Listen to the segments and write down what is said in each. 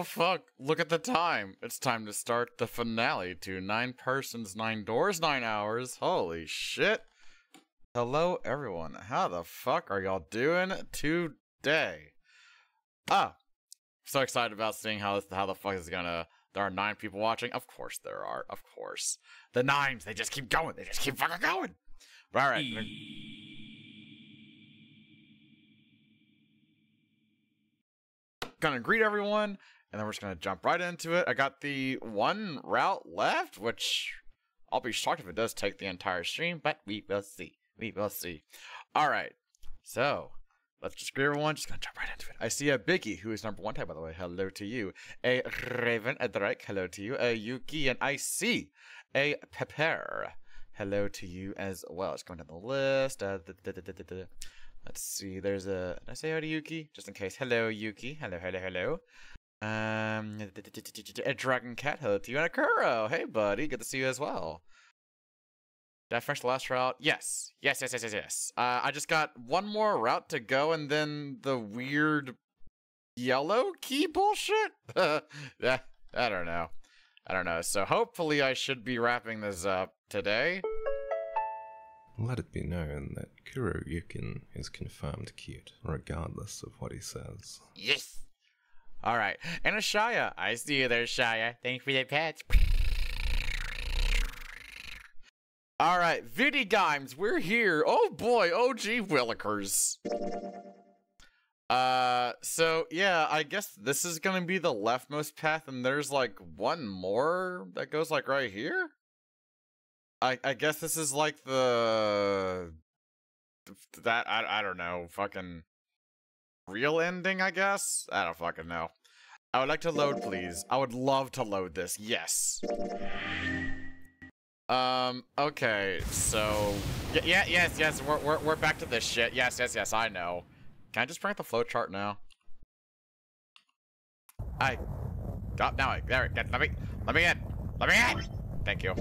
fuck? Look at the time. It's time to start the finale to 9 Persons, 9 Doors, 9 Hours. Holy shit. Hello, everyone. How the fuck are y'all doing today? So excited about seeing how the fuck is gonna... There are 9 people watching? Of course there are. Of course. The 9s, they just keep going. They just keep fucking going. But alright. Gonna greet everyone, and then we're just gonna jump right into it. I got the one route left, which I'll be shocked if it does take the entire stream, but we will see. We will see. Alright. So... let's just greet everyone. Just gonna jump right into it. I see a Biggie, who is number 1 tag, by the way. Hello to you. A Raven, a Drake. Hello to you. A Yuki, and I see a Pepper. Hello to you as well. It's going down the list. Let's see. There's a... did I say hi to Yuki? Just in case. Hello, Yuki. Hello, hello, hello. A Dragon Cat. Hello to you. And a Kuro. Hey, buddy. Good to see you as well. Did I finish the last route? Yes. Yes. I just got one more route to go, and then the weird yellow key bullshit? Yeah, I don't know. So hopefully I should be wrapping this up today. Let it be known that Kuroyukin is confirmed cute, regardless of what he says. Yes! Alright, and a Shaya. I see you there, Shaya. Thank you for the pets. Alright, Viddy Dimes, we're here. Oh boy, OG Willikers. So yeah, I guess this is gonna be the leftmost path, and there's like one more that goes like right here? I guess this is like the... I don't know, fucking... real ending, I guess? I don't fucking know. I would like to load, please. I would love to load this, yes. Okay, so... yes, we're back to this shit. Yes, I know. Can I just bring up the flowchart now? There let me in! Thank you.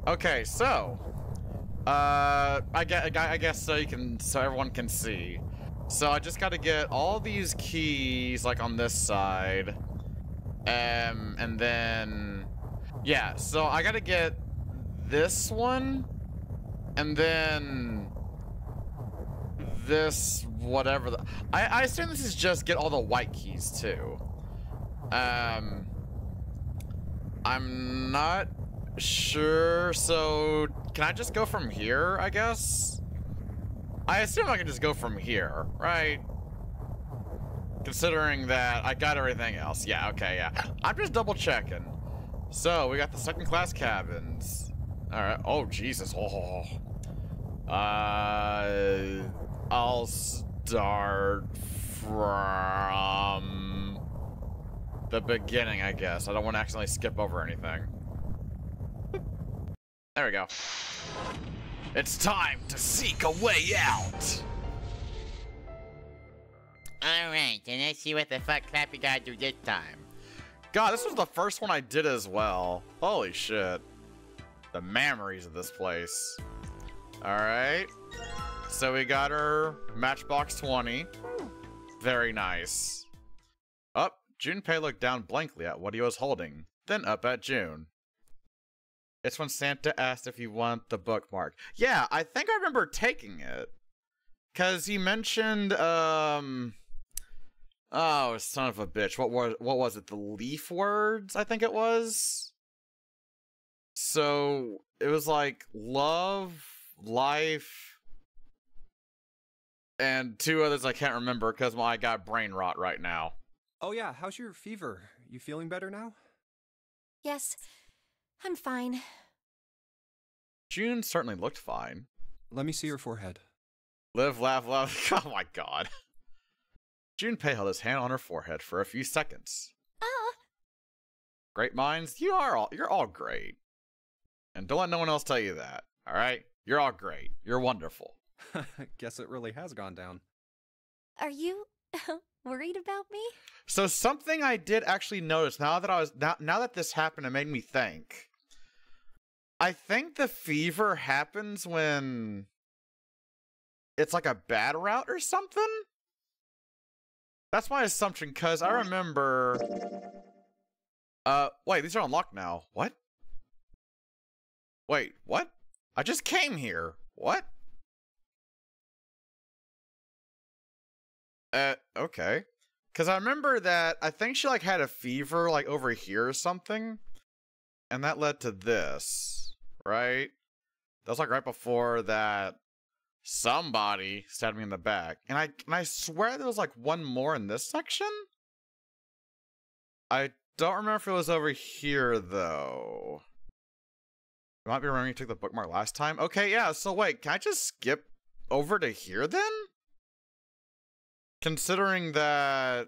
Okay, so... I guess so so everyone can see. So I just gotta get all these keys, like, on this side. And then... yeah, so I gotta get this one, and then this, whatever. I assume this is just get all the white keys, too. I'm not sure, so can I just go from here, I guess? I assume I can just go from here, right? Considering that I got everything else. Yeah, okay, yeah. I'm just double checking. So, we got the second class cabins. Alright, oh, Jesus. Oh. I'll start from the beginning, I guess. I don't want to accidentally skip over anything. There we go. It's time to seek a way out! Alright, and let's see what the fuck Clappy gotta do this time. God, this was the first one I did as well. Holy shit. The memories of this place. Alright. So we got our Matchbox 20. Very nice. Up, Junpei looked down blankly at what he was holding, then up at June. It's when Santa asked if you want the bookmark. Yeah, I think I remember taking it. Cause he mentioned, oh, son of a bitch. What was it? The leaf words, I think it was. So it was like love, life, and 2 others I can't remember because I got brain rot right now. Oh yeah, how's your fever? You feeling better now? Yes, I'm fine. June certainly looked fine. Let me see your forehead. Live, laugh, laugh. Oh my god. Junpei held his hand on her forehead for a few seconds. Great minds, you're all great. And don't let no one else tell you that, alright? You're all great. You're wonderful. Guess it really has gone down. Are you worried about me? So something I did actually notice now that this happened, it made me think. I think the fever happens when it's like a bad route or something? That's my assumption, because I remember... wait, these are unlocked now. What? Wait, what? I just came here. What? Okay. Because I remember that, I think she, like, had a fever, like, over here or something. And that led to this, right? That was, like, right before that somebody stabbed me in the back. And I swear there was, like, one more in this section? I don't remember if it was over here, though. I might be remembering you took the bookmark last time. Okay, yeah, so wait, can I just skip over to here, then? Considering that...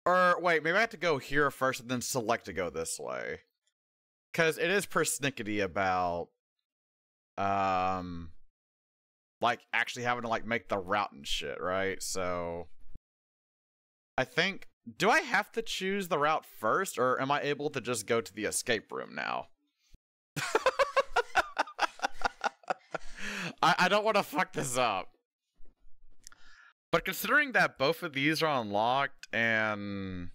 Or, wait, maybe I have to go here first and then select to go this way. Because it is persnickety about... like, actually having to, like, make the route and shit, right? So... I think... Do I have to choose the route first, or am I able to just go to the escape room now? I don't want to fuck this up. But considering that both of these are unlocked and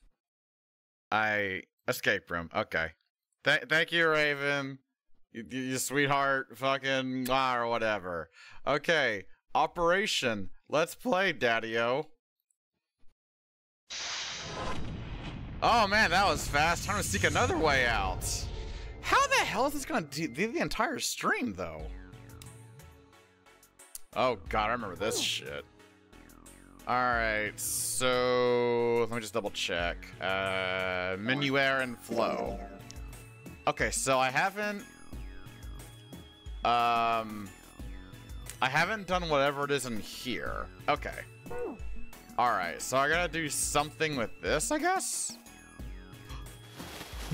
escape room. Okay. Thank you, Raven. You sweetheart, fucking or whatever. Okay. Operation. Let's play, Daddy-O. Oh man, that was fast. Time to seek another way out. How the hell is this gonna do the entire stream, though? Oh god, I remember this shit. Alright, so... Let me just double check. Menu air and flow. Okay, so I haven't done whatever it is in here. Okay. Alright, so I gotta do something with this, I guess?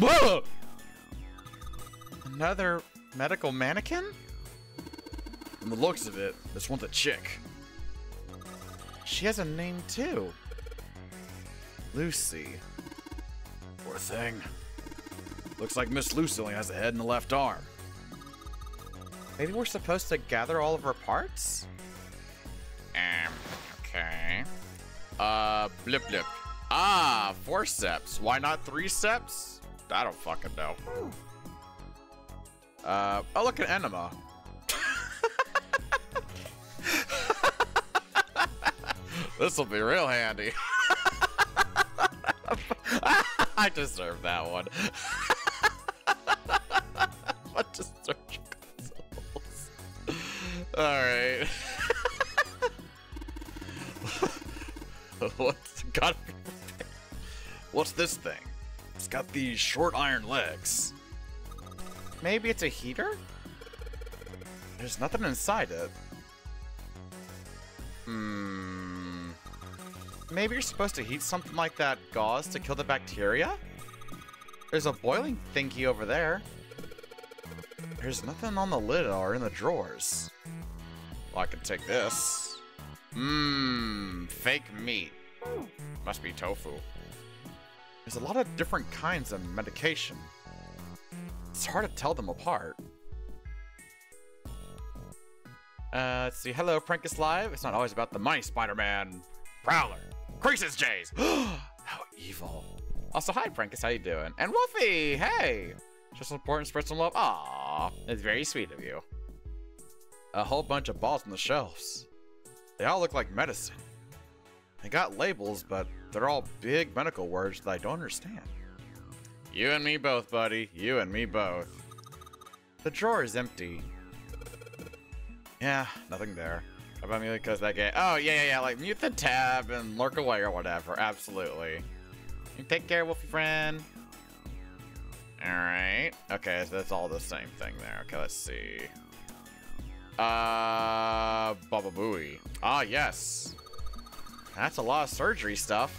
Whoa! Another medical mannequin? From the looks of it, this one's a chick. She has a name too. Lucy. Poor thing. Looks like Miss Lucy only has a head and a left arm. Maybe we're supposed to gather all of her parts? Okay. Blip blip. Ah, 4 steps. Why not 3 steps? I don't fucking know. Oh, look at Enema. This'll be real handy. I deserve that one. What just surgical souls? Alright. What's this thing? It's got these short iron legs. Maybe it's a heater? There's nothing inside it. Maybe you're supposed to heat something like that gauze to kill the bacteria? There's a boiling thingy over there. There's nothing on the lid or in the drawers. Well, I can take this. Fake meat. Must be tofu. There's a lot of different kinds of medication. It's hard to tell them apart. Let's see. Hello, Prankus Live. It's not always about the money, Spider-Man. Prowler. Creases Jays. How evil. Also, hi, Prankus. How you doing? And Wolfie, hey. Just support and spread some love. Aww. It's very sweet of you. A whole bunch of balls on the shelves. They all look like medicine. They got labels, but they're all big medical words that I don't understand. You and me both, buddy. You and me both. The drawer is empty. Yeah, nothing there. How about me because that guy? Oh, yeah. Like, mute the tab and lurk away or whatever. Absolutely. You take care, Wolfie friend. Alright. Okay, so that's all the same thing there. Okay, let's see. Baba Booey. Ah, yes. That's a lot of surgery stuff.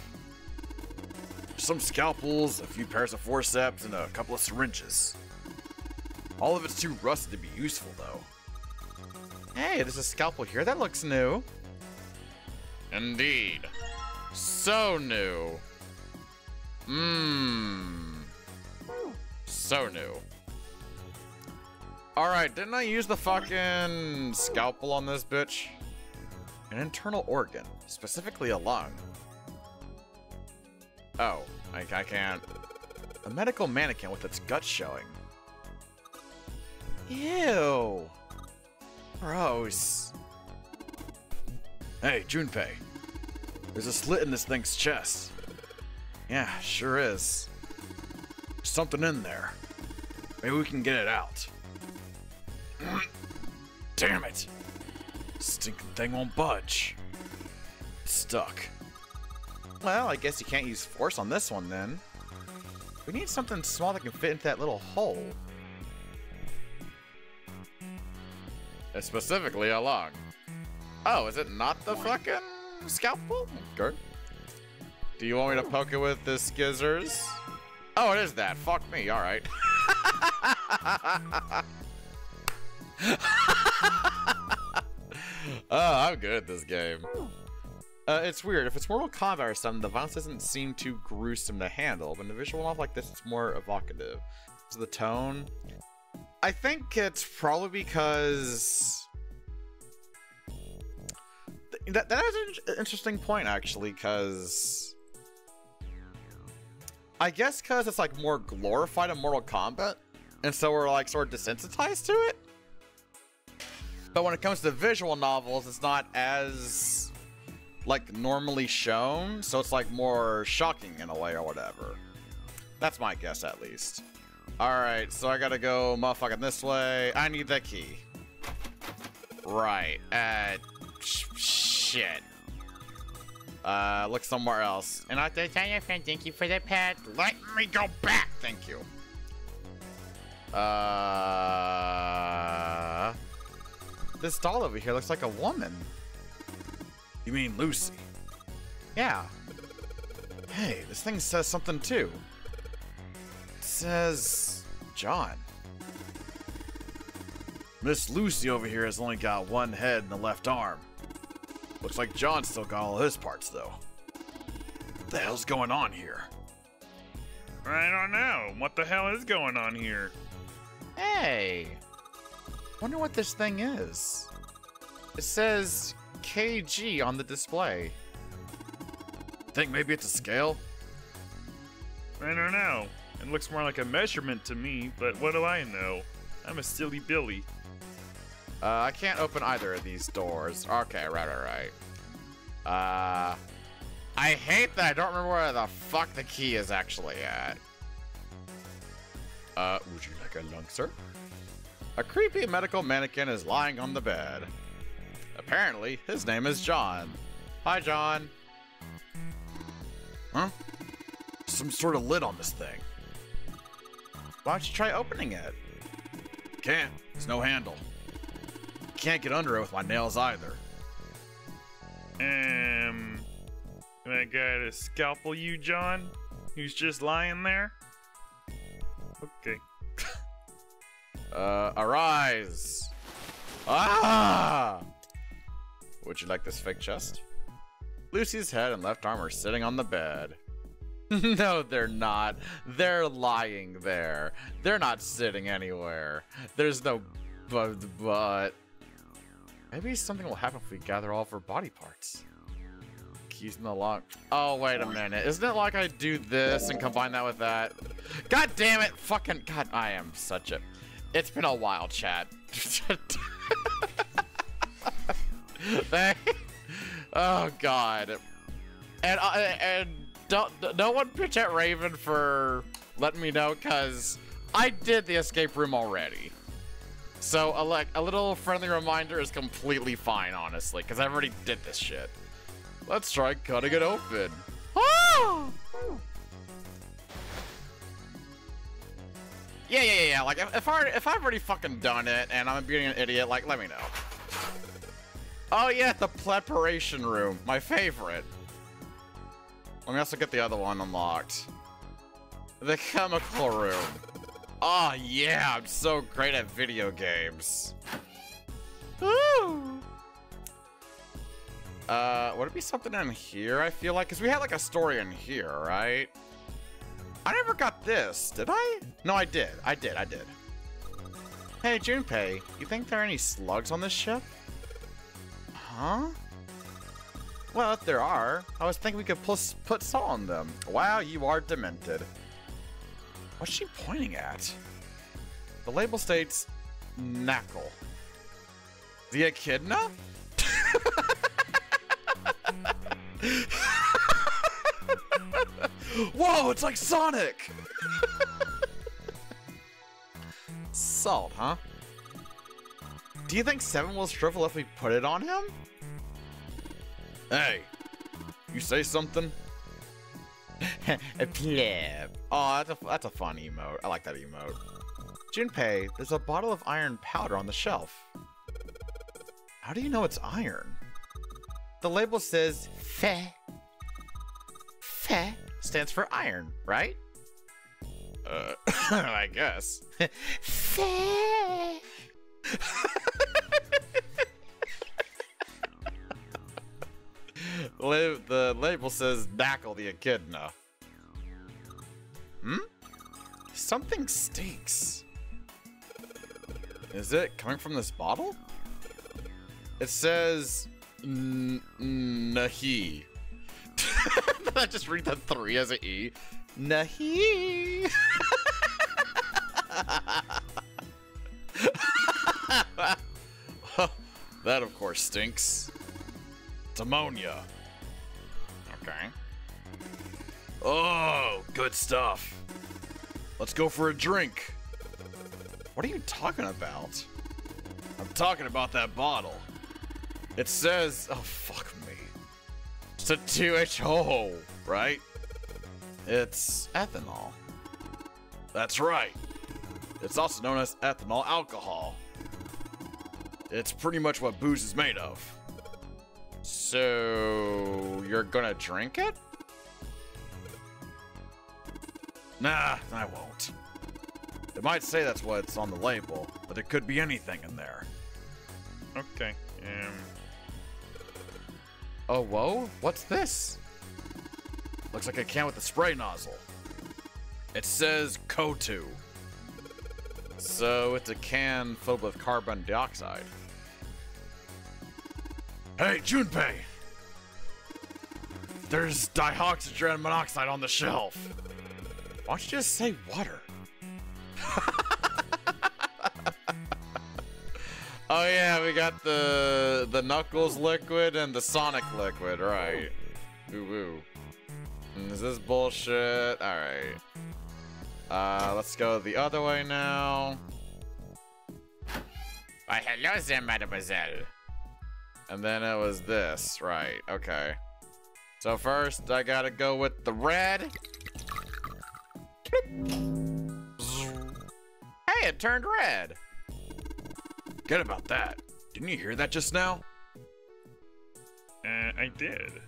Some scalpels, a few pairs of forceps, and a couple of syringes. All of it's too rusted to be useful, though. Hey, there's a scalpel here. That looks new. Indeed. So new. So new. Alright, didn't I use the fucking scalpel on this bitch? An internal organ, specifically a lung. Oh, I can't. A medical mannequin with its guts showing. Ew. Gross. Hey, Junpei. There's a slit in this thing's chest. Yeah, sure is. There's something in there. Maybe we can get it out. Damn it! Stinking thing won't budge. It's stuck. Well, I guess you can't use force on this one then. We need something small that can fit into that little hole. Specifically a lung. Oh, is it not the fucking scalpel? Okay. Do you want me to poke it with the skizzers? Oh, it is that. Fuck me. All right. Oh, I'm good at this game. It's weird. If it's Mortal Kombat or something, the violence doesn't seem too gruesome to handle, but in a visual novel like this, it's more evocative. So the tone... I think it's probably because... That is an interesting point, actually, because... I guess because it's, like, more glorified in Mortal Kombat, and so we're, like, sort of desensitized to it. But when it comes to visual novels, it's not as... like normally shown, so it's like more shocking in a way or whatever. That's my guess, at least. Alright, so I gotta go motherfucking this way. I need that key. Right. Shit. Look somewhere else. And I have to tell your friend, thank you for the pet. Let me go back, thank you. This doll over here looks like a woman. You mean Lucy? Yeah. Hey, this thing says something too. It says John. Miss Lucy over here has only got one head and the left arm. Looks like John's still got all his parts though. What the hell's going on here? I don't know. What the hell is going on here? Hey. Wonder what this thing is. It says KG on the display. Think maybe it's a scale? I don't know. It looks more like a measurement to me, but what do I know? I'm a silly Billy. I can't open either of these doors. Okay, right. I hate that I don't remember where the fuck the key is actually at. Would you like a lung, sir? A creepy medical mannequin is lying on the bed. Apparently, his name is John. Hi, John. Huh? Some sort of lid on this thing. Why don't you try opening it? Can't. There's no handle. Can't get under it with my nails either. I gotta scalpel you, John? Who's just lying there? Okay. Arise. Ah! Would you like this fake chest? Lucy's head and left arm are sitting on the bed. No, they're not. They're lying there. They're not sitting anywhere. There's no but. Maybe something will happen if we gather all of her body parts. Keys in the lock. Oh, wait a minute. Isn't it like I do this and combine that with that? God damn it. Fucking God, I am such a... It's been a while, chat. Oh, God. And no one pitch at Raven for letting me know, because I did the escape room already. So, a little friendly reminder is completely fine, honestly, because I already did this shit. Let's try cutting it open. Ah! Yeah. Like, if I've already fucking done it and I'm being an idiot, like, let me know. Oh yeah, the preparation room, my favorite. Let me also get the other one unlocked. The chemical room. Oh yeah, I'm so great at video games. Woo! Would it be something in here, I feel like? Because we had like a story in here, right? I never got this, did I? No, I did. I did. Hey, Junpei, you think there are any slugs on this ship? Huh? Well, if there are, I was thinking we could put salt on them. Wow, you are demented. What's she pointing at? The label states Knuckle. The echidna? Whoa, it's like Sonic! Salt, huh? Do you think Seven will shrivel if we put it on him? Hey, you say something? A pleb. Oh, that's a fun emote. I like that emote. Junpei, there's a bottle of iron powder on the shelf. How do you know it's iron? The label says Fe. Fe stands for iron, right? I guess. Fe. The label says Knuckle the Echidna. Hmm? Something stinks. Is it coming from this bottle? It says Nahi. Did I just read the 3 as an E? Nahi. That of course stinks. It's ammonia. Okay. Oh, good stuff. Let's go for a drink. What are you talking about? I'm talking about that bottle. It says, oh fuck me. It's a 2HO, right? It's ethanol. That's right. It's also known as ethanol alcohol. It's pretty much what booze is made of. So, you're gonna drink it? Nah, I won't. It might say that's what's on the label, but there could be anything in there. Okay. Oh, whoa? What's this? Looks like a can with a spray nozzle. It says Kotu. So it's a can filled with carbon dioxide. Hey, Junpei! There's dioxygen monoxide on the shelf. Why don't you just say water? Oh yeah, we got the Knuckles liquid and the Sonic liquid, right? Ooh woo. Is this bullshit? Alright. Let's go the other way now. Why, hello there, mademoiselle. And then it was this, right, okay. So first, I gotta go with the red. Hey, it turned red. Good about that. Didn't you hear that just now? I did.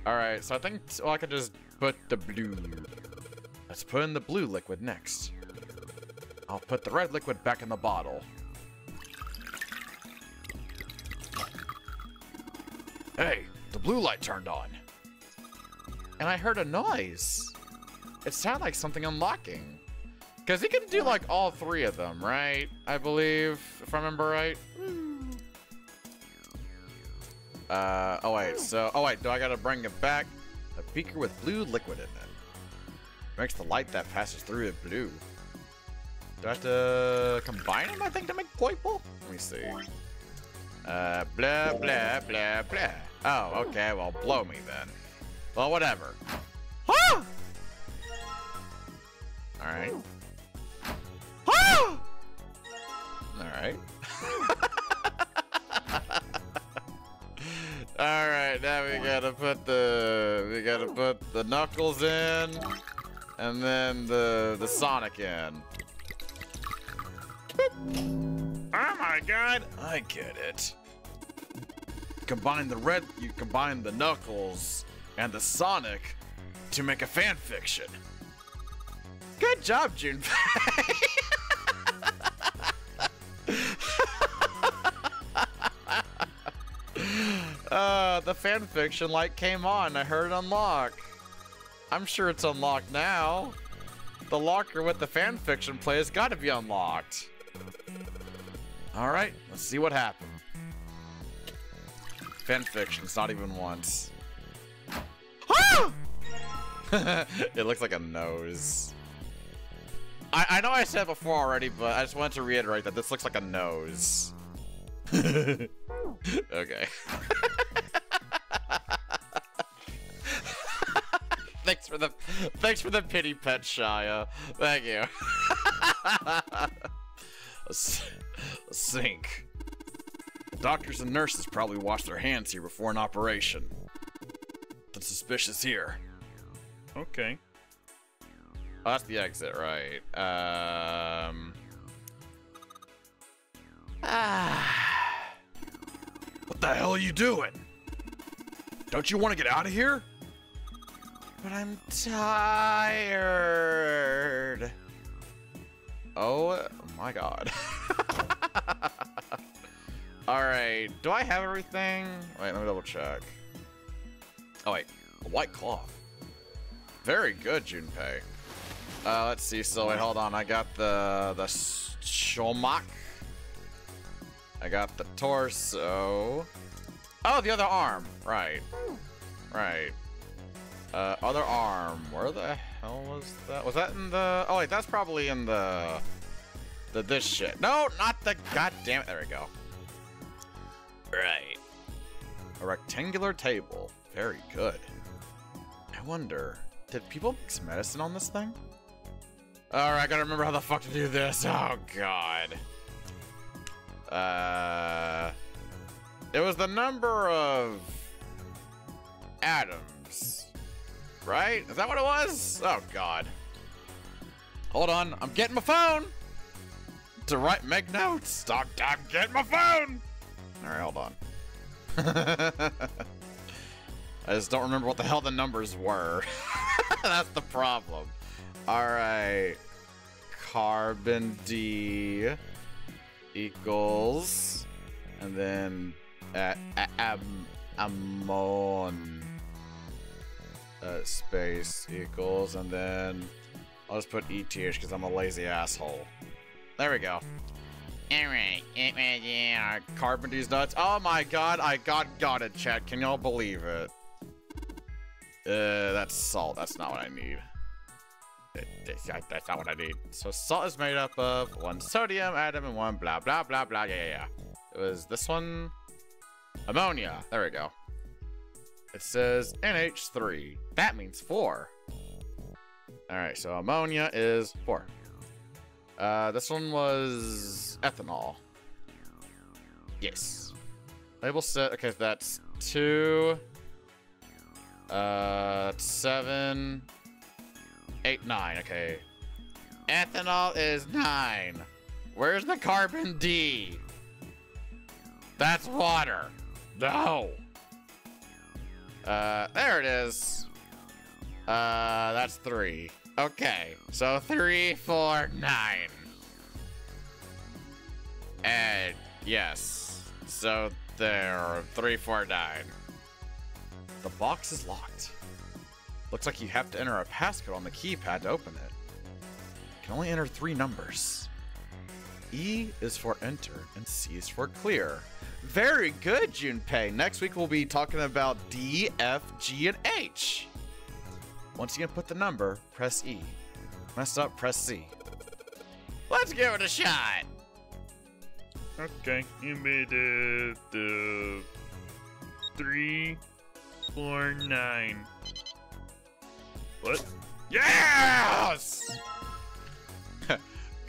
Alright, so I think I could just put the blue. Let's put in the blue liquid next. I'll put the red liquid back in the bottle. Hey, the blue light turned on. And I heard a noise. It sounded like something unlocking. Because he can do like all 3 of them, right? I believe, if I remember right. Oh wait, do I gotta bring it back? A beaker with blue liquid in it. Makes the light that passes through it blue. Do I have to combine them, I think, to make purple? Let me see. Blah, blah, blah, blah. Oh, okay, well, blow me then. Well, whatever. Ah! Alright. Ah! Alright. Alright, now we gotta put the Knuckles in, and then the Sonic in. Oh my god, I get it. You combine the Knuckles and the Sonic to make a fan fiction. Good job, Junpei. The fan fiction light came on. I heard it unlock. I'm sure it's unlocked now. The locker with the fan fiction play has got to be unlocked. All right, let's see what happened. Fanfictions, not even once. Ah! It looks like a nose. I know I said it before already, but I just wanted to reiterate that this looks like a nose. Okay. Thanks for the pity pet, Shia. Thank you. A sink. Doctors and nurses probably wash their hands here before an operation. Nothing suspicious here. Okay. Oh, that's the exit, right? What the hell are you doing? Don't you want to get out of here? But I'm tired. Oh my god. Alright, do I have everything? Wait, let me double check. Oh wait, a white cloth. Very good, Junpei. Let's see, so wait, hold on. I got the shomak. I got the torso. Oh, the other arm. Right. Right. Other arm. Where the hell was that? Was that in the... Oh, wait, that's probably in the this shit. No, not the... God damn it. There we go. Right. A rectangular table. Very good. I wonder, did people mix medicine on this thing? Alright, I gotta remember how the fuck to do this. Oh, God. It was the number of atoms, right? Is that what it was? Oh, God. Hold on, I'm getting my phone to make notes. I'm getting my phone. All right, hold on. I just don't remember what the hell the numbers were. That's the problem. All right, carbon D equals, and then ammon space equals, and then I'll just put ETH because I'm a lazy asshole. There we go. Alright, yeah. Carbon D's nuts. Oh my god, I got it, chat. Can y'all believe it? That's salt. That's not what I need. That's not what I need. So salt is made up of 1 sodium atom and 1 blah blah blah blah. Yeah. It was this one. Ammonia. There we go. It says NH3. That means 4. Alright, so ammonia is 4. This one was ethanol. Yes. Label set. Okay, that's 2, 7, 8, 9. Okay. Ethanol is 9. Where's the carbon D? That's water. No. There it is. That's 3. Okay, so 3, 4, 9. And yes, so there, 3, 4, 9. The box is locked. Looks like you have to enter a passcode on the keypad to open it. You can only enter 3 numbers. E is for enter and C is for clear. Very good, Junpei. Next week we'll be talking about D, F, G, and H. Once you input the number, press E. Messed up, press C. Let's give it a shot. Okay, you made it 3, 4, 9. What? Yes!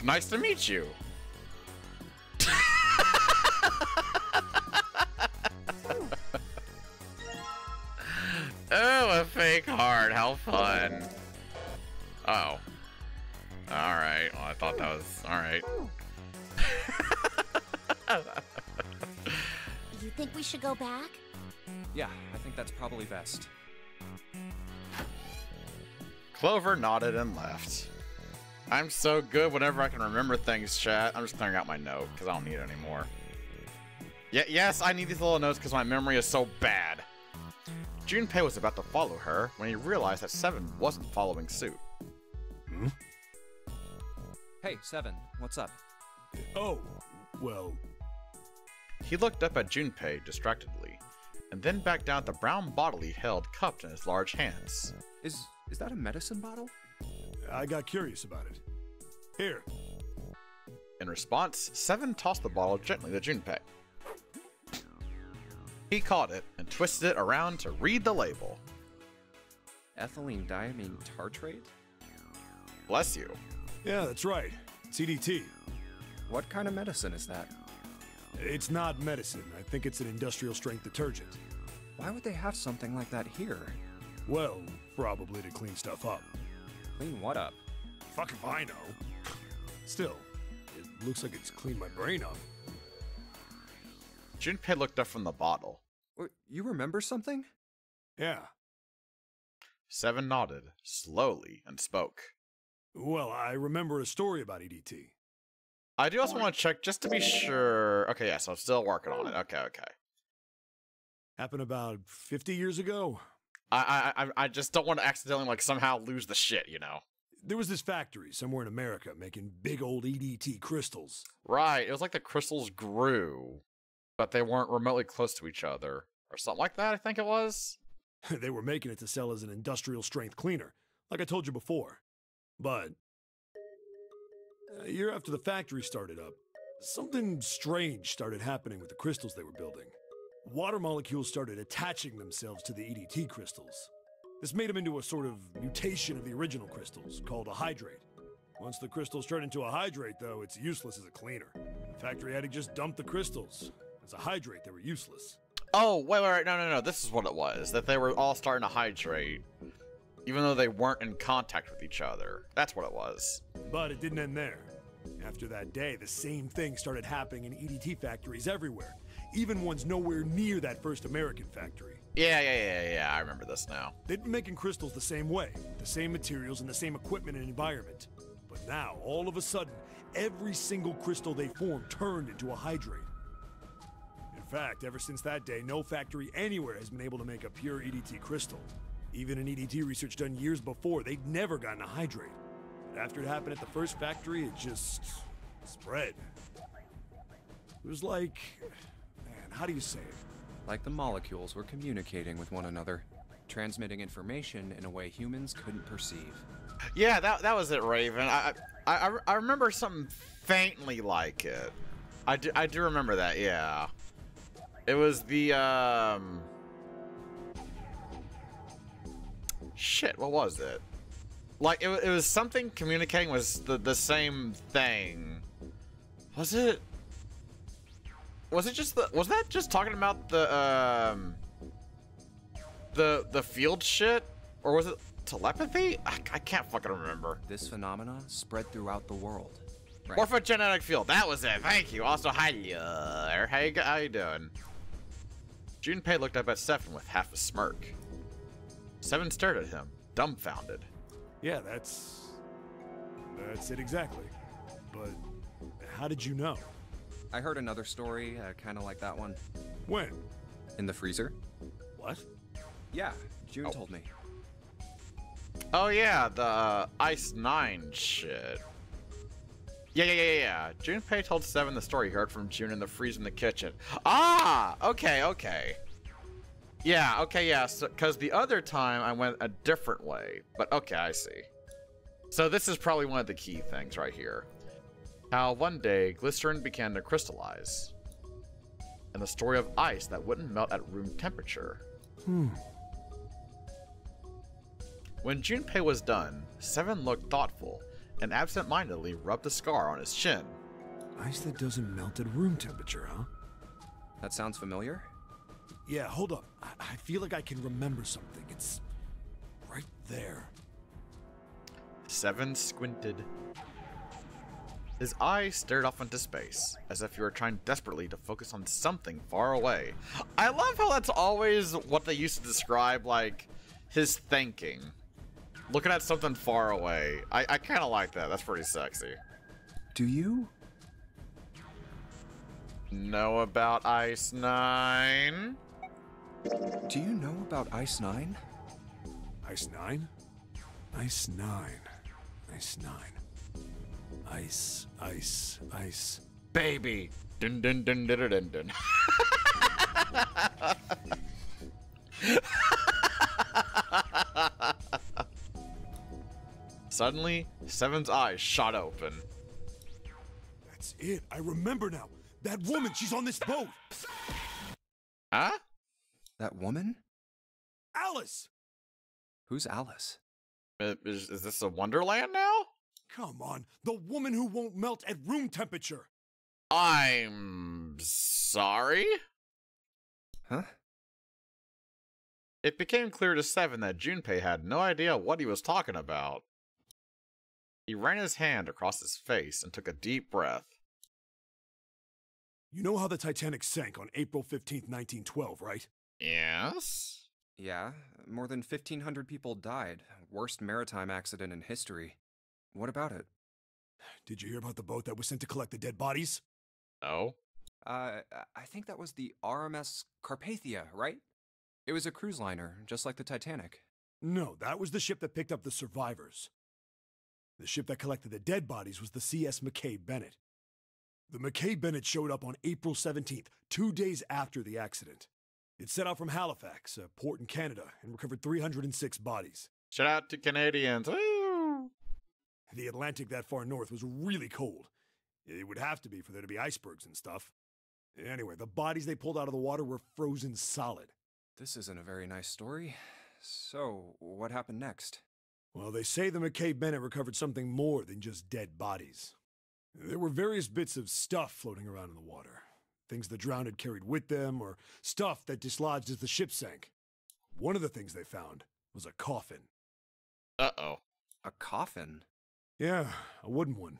Nice to meet you. Oh, a fake heart. How fun. Uh oh. Alright. Well, I thought that was... Alright. You think we should go back? Yeah, I think that's probably best. Clover nodded and left. I'm so good whenever I can remember things, chat. I'm just clearing out my note because I don't need it anymore. Yes, I need these little notes because my memory is so bad. Junpei was about to follow her when he realized that 7 wasn't following suit. Hmm? Hey, 7, what's up? Oh, well, He looked up at Junpei distractedly, and then back down at the brown bottle he held cupped in his large hands. Is that a medicine bottle? I got curious about it. Here. In response, Seven tossed the bottle gently to Junpei. He caught it and twisted it around to read the label. Ethylene diamine tartrate? Bless you. Yeah, that's right. CDT. What kind of medicine is that? It's not medicine. I think it's an industrial strength detergent. Why would they have something like that here? Well, probably to clean stuff up. Clean what up? Fuck if I know. Still, it looks like it's cleaned my brain up. Junpei looked up from the bottle. You remember something? Yeah. Seven nodded, slowly, and spoke. Well, I remember a story about EDT. I do also want to check just to be sure. Okay, yeah, so I'm still working on it. Okay. Happened about 50 years ago. I just don't want to accidentally, like, somehow lose the shit, you know? There was this factory somewhere in America making big old EDT crystals. Right, it was like the crystals grew, but they weren't remotely close to each other. Or something like that, I think it was. They were making it to sell as an industrial strength cleaner, like I told you before. But a year after the factory started up, something strange started happening with the crystals they were building. Water molecules started attaching themselves to the EDT crystals. This made them into a sort of mutation of the original crystals, called a hydrate. Once the crystals turn into a hydrate, though, it's useless as a cleaner. The factory had to just dump the crystals. As a hydrate, they were useless. Oh, wait, no, this is what it was. That they were all starting to hydrate, even though they weren't in contact with each other. That's what it was. But it didn't end there. After that day, the same thing started happening in EDT factories everywhere, even ones nowhere near that first American factory. Yeah, I remember this now. They'd been making crystals the same way, the same materials and the same equipment and environment. But now, all of a sudden, every single crystal they formed turned into a hydrate. In fact, ever since that day, no factory anywhere has been able to make a pure EDT crystal. Even in EDT research done years before, they'd never gotten a hydrate. But after it happened at the first factory, it just spread. It was like, man, how do you say it? Like the molecules were communicating with one another, transmitting information in a way humans couldn't perceive. Yeah, that was it, Raven. I remember something faintly like it. I do remember that, yeah. It was the, shit, what was it? Like, it was something communicating was the same thing. Was it just was that just talking about the field shit? Or was it telepathy? I can't fucking remember. This phenomena spread throughout the world. Right. Morphogenetic field, that was it, thank you. Also, hi there. How you doing? Junpei looked up at Seven with half a smirk. Seven stared at him, dumbfounded. Yeah, that's it exactly. But how did you know? I heard another story, kind of like that one. When? In the freezer? What? Yeah, June told me. Oh yeah, the Ice 9 shit. Yeah. Junpei told Seven the story he heard from June in the freezer in the kitchen. Ah! Okay. Yeah, so, cause the other time I went a different way. But okay, I see. So this is probably one of the key things right here. How one day, glycerin began to crystallize. And the story of ice that wouldn't melt at room temperature. When Junpei was done, Seven looked thoughtful and absent-mindedly rubbed a scar on his chin. Ice that doesn't melt at room temperature, huh? That sounds familiar? Yeah, hold up. I feel like I can remember something. It's right there. Seven squinted. His eyes stared off into space, as if he were trying desperately to focus on something far away. I love how that's always what they used to describe, like, his thinking. Looking at something far away. I kind of like that. That's pretty sexy. Do you know about Ice 9? Do you know about Ice 9? Ice 9? Ice 9. Ice 9. Ice. Baby! Dun dun dun dun dun dun. Suddenly, Seven's eyes shot open. That's it. I remember now. That woman, she's on this boat. Huh? That woman? Alice! Who's Alice? Is this a Wonderland now? Come on. The woman who won't melt at room temperature. I'm sorry? Huh? It became clear to Seven that Junpei had no idea what he was talking about. He ran his hand across his face and took a deep breath. You know how the Titanic sank on April 15th, 1912, right? Yes? Yeah, more than 1,500 people died. Worst maritime accident in history. What about it? Did you hear about the boat that was sent to collect the dead bodies? No? I think that was the RMS Carpathia, right? It was a cruise liner, just like the Titanic. No, that was the ship that picked up the survivors. The ship that collected the dead bodies was the CS McKay Bennett. The McKay Bennett showed up on April 17th, 2 days after the accident. It set out from Halifax, a port in Canada, and recovered 306 bodies. Shout out to Canadians. Woo! The Atlantic that far north was really cold. It would have to be for there to be icebergs and stuff. Anyway, the bodies they pulled out of the water were frozen solid. This isn't a very nice story. So, what happened next? Well, they say the McKay Bennett recovered something more than just dead bodies. There were various bits of stuff floating around in the water. Things the drowned had carried with them, or stuff that dislodged as the ship sank. One of the things they found was a coffin. Uh-oh. A coffin? Yeah, a wooden one.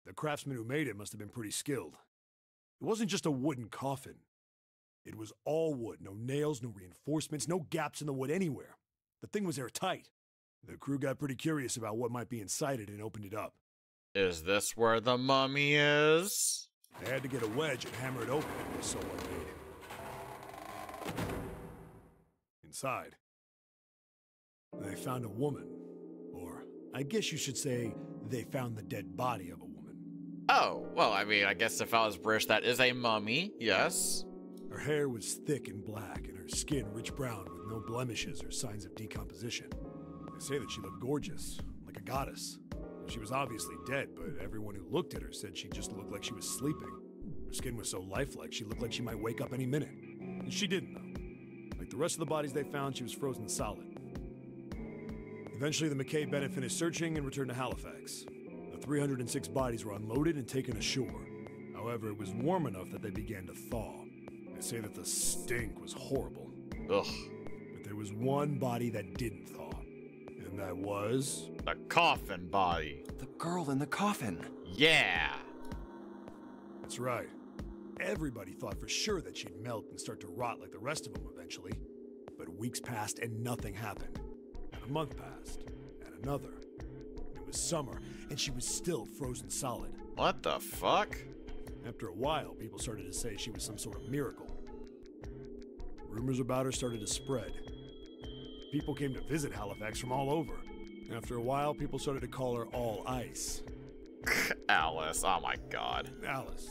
The craftsman who made it must have been pretty skilled. It wasn't just a wooden coffin. It was all wood, no nails, no reinforcements, no gaps in the wood anywhere. The thing was airtight. The crew got pretty curious about what might be inside it and opened it up. Is this where the mummy is? They had to get a wedge and hammer it open if they saw what made it. Inside, they found a woman. Or, I guess you should say, they found the dead body of a woman. Oh, well, I mean, I guess if I was British, that is a mummy, yes. Her hair was thick and black, and her skin rich brown with no blemishes or signs of decomposition. They say that she looked gorgeous, like a goddess. She was obviously dead, but everyone who looked at her said she just looked like she was sleeping. Her skin was so lifelike, she looked like she might wake up any minute. And she didn't, though. Like the rest of the bodies they found, she was frozen solid. Eventually, the McKay Bennett finished searching and returned to Halifax. The 306 bodies were unloaded and taken ashore. However, it was warm enough that they began to thaw. They say that the stink was horrible. Ugh. But there was one body that didn't thaw. And that was... The coffin body. The girl in the coffin. Yeah. That's right. Everybody thought for sure that she'd melt and start to rot like the rest of them eventually. But weeks passed and nothing happened. And a month passed. And another. It was summer, and she was still frozen solid. What the fuck? After a while, people started to say she was some sort of miracle. Rumors about her started to spread. People came to visit Halifax from all over. After a while, people started to call her All Ice. Alice, oh my god. Alice.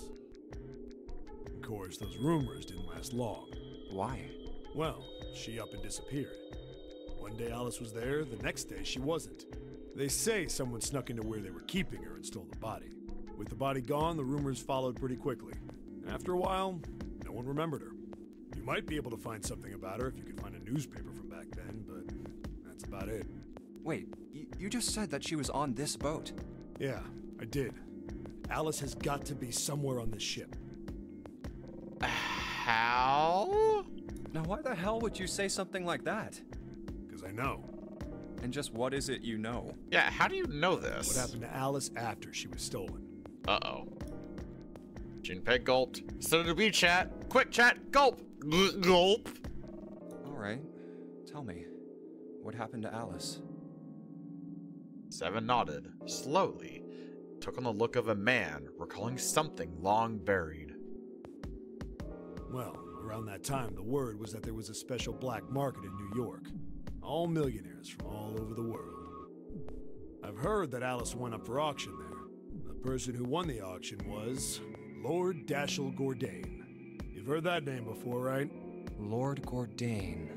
Of course, those rumors didn't last long. Why? Well, she up and disappeared. One day Alice was there, the next day she wasn't. They say someone snuck into where they were keeping her and stole the body. With the body gone, the rumors followed pretty quickly. After a while, no one remembered her. You might be able to find something about her if you could find a newspaper from back then, but that's about it. Wait, you just said that she was on this boat. Yeah, I did. Alice has got to be somewhere on this ship. How? Now why the hell would you say something like that? Because I know. And just what is it you know? Yeah, how do you know this? What happened to Alice after she was stolen? Uh-oh. Junpei gulped. So did we, chat. Quick, chat. Gulp. Gulp. Alright, tell me. What happened to Alice? Seven nodded, slowly, took on the look of a man recalling something long buried. Well, around that time, the word was that there was a special black market in New York. All millionaires from all over the world. I've heard that Alice went up for auction there. The person who won the auction was Lord Dashiell Gordain. You've heard that name before, right? Lord Gordain.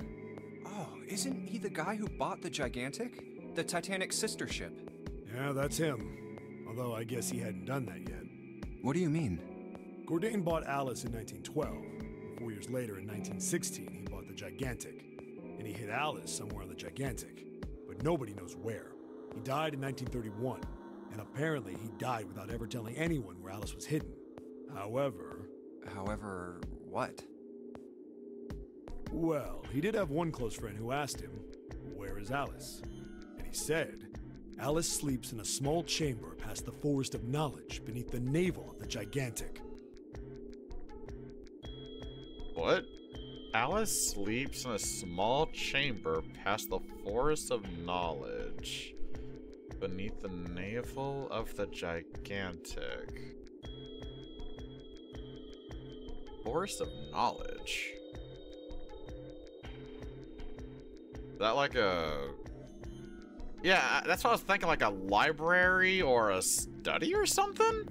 Oh, Isn't he the guy who bought the Gigantic? The Titanic's sister ship? Yeah, that's him. Although I guess he hadn't done that yet. What do you mean? Gourdain bought Alice in 1912. 4 years later, in 1916, he bought the Gigantic. And he hid Alice somewhere on the Gigantic. But nobody knows where. He died in 1931. And apparently he died without ever telling anyone where Alice was hidden. However, What? well, he did have one close friend who asked him, "Where is Alice?" And he said, "Alice sleeps in a small chamber past the Forest of Knowledge beneath the navel of the Gigantic." What? Alice sleeps in a small chamber past the Forest of Knowledge, beneath the navel of the Gigantic. Forest of Knowledge? Is that like a... Yeah, that's what I was thinking, like a library or a study or something?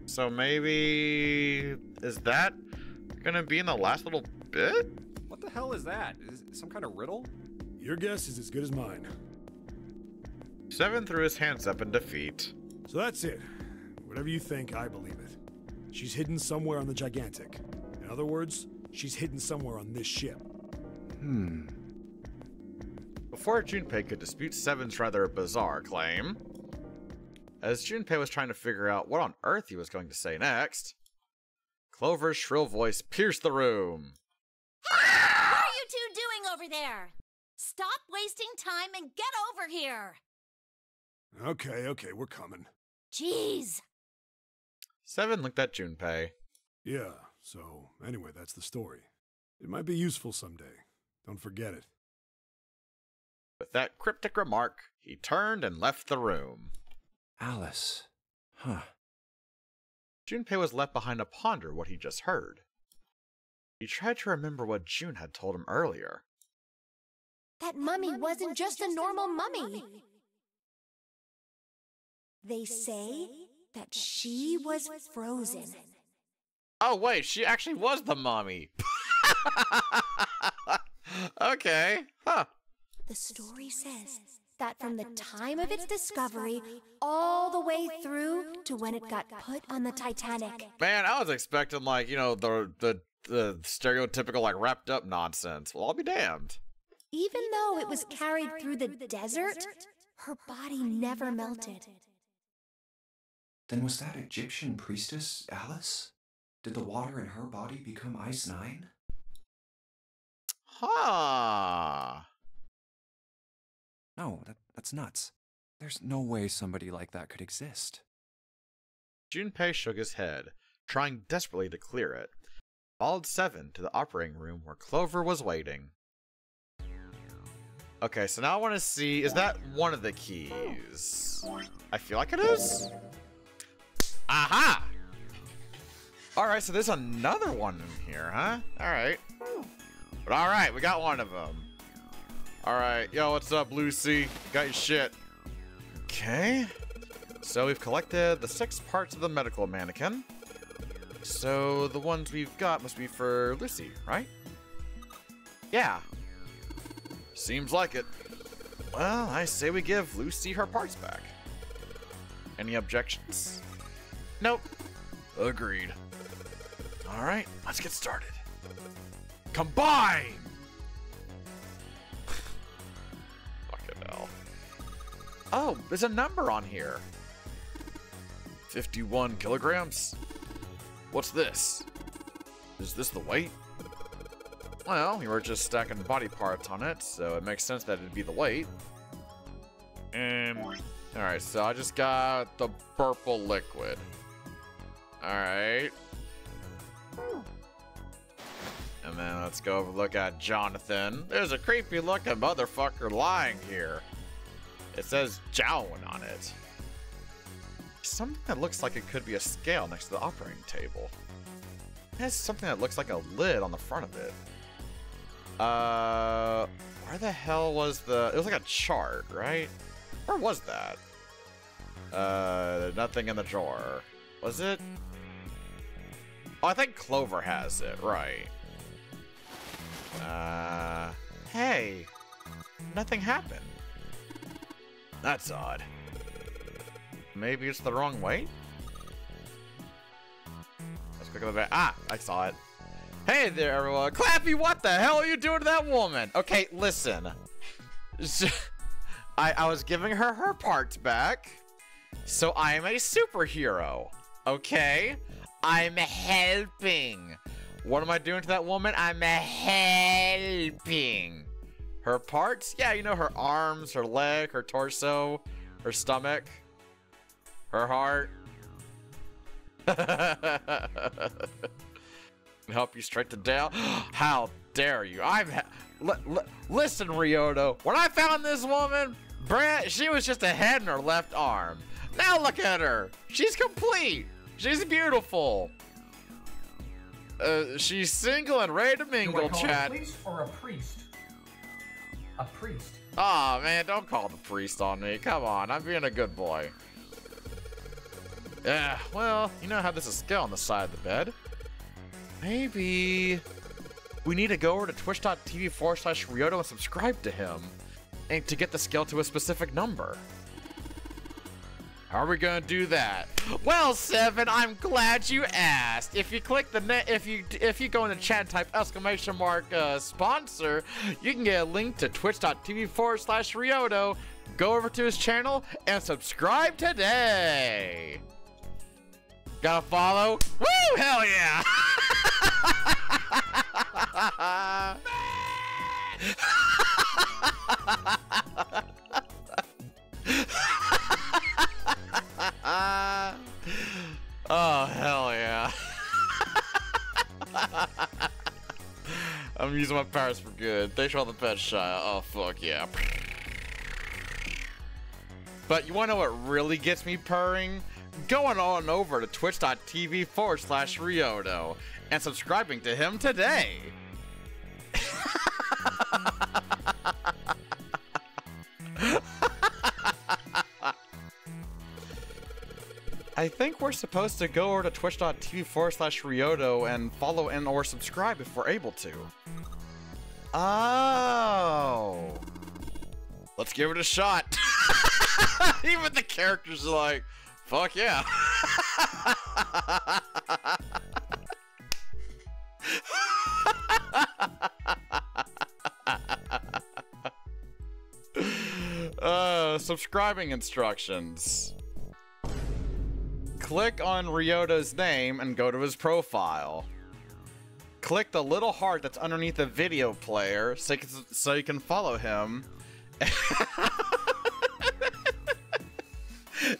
So maybe... Is that gonna be in the last little bit? What the hell is that? Is it some kind of riddle? Your guess is as good as mine. Seven threw his hands up in defeat. So that's it. Whatever you think, I believe it. She's hidden somewhere on the Gigantic. In other words, she's hidden somewhere on this ship. Before Junpei could dispute Seven's rather bizarre claim, as Junpei was trying to figure out what on earth he was going to say next, Clover's shrill voice pierced the room. What are you two doing over there? Stop wasting time and get over here! Okay, we're coming. Jeez! Seven looked at Junpei. Yeah, so anyway, that's the story. It might be useful someday. Don't forget it. With that cryptic remark, he turned and left the room. Alice. Huh. Junpei was left behind to ponder what he just heard. He tried to remember what June had told him earlier. That mummy wasn't just a normal mummy. They say that she was frozen. Oh wait, she actually was the mummy. Okay, huh. The story says that from the time of its discovery all the way through to when it got put on the Titanic. Man, I was expecting like, you know, the stereotypical like wrapped up nonsense. Well, I'll be damned. Even though it was carried through the desert, her body never melted. Then was that Egyptian priestess Alice? Did the water in her body become Ice 9? Huh. No, that's nuts. There's no way somebody like that could exist. Junpei shook his head, trying desperately to clear it. Followed Seven to the operating room where Clover was waiting. Okay, so now I want to see, is that one of the keys? I feel like it is. Aha! Alright, so there's another one in here, huh? Alright. But alright, we got one of them. Alright, yo, what's up, Lucy? Got your shit. Okay. So we've collected the 6 parts of the medical mannequin. So the ones we've got must be for Lucy, right? Yeah. Seems like it. Well, I say we give Lucy her parts back. Any objections? Nope. Agreed. Alright, let's get started. Combine! Fucking hell. Oh, there's a number on here. 51 kilograms? What's this? Is this the weight? Well, you were just stacking body parts on it, so it makes sense that it'd be the weight. Alright, so I just got the purple liquid. Alright. And then let's go over look at Jonathan. There's a creepy looking motherfucker lying here. It says Joan on it. Something that looks like it could be a scale next to the operating table. It has something that looks like a lid on the front of it. Where the hell was the... It was like a chart, right? Where was that? Nothing in the drawer. Was it? Oh, I think Clover has it, right. Hey, nothing happened. That's odd. Maybe it's the wrong way? Let's go to the back. Ah, I saw it. Hey there, everyone. Clappy, what the hell are you doing to that woman? Okay, listen. I was giving her her parts back, so I am a superhero. Okay? I'm helping. What am I doing to that woman? I'm helping. Her parts? Yeah, you know, her arms, her leg, her torso, her stomach, her heart. Help you straight to Dale. How dare you? Listen, Ryoto. When I found this woman, she was just a head and her left arm. Now look at her. She's complete. She's beautiful. She's single and ready to mingle, chat. A priest or a priest? A priest. Aw, man, don't call the priest on me. Come on, I'm being a good boy. Yeah, well, you know how this is skill on the side of the bed. Maybe we need to go over to twitch.tv/Ryoto and subscribe to him and to get the skill to a specific number. How are we gonna do that? Well, Seven, I'm glad you asked. If you click the if you go in the chat and type !sponsor, you can get a link to twitch.tv/Ryoto. Go over to his channel and subscribe today. Gotta follow? Woo! Hell yeah! Oh, hell yeah. I'm using my powers for good. Thanks for all the pet shot. Oh, fuck yeah. But you wanna know what really gets me purring? Going on over to twitch.tv/Ryoto and subscribing to him today. I think we're supposed to go over to twitch.tv/Ryoto and follow and or subscribe if we're able to. Oh. Let's give it a shot. Even the characters are like, fuck yeah. Subscribing instructions. Click on Ryoto's name and go to his profile. Click the little heart that's underneath the video player so you can follow him.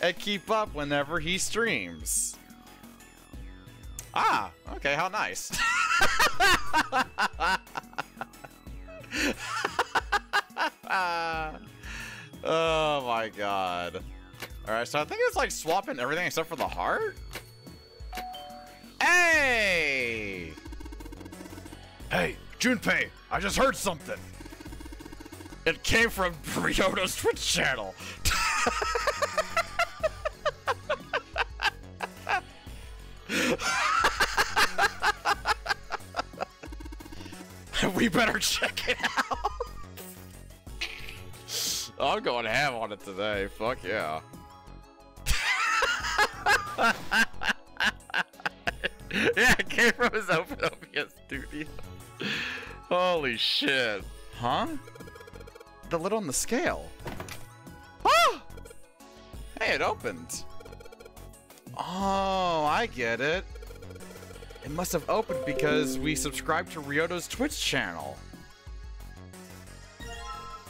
And keep up whenever he streams. Ah, okay, how nice. Oh my god. Alright, so I think it's like swapping everything except for the heart? Hey! Hey, Junpei, I just heard something. It came from Ryoto's Twitch channel. We better check it out. I'm going ham on it today. Fuck yeah. Yeah, it came from his open OBS studio. Holy shit. Huh? The lid on the scale. Oh! Hey, it opened. Oh, I get it. It must have opened because we subscribed to Ryoto's Twitch channel.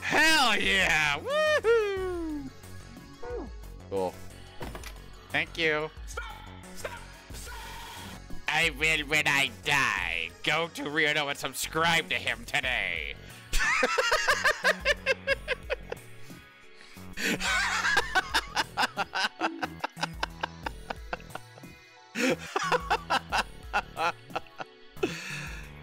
Hell yeah! Woohoo! Cool. Thank you. I will when I die. Go to Ryoto and subscribe to him today.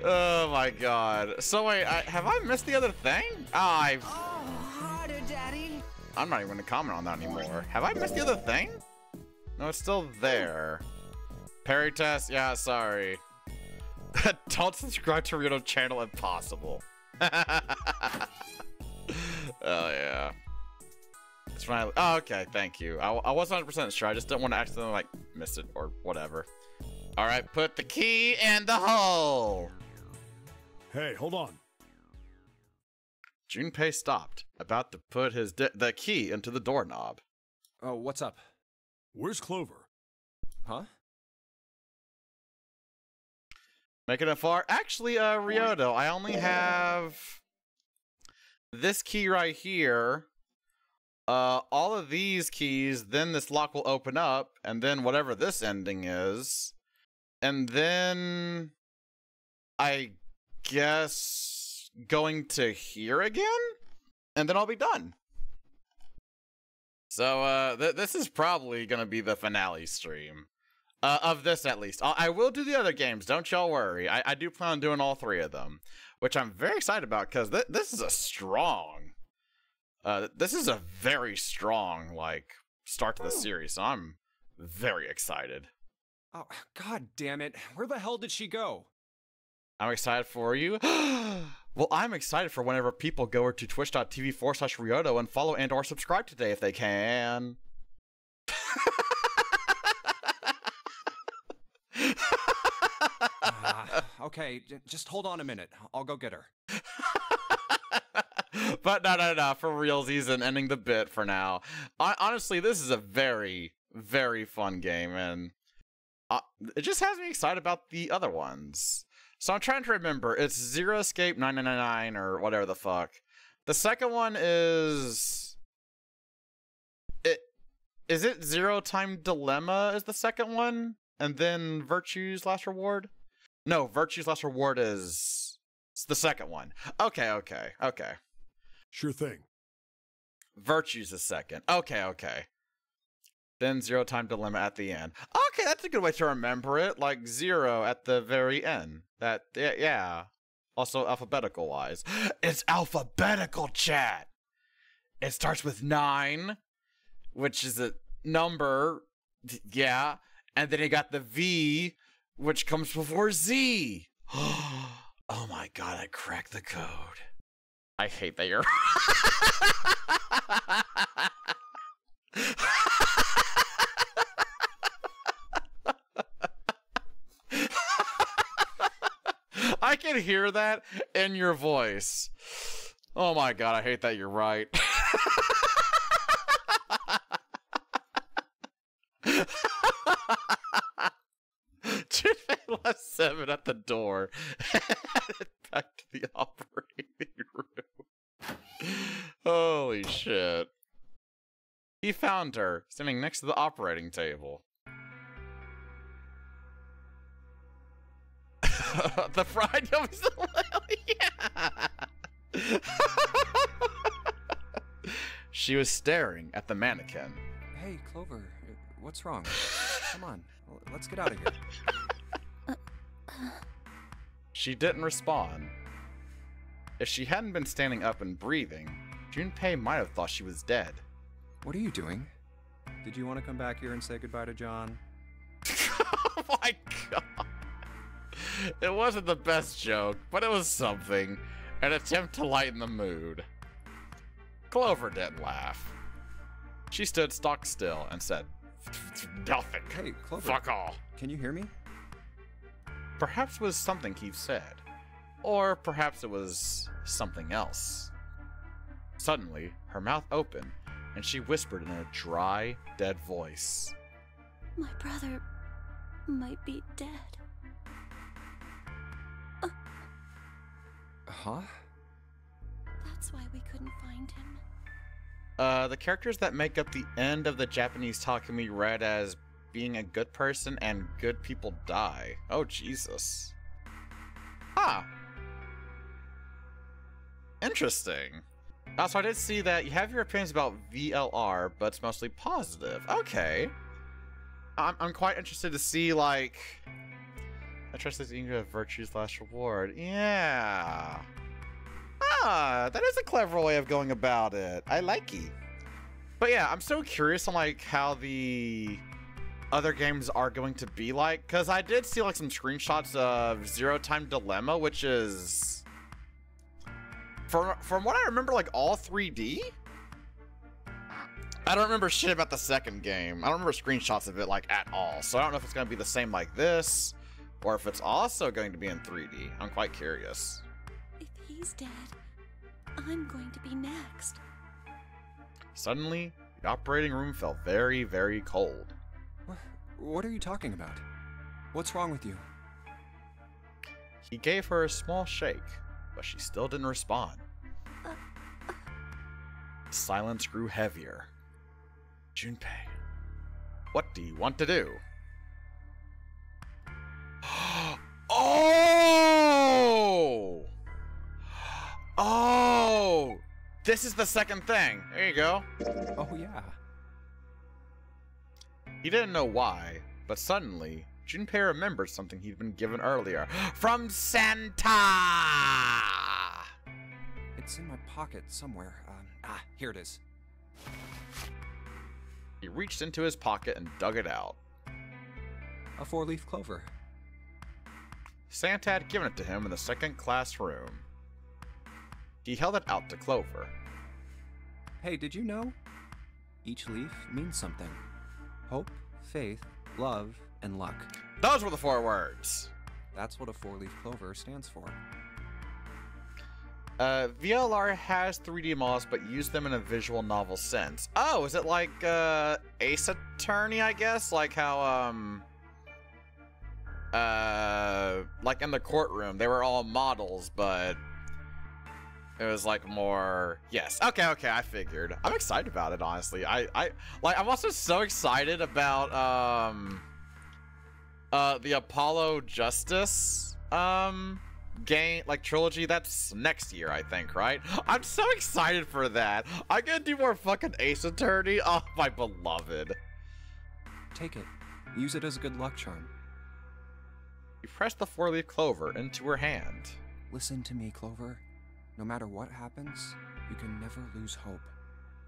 Oh my god. So wait, have I missed the other thing? Oh, harder, Daddy. I'm not even gonna comment on that anymore. Have I missed the other thing? No, it's still there. Parry test? Yeah, sorry. Don't subscribe to Ryoto channel if possible. Oh, yeah. It's finally. Oh, okay, thank you. I wasn't 100% sure. I just didn't want to accidentally, like, miss it or whatever. Alright, put the key in the hole! Hey, hold on. Junpei stopped, about to put the key into the doorknob. Oh, what's up? Where's Clover? Huh? Making it far. Actually, Ryoto, I only have this key right here. All of these keys, then this lock will open up, and then whatever this ending is. And then I guess going to here again? And then I'll be done. So, this is probably gonna be the finale stream. Of this, at least. I will do the other games, don't y'all worry. I do plan on doing all 3 of them, which I'm very excited about, because this is a strong... this is a very strong, like, start to the series, so I'm very excited. Oh, god damn it. Where the hell did she go? I'm excited for you. Well, I'm excited for whenever people go over to twitch.tv/Ryoto and follow and or subscribe today if they can. Okay, just hold on a minute. I'll go get her. But no, for realsies and ending the bit for now. Honestly, this is a very, very fun game, and it just has me excited about the other ones. So I'm trying to remember. It's Zero Escape 999 or whatever the fuck. The second one is... Is it Zero Time Dilemma is the second one? And then Virtue's Last Reward? No, Virtue's Last Reward is... It's the second one. Okay. Sure thing. Virtue's the second. Okay. Then Zero Time Dilemma at the end. Okay, that's a good way to remember it. Like Zero at the very end. That, yeah. Also alphabetical wise. It's alphabetical, chat! It starts with 9, which is a number, yeah. And then you got the V, which comes before Z. Oh my god, I cracked the code. I hate that you're... I can hear that in your voice. Oh my god, I hate that you're right. Junpei left 7 at the door and headed back to the operating room. Holy shit. He found her standing next to the operating table. The fried yummies. Yeah. She was staring at the mannequin. Hey, Clover, what's wrong? Come on, let's get out of here. She didn't respond. If she hadn't been standing up and breathing, Junpei might have thought she was dead. What are you doing? Did you want to come back here and say goodbye to John? Oh my god. It wasn't the best joke, but it was something. An attempt to lighten the mood. Clover didn't laugh. She stood stock still and said, "Nothing. Hey, Clover. Fuck all." Can you hear me? Perhaps it was something he said. Or perhaps it was something else. Suddenly, her mouth opened, and she whispered in a dry, dead voice. My brother might be dead. Huh? That's why we couldn't find him. The characters that make up the end of the Japanese talk can be read as being a good person and good people die. Oh, Jesus. Huh. Interesting. Also, I did see that you have your opinions about VLR, but it's mostly positive. Okay. I'm quite interested to see, like... I trust this Inga of Virtue's Last Reward. Yeah. Ah, that is a clever way of going about it. I like it. But yeah, I'm so curious on, like, how the other games are going to be like, because I did see, like, some screenshots of Zero Time Dilemma, which is From what I remember, like all 3D. I don't remember shit about the second game. I don't remember screenshots of it like at all. So I don't know if it's gonna be the same like this, or if it's also going to be in 3D. I'm quite curious. If he's dead, I'm going to be next. Suddenly, the operating room felt very, very cold. What are you talking about? What's wrong with you? He gave her a small shake, but she still didn't respond. The silence grew heavier. Junpei, what do you want to do? Oh! Oh! This is the second thing. There you go. Oh, yeah. He didn't know why, but suddenly, Junpei remembered something he'd been given earlier. From Santa! It's in my pocket somewhere. Here it is. He reached into his pocket and dug it out. A 4-leaf clover. Santa had given it to him in the second class room. He held it out to Clover. Hey, did you know? Each leaf means something. Hope, faith, love, and luck. Those were the 4 words. That's what a 4-leaf clover stands for. VLR has 3D models, but use them in a visual novel sense. Oh, is it like, Ace Attorney, I guess? Like how, like in the courtroom, they were all models, but it was like more, yes. Okay, I figured. I'm excited about it, honestly. I'm also so excited about, the Apollo Justice, game, like trilogy. That's next year, I think, right? I'm so excited for that. I'm gonna do more fucking Ace Attorney. Oh, my beloved. Take it. Use it as a good luck charm. He pressed the 4-leaf clover into her hand. Listen to me, Clover. No matter what happens, you can never lose hope.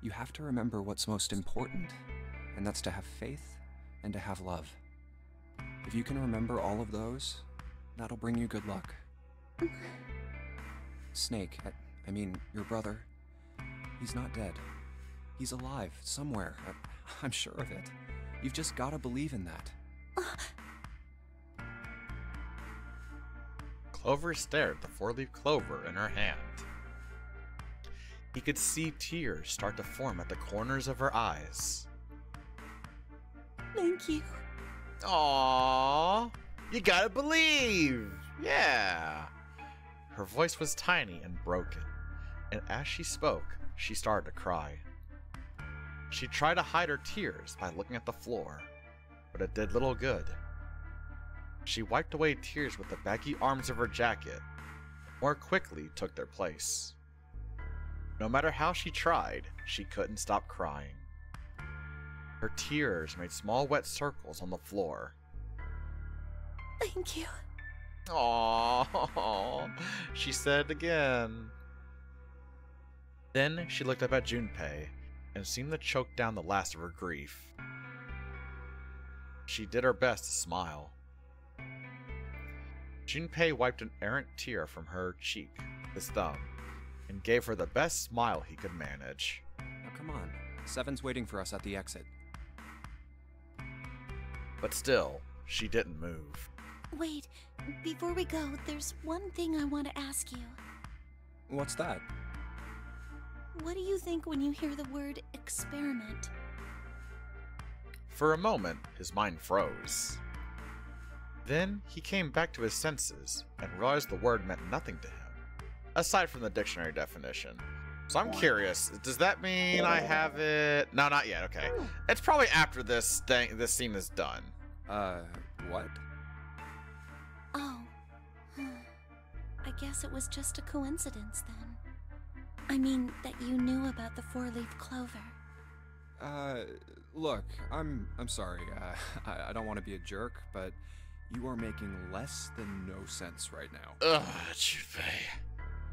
You have to remember what's most important, and that's to have faith and to have love. If you can remember all of those, that'll bring you good luck. Snake, I mean, your brother, he's not dead. He's alive, somewhere. I'm sure of it. You've just gotta believe in that. Clover stared at the 4-leaf clover in her hand. He could see tears start to form at the corners of her eyes. Thank you. Aww, you gotta believe. Yeah. Her voice was tiny and broken, and as she spoke, she started to cry. She tried to hide her tears by looking at the floor, but it did little good. She wiped away tears with the baggy arms of her jacket, but more quickly took their place. No matter how she tried, she couldn't stop crying. Her tears made small wet circles on the floor. Thank you. Aww, she said again. Then she looked up at Junpei and seemed to choke down the last of her grief. She did her best to smile. Junpei wiped an errant tear from her cheek with his thumb and gave her the best smile he could manage. Now come on, Seven's waiting for us at the exit. But still, she didn't move. Wait, before we go, there's one thing I want to ask you. What's that? What do you think when you hear the word experiment? For a moment, his mind froze. Then he came back to his senses and realized the word meant nothing to him, aside from the dictionary definition. So I'm curious, does that mean I have it? No, not yet, okay. It's probably after this scene is done. What? Oh. I guess it was just a coincidence then. I mean, that you knew about the 4-leaf clover. Look, I'm sorry. I don't want to be a jerk, but you are making less than no sense right now. Ugh, Junpei.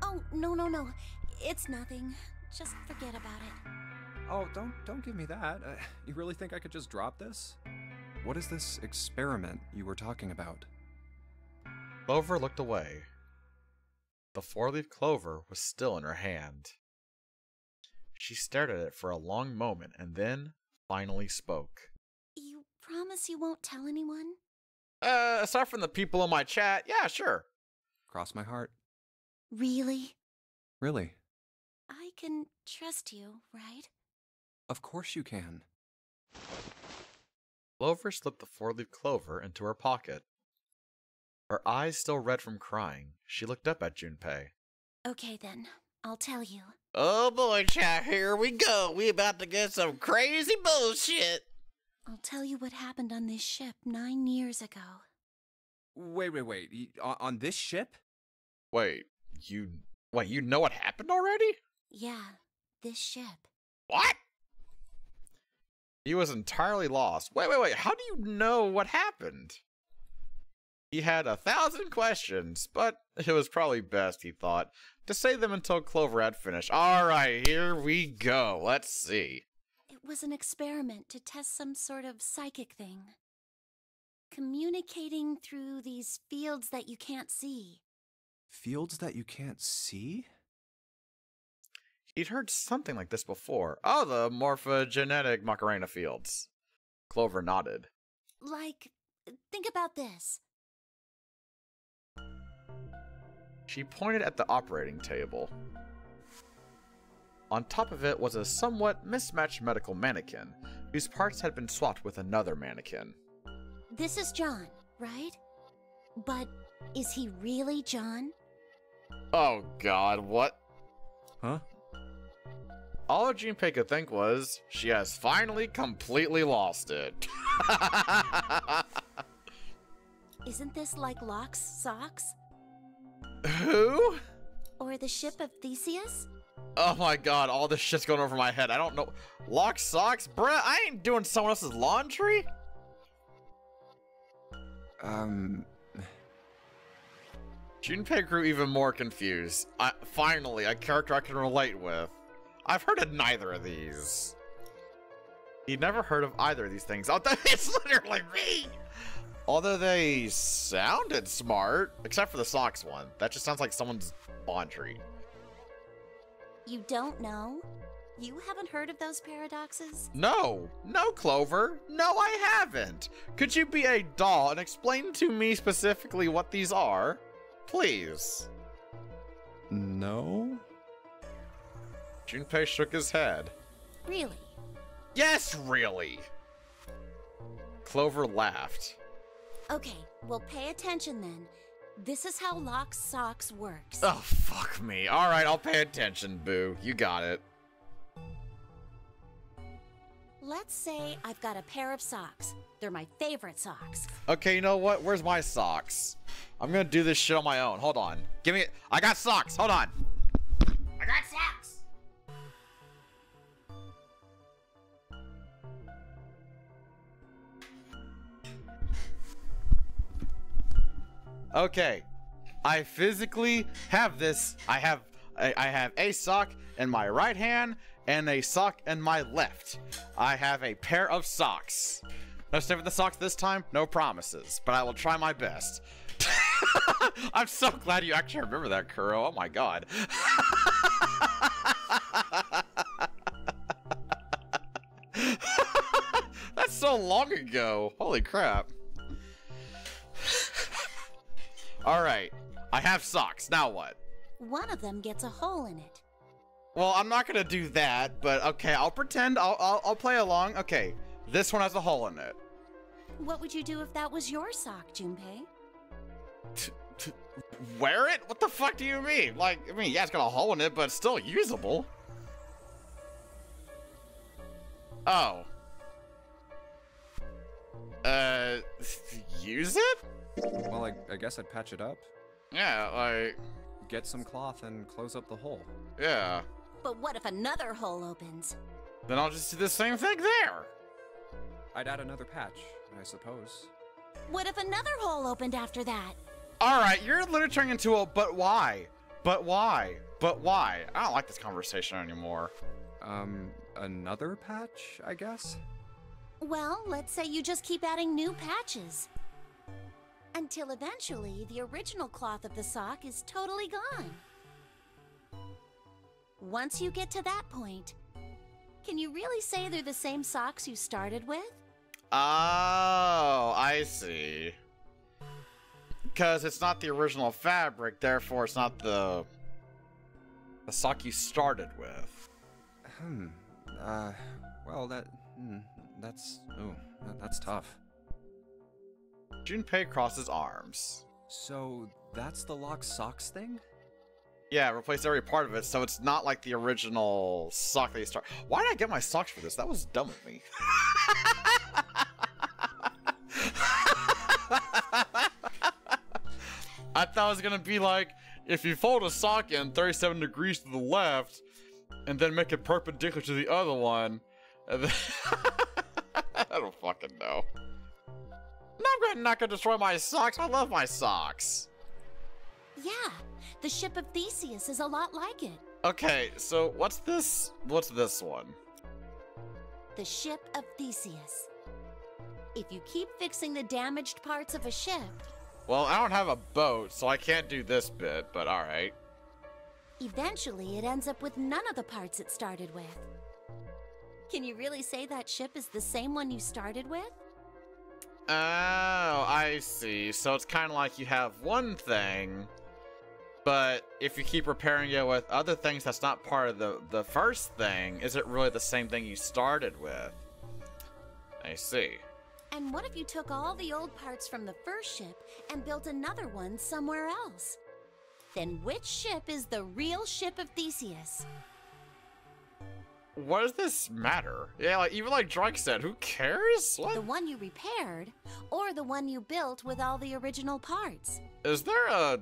Oh, no. It's nothing. Just forget about it. Oh, don't give me that. You really think I could just drop this? What is this experiment you were talking about? Clover looked away. the four-leaf clover was still in her hand. She stared at it for a long moment and then finally spoke. You promise you won't tell anyone? Aside from the people in my chat, yeah, sure. Cross my heart. Really? Really? I can trust you, right? Of course you can. Clover slipped the four-leaf clover into her pocket. Her eyes still red from crying, she looked up at Junpei. Okay then, I'll tell you. Oh boy, chat, here we go. We about to get some crazy bullshit. I'll tell you what happened on this ship 9 years ago. Wait. On this ship? Wait, you know what happened already? Yeah, this ship. What? He was entirely lost. Wait, how do you know what happened? He had 1,000 questions, but it was probably best, he thought, to save them until Clover had finished. Alright, here we go. Let's see. It was an experiment to test some sort of psychic thing. Communicating through these fields that you can't see. Fields that you can't see? He'd heard something like this before. Oh, the morphogenetic Macarena fields. Clover nodded. Like, think about this. She pointed at the operating table. On top of it was a somewhat mismatched medical mannequin, whose parts had been swapped with another mannequin. This is John, right? But is he really John? Oh god, what? Huh? All Junpei could think was, she has finally completely lost it. Isn't this like Locke's socks? Who? Or the ship of Theseus? Oh my god, all this shit's going over my head. I don't know. Lock socks? Bruh, I ain't doing someone else's laundry. Junpei grew even more confused. Finally, a character I can relate with. I've heard of neither of these. He'd never heard of either of these things. Oh, it's literally me! Although they sounded smart, except for the socks one. That just sounds like someone's laundry. You don't know? You haven't heard of those paradoxes? No, Clover. No, I haven't. Could you be a doll and explain to me specifically what these are? Please. No? Junpei shook his head. Really? Yes, really. Clover laughed. Okay, well pay attention then. This is how Locke's socks works. Oh, fuck me. Alright, I'll pay attention, Boo. You got it. Let's say I've got a pair of socks. They're my favorite socks. Okay, you know what? Where's my socks? I'm gonna do this shit on my own. Hold on. Give me... I got socks. Hold on. I got socks! Okay, I physically have this. I have a sock in my right hand and a sock in my left. I have a pair of socks. No stay with the socks this time, no promises, but I will try my best. I'm so glad you actually remember that, Kuro. Oh my god. That's so long ago. Holy crap. Alright, I have socks. Now what? One of them gets a hole in it. Well, I'm not gonna do that, but okay, I'll pretend. I'll play along. Okay, this one has a hole in it. What would you do if that was your sock, Junpei? Wear it? What the fuck do you mean? Like, I mean, yeah, it's got a hole in it, but it's still usable. Oh. Use it? Well, I guess I'd patch it up. Yeah, like... Get some cloth and close up the hole. Yeah. But what if another hole opens? Then I'll just do the same thing there. I'd add another patch, I suppose. What if another hole opened after that? Alright, you're literally turning into a but why? But why? But why? I don't like this conversation anymore. Another patch, I guess? Well, let's say you just keep adding new patches. Until eventually, the original cloth of the sock is totally gone. once you get to that point, can you really say they're the same socks you started with? Oh, I see. Because it's not the original fabric, therefore it's not the sock you started with. Well, that's tough. Junpei crosses arms. So, that's the locked socks thing? Yeah, replace every part of it, so it's not like the original sock that you start. Why did I get my socks for this? That was dumb of me. I thought it was gonna be like, if you fold a sock in 37 degrees to the left, and then make it perpendicular to the other one, and then I don't fucking know. I'm not gonna destroy my socks. I love my socks. Yeah, the ship of Theseus is a lot like it. Okay, so what's this? What's this one? The ship of Theseus. If you keep fixing the damaged parts of a ship... Well, I don't have a boat, so I can't do this bit, but alright. Eventually, it ends up with none of the parts it started with. Can you really say that ship is the same one you started with? Oh, I see. So it's kind of like you have one thing, but if you keep repairing it with other things that's not part of the first thing, is it really the same thing you started with? I see. And what if you took all the old parts from the first ship and built another one somewhere else? Then which ship is the real ship of Theseus? What does this matter? Yeah, like even like Drake said, who cares? What? The one you repaired, or the one you built with all the original parts? Is there a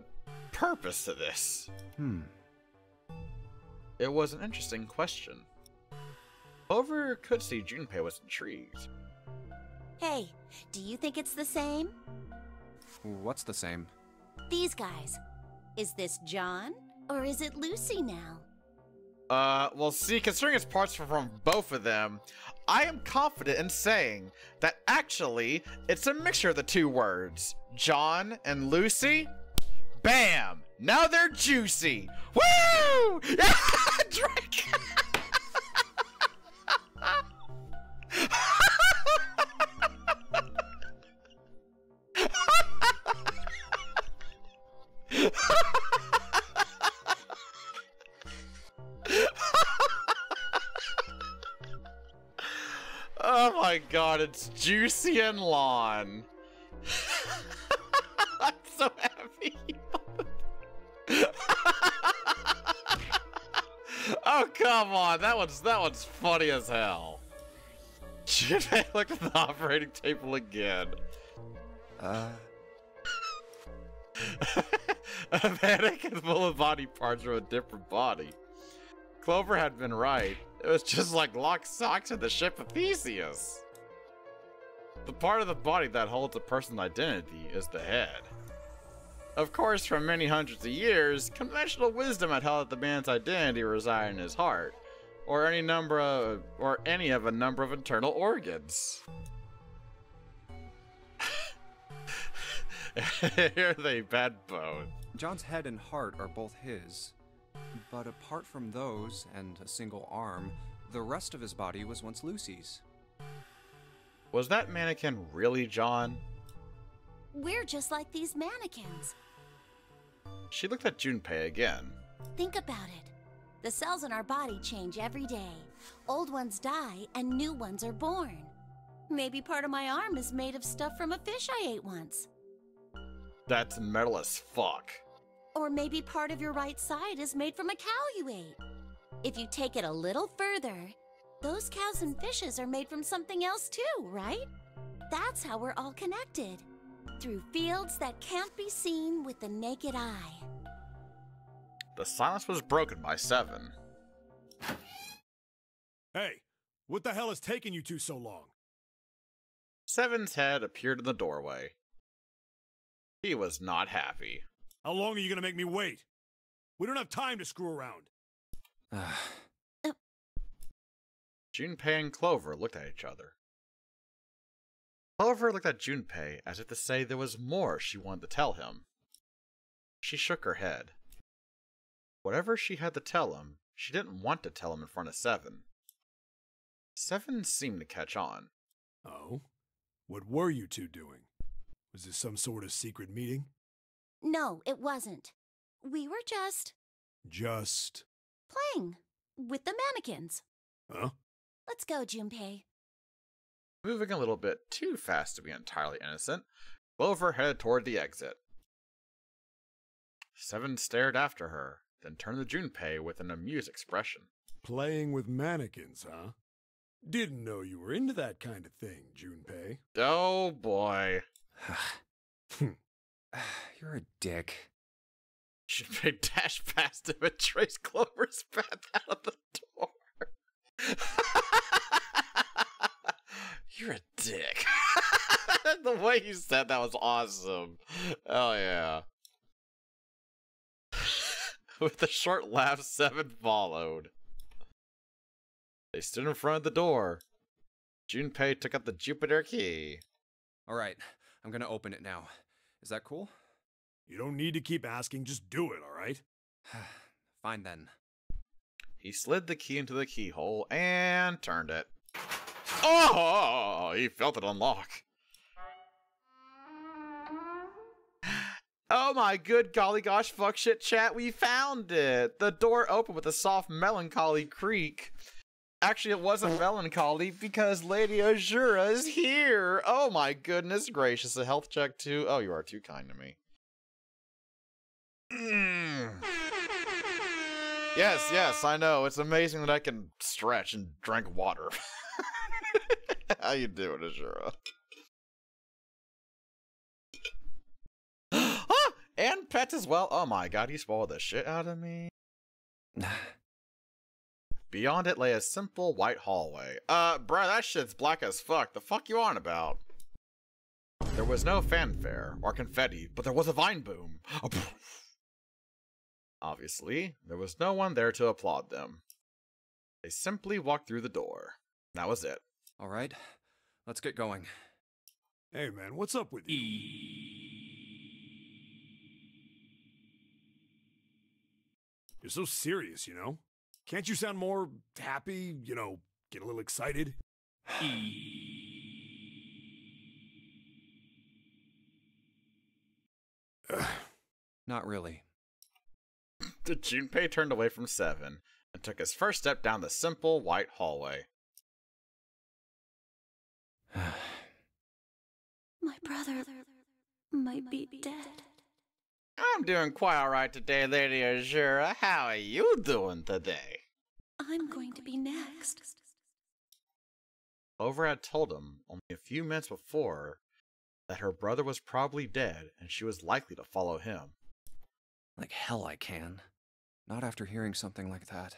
purpose to this? It was an interesting question. Clover could see Junpei was intrigued. Hey, do you think it's the same? What's the same? These guys. Is this John, or is it Lucy now? Well, see, considering it's parts from both of them, I am confident in saying that actually it's a mixture of the two words. John and Lucy? Bam! Now they're juicy! Woo! Drake! Oh my god, it's Juicy and Lawn. I'm so happy. Oh come on, that one's funny as hell. Junpei looked at the operating table again. A mannequin full of body parts from a different body. Clover had been right. It was just like locked socks in the ship of Theseus. The part of the body that holds a person's identity is the head. Of course, for many hundreds of years, conventional wisdom had held that the man's identity resided in his heart, or any of a number of internal organs. Here they bad bone. John's head and heart are both his. But apart from those, and a single arm, the rest of his body was once Lucy's. Was that mannequin really John? We're just like these mannequins. She looked at Junpei again. Think about it. The cells in our body change every day. Old ones die, and new ones are born. Maybe part of my arm is made of stuff from a fish I ate once. That's metal as fuck. Or maybe part of your right side is made from a cow you ate. If you take it a little further, those cows and fishes are made from something else too, right? That's how we're all connected. Through fields that can't be seen with the naked eye. The silence was broken by Seven. Hey, what the hell is taking you two so long? Seven's head appeared in the doorway. He was not happy. How long are you gonna make me wait? We don't have time to screw around. Junpei and Clover looked at each other. Clover looked at Junpei as if to say there was more she wanted to tell him. She shook her head. Whatever she had to tell him, she didn't want to tell him in front of Seven. Seven seemed to catch on. Oh? What were you two doing? Was this some sort of secret meeting? No, it wasn't. We were just Just... playing with the mannequins. Huh? Let's go, Junpei. Moving a little bit too fast to be entirely innocent, Clover headed toward the exit. Seven stared after her, then turned to Junpei with an amused expression. Playing with mannequins, huh? Didn't know you were into that kind of thing, Junpei. Oh boy. You're a dick. Junpei dashed past him and traced Clover's path out of the door. You're a dick. The way you said that was awesome. Oh yeah. With a short laugh, Seven followed. They stood in front of the door. Junpei took out the Jupiter key. Alright, I'm gonna open it now. Is that cool? You don't need to keep asking, just do it, alright? Fine then. He slid the key into the keyhole and turned it. Oh! He felt it unlock. Oh my good golly gosh fuck shit chat, we found it! The door opened with a soft melancholy creak. Actually, it wasn't melancholy because Lady Azura is here! Oh my goodness gracious, a health check too? Oh, you are too kind to me. Yes, I know. It's amazing that I can stretch and drink water. How you doing, Azura? And pets as well. Oh my god, you spoiled the shit out of me. Beyond it lay a simple white hallway. Bruh, that shit's black as fuck. The fuck you on about? There was no fanfare or confetti, but there was a vine boom. Obviously, there was no one there to applaud them. They simply walked through the door. That was it. Alright, let's get going. Hey man, what's up with you? You're so serious, you know? Can't you sound more happy, you know, get a little excited? Not really. The Junpei turned away from Seven and took his first step down the simple white hallway. My brother might be dead. I'm doing quite alright today, Lady Azura. How are you doing today? I'm going to be next. Clover had told him only a few minutes before that her brother was probably dead and she was likely to follow him. Like hell I can. Not after hearing something like that.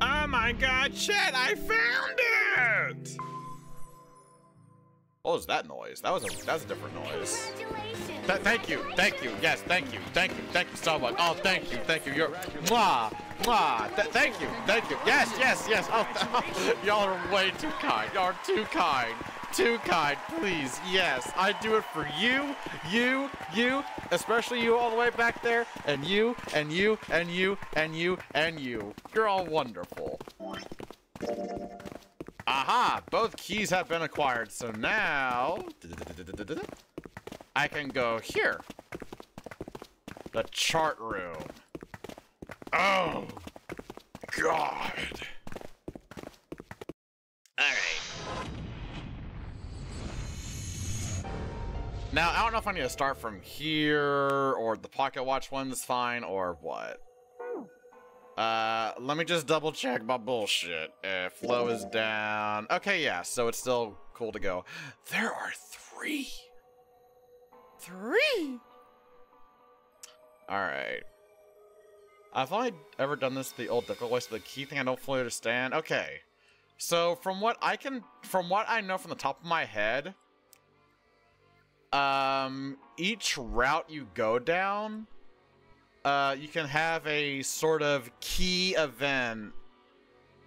Oh my god, chat, I found it! What was that noise? That was a different noise. Thank you, yes, thank you so much. Oh, thank you, you're, mwah, thank you, yes, oh, y'all are way too kind, y'all are too kind, please, yes, I do it for you, especially you all the way back there, and you, you're all wonderful. Aha, both keys have been acquired, so now I can go here. The chart room. Oh, God. Alright. Now, I don't know if I need to start from here, or the Pocket Watch one's fine, or what. Let me just double check my bullshit. Flow is down. Okay, yeah, so it's still cool to go. There are three. Alright. I've only ever done this the old difficult way, so the key thing I don't fully understand. Okay. So from what I know from the top of my head, each route you go down, you can have a sort of key event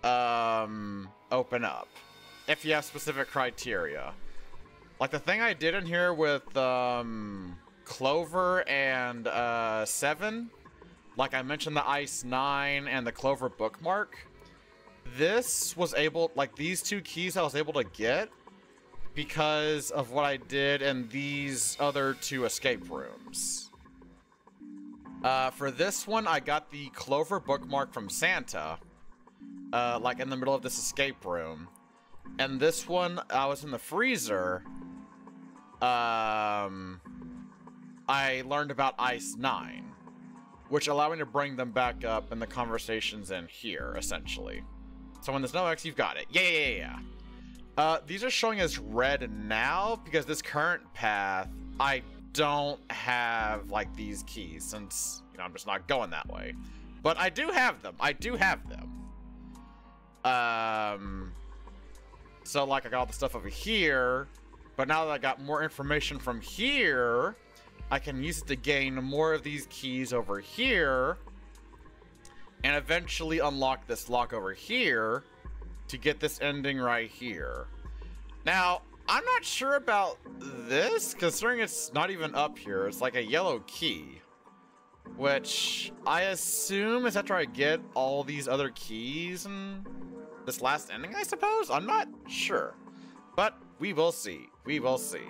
open up if you have specific criteria. Like the thing I did in here with Clover and Seven, like I mentioned the Ice 9 and the Clover bookmark, this was able, like these two keys I was able to get because of what I did in these other two escape rooms. For this one, I got the Clover bookmark from Santa, like in the middle of this escape room. And this one, I was in the freezer. I learned about Ice 9, which allowed me to bring them back up in the conversations in here, essentially. So when there's no X, you've got it. Yeah. These are showing as red now because this current path, I don't have, like, these keys since, you know, I'm just not going that way. But I do have them. So, like, I got all the stuff over here, but now that I got more information from here, I can use it to gain more of these keys over here, and eventually unlock this lock over here to get this ending right here. Now, I'm not sure about this, considering it's not even up here. It's like a yellow key, which I assume is after I get all these other keys and this last ending, I suppose? I'm not sure, but we will see. We will see.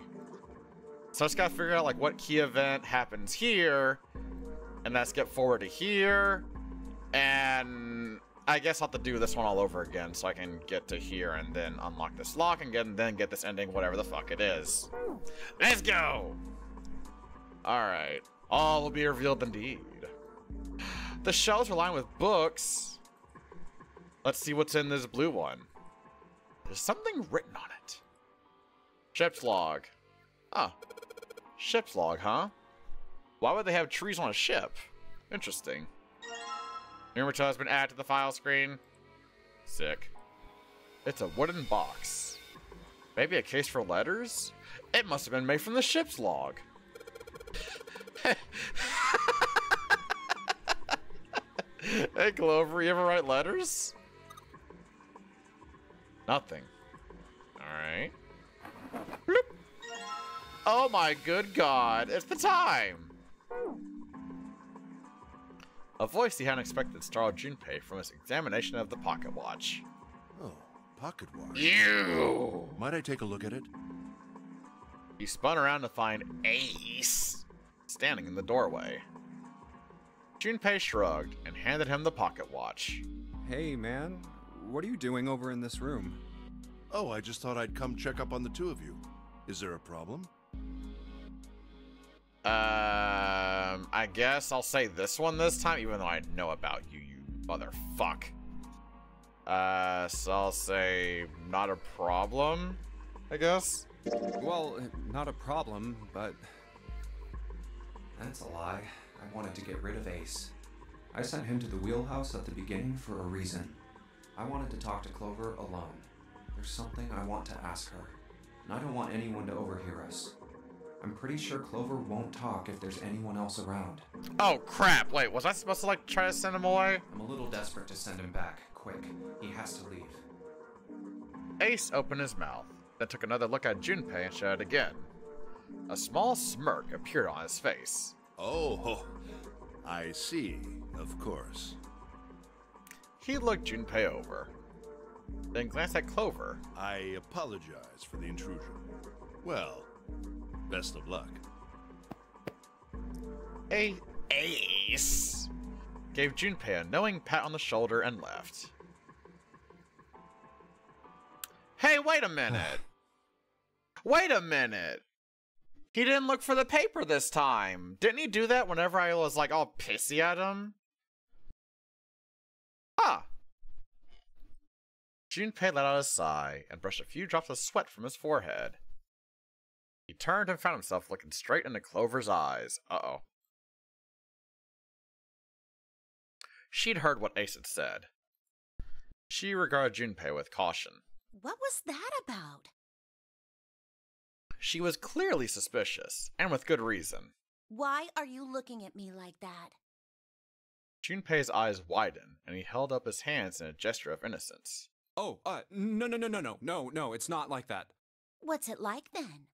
So I just gotta figure out like what key event happens here, and let's get forward to here, and I guess I'll have to do this one all over again so I can get to here and then unlock this lock and then get this ending, whatever the fuck it is. Let's go! Alright. All will be revealed indeed. The shelves are lined with books. Let's see what's in this blue one. There's something written on it. Ship's log. Ah. Ship's log, huh? Why would they have trees on a ship? Interesting. Numerator has been added to the file screen. Sick. It's a wooden box. Maybe a case for letters? It must have been made from the ship's log. Hey, Clover, you ever write letters? Nothing. Alright. Oh my good god, it's the time! A voice he hadn't expected startled Junpei from his examination of the pocket watch. Oh, pocket watch. You! Might I take a look at it? He spun around to find Ace standing in the doorway. Junpei shrugged and handed him the pocket watch. Hey, man. What are you doing over in this room? Oh, I just thought I'd come check up on the two of you. Is there a problem? I guess I'll say this one this time, even though I know about you, you motherfuck. So I'll say not a problem, I guess? Well, not a problem, but... That's a lie. I wanted to get rid of Ace. I sent him to the wheelhouse at the beginning for a reason. I wanted to talk to Clover alone. There's something I want to ask her, and I don't want anyone to overhear us. I'm pretty sure Clover won't talk if there's anyone else around. Oh crap, wait, was I supposed to like try to send him away? I'm a little desperate to send him back. Quick, he has to leave. Ace opened his mouth, then took another look at Junpei and shouted again. A small smirk appeared on his face. Oh, I see, of course. He looked Junpei over, then glanced at Clover. I apologize for the intrusion. Well, best of luck. Ace gave Junpei a knowing pat on the shoulder and left. Hey, wait a minute. Wait a minute. He didn't look for the paper this time. Didn't he do that whenever I was like all pissy at him? Huh. Junpei let out a sigh and brushed a few drops of sweat from his forehead. He turned and found himself looking straight into Clover's eyes. Uh-oh. She'd heard what Ace had said. She regarded Junpei with caution. What was that about? She was clearly suspicious, and with good reason. Why are you looking at me like that? Junpei's eyes widened, and he held up his hands in a gesture of innocence. Oh, no, it's not like that. What's it like then?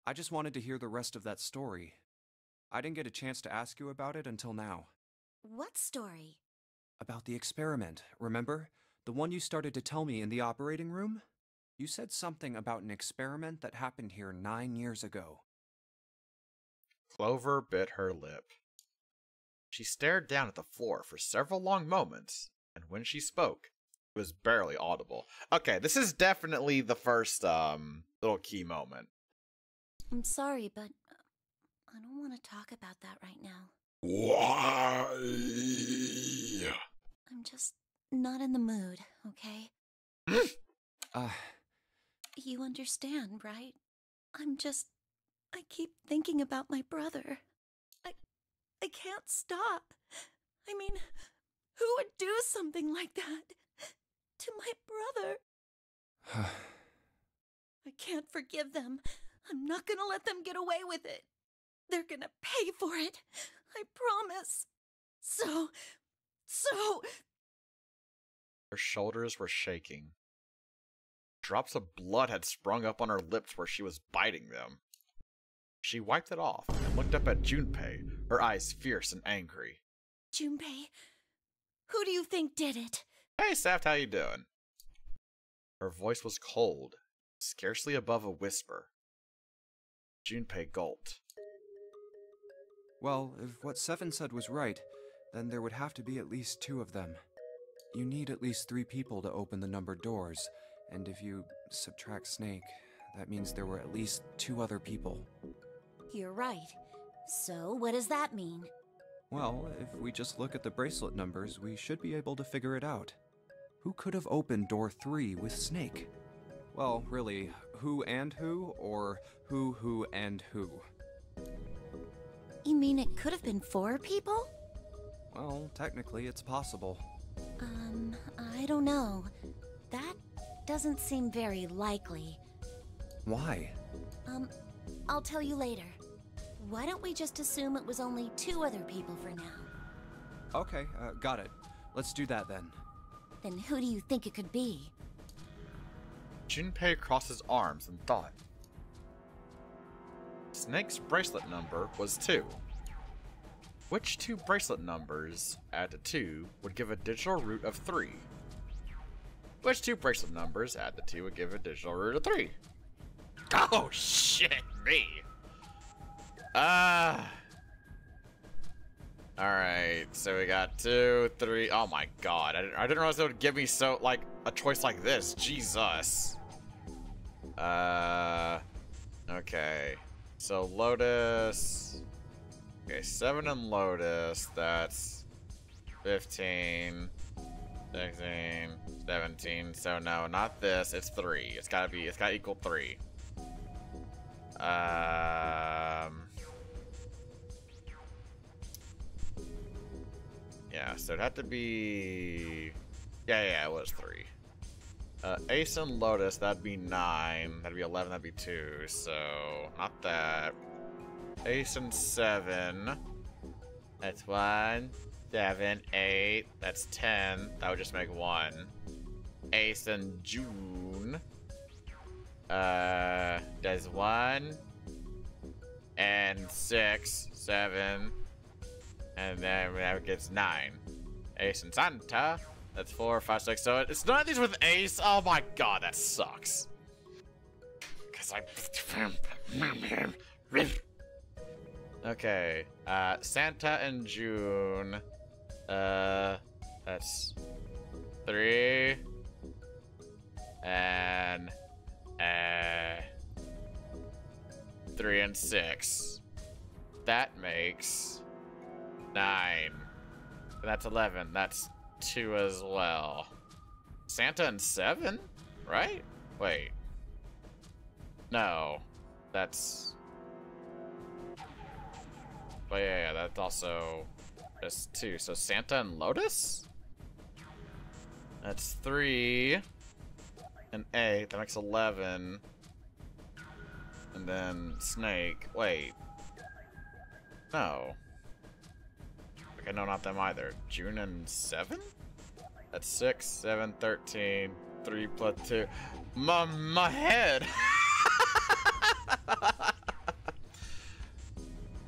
I just wanted to hear the rest of that story. I didn't get a chance to ask you about it until now. What story? About the experiment, remember? The one you started to tell me in the operating room? You said something about an experiment that happened here 9 years ago. Clover bit her lip. She stared down at the floor for several long moments, and when she spoke, it was barely audible. Okay, this is definitely the first, little key moment. I'm sorry, but I don't want to talk about that right now. Why? I'm just not in the mood, okay? You understand, right? I keep thinking about my brother. I can't stop. I mean, who would do something like that to my brother? I can't forgive them. I'm not gonna let them get away with it. They're gonna pay for it. I promise. So... Her shoulders were shaking. Drops of blood had sprung up on her lips where she was biting them. She wiped it off and looked up at Junpei, her eyes fierce and angry. Junpei, who do you think did it? Hey, Saft, how you doing? Her voice was cold, scarcely above a whisper. Junpei gulped. Well, if what Seven said was right, then there would have to be at least 2 of them. You need at least 3 people to open the numbered doors, and if you subtract Snake, that means there were at least 2 other people. You're right. So, what does that mean? Well, if we just look at the bracelet numbers, we should be able to figure it out. Who could have opened door 3 with Snake? Well, really, who and who, or who and who? You mean it could have been 4 people? Well, technically it's possible. I don't know. That doesn't seem very likely. Why? I'll tell you later. Why don't we just assume it was only 2 other people for now? Okay, got it. Let's do that then. Then who do you think it could be? Junpei crossed his arms and thought. Snake's bracelet number was 2. Which 2 bracelet numbers added to 2 would give a digital root of 3? Which 2 bracelet numbers added to 2 would give a digital root of 3? Oh shit, me. Alright, so we got 2, 3. Oh my god, I didn't realize it would give me so, like, a choice like this. Jesus. Okay. So Lotus. Okay, 7 and Lotus. That's 15, 16, 17. So no, not this. It's 3. It's gotta equal 3. Yeah, so it'd have to be... Yeah, it was 3. Ace and Lotus, that'd be 9. That'd be 11, that'd be 2. So, not that. Ace and 7. That's 1, 7, 8. That's 10. That would just make 1. Ace and June. Does 1. And 6, 7. And then that gets 9. Ace and Santa. That's 4, 5, 6. So it's none of these with Ace. Oh my god, that sucks. Cause okay. Santa and June. That's 3. And 3 and 6. That makes 9. And that's 11. That's 2 as well. Santa and 7? Right? Wait. No. That's... But yeah, that's also just 2. So Santa and Lotus? That's 3. And 8. That makes 11. And then Snake. Wait. No. Okay, no, not them either. June and 7? That's 6, 7, 13. 3 plus 2. My head!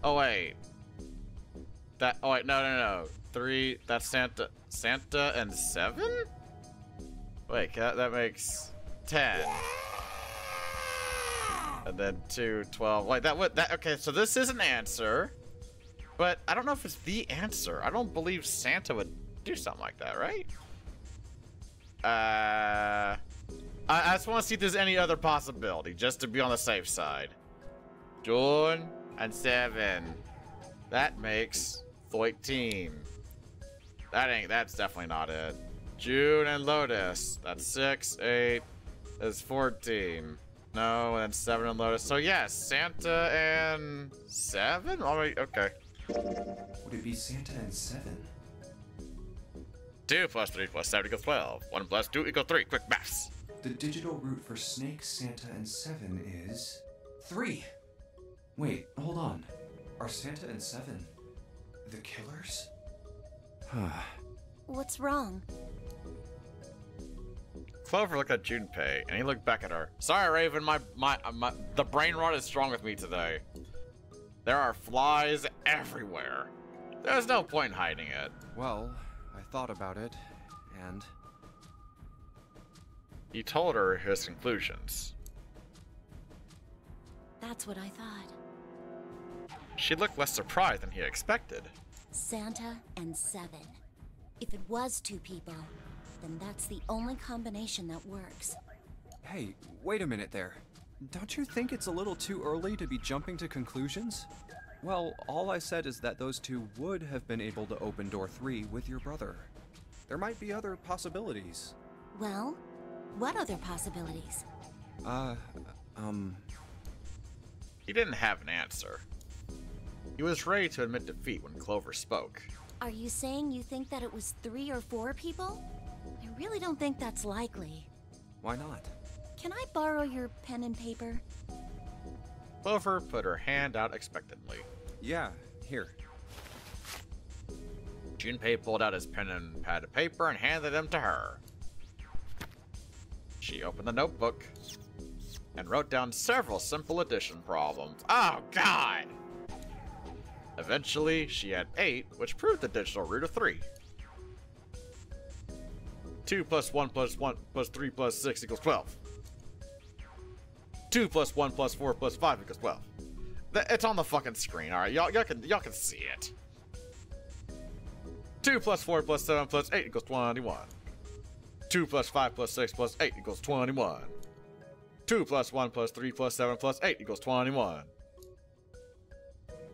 Oh, wait. Oh, wait, no. 3, that's Santa and 7? Wait, that makes 10. And then 2, 12. Like okay, so this is an answer. But I don't know if it's the answer. I don't believe Santa would do something like that, right? I just want to see if there's any other possibility, just to be on the safe side. June and 7. That makes 13. That's definitely not it. June and Lotus. That's 6, 8. That's 14. No, and 7 and Lotus. So yes, Santa and 7? Alright, okay. Would it be Santa and 7? 2 plus 3 plus 7 equals 12. 1 plus 2 equals 3. Quick maths. The digital root for Snake, Santa, and 7 is 3. Wait, hold on. Are Santa and 7 the killers? What's wrong? Clover looked at Junpei, and he looked back at her. Sorry, Raven, the brain rot is strong with me today. There are flies everywhere. There's no point in hiding it. Well, I thought about it, and... He told her his conclusions. That's what I thought. She looked less surprised than he expected. Santa and 7. If it was 2 people, then that's the only combination that works. Hey, wait a minute there. Don't you think it's a little too early to be jumping to conclusions? Well, all I said is that those 2 would have been able to open door 3 with your brother. There might be other possibilities. Well, what other possibilities? He didn't have an answer. He was ready to admit defeat when Clover spoke. Are you saying you think that it was 3 or 4 people? I really don't think that's likely. Why not? Can I borrow your pen and paper? Clover put her hand out expectantly. Yeah, here. Junpei pulled out his pen and pad of paper and handed them to her. She opened the notebook and wrote down several simple addition problems. Oh, God! Eventually, she had 8, which proved the digital root of 3. 2 plus 1 plus 1 plus 3 plus 6 equals 12. 2 plus 1 plus 4 plus 5 equals 12. It's on the fucking screen, alright? Y'all can see it. 2 plus 4 plus 7 plus 8 equals 21. 2 plus 5 plus 6 plus 8 equals 21. 2 plus 1 plus 3 plus 7 plus 8 equals 21.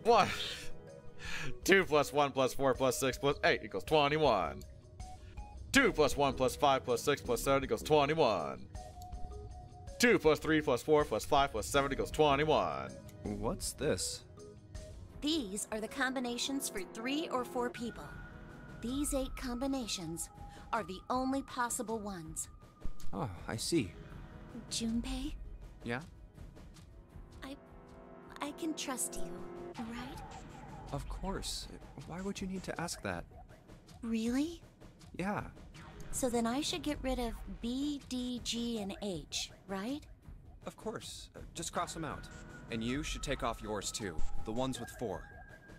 1. 2 plus 1 plus 4 plus 6 plus 8 equals 21. 2 plus 1 plus 5 plus 6 plus 7 equals 21. 2 plus 3 plus 4 plus 5 plus 7 equals 21. What's this? These are the combinations for 3 or 4 people. These 8 combinations are the only possible ones. Oh, I see. Junpei? Yeah? I can trust you, right? Of course. Why would you need to ask that? Really? Yeah. So then I should get rid of B, D, G, and H, right? Of course. Just cross them out. And you should take off yours too. The ones with 4.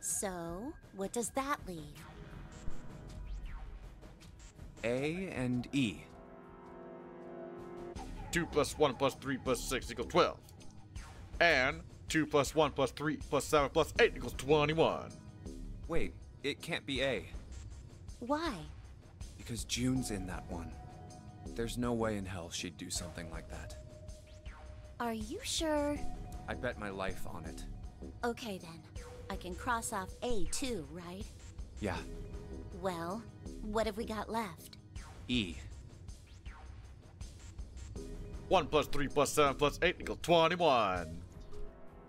So, what does that leave? A and E. 2 plus 1 plus 3 plus 6 equals 12. And 2 plus 1 plus 3 plus 7 plus 8 equals 21. Wait, it can't be A. Why? Because June's in that one. There's no way in hell she'd do something like that. Are you sure? I bet my life on it. Okay then. I can cross off A too, right? Yeah. Well, what have we got left? E. 1 plus 3 plus 7 plus 8 equals 21.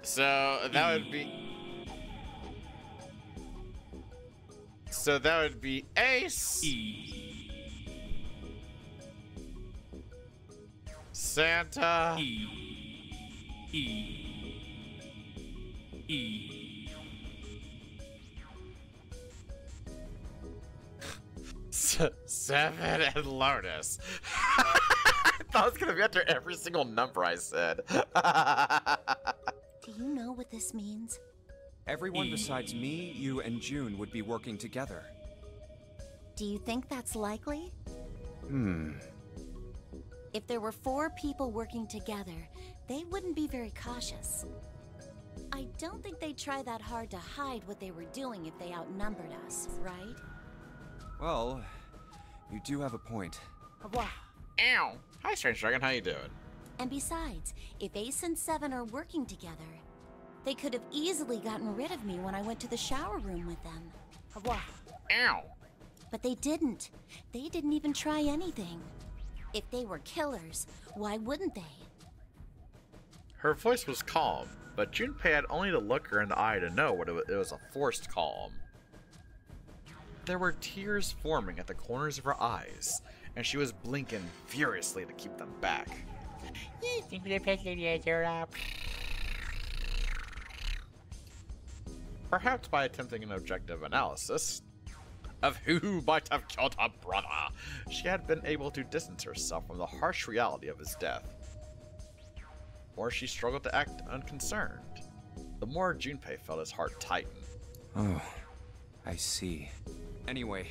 So that would be... So that would be Ace. Santa. Seven and Lotus. I thought it was gonna be after every single number I said. Do you know what this means? Everyone besides me, you, and June would be working together. Do you think that's likely? If there were 4 people working together, they wouldn't be very cautious. I don't think they'd try that hard to hide what they were doing if they outnumbered us, right? Well, you do have a point. Ow! Hi, Strange Dragon, how you doing? And besides, if Ace and Seven are working together, they could have easily gotten rid of me when I went to the shower room with them. Ow! But they didn't. They didn't even try anything. If they were killers, why wouldn't they? Her voice was calm, but Junpei had only to look her in the eye to know what it was a forced calm. There were tears forming at the corners of her eyes, and she was blinking furiously to keep them back. Perhaps by attempting an objective analysis of who might have killed her brother, she had been able to distance herself from the harsh reality of his death. The more she struggled to act unconcerned, the more Junpei felt his heart tighten. Oh, I see. Anyway,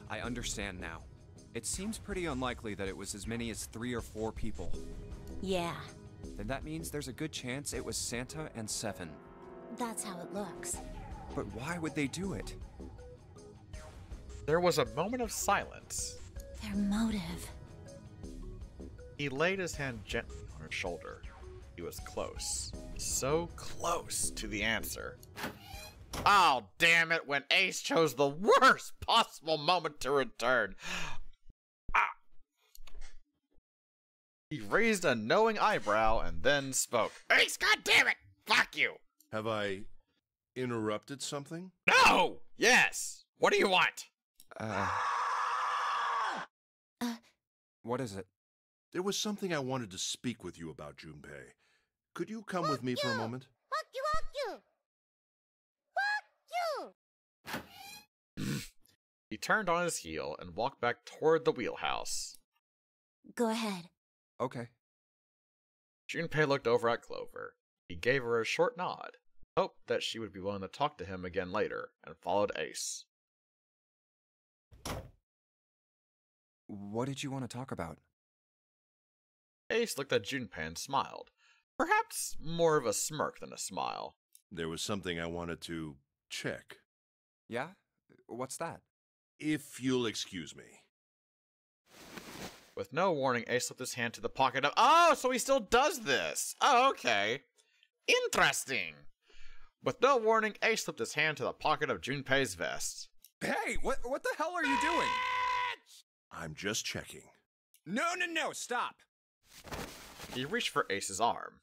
I understand now. It seems pretty unlikely that it was as many as 3 or 4 people. Yeah. Then that means there's a good chance it was Santa and Seven. That's how it looks. But why would they do it? There was a moment of silence. Their motive. He laid his hand gently on her shoulder. He was close. So close to the answer. Oh, damn it, when Ace chose the worst possible moment to return. He raised a knowing eyebrow and then spoke. Ace, goddammit! Fuck you! Have I interrupted something? No! Yes! What do you want? What is it? There was something I wanted to speak with you about, Junpei. Could you come with me for a moment? Fuck you! He turned on his heel and walked back toward the wheelhouse. Go ahead. Okay. Junpei looked over at Clover. He gave her a short nod, hoped that she would be willing to talk to him again later, and followed Ace. What did you want to talk about? Ace looked at Junpei and smiled. Perhaps more of a smirk than a smile. There was something I wanted to check. Yeah? What's that? If you'll excuse me. With no warning, Ace slipped his hand to the pocket of— Oh, so he still does this! Oh, okay. Interesting. With no warning, Ace slipped his hand to the pocket of Junpei's vest. Hey, what the hell are you doing? I'm just checking. No, stop! He reached for Ace's arm.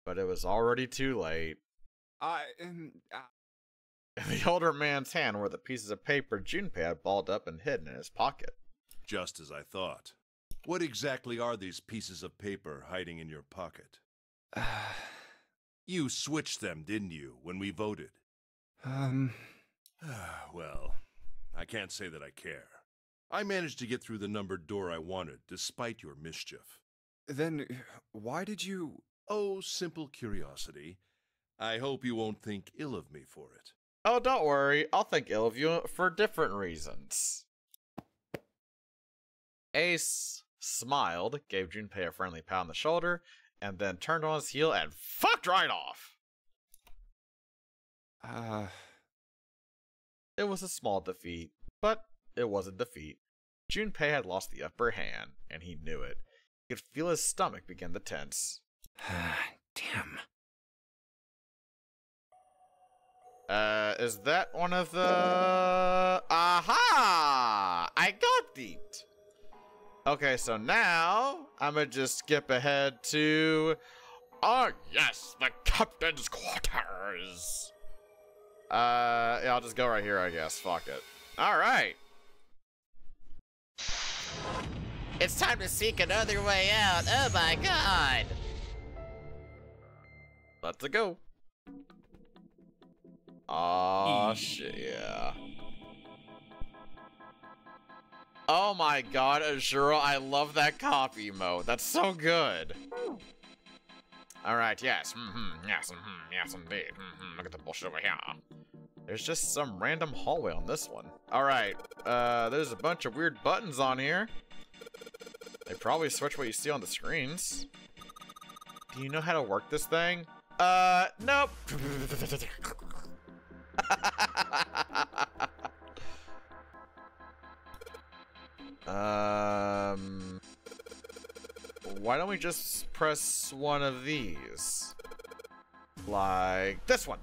But it was already too late. In the older man's hand were the pieces of paper Junpei had balled up and hidden in his pocket. Just as I thought. What exactly are these pieces of paper hiding in your pocket? You switched them, didn't you, when we voted? Well, I can't say that I care. I managed to get through the numbered door I wanted, despite your mischief. Then, why did you— Oh, simple curiosity. I hope you won't think ill of me for it. Oh, don't worry. I'll think ill of you for different reasons. Ace smiled, gave Junpei a friendly pat on the shoulder, and then turned on his heel and fucked right off. It was a small defeat, but it was a defeat. Junpei had lost the upper hand, and he knew it. He could feel his stomach begin to tense. Damn. Is that one of the— Aha! I got it! Okay, so now, I'ma just skip ahead to— Oh yes, the captain's quarters! Yeah, I'll just go right here, I guess. Fuck it. Alright. It's time to seek another way out. Oh my god! Let's go. Aw, shit, yeah. Oh my god, Azura, I love that copy mode. That's so good. Alright, yes, yes, yes, indeed. Look at the bullshit over here. There's just some random hallway on this one. Alright, there's a bunch of weird buttons on here. They probably switch what you see on the screens. Do you know how to work this thing? Nope. Why don't we just press one of these? Like this one.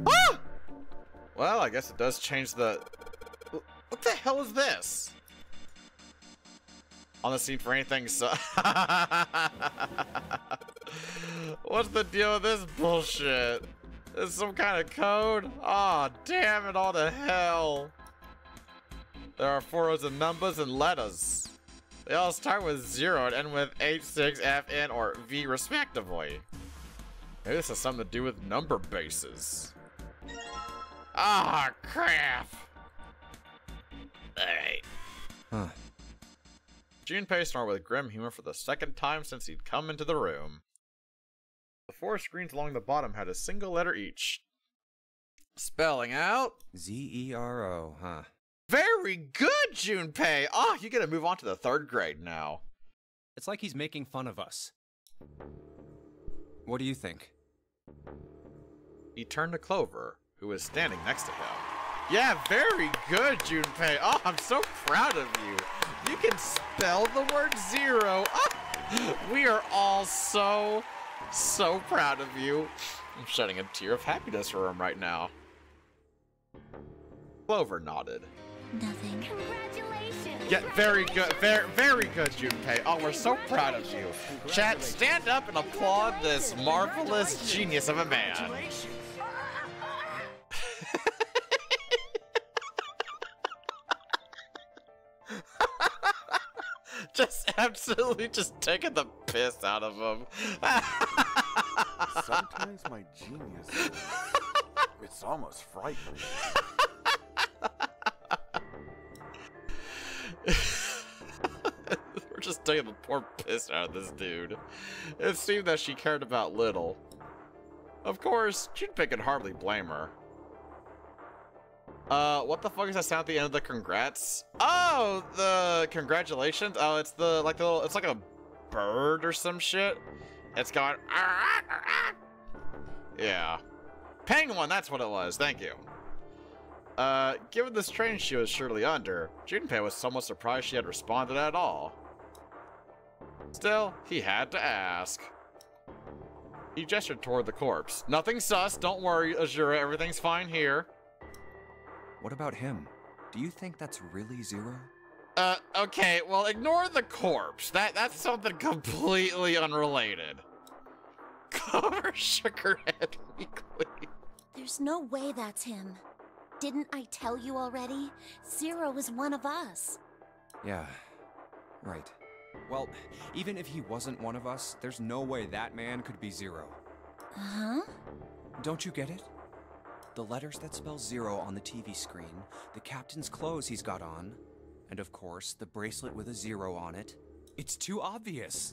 Ah! Well, I guess it does change the... What the hell is this? On the scene for anything, so... What's the deal with this bullshit? Is some kind of code? Aw, oh, damn it all to hell. There are 4 rows of numbers and letters. They all start with 0 and end with H, 6, F, N, or V respectively. Maybe this has something to do with number bases. Ah, crap. Alright. Huh. Junpei snorted with grim humor for the second time since he'd come into the room. The 4 screens along the bottom had a single letter each. Spelling out... Z-E-R-O, huh? Very good, Junpei! Oh, you get to move on to the 3rd grade now. It's like he's making fun of us. What do you think? He turned to Clover, who was standing next to him. Yeah, very good, Junpei. Oh, I'm so proud of you. You can spell the word 0. Oh, we are all so proud of you. I'm shedding a tear of happiness for him right now. Clover nodded. Nothing. Congratulations! Yeah, very good, very good, Junpei. Oh, we're so proud of you. Chat, stand up and applaud this marvelous genius of a man. Just absolutely just taking the piss out of him. Sometimes my genius, it's almost frightening. We're just taking the poor piss out of this dude. It seemed that she cared about little. Of course, Junpei could hardly blame her. What the fuck is that sound at the end of the congrats? Oh, the congratulations. Oh, it's the like the little, it's like a bird or some shit. It's going. Yeah, penguin. That's what it was. Thank you. Given the strain she was surely under, Junpei was somewhat surprised she had responded at all. Still, he had to ask. He gestured toward the corpse. Nothing sus. Don't worry, Azura. Everything's fine here. What about him? Do you think that's really 0? Okay, well, ignore the corpse. That's something completely unrelated. Clover shook her head weakly. There's no way that's him. Didn't I tell you already? 0 is one of us. Yeah, right. Well, even if he wasn't one of us, there's no way that man could be 0. Huh? Don't you get it? The letters that spell 0 on the TV screen, the captain's clothes he's got on, and of course, the bracelet with a 0 on it. It's too obvious.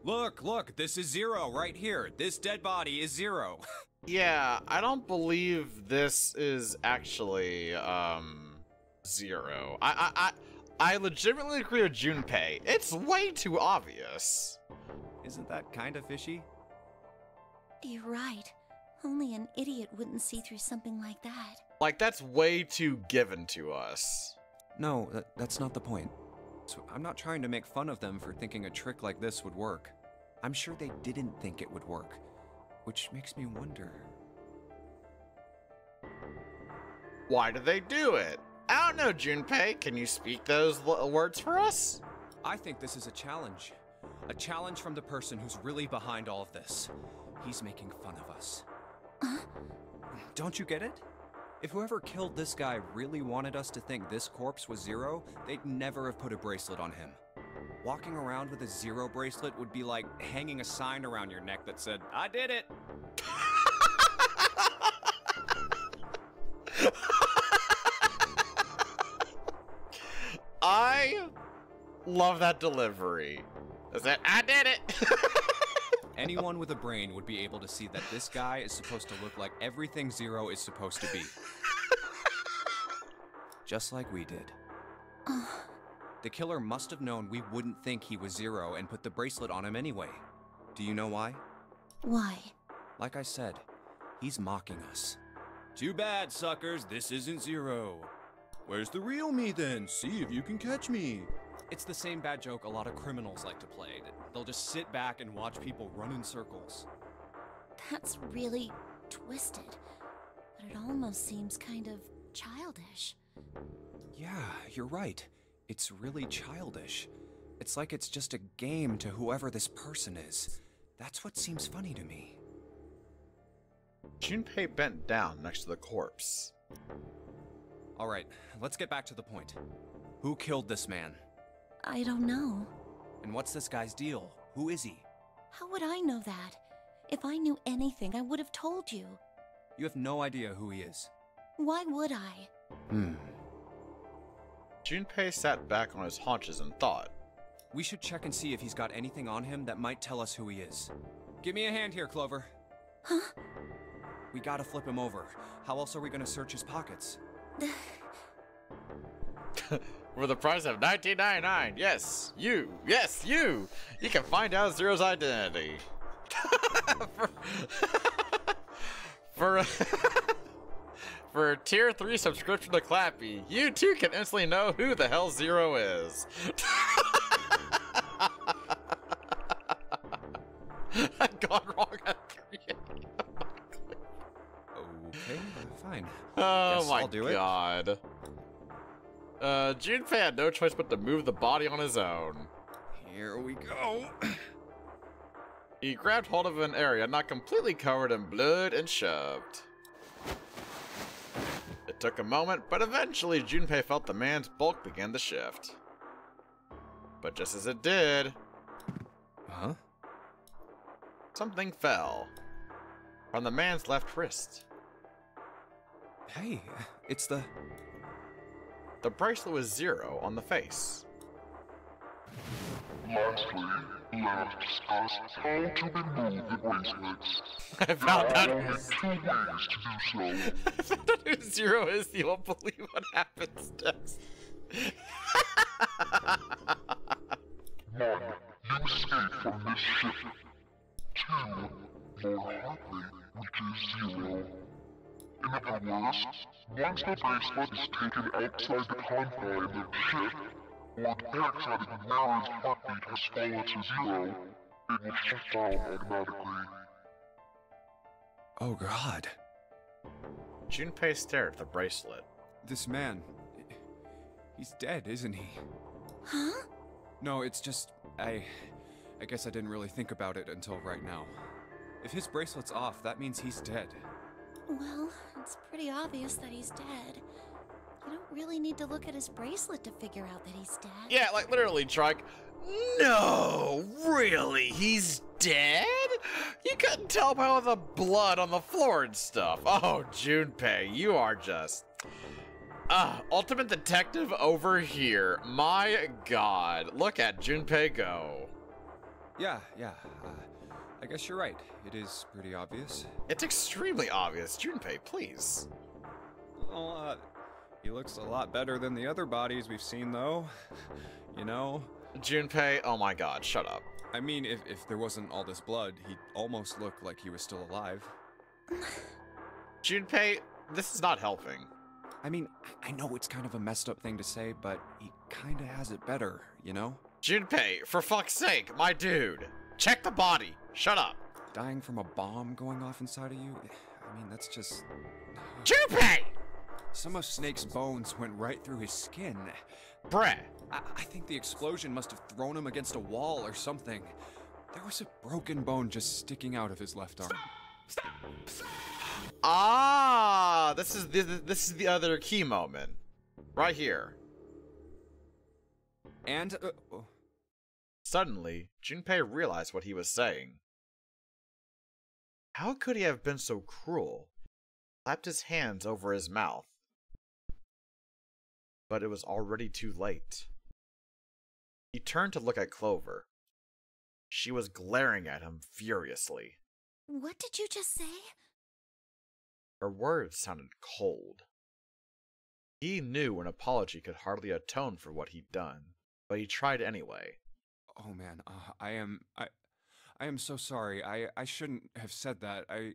Look, this is 0 right here. This dead body is 0. Yeah, I don't believe this is actually, 0. I legitimately agree with Junpei. It's way too obvious. Isn't that kind of fishy? You're right. Only an idiot wouldn't see through something like that. Like, that's way too given to us. No, that's not the point. So I'm not trying to make fun of them for thinking a trick like this would work. I'm sure they didn't think it would work, which makes me wonder. Why did they do it? I don't know, Junpei. Can you speak those words for us? I think this is a challenge. A challenge from the person who's really behind all of this. He's making fun of us. Don't you get it? If whoever killed this guy really wanted us to think this corpse was 0, they'd never have put a bracelet on him. Walking around with a 0 bracelet would be like hanging a sign around your neck that said, "I did it!" I love that delivery. Is that, "I did it!" Anyone with a brain would be able to see that this guy is supposed to look like everything Zero is supposed to be. Just like we did. The killer must have known we wouldn't think he was Zero and put the bracelet on him anyway. Do you know why? Why? Like I said, he's mocking us. Too bad, suckers, this isn't Zero. Where's the real me then? See if you can catch me. It's the same bad joke a lot of criminals like to play. They'll just sit back and watch people run in circles. That's really twisted. But it almost seems kind of childish. Yeah, you're right. It's really childish. It's like it's just a game to whoever this person is. That's what seems funny to me. Junpei bent down next to the corpse. Alright, let's get back to the point. Who killed this man? I don't know. And what's this guy's deal? Who is he? How would I know that? If I knew anything, I would have told you. You have no idea who he is. Why would I? Junpei sat back on his haunches and thought. We should check and see if he's got anything on him that might tell us who he is. Give me a hand here, Clover. Huh? We gotta flip him over. How else are we gonna search his pockets? For the price of $19.99, yes, you can find out Zero's identity. for a tier 3 subscription to Clappy, you too can instantly know who the hell Zero is. I've gone wrong at 3 Okay, fine. Oh Guess my I'll do god. Junpei had no choice but to move the body on his own. Here we go. He grabbed hold of an area not completely covered in blood and shoved. It took a moment, but eventually Junpei felt the man's bulk begin to shift. But just as it did... Huh? Something fell from the man's left wrist. Hey, it's the... The bracelet was Zero on the face. Lastly, let us discuss how to remove the bracelets. I found out. There are only 2 ways to do so. Who Zero is, you won't believe what happens next. 1. You escape from this ship. 2. More Hartley reaches Zero. In other words, once the bracelet is taken outside the confines of the ship, or detects that the mirror's heartbeat has fallen to 0, it will shut down automatically. Oh god. Junpei stared at the bracelet. This man... he's dead, isn't he? Huh? No, it's just... I guess I didn't really think about it until right now. If his bracelet's off, that means he's dead. Well, it's pretty obvious that he's dead. You don't really need to look at his bracelet to figure out that he's dead. Yeah, like literally, Trike. No, really? He's dead? You couldn't tell by all the blood on the floor and stuff. Oh, Junpei, you are just... Ultimate Detective over here. My god, look at Junpei go. Yeah, I guess you're right. It is pretty obvious. It's extremely obvious. Junpei, please. Well, he looks a lot better than the other bodies we've seen, though. You know? Junpei, oh my god, shut up. I mean, if there wasn't all this blood, he'd almost look like he was still alive. Junpei, this is not helping. I mean, I know it's kind of a messed up thing to say, but he kinda has it better, you know? Junpei, for fuck's sake, my dude. Check the body. Shut up. Dying from a bomb going off inside of you? I mean, that's just... Junpei! Some of Snake's bones went right through his skin. Bruh. I think the explosion must have thrown him against a wall or something. There was a broken bone just sticking out of his left arm. Ah, this is the other key moment. Right here. And... Suddenly, Junpei realized what he was saying. How could he have been so cruel? Clapped his hands over his mouth. But it was already too late. He turned to look at Clover. She was glaring at him furiously. What did you just say? Her words sounded cold. He knew an apology could hardly atone for what he'd done, but he tried anyway. Oh man, I am so sorry. I shouldn't have said that. I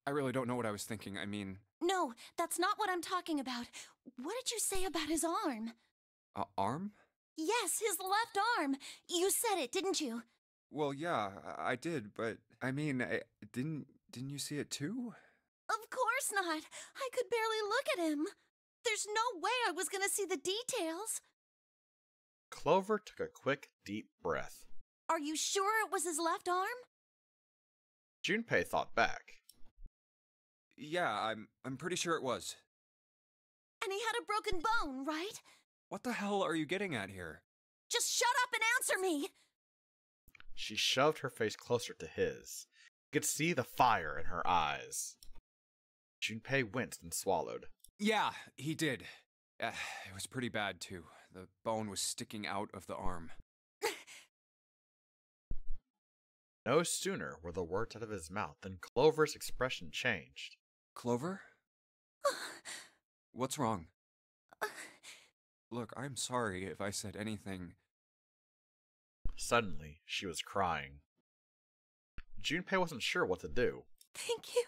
really don't know what I was thinking. I mean... No, that's not what I'm talking about. What did you say about his arm? Arm? Yes, his left arm. You said it, didn't you? Well, yeah, I did, but I mean, didn't you see it too? Of course not. I could barely look at him. There's no way I was gonna see the details. Clover took a quick, deep breath. Are you sure it was his left arm? Junpei thought back. Yeah, I'm pretty sure it was. And he had a broken bone, right? What the hell are you getting at here? Just shut up and answer me! She shoved her face closer to his. You could see the fire in her eyes. Junpei winced and swallowed. Yeah, he did. It was pretty bad, too. The bone was sticking out of the arm. No sooner were the words out of his mouth than Clover's expression changed. Clover? What's wrong? Look, I'm sorry if I said anything. Suddenly, she was crying. Junpei wasn't sure what to do. Thank you.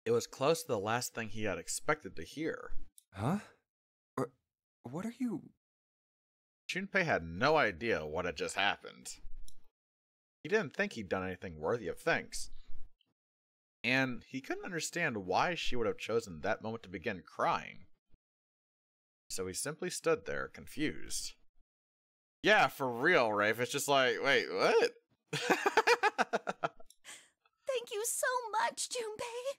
It was close to the last thing he had expected to hear. Huh? What are you... Junpei had no idea what had just happened. He didn't think he'd done anything worthy of thanks. And he couldn't understand why she would have chosen that moment to begin crying. So he simply stood there, confused. Yeah, for real, Rafe. It's just like, wait, what? Thank you so much, Junpei.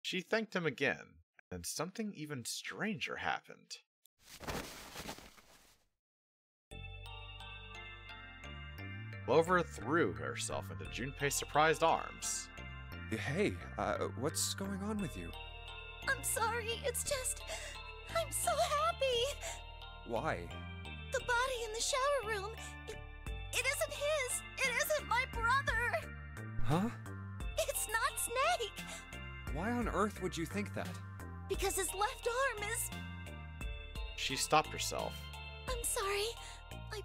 She thanked him again, and then something even stranger happened. Clover threw herself into Junpei's surprised arms. Hey, what's going on with you? I'm sorry, it's just... I'm so happy! Why? The body in the shower room, it isn't his! It isn't my brother! Huh? It's not Snake! Why on earth would you think that? Because his left arm is... She stopped herself. I'm sorry. I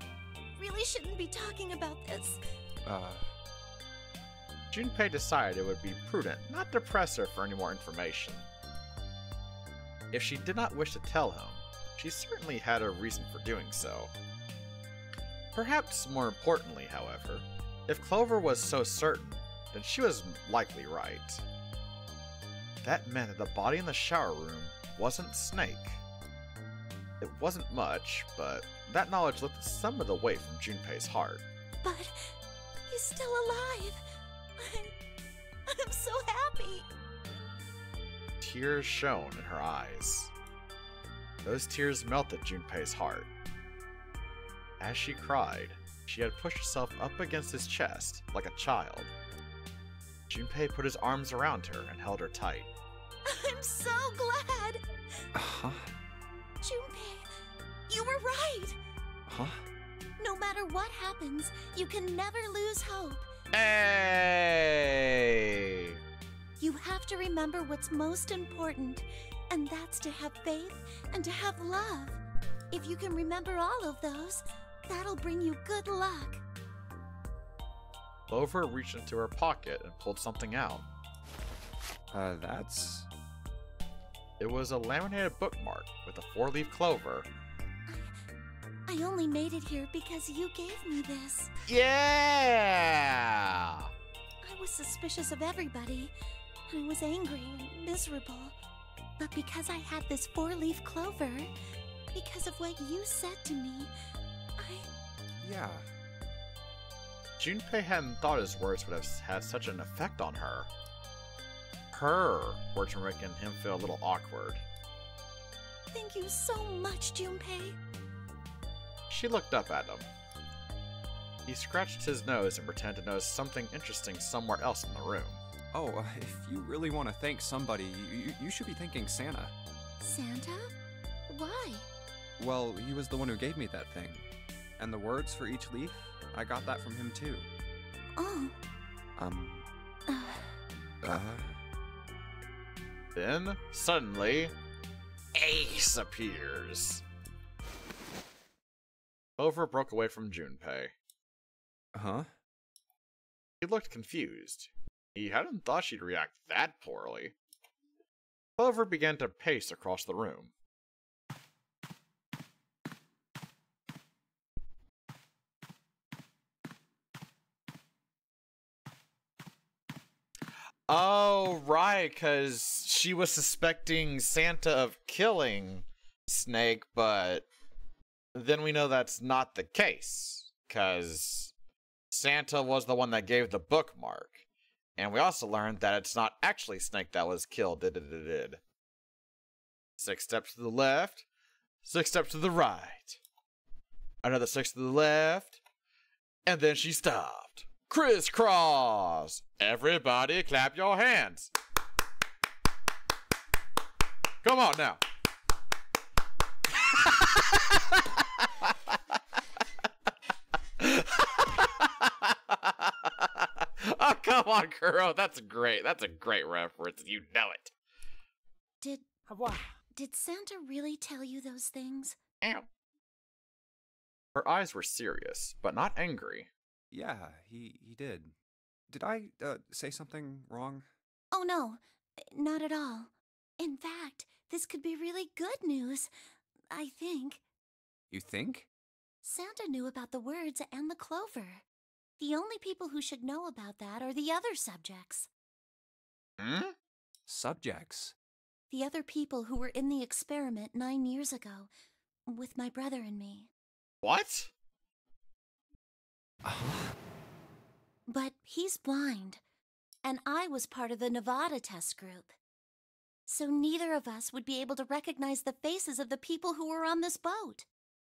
really shouldn't be talking about this. Junpei decided it would be prudent not to press her for any more information. If she did not wish to tell him, she certainly had a reason for doing so. Perhaps more importantly, however, if Clover was so certain, then she was likely right. That meant that the body in the shower room wasn't Snake. It wasn't much, but that knowledge lifted some of the weight from Junpei's heart. But he's still alive. I'm so happy. Tears shone in her eyes. Those tears melted Junpei's heart. As she cried, she had pushed herself up against his chest like a child. Junpei put his arms around her and held her tight. I'm so glad! Huh? Junpei, you were right! Huh? No matter what happens, you can never lose hope. Hey! You have to remember what's most important, and that's to have faith and to have love. If you can remember all of those, that'll bring you good luck. Clover reached into her pocket and pulled something out. That's... It was a laminated bookmark with a 4-leaf clover. I only made it here because you gave me this. Yeah! I was suspicious of everybody. I was angry and miserable. But because I had this 4-leaf clover, because of what you said to me, Yeah. Junpei hadn't thought his words would have had such an effect on her. Her words were making him feel a little awkward. Thank you so much, Junpei. She looked up at him. He scratched his nose and pretended to notice something interesting somewhere else in the room. Oh, if you really want to thank somebody, you should be thanking Santa. Santa? Why? Well, he was the one who gave me that thing. And the words for each leaf, I got that from him too. Oh. Then, suddenly, Ace appears. Clover broke away from Junpei. Huh? He looked confused. He hadn't thought she'd react that poorly. Clover began to pace across the room. Oh, right, because she was suspecting Santa of killing Snake, but then we know that's not the case, because Santa was the one that gave the bookmark. And we also learned that it's not actually Snake that was killed. 6 steps to the left, 6 steps to the right. Another 6 to the left, and then she stopped. Crisscross! Everybody clap your hands. Come on now. Oh, come on, Kuro. That's great. That's a great reference. You know it. Did Santa really tell you those things? Ow. Her eyes were serious, but not angry. Yeah, he did. Did I say something wrong? Oh no, not at all. In fact, this could be really good news, I think. You think? Santa knew about the words and the clover. The only people who should know about that are the other subjects. Hmm? Subjects? The other people who were in the experiment 9 years ago, with my brother and me. What? But he's blind, and I was part of the Nevada test group. So neither of us would be able to recognize the faces of the people who were on this boat.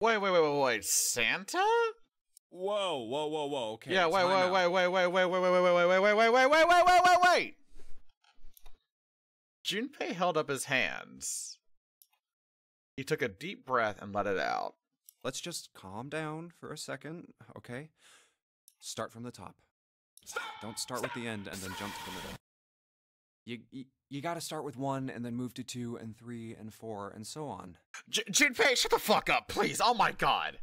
Wait, Santa? Whoa, okay. Yeah, wait. Junpei held up his hands. He took a deep breath and let it out. Let's just calm down for a second, okay? Start from the top. Don't start with the end and then jump to the middle. You gotta start with 1 and then move to 2 and 3 and 4 and so on. Junpei, shut the fuck up, please! Oh my god!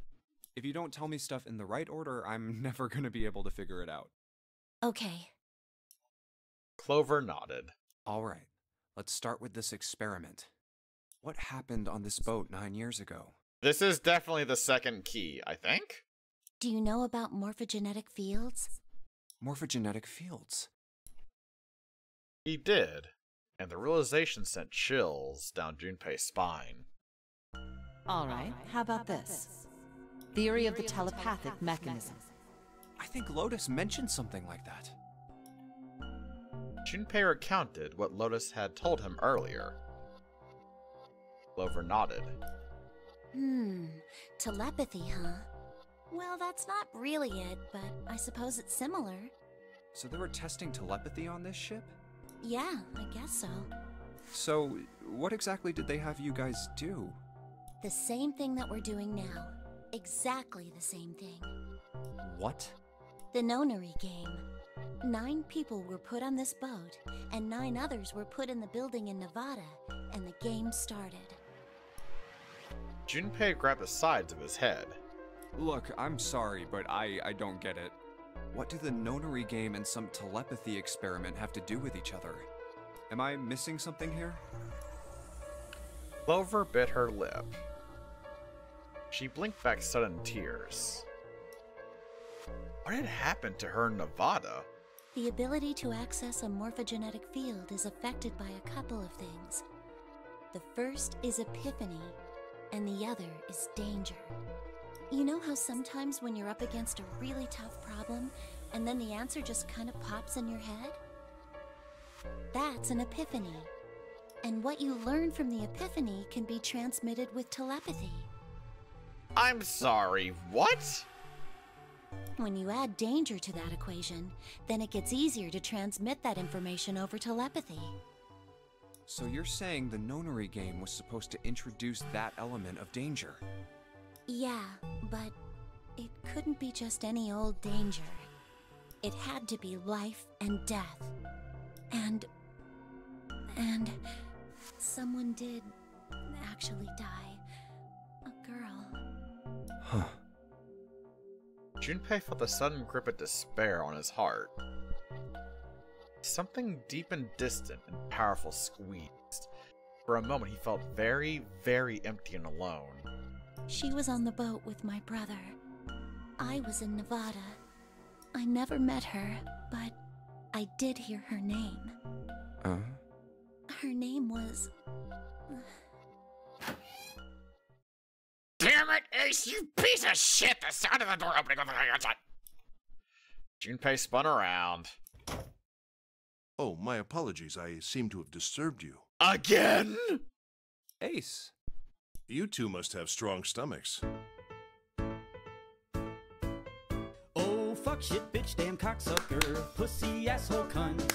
If you don't tell me stuff in the right order, I'm never gonna be able to figure it out. Okay. Clover nodded. Alright, let's start with this experiment. What happened on this boat 9 years ago? This is definitely the second key, I think. Do you know about morphogenetic fields? Morphogenetic fields? He did, and the realization sent chills down Junpei's spine. All right, how about this? Theory of the telepathic mechanism. I think Lotus mentioned something like that. Junpei recounted what Lotus had told him earlier. Clover nodded. Telepathy, huh? Well, that's not really it, but I suppose it's similar. So they were testing telepathy on this ship? Yeah, I guess so. So, what exactly did they have you guys do? The same thing that we're doing now. Exactly the same thing. What? The Nonary game. 9 people were put on this boat, and 9 others were put in the building in Nevada, and the game started. Junpei grabbed the sides of his head. Look, I'm sorry, but I don't get it. What do the Nonary game and some telepathy experiment have to do with each other? Am I missing something here? Clover bit her lip. She blinked back sudden tears. What had happened to her in Nevada? The ability to access a morphogenetic field is affected by a couple of things. The first is epiphany, and the other is danger. You know how sometimes when you're up against a really tough problem, and then the answer just kind of pops in your head? That's an epiphany. And what you learn from the epiphany can be transmitted with telepathy. I'm sorry, what? When you add danger to that equation, then it gets easier to transmit that information over telepathy. So you're saying the Nonary game was supposed to introduce that element of danger? Yeah, but It couldn't be just any old danger. It had to be life and death. And someone did actually die. A girl. Huh. Junpei felt a sudden grip of despair on his heart. Something deep and distant and powerful squeezed. For a moment, he felt very, very empty and alone. She was on the boat with my brother. I was in Nevada. I never met her, but I did hear her name. Her name was... Damn it, Ace, you piece of shit! The sound of the door opening on the outside. Junpei spun around. Oh, my apologies. I seem to have disturbed you. Again? Ace. You two must have strong stomachs. Oh, fuck, shit, bitch, damn cocksucker, pussy, asshole, cunt,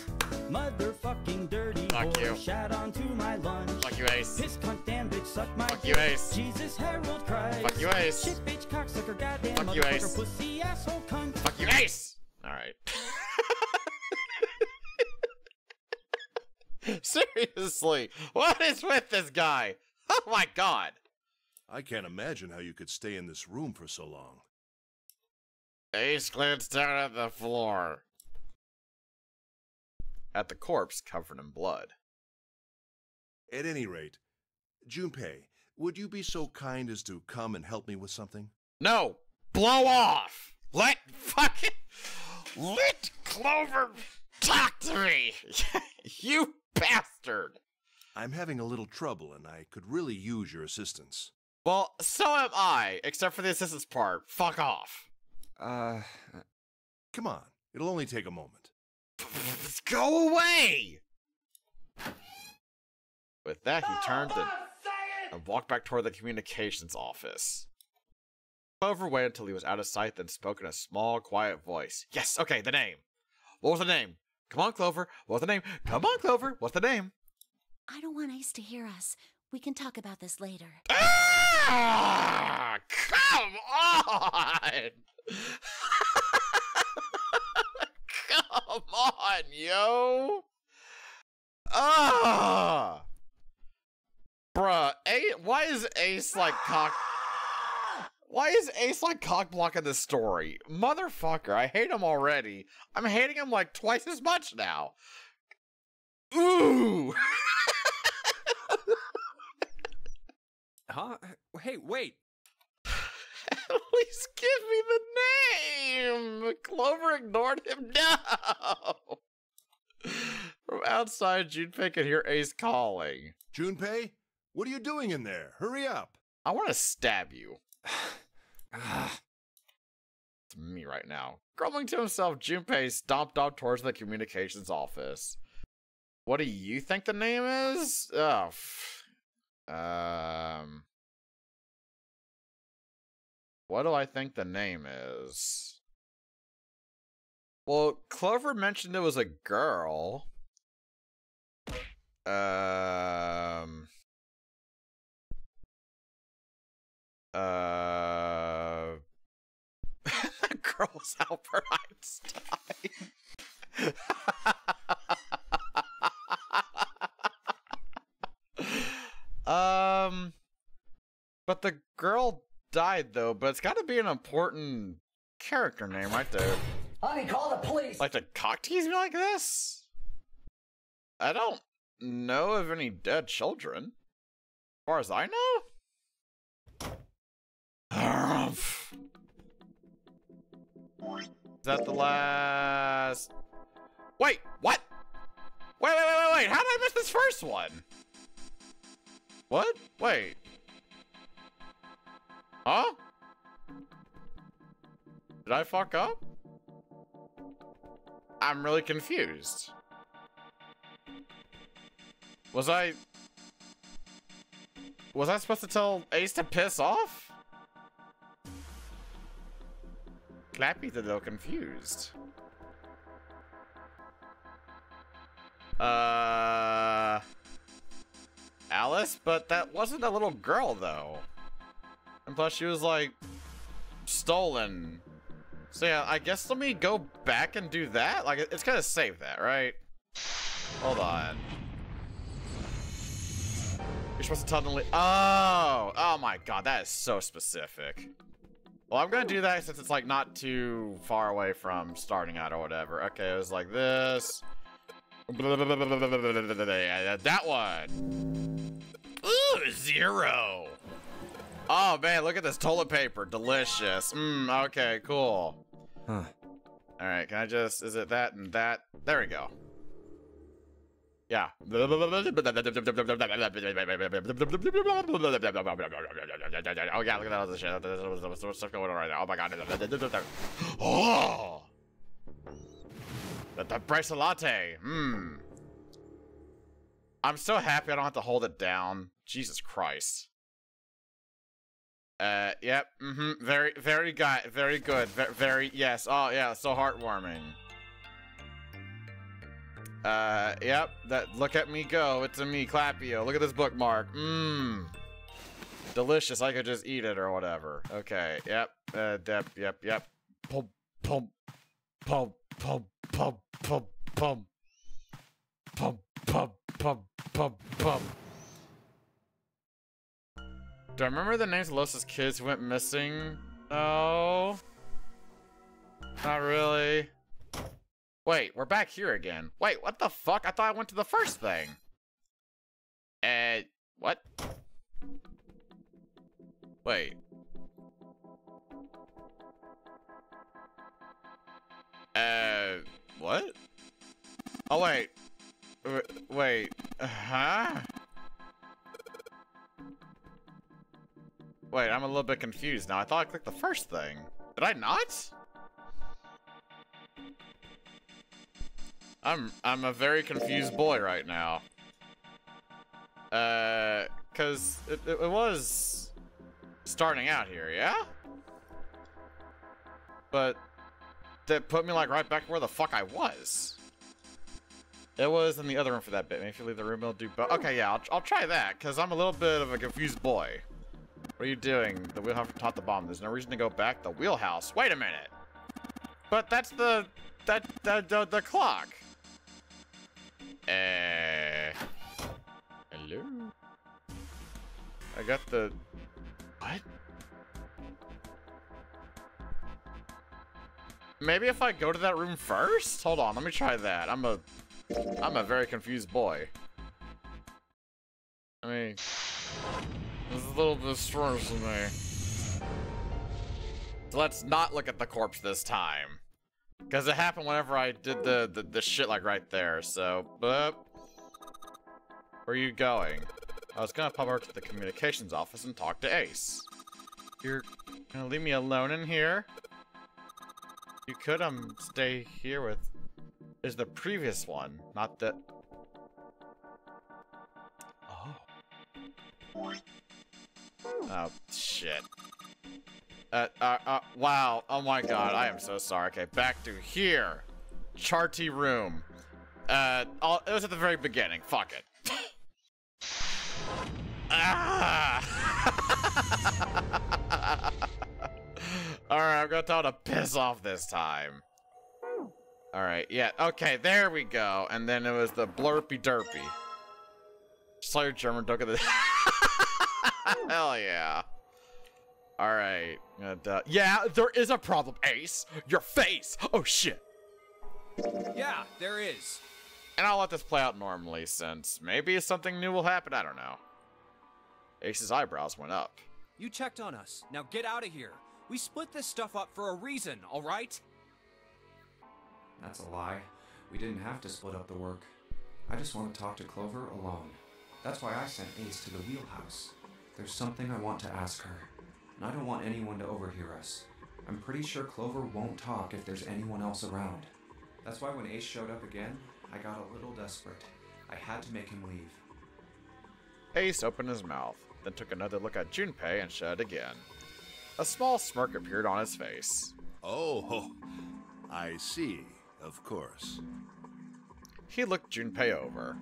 motherfucking dirty Fuck whore, you. shat onto my lunch. Fuck you, Ace. Piss, cunt, damn bitch, suck my Fuck dick. you, Ace. Jesus, Harold Christ. Fuck you, Ace. Shit, bitch, cocksucker, goddamn Fuck you, motherfucker, Ace. pussy, asshole, cunt. Fuck you, Ace! Alright. Seriously, what is with this guy? Oh my god! I can't imagine how you could stay in this room for so long. Ace glanced down at the floor. At the corpse covered in blood. At any rate, Junpei, would you be so kind as to come and help me with something? No! Blow off! Let Clover talk to me! You bastard! I'm having a little trouble and I could really use your assistance. Well, so am I, except for the assistance part. Fuck off. Come on. It'll only take a moment. Go away! With that, he turned and walked back toward the communications office. Clover waited until he was out of sight, then spoke in a small, quiet voice. Yes, okay, the name. What was the name? Come on, Clover. What's the name? Come on, Clover. What's the name? I don't want Ace to hear us. We can talk about this later. Ah! Come on! Come on, yo! Ah! Bruh, why is Ace like cock... Why is Ace like cock blocking this story? Motherfucker, I hate him already. I'm hating him like twice as much now. Ooh! Huh? Hey, wait. At least give me the name! Clover ignored him. No! From outside, Junpei could hear Ace calling. Junpei, what are you doing in there? Hurry up. I want to stab you. It's me right now. Grumbling to himself, Junpei stomped off towards the communications office. What do you think the name is? Oh, what do I think the name is? Well, Clover mentioned it was a girl. Girl's Albert Einstein. But the girl died though, but it's gotta be an important character name right there. Honey, call the police! Like to cock tease me like this? I don't know of any dead children. As far as I know? Is that the last... Wait, what? Wait. How did I miss this first one? What? Wait. Huh? Did I fuck up? I'm really confused. Was I supposed to tell Ace to piss off? Clappy's a little confused. Alice? But that wasn't a little girl, though. And plus, she was, like, stolen. So yeah, I guess let me go back and do that. Like, it's gonna save that, right? Hold on. You're supposed to tell them. Oh my god, that is so specific. Well, I'm gonna do that since it's like not too far away from starting out or whatever. Okay, it was like this. That one. Ooh, 0. Oh man, look at this toilet paper. Delicious. Okay, cool. Huh. Alright, can I just, is it that and that? There we go. Yeah. Oh yeah, look at that other shit. There's stuff going on right now. Oh my god. Oh! The Bryce latte. I'm so happy I don't have to hold it down. Jesus Christ. Yep. Very good. Very good. Very, yes. Oh yeah, so heartwarming. Yep, look at me go, it's a me, Clapio. Look at this bookmark. Delicious, I could just eat it or whatever. Okay, yep, yep. Pum, pum, pum, pum, pum, pum, pum. Pum, pum, pum, pum, pum. Do I remember the names of Los's kids who went missing? No. Not really. Wait, we're back here again. Wait, what the fuck? I thought I went to the first thing. What? Wait. What? Oh, wait. Wait. Huh? Wait, I'm a little bit confused now. I thought I clicked the first thing. Did I not? I'm a very confused boy right now. Cause it was starting out here, yeah? But that put me like right back where the fuck I was. It was in the other room for that bit. Maybe if you leave the room, it'll do both. Okay, yeah, I'll try that, cause I'm a little bit of a confused boy. What are you doing? The wheelhouse from top to bottom. There's no reason to go back. The wheelhouse. Wait a minute. But that's the clock. Hello? I got the... What? Maybe if I go to that room first? Hold on, let me try that. I'm a very confused boy. I mean... This is a little bit strange to me. So let's not look at the corpse this time. Because it happened whenever I did the shit like right there, so... Where are you going? I was gonna pop over to the communications office and talk to Ace. You're gonna leave me alone in here? You could, stay here with... Is the previous one, not the... Oh. Oh, shit. Wow. Oh my god, I am so sorry. Okay, back to here. Charty room. It was at the very beginning. Fuck it. Alright, I'm gonna tell her to piss off this time. Alright, yeah, okay, there we go. And then it was the blurpy derpy. Saw your German, don't get this. Hell yeah. Alright. Yeah, there is a problem, Ace. Your face. Oh, shit. Yeah, there is. And I'll let this play out normally, since maybe something new will happen. I don't know. Ace's eyebrows went up. You checked on us. Now get out of here. We split this stuff up for a reason, all right? That's a lie. We didn't have to split up the work. I just want to talk to Clover alone. That's why I sent Ace to the wheelhouse. There's something I want to ask her, and I don't want anyone to overhear us. I'm pretty sure Clover won't talk if there's anyone else around. That's why when Ace showed up again, I got a little desperate. I had to make him leave. Ace opened his mouth, then took another look at Junpei and shut it again. A small smirk appeared on his face. Oh, I see, of course. He looked Junpei over.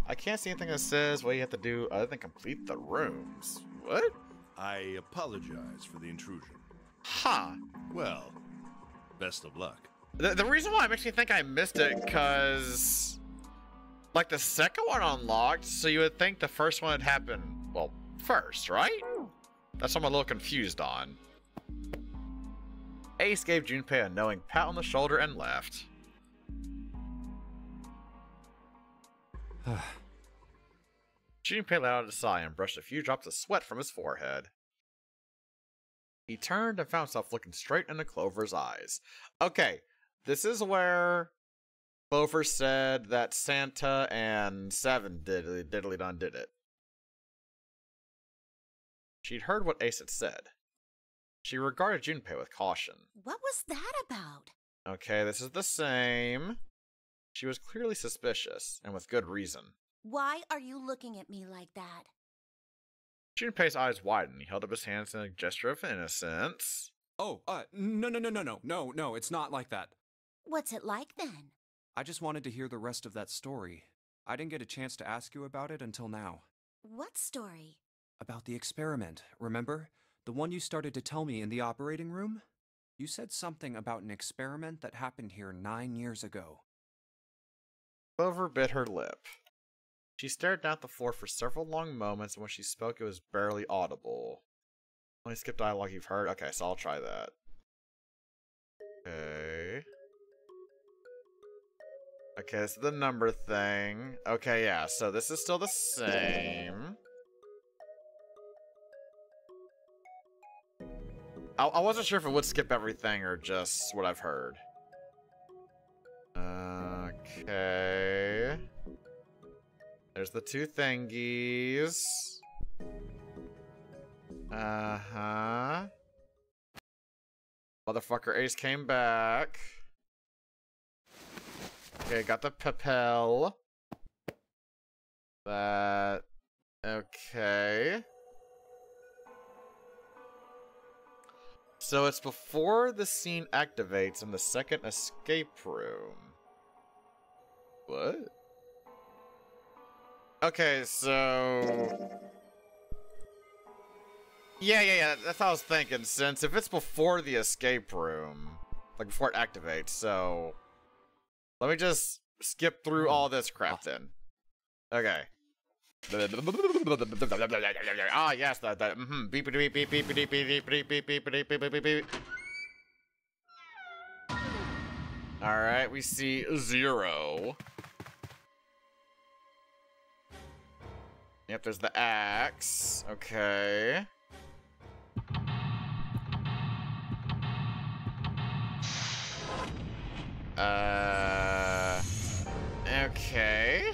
I can't see anything that says what you have to do other than complete the rooms. What? I apologize for the intrusion. Huh. Well, best of luck. The reason why it makes me think I missed it, because, like, the second one unlocked, so you would think the first one had happened, well, first, right? That's what I'm a little confused on. Ace gave Junpei a knowing pat on the shoulder and left. Junpei let out a sigh and brushed a few drops of sweat from his forehead. He turned and found himself looking straight into Clover's eyes. Okay, this is where Clover said that Santa and Seven did it. She'd heard what Ace had said. She regarded Junpei with caution. What was that about? Okay, this is the same. She was clearly suspicious, and with good reason. Why are you looking at me like that? Junpei's eyes widened. He held up his hands in a gesture of innocence. Oh, no, it's not like that. What's it like then? I just wanted to hear the rest of that story. I didn't get a chance to ask you about it until now. What story? About the experiment, remember? The one you started to tell me in the operating room? You said something about an experiment that happened here 9 years ago. Clover bit her lip. She stared down at the floor for several long moments, and when she spoke, it was barely audible. Only skip dialogue you've heard? Okay, so I'll try that. Okay. Okay, this is the number thing. Okay, yeah, so this is still the same. I wasn't sure if it would skip everything or just what I've heard. Okay. There's the two thingies. Uh-huh. Motherfucker Ace came back. Okay, got the papel. That... Okay. So it's before the scene activates in the second escape room. What? Okay, so... Yeah, that's what I was thinking, since if it's before the escape room, like before it activates, so... Let me just skip through all this crap then. Okay. Ah, yes, that, beep beep beep beep beep beep beep beep beep beep beep beep beep beep. Alright, we see 0. Yep, there's the axe. Okay. Okay.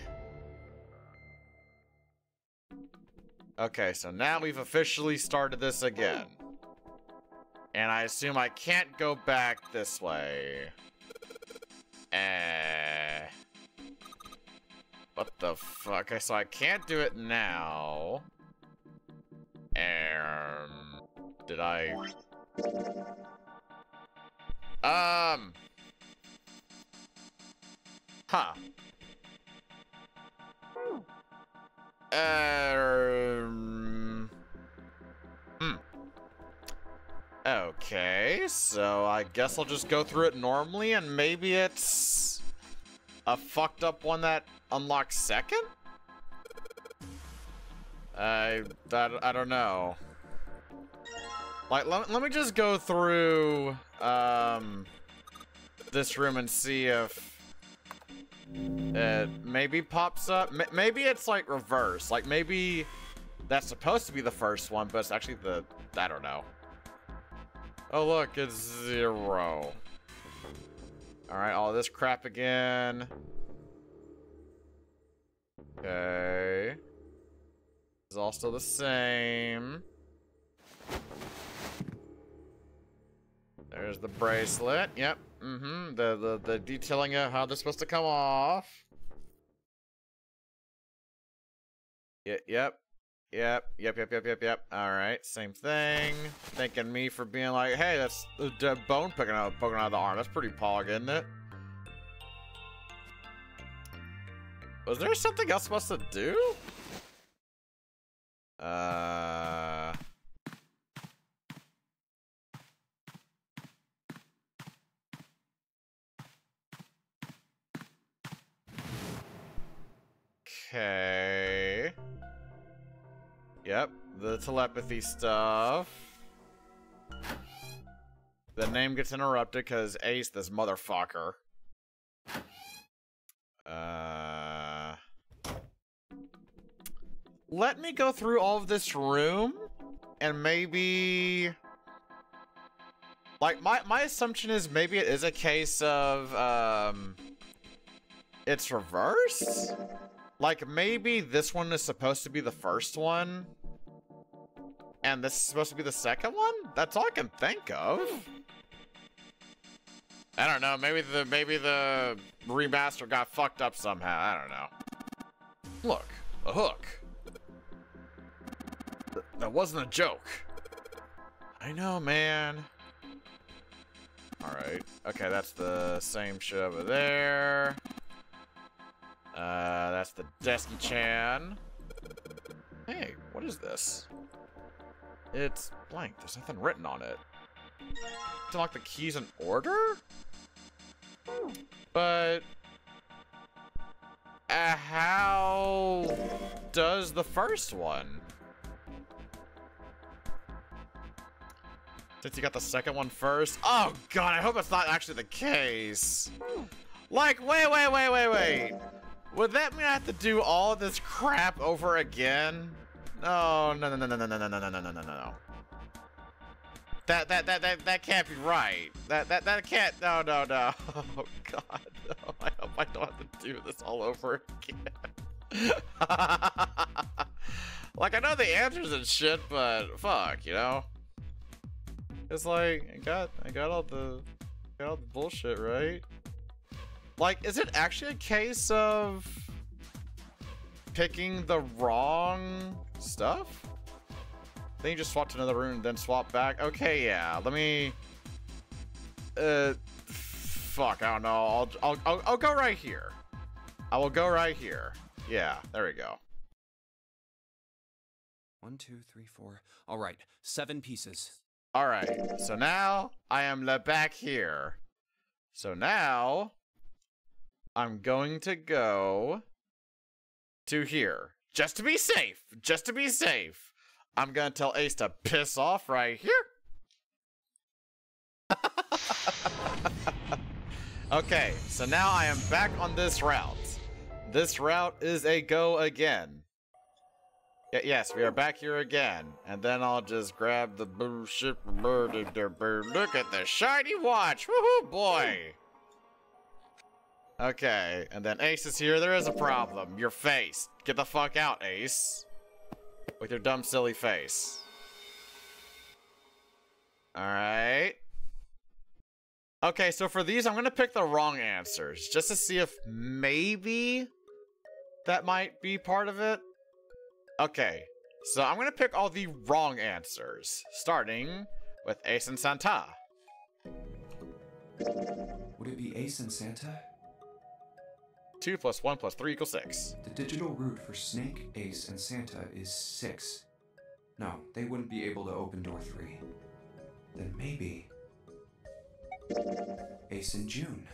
Okay, so now we've officially started this again. And I assume I can't go back this way. What the fuck? Okay, so I can't do it now. Did I... Huh. Okay, so I guess I'll just go through it normally, and maybe it's a fucked up one that unlocks second? I don't know. Like, let me just go through this room and see if it maybe pops up. Maybe it's like reverse. Like maybe that's supposed to be the first one, but it's actually the... I don't know. Oh look, it's 0. Alright, all this crap again. Okay. It's all still the same. There's the bracelet. Yep. The detailing of how they're supposed to come off. Yep. Alright, same thing. Thanking me for being like, hey, that's a dead bone poking out of the arm. That's pretty pog, isn't it? Was there something else supposed to do? Okay. Yep, the telepathy stuff. The name gets interrupted because Ace, this motherfucker. Let me go through all of this room and maybe... Like, my assumption is maybe it is a case of, it's reversed? Like, maybe this one is supposed to be the first one, and this is supposed to be the second one? That's all I can think of. I don't know, maybe the remaster got fucked up somehow, I don't know. Look, a hook. That wasn't a joke. I know, man. Alright. Okay, that's the same shit over there. That's the Desky-chan. Hey, what is this? It's blank. There's nothing written on it. To lock the keys in order? But... how does the first one? Since you got the second one first? Oh god, I hope it's not actually the case. Like, wait. Would that mean I have to do all of this crap over again? No. That can't be right. That can't, no. Oh god, no. I hope I don't have to do this all over again. Like, I know the answers and shit, but fuck, you know? It's like, I got all the bullshit, right? Like, is it actually a case of picking the wrong stuff? Then you just swap to another room and then swap back? Okay, yeah, let me... fuck, I don't know. I'll go right here. I will go right here. Yeah, there we go. 1, 2, 3, 4. All right, 7 pieces. All right, so now I am back here. So now I'm going to go to here. Just to be safe. I'm going to tell Ace to piss off right here. Okay, so now I am back on this route. This route is a go again. Yes, we are back here again. And then I'll just grab the bullshit. Look at the shiny watch. Woohoo, boy. Okay, and then Ace is here. There is a problem. Your face. Get the fuck out, Ace. With your dumb, silly face. Alright. Okay, so for these, I'm going to pick the wrong answers. Just to see if maybe that might be part of it. Okay, so I'm going to pick all the wrong answers. Starting with Ace and Santa. Would it be Ace and Santa? 2 + 1 + 3 = 6. The digital root for Snake, Ace, and Santa is 6. No, they wouldn't be able to open door 3. Then maybe... Ace and June.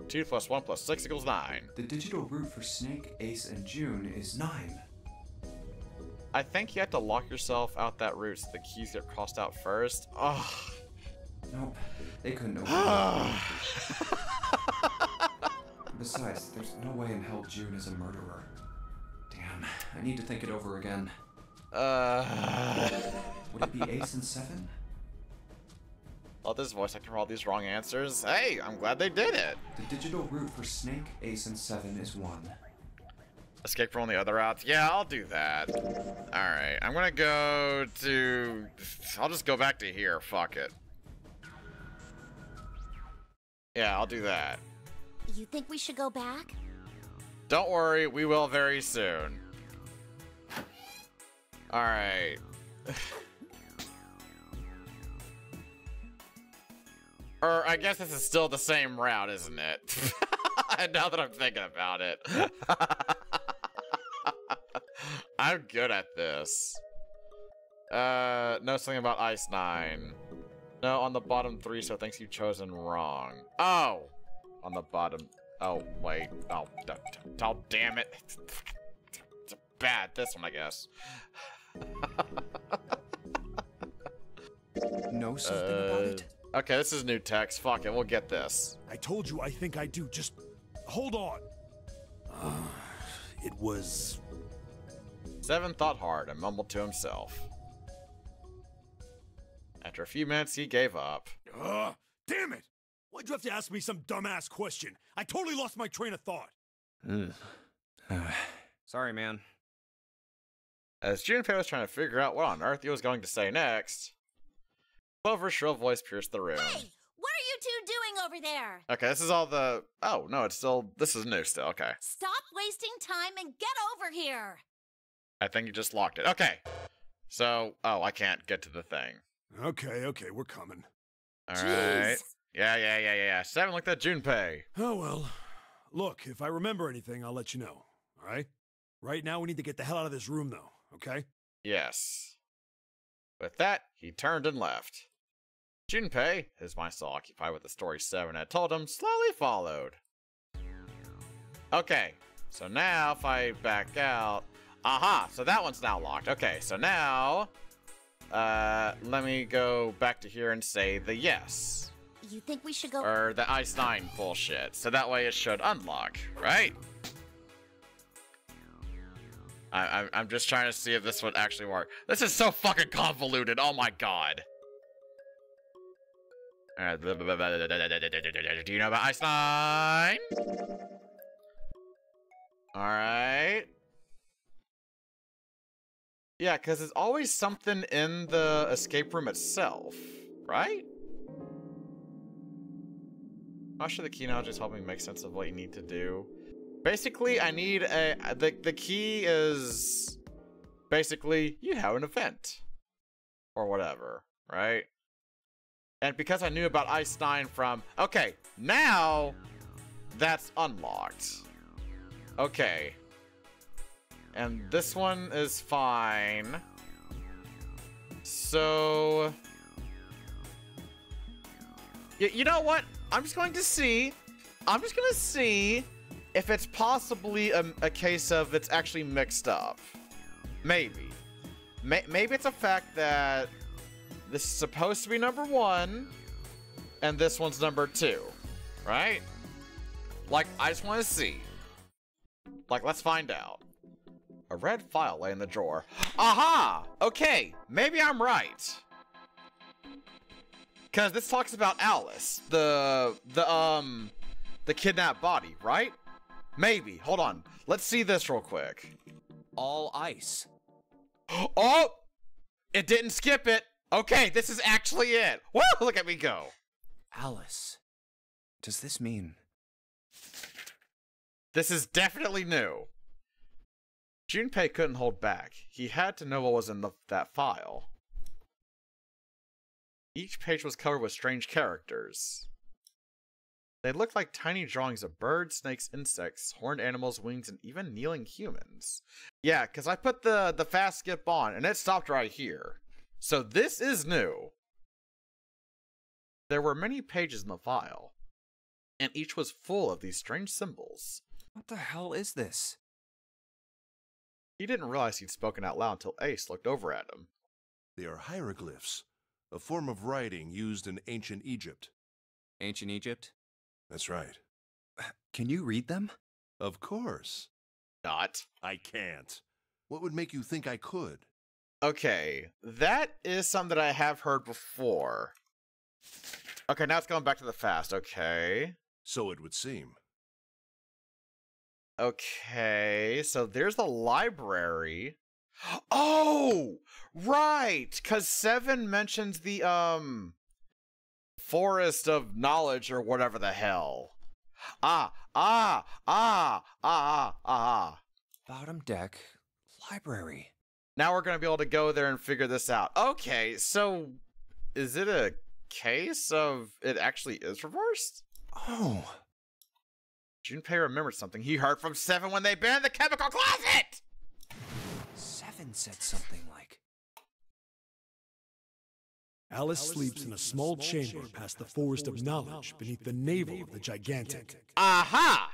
2 + 1 + 6 = 9. The digital root for Snake, Ace, and June is 9. I think you have to lock yourself out that route so the keys get crossed out first. Ugh. Nope, they couldn't open it. Besides, there's no way in hell June is a murderer. Damn, I need to think it over again. Would it be Ace and 7? Oh, this voice acting for all these wrong answers. Hey, I'm glad they did it. The digital root for Snake, Ace, and 7 is 1. Escape from the other routes? Yeah, I'll do that. Alright, I'm gonna go to... I'll just go back to here, fuck it. Yeah, I'll do that. You think we should go back? Don't worry, we will very soon. Alright. Or, I guess this is still the same route, isn't it? Now that I'm thinking about it. I'm good at this. No, something about Ice 9. No, on the bottom 3, so thinks you've chosen wrong. Oh! On the bottom. Oh, wait. Oh, damn it. It's bad. This one, I guess. Know something about it? Okay, this is new text. Fuck it, we'll get this. I told you I think I do. Just hold on. It was... Seven thought hard and mumbled to himself. After a few minutes, he gave up. Damn it! Why'd you have to ask me some dumbass question? I totally lost my train of thought. Sorry, man. As Junpei was trying to figure out what on earth he was going to say next, Clover's shrill voice pierced the room. Hey! What are you two doing over there? Okay, this is all the... Oh, no, it's still... This is new still, okay. Stop wasting time and get over here! I think you just locked it. Okay. So... Oh, I can't get to the thing. Okay, we're coming. Alright. Yeah. Seven like that Junpei. Oh, well. Look, if I remember anything, I'll let you know. Alright? Right now, we need to get the hell out of this room, though. Okay? Yes. With that, he turned and left. Junpei, his mind still occupied with the story Seven had told him, slowly followed. Okay, so now if I back out... Aha, so that one's now locked. Okay, so now... let me go back to here and say the yes. You think we should go... Or the Einstein bullshit, so that way it should unlock, right? I'm just trying to see if this would actually work. This is so fucking convoluted, oh my god. Do you know about Einstein? Alright. Yeah, because there's always something in the escape room itself, right? I'm sure the key knowledge is helping make sense of what you need to do. Basically, I need a... The key is... Basically, you have an event. Or whatever, right? And because I knew about Einstein from... Okay, now... That's unlocked. Okay. And this one is fine. So... You know what? I'm just going to see if it's possibly a case of it's actually mixed up. Maybe. Maybe it's a fact that this is supposed to be number 1, and this one's number 2, right? Like, I just want to see. Like, let's find out. A red file lay in the drawer. Aha! Okay, maybe I'm right. Because this talks about Alice, the kidnapped body, right? Maybe. Hold on. Let's see this real quick. All ice. Oh! It didn't skip it. Okay, this is actually it. Woo! Look at me go. Alice. Does this mean... This is definitely new. Junpei couldn't hold back. He had to know what was in that file. Each page was covered with strange characters. They looked like tiny drawings of birds, snakes, insects, horned animals, wings, and even kneeling humans. Yeah, because I put the fast skip on, and it stopped right here. So this is new. There were many pages in the file, and each was full of these strange symbols. What the hell is this? He didn't realize he'd spoken out loud until Ace looked over at him. They are hieroglyphs, a form of writing used in ancient Egypt. Ancient Egypt? That's right. Can you read them? Of course. Not. I can't. What would make you think I could? Okay, that is something that I have heard before. Okay, now it's going back to the fast. Okay. So it would seem. Okay, so there's the library. Oh, right, because Seven mentions the, Forest of Knowledge or whatever the hell. Bottom deck, library. Now we're going to be able to go there and figure this out. Okay, so is it a case of it actually is reversed? Oh. Junpei remembered something he heard from Seven when they banned the chemical closet! Seven said something like... Alice sleeps in a small chamber past the Forest of Knowledge beneath the navel of the Gigantic. Aha!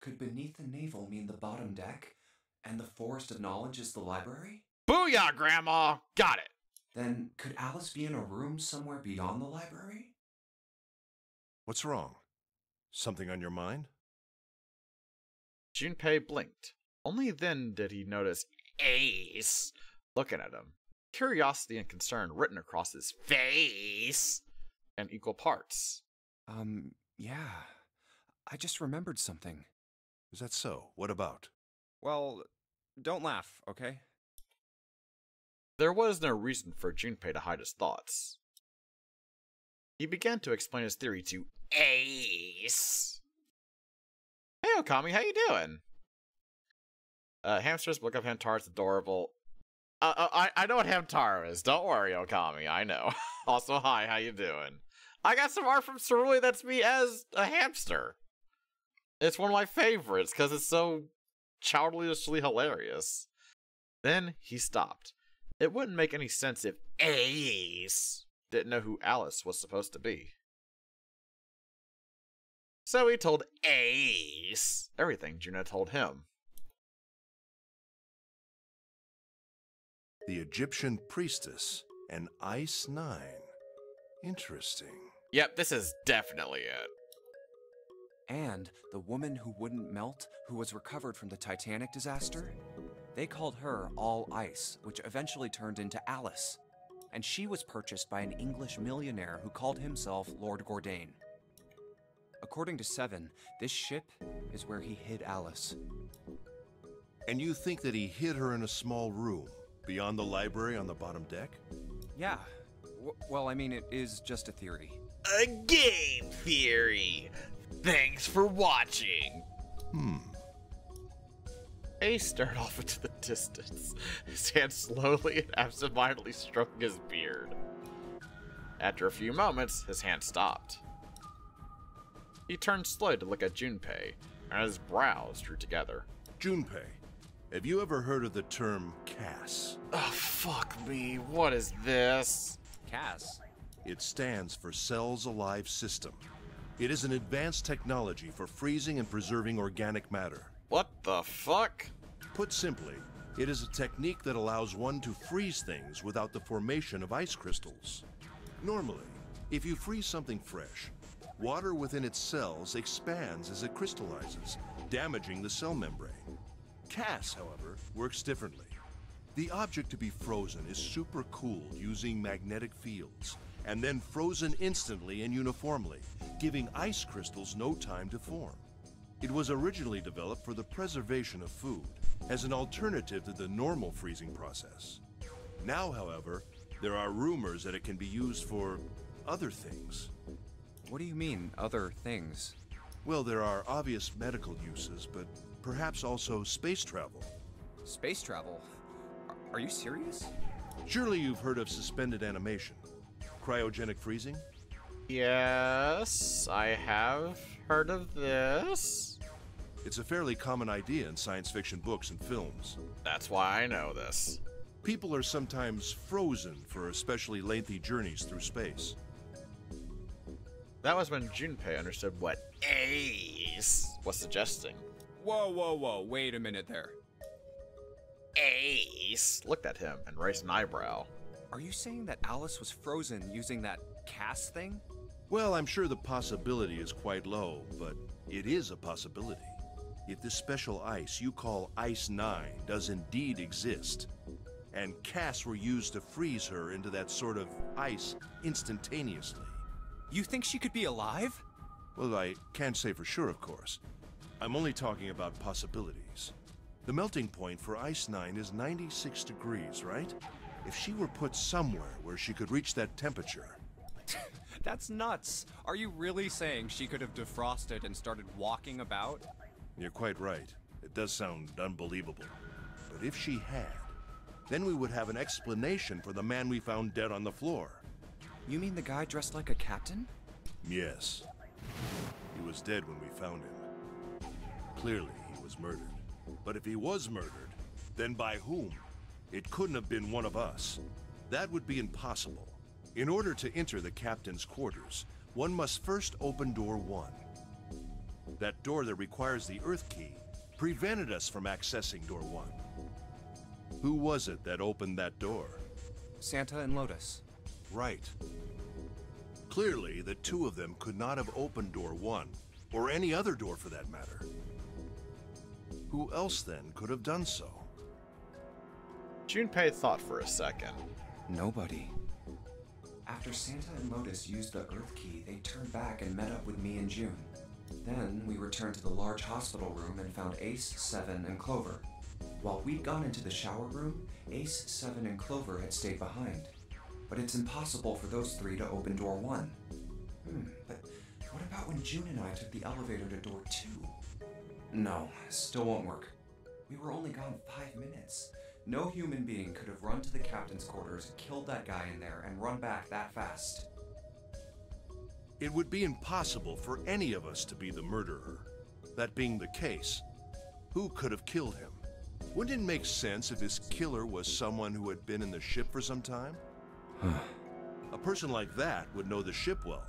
Could beneath the navel mean the bottom deck, and the forest of knowledge is the library? Booyah, Grandma! Got it! Then could Alice be in a room somewhere beyond the library? What's wrong? Something on your mind? Junpei blinked. Only then did he notice Ace looking at him. Curiosity and concern written across his face in equal parts. Yeah. I just remembered something. Is that so? What about? Well, don't laugh, okay? There was no reason for Junpei to hide his thoughts. He began to explain his theory to Ace. Hey, Okami, how you doing? Hamsters look up Hamtaro. It's adorable. I know what Hamtaro is. Don't worry, Okami. I know. Also, hi, how you doing? I got some art from Cerulli that's me as a hamster. It's one of my favorites because it's so childishly hilarious. Then he stopped. It wouldn't make any sense if Ace didn't know who Alice was supposed to be. So he told Ace everything Juno told him. The Egyptian priestess and Ice 9. Interesting. Yep, this is definitely it. And the woman who wouldn't melt, who was recovered from the Titanic disaster? They called her All Ice, which eventually turned into Alice. And she was purchased by an English millionaire who called himself Lord Gordain. According to Seven, this ship is where he hid Alice. And you think that he hid her in a small room, beyond the library on the bottom deck? Yeah. Well, I mean, it is just a theory. A game theory. Thanks for watching. Ace stared off into the distance, his hand slowly and absentmindedly stroking his beard. After a few moments, his hand stopped. He turned slowly to look at Junpei, and his brows drew together. Junpei, have you ever heard of the term CAS? Oh, fuck me. What is this? CAS? It stands for Cells Alive System. It is an advanced technology for freezing and preserving organic matter. What the fuck? Put simply, it is a technique that allows one to freeze things without the formation of ice crystals. Normally, if you freeze something fresh, water within its cells expands as it crystallizes, damaging the cell membrane. CAS, however, works differently. The object to be frozen is supercooled using magnetic fields, and then frozen instantly and uniformly, giving ice crystals no time to form. It was originally developed for the preservation of food, as an alternative to the normal freezing process. Now, however, there are rumors that it can be used for other things. What do you mean, other things? Well, there are obvious medical uses, but perhaps also space travel. Space travel? Are you serious? Surely you've heard of suspended animation. Cryogenic freezing? Yes, I have heard of this. It's a fairly common idea in science fiction books and films. That's why I know this. People are sometimes frozen for especially lengthy journeys through space. That was when Junpei understood what Ace was suggesting. Whoa, wait a minute there. Ace looked at him and raised an eyebrow. Are you saying that Alice was frozen using that CAS thing? Well, I'm sure the possibility is quite low, but it is a possibility. If this special ice you call Ice 9 does indeed exist, and CAS were used to freeze her into that sort of ice instantaneously. You think she could be alive? Well, I can't say for sure, of course. I'm only talking about possibilities. The melting point for Ice 9 is 96 degrees, right? If she were put somewhere where she could reach that temperature... That's nuts. Are you really saying she could have defrosted and started walking about? You're quite right. It does sound unbelievable. But if she had, then we would have an explanation for the man we found dead on the floor. You mean the guy dressed like a captain? Yes. He was dead when we found him. Clearly, he was murdered. But if he was murdered, then by whom? It couldn't have been one of us. That would be impossible. In order to enter the captain's quarters, one must first open door 1. That door that requires the Earth Key prevented us from accessing Door 1. Who was it that opened that door? Santa and Lotus. Right. Clearly, the two of them could not have opened Door 1, or any other door for that matter. Who else then could have done so? Junpei thought for a second. Nobody. After Santa and Lotus used the Earth Key, they turned back and met up with me and June. Then we returned to the large hospital room and found Ace, Seven, and Clover. While we'd gone into the shower room, Ace, Seven, and Clover had stayed behind. But it's impossible for those three to open Door 1. But what about when June and I took the elevator to Door 2? No, still won't work. We were only gone 5 minutes. No human being could have run to the captain's quarters, killed that guy in there, and run back that fast. It would be impossible for any of us to be the murderer. That being the case, who could have killed him? Wouldn't it make sense if his killer was someone who had been in the ship for some time? A person like that would know the ship well.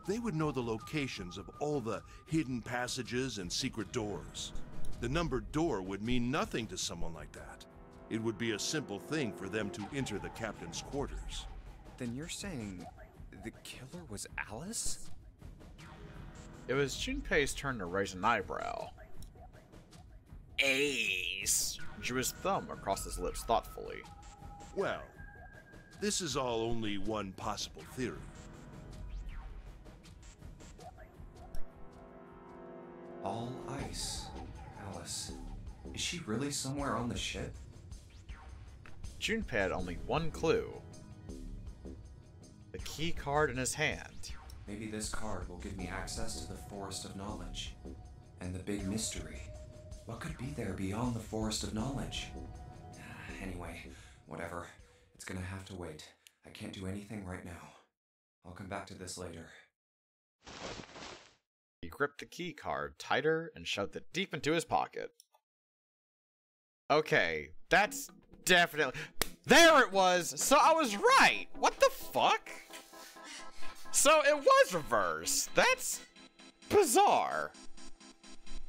They would know the locations of all the hidden passages and secret doors. The numbered door would mean nothing to someone like that. It would be a simple thing for them to enter the captain's quarters. Then you're saying the killer was Alice? It was Junpei's turn to raise an eyebrow. Ace drew his thumb across his lips thoughtfully. Well, this is all only one possible theory. All ice. Alice. Is she really somewhere on the ship? Junpei had only one clue. The key card in his hand. Maybe this card will give me access to the Forest of Knowledge. And the big mystery. What could be there beyond the Forest of Knowledge? Anyway, whatever. It's gonna have to wait. I can't do anything right now. I'll come back to this later. He gripped the key card tighter and shoved it deep into his pocket. Okay, that's definitely... There it was! So I was right! What the fuck? So it was reversed. That's bizarre.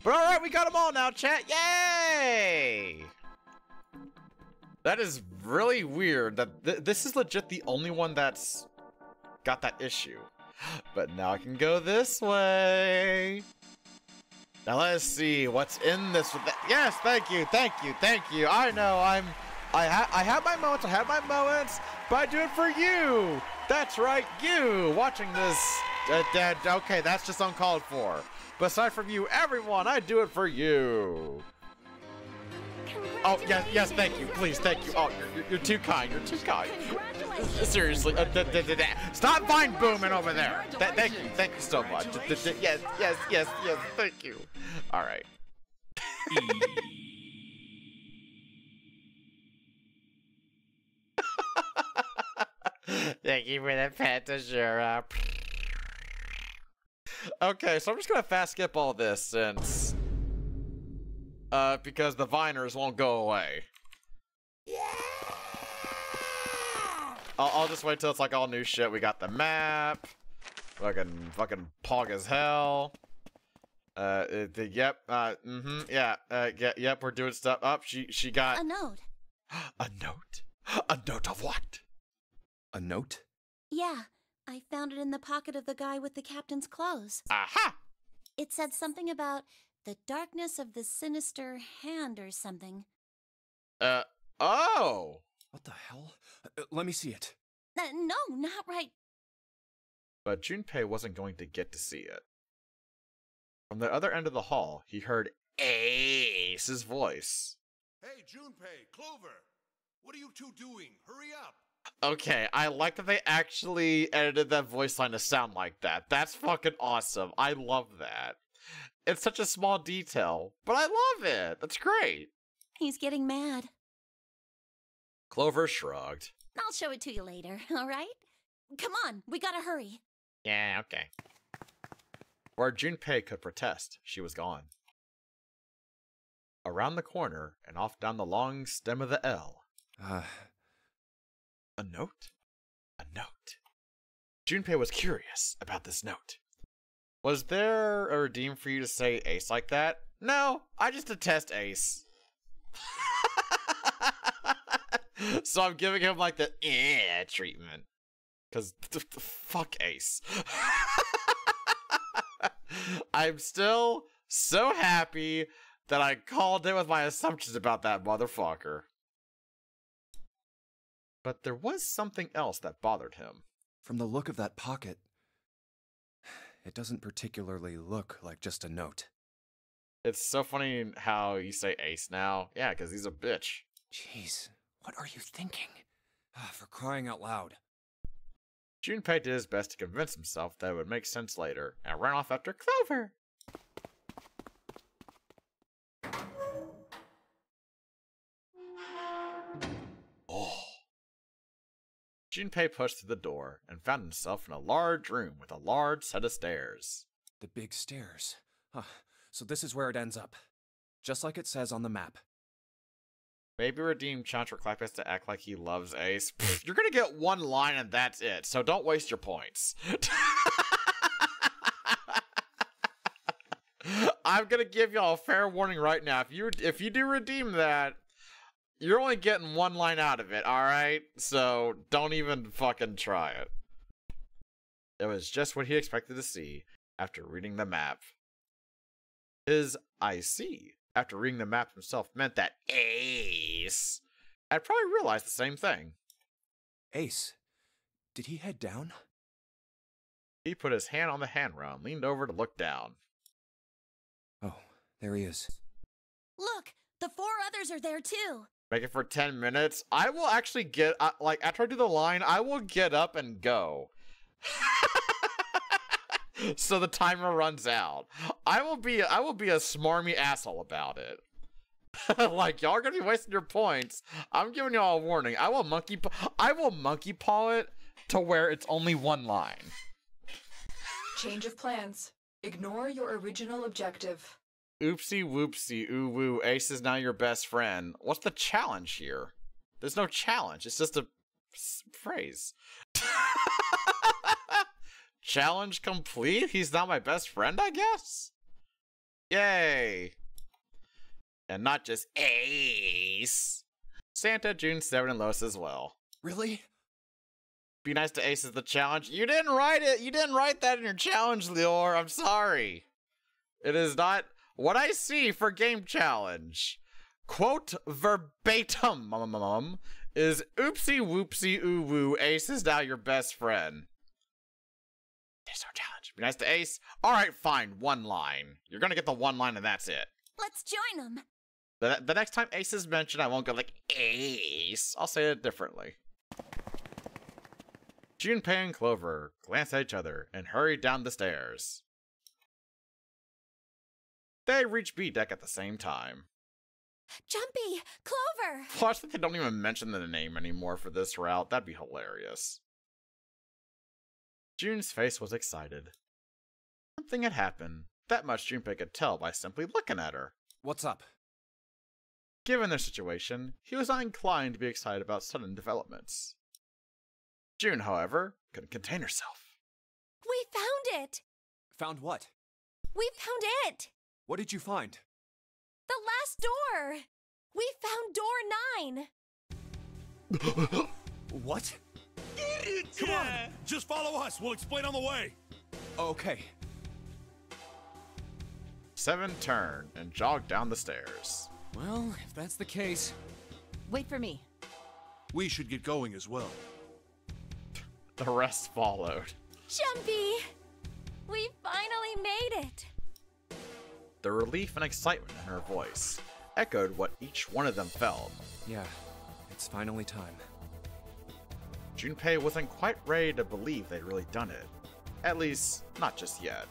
But alright, we got them all now, chat. Yay! That is really weird. That this is legit the only one that's got that issue. But now I can go this way. Now let's see what's in this. Yes, thank you. I know I have my moments, but I do it for you. That's right, you watching this. Okay, that's just uncalled for. But aside from you, everyone, I do it for you. Oh, yes, thank you. Please, thank you. Oh, you're too kind. Seriously. Stop vine booming over there. Thank you so much. Yes, thank you. All right. Thank you for the pet, Ashura. Okay, so I'm just gonna fast skip all this since because the Viners won't go away. I'll just wait till it's like all new shit. We got the map. Fucking pog as hell. Yep, we're doing stuff. Up, she got a note. A note? A note of what? A note? Yeah, I found it in the pocket of the guy with the captain's clothes. Aha! It said something about the darkness of the sinister hand or something. Oh! What the hell? Let me see it. No, not right. But Junpei wasn't going to get to see it. From the other end of the hall, he heard Ace's voice. Hey, Junpei, Clover! What are you two doing? Hurry up! Okay, I like that they actually edited that voice line to sound like that. That's fucking awesome. I love that. It's such a small detail, but I love it. That's great. He's getting mad. Clover shrugged. I'll show it to you later, all right? Come on, we gotta hurry. Yeah, okay. Where Junpei could protest, she was gone. Around the corner and off down the long stem of the L. A note? A note. Junpei was curious about this note. Was there a redeem for you to say Ace like that? No, I just detest Ace. So I'm giving him like the treatment. Because fuck Ace. I'm still so happy that I called it with my assumptions about that motherfucker. But there was something else that bothered him. From the look of that pocket, it doesn't particularly look like just a note. It's so funny how you say Ace now. Yeah, because he's a bitch. Jeez, what are you thinking? For crying out loud. Junpei did his best to convince himself that it would make sense later, and ran off after Clover. Oh. Junpei pushed through the door and found himself in a large room with a large set of stairs. The big stairs. Huh. So this is where it ends up. Just like it says on the map. Maybe redeem challenge for Clap has to act like he loves Ace. Pfft, you're gonna get one line and that's it, so don't waste your points. I'm gonna give y'all a fair warning right now. If you do redeem that, you're only getting one line out of it, alright? So don't even fucking try it. It was just what he expected to see after reading the map. His I see after reading the map himself meant that Ace had probably realized the same thing. Ace, did he head down? He put his hand on the handrail and leaned over to look down. Oh, there he is. Look, the 4 others are there too. Make it for 10 minutes. I will actually get, like, after I do the line, I will get up and go. So the timer runs out. I will be a smarmy asshole about it. Like, y'all are gonna be wasting your points. I'm giving y'all a warning. I will monkey paw it to where it's only one line. Change of plans. Ignore your original objective. Oopsie whoopsie ooh woo, Ace is now your best friend. What's the challenge here? There's no challenge. It's just a phrase. Challenge complete? He's not my best friend, I guess? Yay! And not just Ace. Santa, June 7, and Lois as well. Really? Be nice to Ace is the challenge. You didn't write it! You didn't write that in your challenge, Lior. I'm sorry. It is not what I see for game challenge. Quote verbatim, is oopsie whoopsie ooh woo, Ace is now your best friend. There's no challenge. Be nice to Ace. Alright, fine. One line. You're gonna get the one line and that's it. Let's join them. The next time Ace is mentioned, I won't go like, Ace. I'll say it differently. Junpei and Clover glance at each other and hurry down the stairs. They reach B deck at the same time. Jumpy! Clover! Watch that they don't even mention the name anymore for this route. That'd be hilarious. June's face was excited. Something had happened. That much Junpei could tell by simply looking at her. What's up? Given their situation, he was not inclined to be excited about sudden developments. June, however, couldn't contain herself. We found it! Found what? We found it! What did you find? The last door! We found door 9! What? Come on, just follow us. We'll explain on the way. Okay. 7 turned and jogged down the stairs. Well, if that's the case... Wait for me. We should get going as well. The rest followed. Jumpy! We finally made it! The relief and excitement in her voice echoed what each one of them felt. Yeah, it's finally time. Junpei wasn't quite ready to believe they'd really done it. At least, not just yet.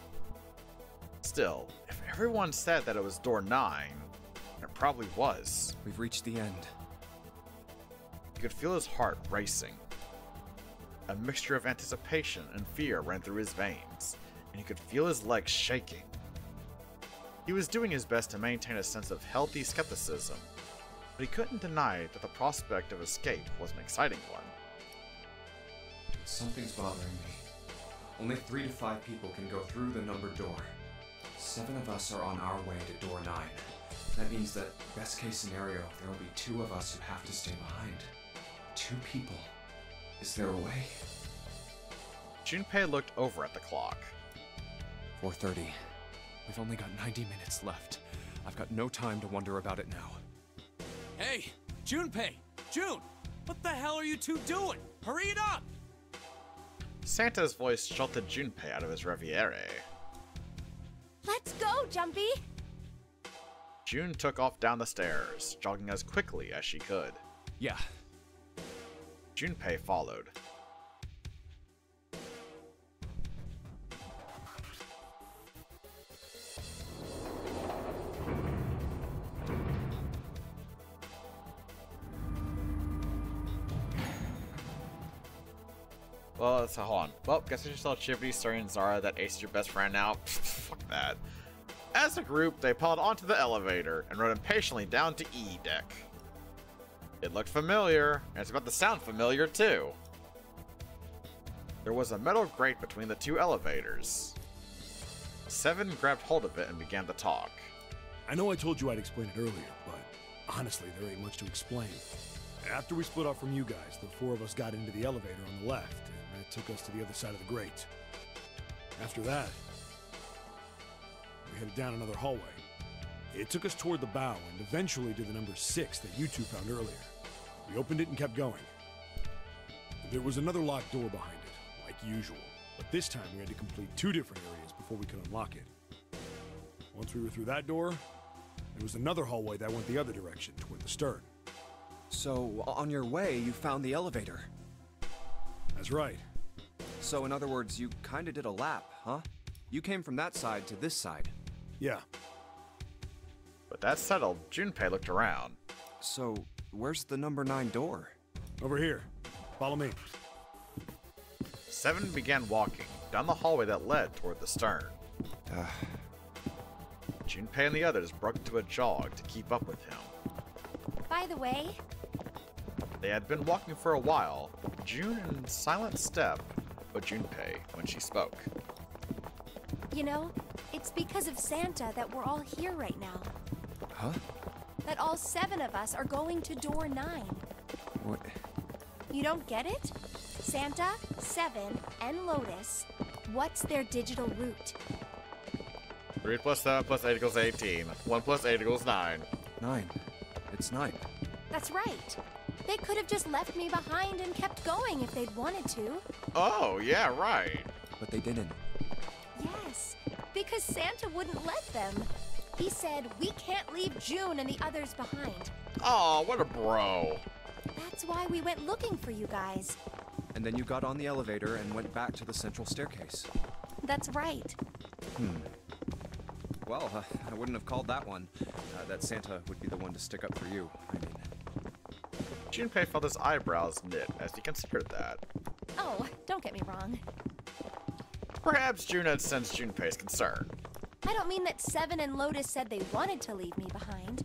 Still, if everyone said that it was door 9, it probably was. We've reached the end. He could feel his heart racing. A mixture of anticipation and fear ran through his veins, and he could feel his legs shaking. He was doing his best to maintain a sense of healthy skepticism, but he couldn't deny that the prospect of escape was an exciting one. Something's bothering me. Only 3 to 5 people can go through the numbered door. 7 of us are on our way to door 9. That means that, best case scenario, there will be 2 of us who have to stay behind. 2 people. Is there a way? Junpei looked over at the clock. 4:30. We've only got 90 minutes left. I've got no time to wonder about it now. Hey, Junpei! June! What the hell are you two doing? Hurry it up! Santa's voice jolted Junpei out of his reverie. Let's go, Jumpy! June took off down the stairs, jogging as quickly as she could. Yeah. Junpei followed. Well, so hold on. Well, guess I just saw Chivity starring Zara that aced your best friend now. Fuck that. As a group, they piled onto the elevator and rode impatiently down to E deck. It looked familiar, and it's about to sound familiar too. There was a metal grate between the 2 elevators. Seven grabbed hold of it and began to talk. I know I told you I'd explain it earlier, but honestly, there ain't much to explain. After we split off from you guys, the 4 of us got into the elevator on the left, and that took us to the other side of the grate. After that, we headed down another hallway. It took us toward the bow and eventually to the number 6 that you 2 found earlier. We opened it and kept going. There was another locked door behind it, like usual, but this time we had to complete 2 different areas before we could unlock it. Once we were through that door, there was another hallway that went the other direction, toward the stern. So, on your way, you found the elevator? That's right. So, in other words, you kinda did a lap, huh? You came from that side to this side. Yeah. But that settled, Junpei looked around. So, where's the number 9 door? Over here. Follow me. Seven began walking down the hallway that led toward the stern. Junpei and the others broke into a jog to keep up with him. By the way, They had been walking for a while, June in silent step, but Junpei when she spoke. you know, it's because of Santa that we're all here right now. Huh? That all 7 of us are going to door 9. What? You don't get it? Santa, 7, and Lotus, what's their digital root? 3 plus 7 plus 8 equals 18. 1 plus 8 equals 9. 9. It's 9. That's right. They could have just left me behind and kept going if they'd wanted to. Oh, yeah, right. But they didn't. Yes, because Santa wouldn't let them. He said, we can't leave June and the others behind. Aw, what a bro. That's why we went looking for you guys. And then you got on the elevator and went back to the central staircase. That's right. Well, I wouldn't have called that one. That Santa would be the one to stick up for you. I mean... Junpei felt his eyebrows knit as he considered that. Oh, don't get me wrong. Perhaps June had sensed Junpei's concern. I don't mean that 7 and Lotus said they wanted to leave me behind.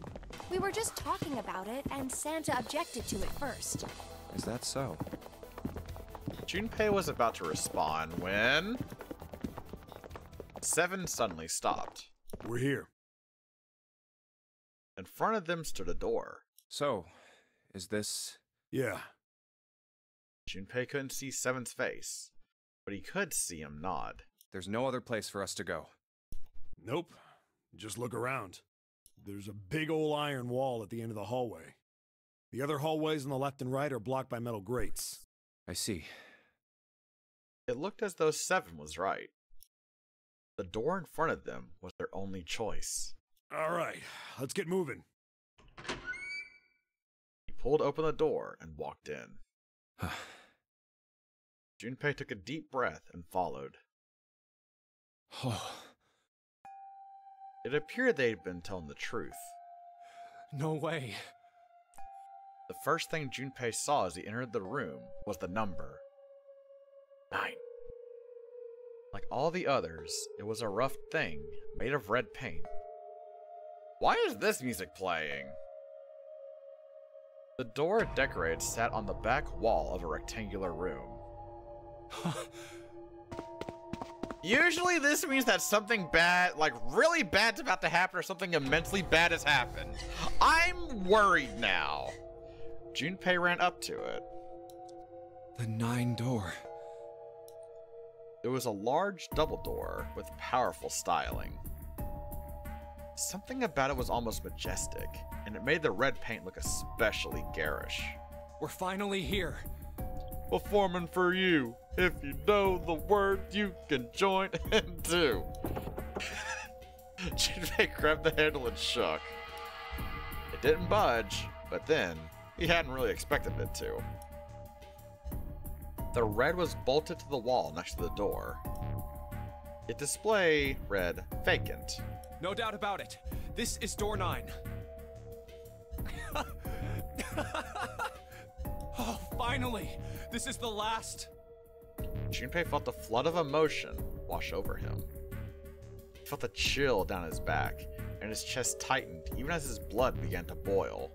We were just talking about it, and Santa objected to it first. Is that so? Junpei was about to respond when... 7 suddenly stopped. We're here. In front of them stood a door. So, is this... Yeah. Junpei couldn't see 7's face, but he could see him nod. There's no other place for us to go. Nope. Just look around. There's a big old iron wall at the end of the hallway. The other hallways on the left and right are blocked by metal grates. I see. It looked as though 7 was right. The door in front of them was their only choice. All right, let's get moving. He pulled open the door and walked in. Junpei took a deep breath and followed. It appeared they had been telling the truth. No way. The first thing Junpei saw as he entered the room was the number 9. Like all the others, it was a rough thing made of red paint. Why is this music playing? The door it decorated sat on the back wall of a rectangular room. Usually this means that something bad, like really bad's about to happen or something immensely bad has happened. I'm worried now. Junpei ran up to it. The 9 door. It was a large double door with powerful styling. Something about it was almost majestic, and it made the red paint look especially garish. We're finally here. Performing for you. If you know the word, you can join in too. Junpei grabbed the handle and shook. It didn't budge, but then he hadn't really expected it to. The red was bolted to the wall next to the door. Its display read vacant. No doubt about it. This is door 9. Oh, finally! This is the last. Junpei felt a flood of emotion wash over him. He felt a chill down his back, and his chest tightened even as his blood began to boil.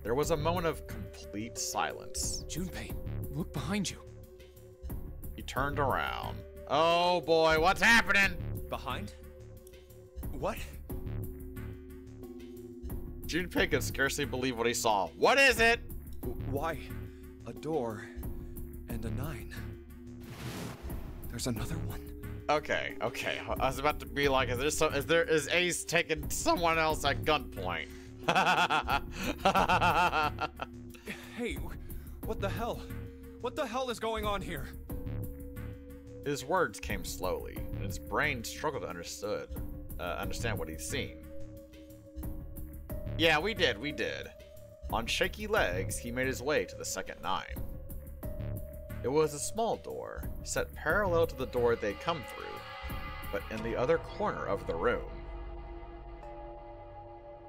There was a moment of complete silence. Junpei, look behind you. He turned around. Oh boy, what's happening? Behind? What? Junpei could scarcely believe what he saw. What is it? Why? A door and a 9. There's another one. Okay. I was about to be like, is Ace taking someone else at gunpoint? Hey, what the hell? What the hell is going on here? His words came slowly, and his brain struggled to understand what he'd seen. Yeah, we did. On shaky legs, he made his way to the second 9. It was a small door, set parallel to the door they'd come through, but in the other corner of the room.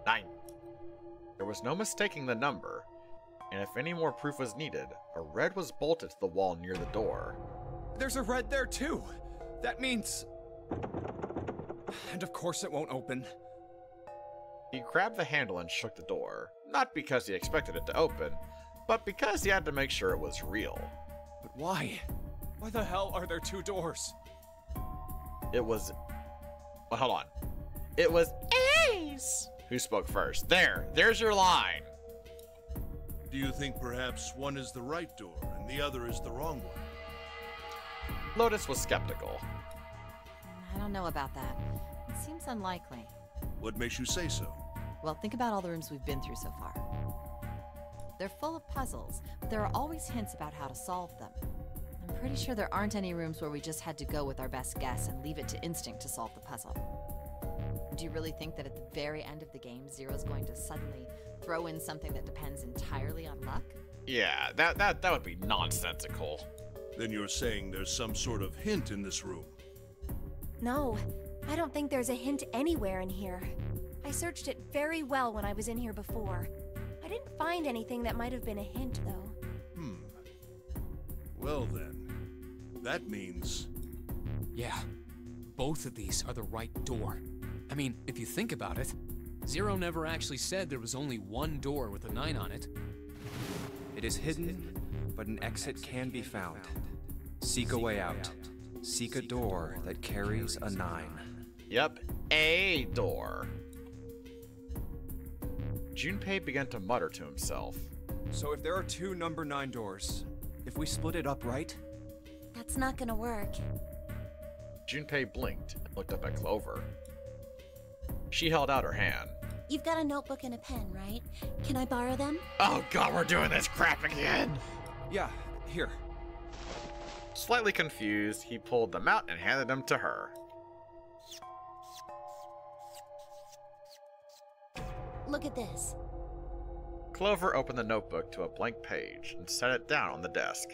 9. There was no mistaking the number, and if any more proof was needed, a red was bolted to the wall near the door. There's a red there too. That means... And of course it won't open. He grabbed the handle and shook the door, not because he expected it to open, but because he had to make sure it was real. But why? Why the hell are there 2 doors? It was... Well, hold on. It was Ace who spoke first. There's your line. Do you think perhaps one is the right door and the other is the wrong one? Lotus was skeptical. I don't know about that. It seems unlikely. What makes you say so? Well, think about all the rooms we've been through so far. They're full of puzzles, but there are always hints about how to solve them. I'm pretty sure there aren't any rooms where we just had to go with our best guess and leave it to instinct to solve the puzzle. Do you really think that at the very end of the game, Zero's going to suddenly throw in something that depends entirely on luck? Yeah, that would be nonsensical. Then you're saying there's some sort of hint in this room? No, I don't think there's a hint anywhere in here. I searched it very well when I was in here before. I didn't find anything that might have been a hint, though. Well then, that means... Yeah, both of these are the right door. I mean, if you think about it, Zero never actually said there was only one door with a 9 on it. It is hidden, but an exit can be found. Seek a way out. Seek a door that carries a 9. Yep, a door. Junpei began to mutter to himself. So if there are 2 number 9 doors, if we split it up right? That's not gonna work. Junpei blinked and looked up at Clover. She held out her hand. You've got a notebook and a pen, right? Can I borrow them? Oh god, we're doing this crap again! Yeah, here. Slightly confused, he pulled them out and handed them to her. Look at this. Clover opened the notebook to a blank page and set it down on the desk.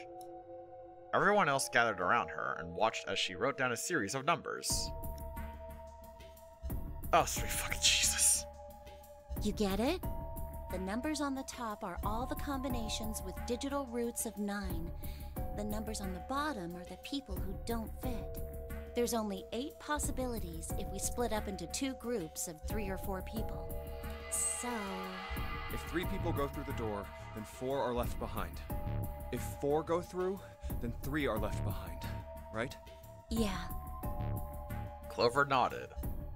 Everyone else gathered around her and watched as she wrote down a series of numbers. Oh, sweet fucking Jesus. You get it? The numbers on the top are all the combinations with digital roots of 9. The numbers on the bottom are the people who don't fit. There's only 8 possibilities if we split up into 2 groups of 3 or 4 people. So... If 3 people go through the door, then 4 are left behind. If 4 go through, then 3 are left behind, right? Yeah. Clover nodded,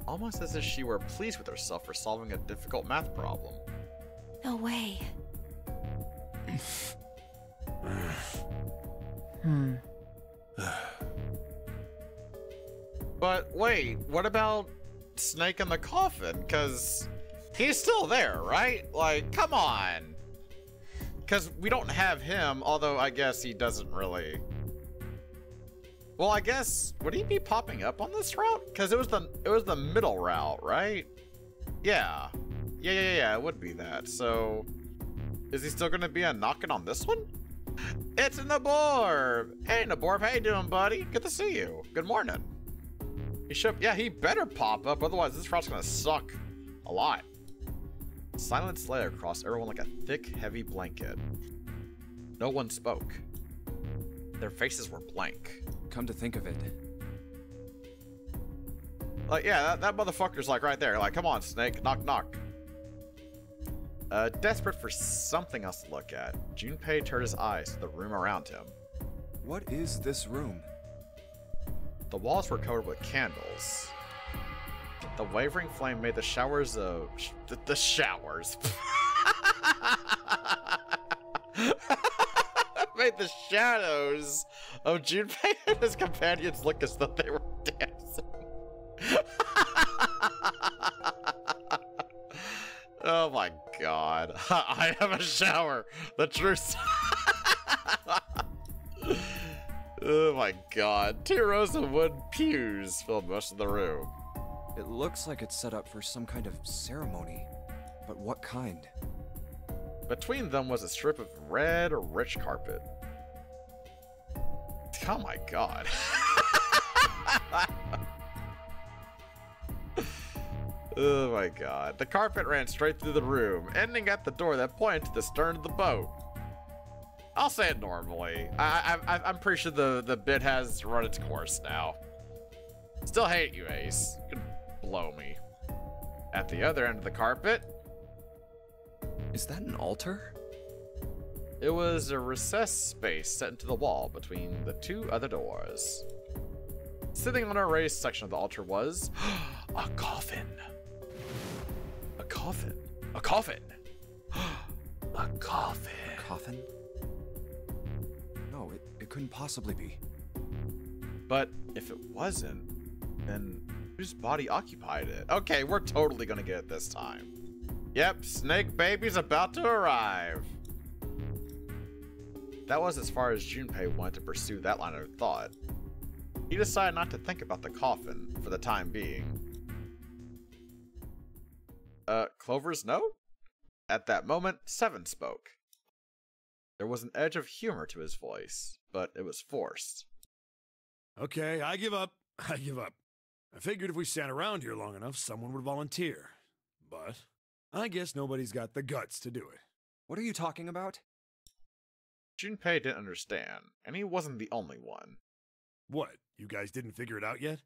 almost as if she were pleased with herself for solving a difficult math problem. No way. But wait, what about Snake in the coffin? Because he's still there, right? Like, come on. Because we don't have him, although I guess he doesn't really... Well, I guess, would he be popping up on this route? Because it was the middle route, right? Yeah. Yeah, it would be that. So, is he still going to be knocking on this one? It's Naborb! Hey, Naborb, how you doing, buddy? Good to see you. Good morning. He should, yeah, he better pop up, otherwise this route's gonna suck a lot. Silence lay across everyone like a thick, heavy blanket. No one spoke. Their faces were blank. Come to think of it. Like, yeah, that motherfucker's like right there. Like, come on, Snake, knock, knock. Desperate for something else to look at, Junpei turned his eyes to the room around him. What is this room? The walls were covered with candles. The wavering flame made the showers of... the showers. Made the shadows of Junpei and his companions look as though they were dancing. Oh my god. I have a shower. The truth. Oh my god. 2 rows of wood pews filled most of the room. It looks like it's set up for some kind of ceremony. But what kind? Between them was a strip of red or rich carpet. Oh my god. Oh my god. The carpet ran straight through the room, ending at the door that pointed to the stern of the boat. I'll say it normally. I'm pretty sure the bit has run its course now. Still hate you, Ace. You can blow me. At the other end of the carpet... Is that an altar? It was a recessed space set into the wall between the 2 other doors. Sitting on a raised section of the altar was... a coffin. A coffin. A coffin. A coffin. A coffin? No, it couldn't possibly be. But if it wasn't, then whose body occupied it? Okay, we're totally gonna get it this time. Yep, Snake Baby's about to arrive. That was as far as Junpei wanted to pursue that line of thought. He decided not to think about the coffin for the time being. Clover's note? At that moment, Seven spoke. There was an edge of humor to his voice, but it was forced. Okay, I give up. I give up. I figured if we sat around here long enough, someone would volunteer. But I guess nobody's got the guts to do it. What are you talking about? Junpei didn't understand, and he wasn't the only one. What? You guys didn't figure it out yet?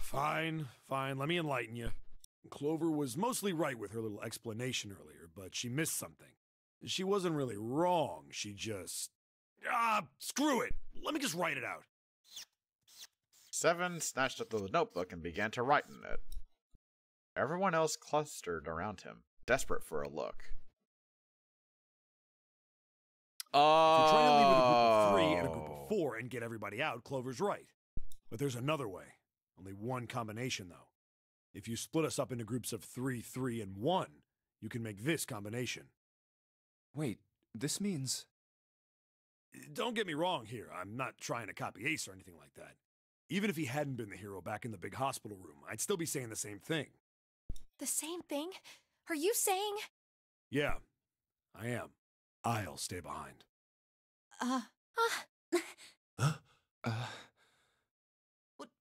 Fine, let me enlighten you. Clover was mostly right with her little explanation earlier, but she missed something. She wasn't really wrong, she just... screw it! Let me just write it out. Seven snatched up the notebook and began to write in it. Everyone else clustered around him, desperate for a look. If you're trying to leave with a group of 3 and a group of 4 and get everybody out, Clover's right. But there's another way. Only one combination, though. If you split us up into groups of 3, 3, and 1, you can make this combination. Wait, this means... Don't get me wrong here. I'm not trying to copy Ace or anything like that. Even if he hadn't been the hero back in the big hospital room, I'd still be saying the same thing. The same thing? Are you saying? Yeah, I am. I'll stay behind.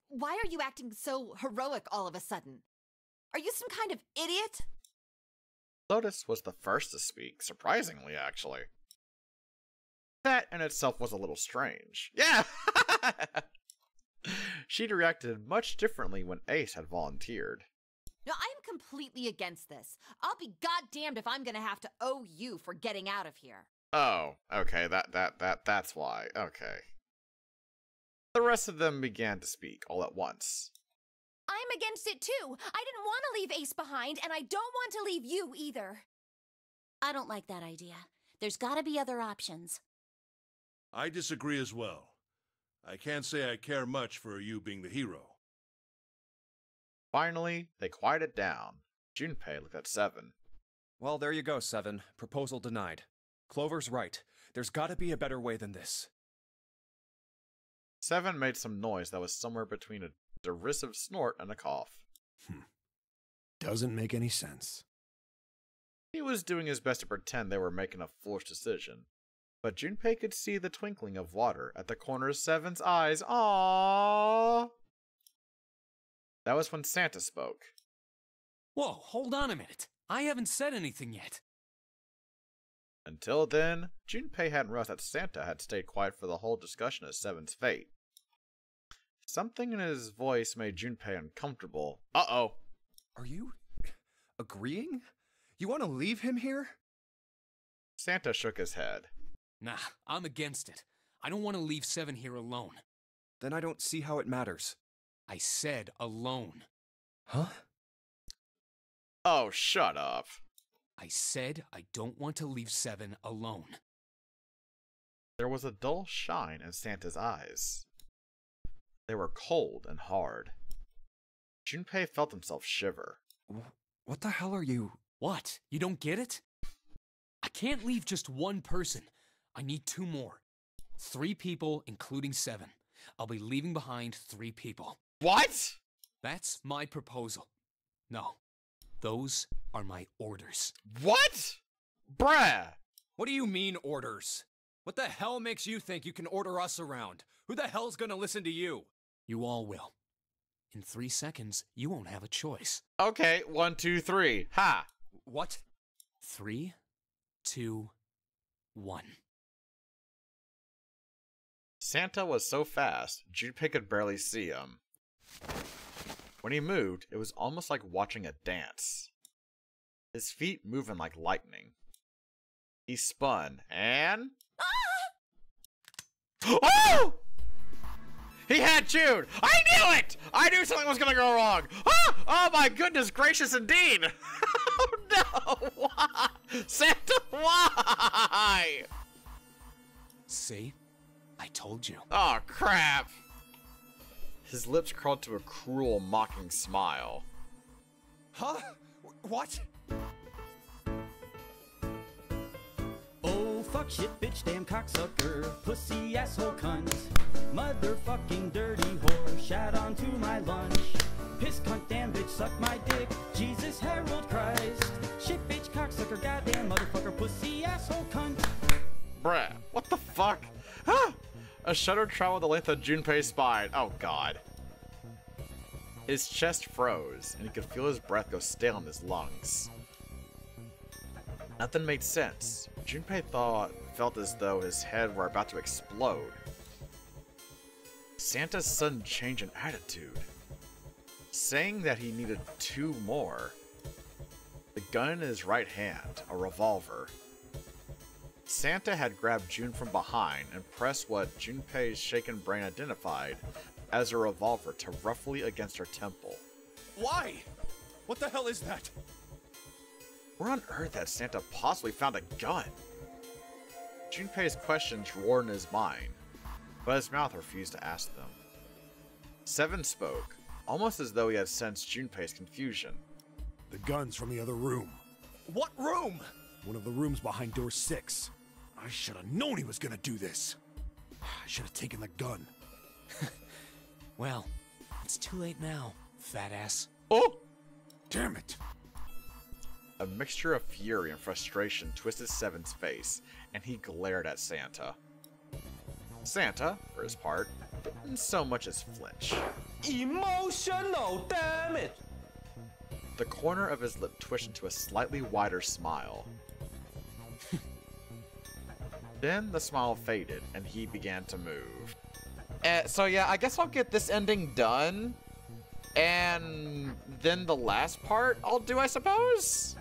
Why are you acting so heroic all of a sudden? Are you some kind of idiot? Lotus was the first to speak, surprisingly, actually. That in itself was a little strange. Yeah! She'd reacted much differently when Ace had volunteered. No, I'm completely against this. I'll be goddamned if I'm gonna have to owe you for getting out of here. Oh, okay, that's why. Okay. The rest of them began to speak all at once. I'm against it too. I didn't want to leave Ace behind, and I don't want to leave you either. I don't like that idea. There's gotta be other options. I disagree as well. I can't say I care much for you being the hero. Finally, they quieted down. Junpei looked at Seven. Well, there you go, Seven. Proposal denied. Clover's right. There's gotta be a better way than this. Seven made some noise that was somewhere between a derisive snort and a cough. Doesn't make any sense. He was doing his best to pretend they were making a foolish decision, but Junpei could see the twinkling of water at the corner of Seven's eyes. Aww! That was when Santa spoke. Whoa, hold on a minute. I haven't said anything yet. Until then, Junpei hadn't realized that Santa had stayed quiet for the whole discussion of Seven's fate. Something in his voice made Junpei uncomfortable. Uh-oh. Are you agreeing? You want to leave him here? Santa shook his head. Nah, I'm against it. I don't want to leave Seven here alone. Then I don't see how it matters. I said alone. Huh? Oh, shut up. I said I don't want to leave Seven alone. There was a dull shine in Santa's eyes. They were cold and hard. Junpei felt himself shiver. What the hell are you? What? You don't get it? I can't leave just one person. I need 2 more. 3 people, including Seven. I'll be leaving behind 3 people. What? That's my proposal. No, those are my orders. What? Bruh! What do you mean, orders? What the hell makes you think you can order us around? Who the hell's gonna listen to you? You all will. In 3 seconds, you won't have a choice. Okay, 1, 2, 3. Ha! What? 3, 2, 1. Santa was so fast, Junpei could barely see him. When he moved, it was almost like watching a dance. His feet moving like lightning. He spun, and... Oh! He had June! I knew it! I knew something was gonna go wrong! Ah! Oh my goodness gracious indeed! Oh no! Why? Santa, why? See? I told you. Oh crap! His lips curled to a cruel, mocking smile. Huh? What? Oh, fuck, shit, bitch, damn cocksucker, pussy, asshole, cunt, motherfucking dirty whore, shat onto my lunch, piss, cunt, damn bitch, suck my dick, Jesus, Harold Christ, shit, bitch, cocksucker, goddamn motherfucker, pussy, asshole, cunt. Bruh, what the fuck? Ah! A shudder traveled the length of Junpei's spine. Oh god. His chest froze, and he could feel his breath go stale in his lungs. Nothing made sense. Junpei felt as though his head were about to explode. Santa's sudden change in attitude. Saying that he needed 2 more. The gun in his right hand, a revolver. Santa had grabbed June from behind and pressed what Junpei's shaken brain identified as a revolver to roughly against her temple. Why? What the hell is that? Where on earth had Santa possibly found a gun? Junpei's questions roared in his mind, but his mouth refused to ask them. Seven spoke, almost as though he had sensed Junpei's confusion. The gun's from the other room. What room? One of the rooms behind door 6. I should have known he was gonna do this. I should have taken the gun. Well, it's too late now, fat ass. Oh! Damn it! A mixture of fury and frustration twisted Seven's face, and he glared at Santa. Santa, for his part, didn't so much as flinch. Emotional, damn it! The corner of his lip twitched into a slightly wider smile. Then the smile faded, and he began to move. So yeah, I guess I'll get this ending done, and then the last part I'll do, I suppose?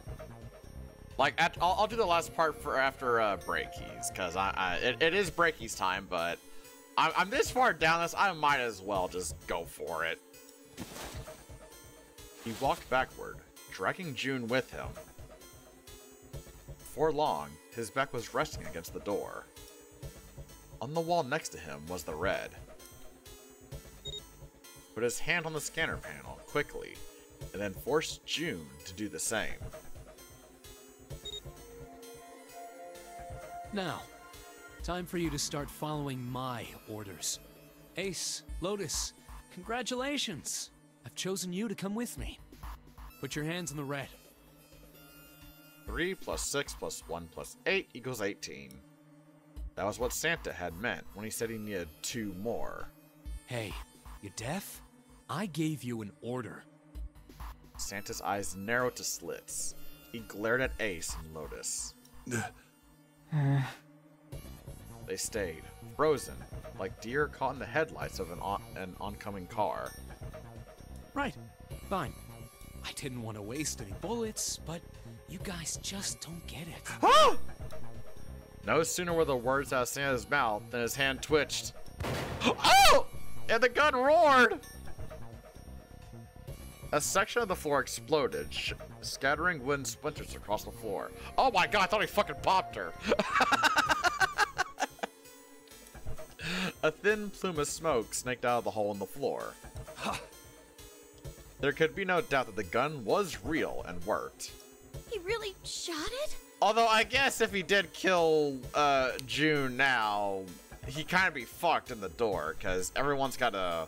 Like, I'll do the last part for after Breakies, because it is Breakies time, but I'm this far down this, I might as well just go for it. He walked backward, dragging June with him. Before long, his back was resting against the door. On the wall next to him was the red. Put his hand on the scanner panel quickly, and then forced June to do the same. Now, time for you to start following my orders. Ace, Lotus, congratulations! I've chosen you to come with me. Put your hands in the red. 3 + 6 + 1 + 8 = 18. That was what Santa had meant when he said he needed 2 more. Hey, you deaf? I gave you an order. Santa's eyes narrowed to slits. He glared at Ace and Lotus. They stayed, frozen, like deer caught in the headlights of an oncoming car. Right, fine. I didn't want to waste any bullets, but you guys just don't get it. No sooner were the words out of Santa's mouth than his hand twitched. Oh! And the gun roared! A section of the floor exploded, scattering wooden splinters across the floor. Oh my god, I thought he fucking popped her! A thin plume of smoke snaked out of the hole in the floor. There could be no doubt that the gun was real and worked. He really shot it? Although I guess if he did kill June now, he kind of be fucked in the door, because everyone's got to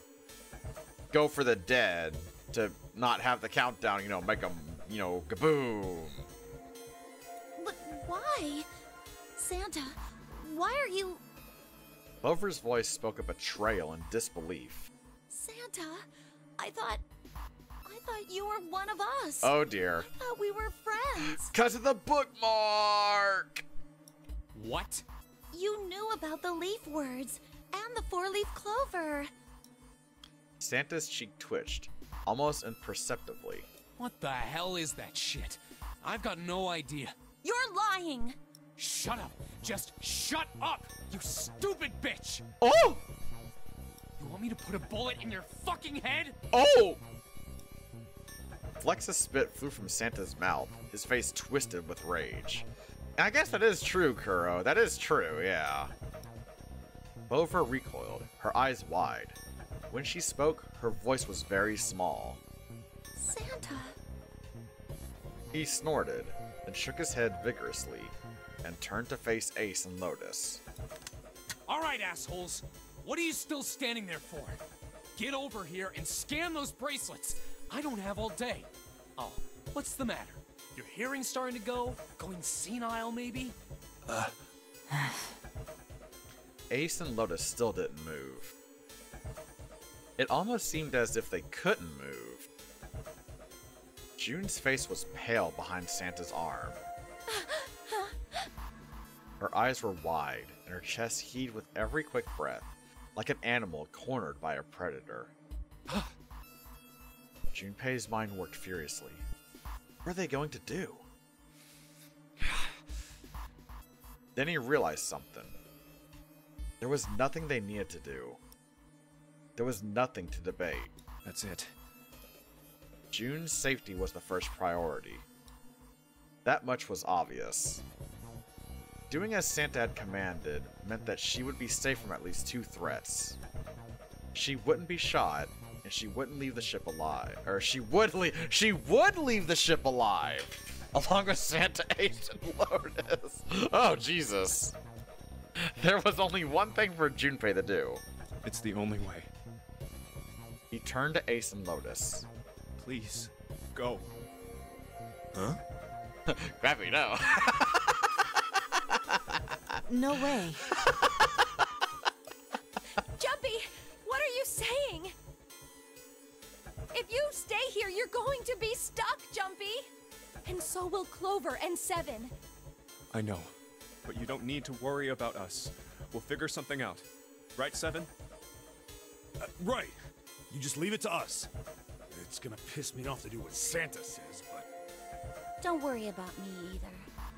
go for the dead to not have the countdown, you know, make them, you know, kaboom. But why? Santa, why are you... Clover's voice spoke of betrayal and disbelief. Santa, I thought you were one of us. Oh dear. I thought we were friends. Because of the bookmark! What? You knew about the leaf words and the 4-leaf clover. Santa's cheek twitched, almost imperceptibly. What the hell is that shit? I've got no idea. You're lying. Shut up. Just shut up, you stupid bitch. Oh! You want me to put a bullet in your fucking head? Oh! Flecks of spit flew from Santa's mouth, his face twisted with rage. And I guess that is true, Kuro. That is true, yeah. Clover recoiled, her eyes wide. When she spoke, her voice was very small. Santa. He snorted, then shook his head vigorously, and turned to face Ace and Lotus. All right, assholes. What are you still standing there for? Get over here and scan those bracelets. I don't have all day. Oh, what's the matter? Your hearing's starting to go? Going senile, maybe? Ace and Lotus still didn't move. It almost seemed as if they couldn't move. June's face was pale behind Santa's arm. Her eyes were wide, and her chest heaved with every quick breath, like an animal cornered by a predator. Junpei's mind worked furiously. What are they going to do? Then he realized something. There was nothing they needed to do. There was nothing to debate. That's it. June's safety was the first priority. That much was obvious. Doing as Santa had commanded meant that she would be safe from at least 2 threats. She wouldn't be shot, and she wouldn't leave the ship alive. Or she would leave the ship alive! Along with Santa, Ace, and Lotus. Oh, Jesus. There was only one thing for Junpei to do. It's the only way. He turned to Ace and Lotus. Please, go. Huh? Crappy, no. No way. Jumpy, what are you saying? If you stay here, you're going to be stuck, Jumpy. And so will Clover and Seven. I know, but you don't need to worry about us. We'll figure something out. Right, Seven? Right. You just leave it to us. It's gonna piss me off to do what Santa says, but... Don't worry about me either.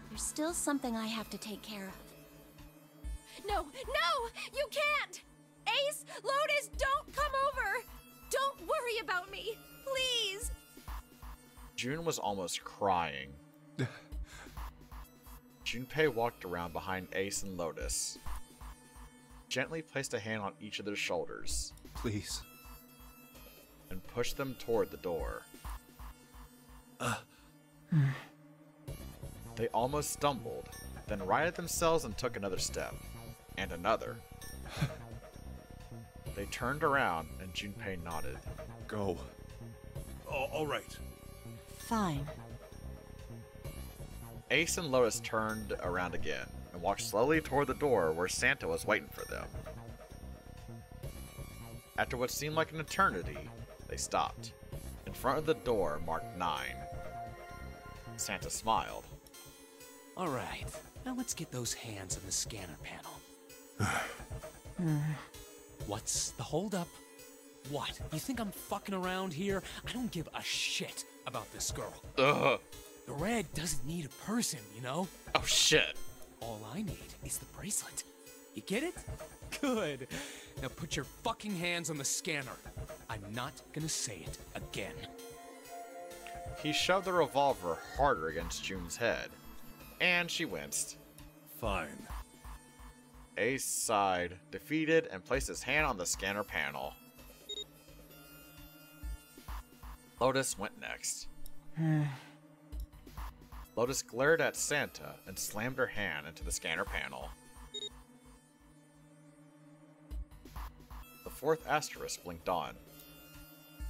There's still something I have to take care of. No, no! You can't! Ace! Lotus, don't come over! Don't worry about me, please! June was almost crying. Junpei walked around behind Ace and Lotus. Gently placed a hand on each of their shoulders. Please. And pushed them toward the door. They almost stumbled, then righted themselves and took another step. And another. They turned around and Junpei nodded. Go. All right. Fine. Ace and Lotus turned around again and walked slowly toward the door where Santa was waiting for them. After what seemed like an eternity, they stopped. In front of the door marked 9. Santa smiled. All right, now let's get those hands in the scanner panel. What's the holdup? What? You think I'm fucking around here? I don't give a shit about this girl. Ugh. The red doesn't need a person, you know? Oh shit. All I need is the bracelet. You get it? Good. Now put your fucking hands on the scanner. I'm not gonna say it again. He shoved the revolver harder against June's head, and she winced. Fine. Ace sighed, defeated, and placed his hand on the scanner panel. Lotus went next. Lotus glared at Santa and slammed her hand into the scanner panel. The 4th asterisk blinked on.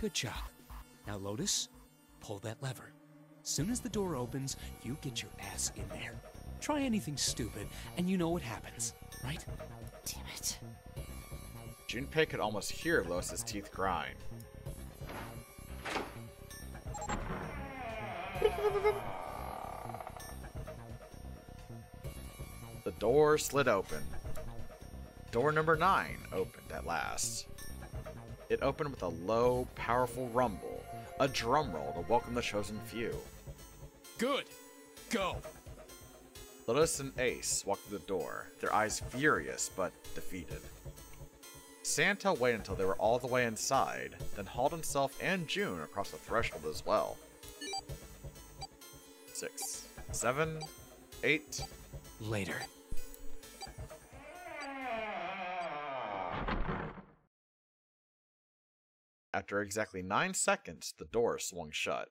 Good job. Now, Lotus, pull that lever. Soon as the door opens, you get your ass in there. Try anything stupid, and you know what happens, right? Damn it. Junpei could almost hear Lotus's teeth grind. The door slid open. Door number 9 opened at last. It opened with a low, powerful rumble, a drum roll to welcome the chosen few. Good. Go. Lotus and Ace walked through the door, their eyes furious but defeated. Santa waited until they were all the way inside, then hauled himself and June across the threshold as well. 6, 7, 8. Later. After exactly 9 seconds, the door swung shut.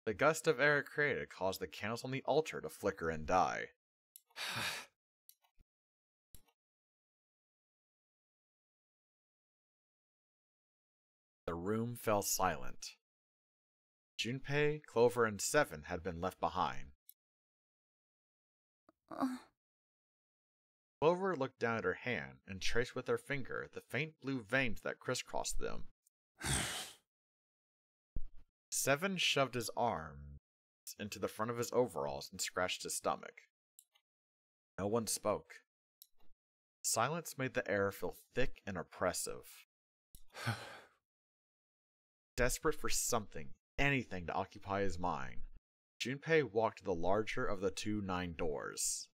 The gust of air it created caused the candles on the altar to flicker and die. The room fell silent. Junpei, Clover, and Seven had been left behind. Clover looked down at her hand and traced with her finger the faint blue veins that crisscrossed them. Seven shoved his arms into the front of his overalls and scratched his stomach. No one spoke. Silence made the air feel thick and oppressive. Desperate for something, anything to occupy his mind, Junpei walked to the larger of the 2 9 doors.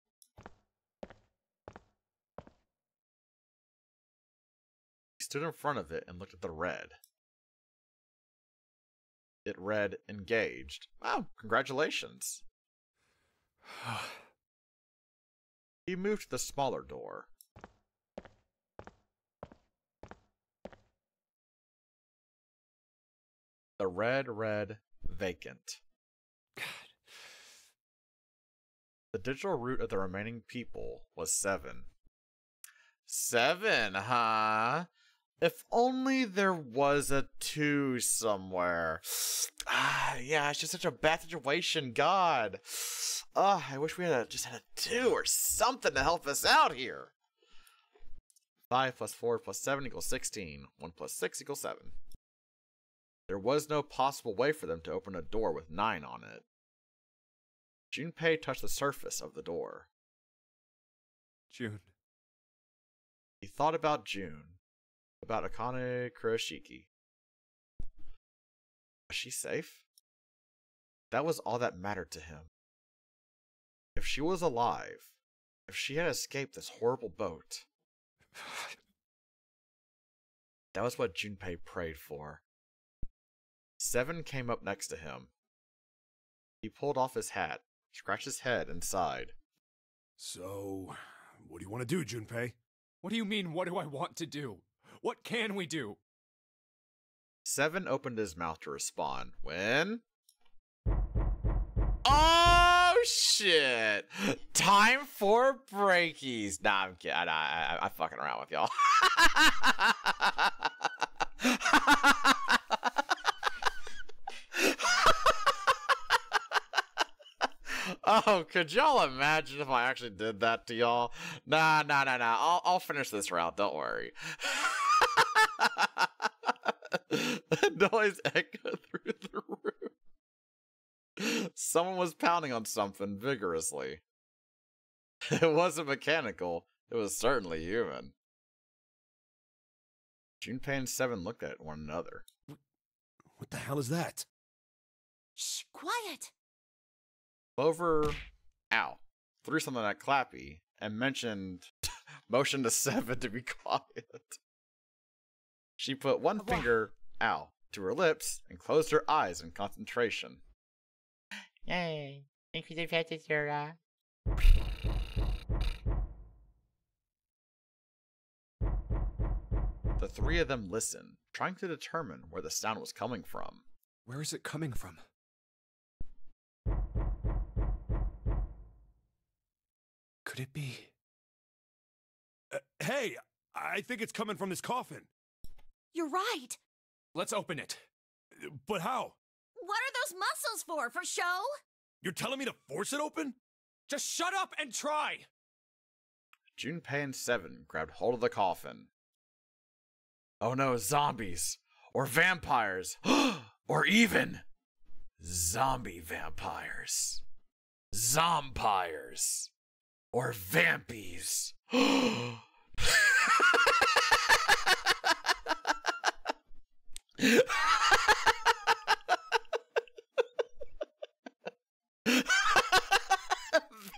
He stood in front of it and looked at the red. It read, engaged. Wow, congratulations. He moved to the smaller door. The red read, vacant. God. The digital root of the remaining people was 7. 7, huh? If only there was a 2 somewhere. Yeah, it's just such a bad situation, God. I wish we had just had a 2 or something to help us out here. 5 plus 4 plus 7 equals 16. 1 plus 6 equals 7. There was no possible way for them to open a door with 9 on it. Junpei touched the surface of the door. June. He thought about June. About Akane Kurashiki. Was she safe? That was all that mattered to him. If she was alive, if she had escaped this horrible boat, That was what Junpei prayed for. 7 came up next to him. He pulled off his hat, scratched his head, and sighed. So, what do you want to do, Junpei? What do you mean, what do I want to do? What can we do? 7 opened his mouth to respond when... Oh, shit! Time for breakies. Nah, I'm kidding. I'm fucking around with y'all. Oh, could y'all imagine if I actually did that to y'all? Nah. I'll finish this round. Don't worry. The noise echoed through the room. Someone was pounding on something vigorously. It wasn't mechanical. It was certainly human. Junpei and 7 looked at one another. What the hell is that? Shh, quiet. Clover, threw something at Clappy and motioned to 7 to be quiet. She put one finger, to her lips and closed her eyes in concentration. Yay. Thank you, Zora. The 3 of them listened, trying to determine where the sound was coming from. Where is it coming from? Could it be? Hey, I think it's coming from this coffin. You're right. Let's open it. But how? What are those muscles for show? You're telling me to force it open? Just shut up and try! Junpei and 7 grabbed hold of the coffin. Oh no, zombies! Or vampires! Or even... zombie vampires! Zompires! Or vampies!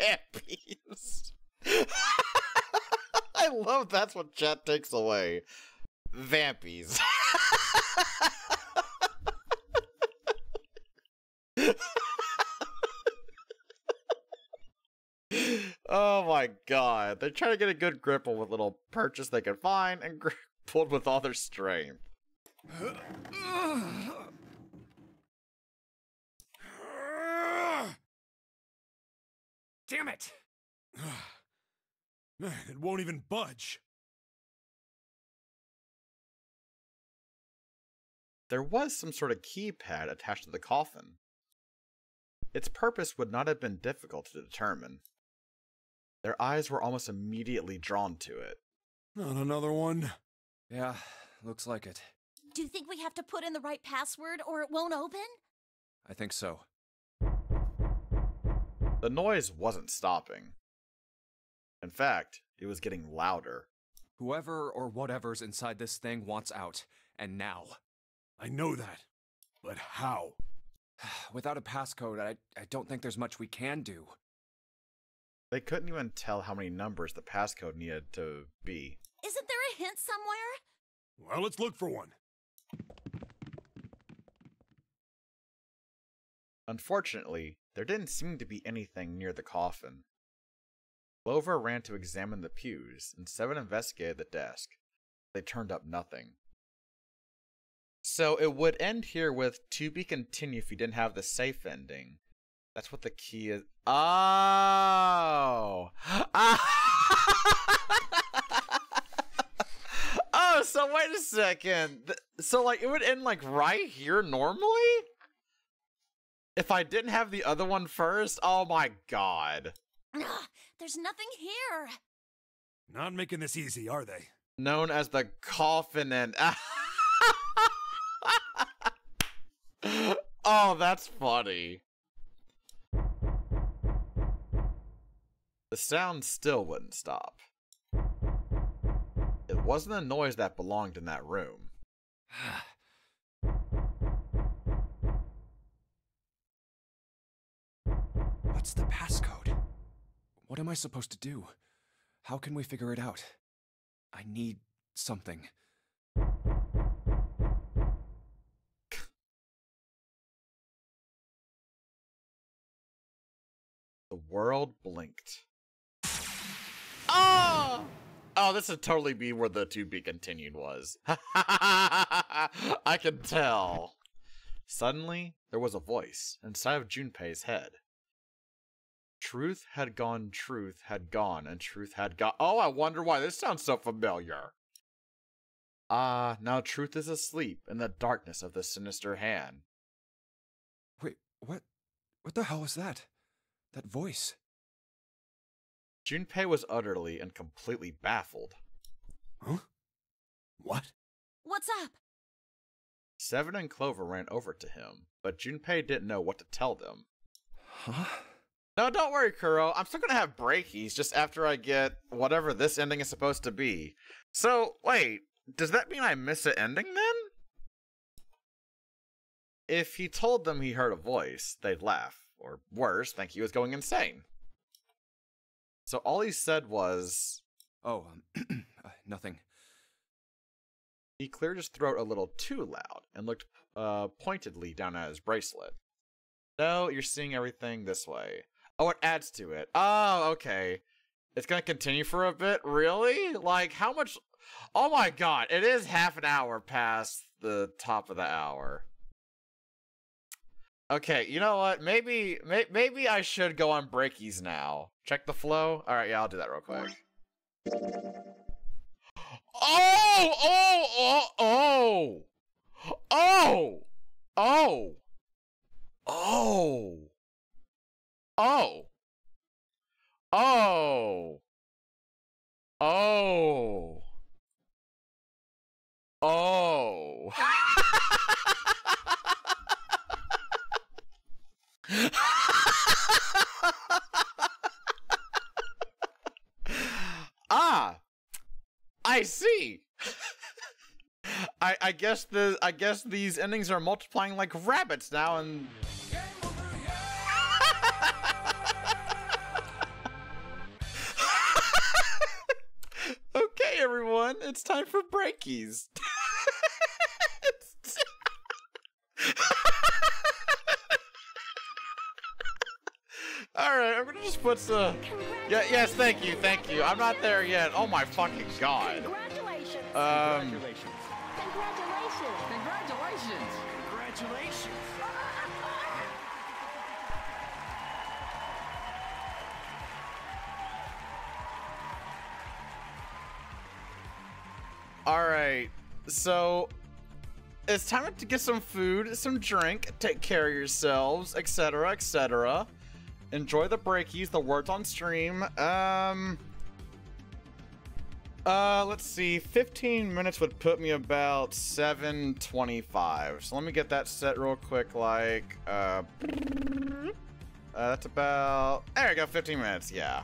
Vampies! I love that's what chat takes away. Vampies. Oh my god. They're trying to get a good grip on what little purchase they can find and pulled with all their strength. Damn it! Man, it won't even budge. There was some sort of keypad attached to the coffin. Its purpose would not have been difficult to determine. Their eyes were almost immediately drawn to it. Not another one? Yeah, looks like it. Do you think we have to put in the right password or it won't open? I think so. The noise wasn't stopping. In fact, it was getting louder. Whoever or whatever's inside this thing wants out, and now. I know that, but how? Without a passcode, I don't think there's much we can do. They couldn't even tell how many numbers the passcode needed to be. Isn't there a hint somewhere? Well, let's look for one. Unfortunately, there didn't seem to be anything near the coffin. Clover ran to examine the pews, and 7 investigated the desk. They turned up nothing. So it would end here with to be continued if you didn't have the safe ending. That's what the key is. Oh! Oh, so wait a second. So, like, it would end, like, right here normally? If I didn't have the other one first? Oh my god. There's nothing here. Not making this easy, are they? Known as the coffin and... Oh, that's funny. The sound still wouldn't stop. It wasn't a noise that belonged in that room. What's the passcode? What am I supposed to do? How can we figure it out? I need something. The world blinked. Oh! Oh, this would totally be where the to be continued was. I can tell. Suddenly, there was a voice inside of Junpei's head. Truth had gone, and truth had gone. Oh, I wonder why this sounds so familiar. Ah, now truth is asleep in the darkness of the sinister hand. Wait, what? What the hell was that? That voice? Junpei was utterly and completely baffled. Huh? What? What's up? Seven and Clover ran over to him, but Junpei didn't know what to tell them. Huh? No, don't worry, Kuro. I'm still gonna have breakies just after I get whatever this ending is supposed to be. So, wait, does that mean I miss an ending then? If he told them he heard a voice, they'd laugh, or worse, think he was going insane. So all he said was... Oh, nothing. He cleared his throat a little too loud and looked pointedly down at his bracelet. No, you're seeing everything this way. Oh, it adds to it. Oh, okay. It's gonna continue for a bit? Really? Like, how much... Oh my god, it is half an hour past the top of the hour. Okay, you know what? Maybe I should go on breakies now. Check the flow? Alright, yeah, I'll do that real quick. Oh! Oh! Oh! Oh! Oh! Oh! Oh! Oh! Oh! Oh! Ah! I see! I guess these endings are multiplying like rabbits now and... Okay, everyone, it's time for breakies. Alright, I'm gonna just put some... Yeah, yes, thank you. I'm not there yet. Oh my fucking god. Congratulations. Congratulations. Alright, so it's time to get some food, some drink, take care of yourselves, etc., etc. Enjoy the breakies, the words on stream. Let's see, 15 minutes would put me about 7:25. So let me get that set real quick, like, that's about, there we go, 15 minutes, yeah.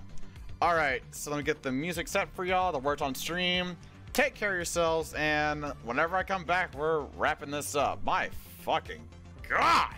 Alright, so let me get the music set for y'all, the words on stream. Take care of yourselves, and whenever I come back, we're wrapping this up. My fucking god!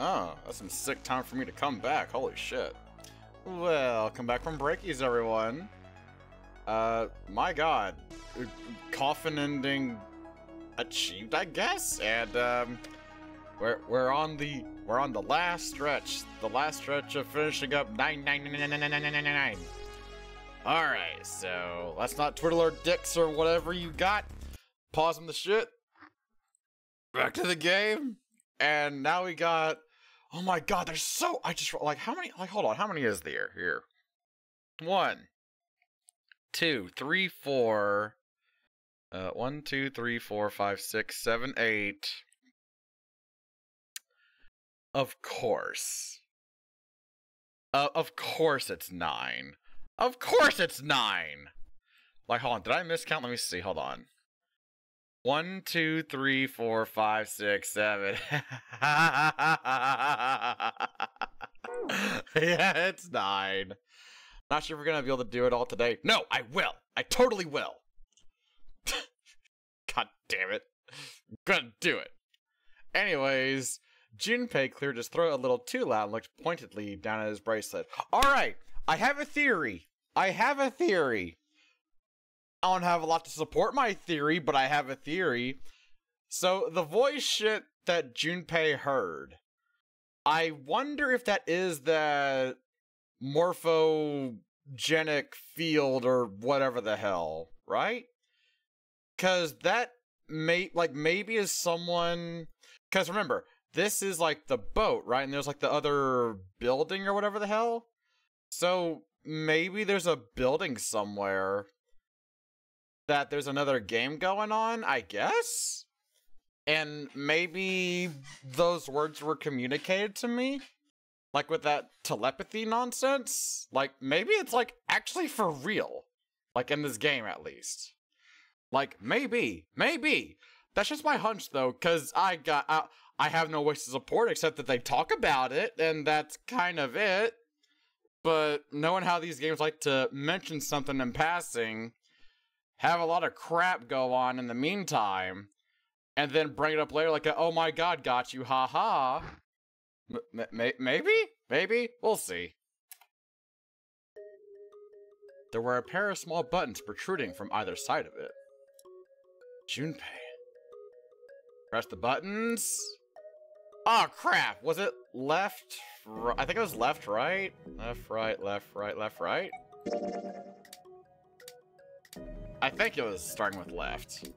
Oh, that's some sick time for me to come back. Holy shit. Well, come back from breakies, everyone. My god. Coffin ending achieved, I guess? And, we're on the last stretch. The last stretch of finishing up 9999999. Alright, so let's not twiddle our dicks or whatever you got. Pause on the shit. Back to the game. And now we got, oh my god, there's so, I just, like, how many, like, hold on, how many is there here? 1, 2, 3, 4, 1, 2, 3, 4, 5, 6, 7, 8. Of course. Of course it's 9. Of course it's 9! Like, hold on, did I miscount? Let me see, hold on. 1, 2, 3, 4, 5, 6, 7. Yeah, it's 9. Not sure if we're gonna be able to do it all today. No, I will. I totally will. God damn it. I'm gonna do it. Anyways, Junpei cleared his throat a little too loud and looked pointedly down at his bracelet. Alright, I have a theory. I don't have a lot to support my theory, but I have a theory. So, the voice shit that Junpei heard, I wonder if that is that morphogenic field or whatever the hell, right? Because that maybe is someone... Because remember, this is like the boat, right? And there's like the other building or whatever the hell. So, maybe there's a building somewhere that there's another game going on, I guess? And maybe those words were communicated to me? Like with that telepathy nonsense? Like, maybe it's like actually for real. Like in this game at least. Like, maybe. That's just my hunch though, cause I have no ways to support except that they talk about it, and that's kind of it. But knowing how these games like to mention something in passing, have a lot of crap go on in the meantime, and then bring it up later like, oh my god, got you, haha. Maybe? We'll see. There were a pair of small buttons protruding from either side of it. Junpei. Press the buttons. Oh crap, was it left, right? I think it was left, right? Left, right, left, right, left, right? I think it was starting with left.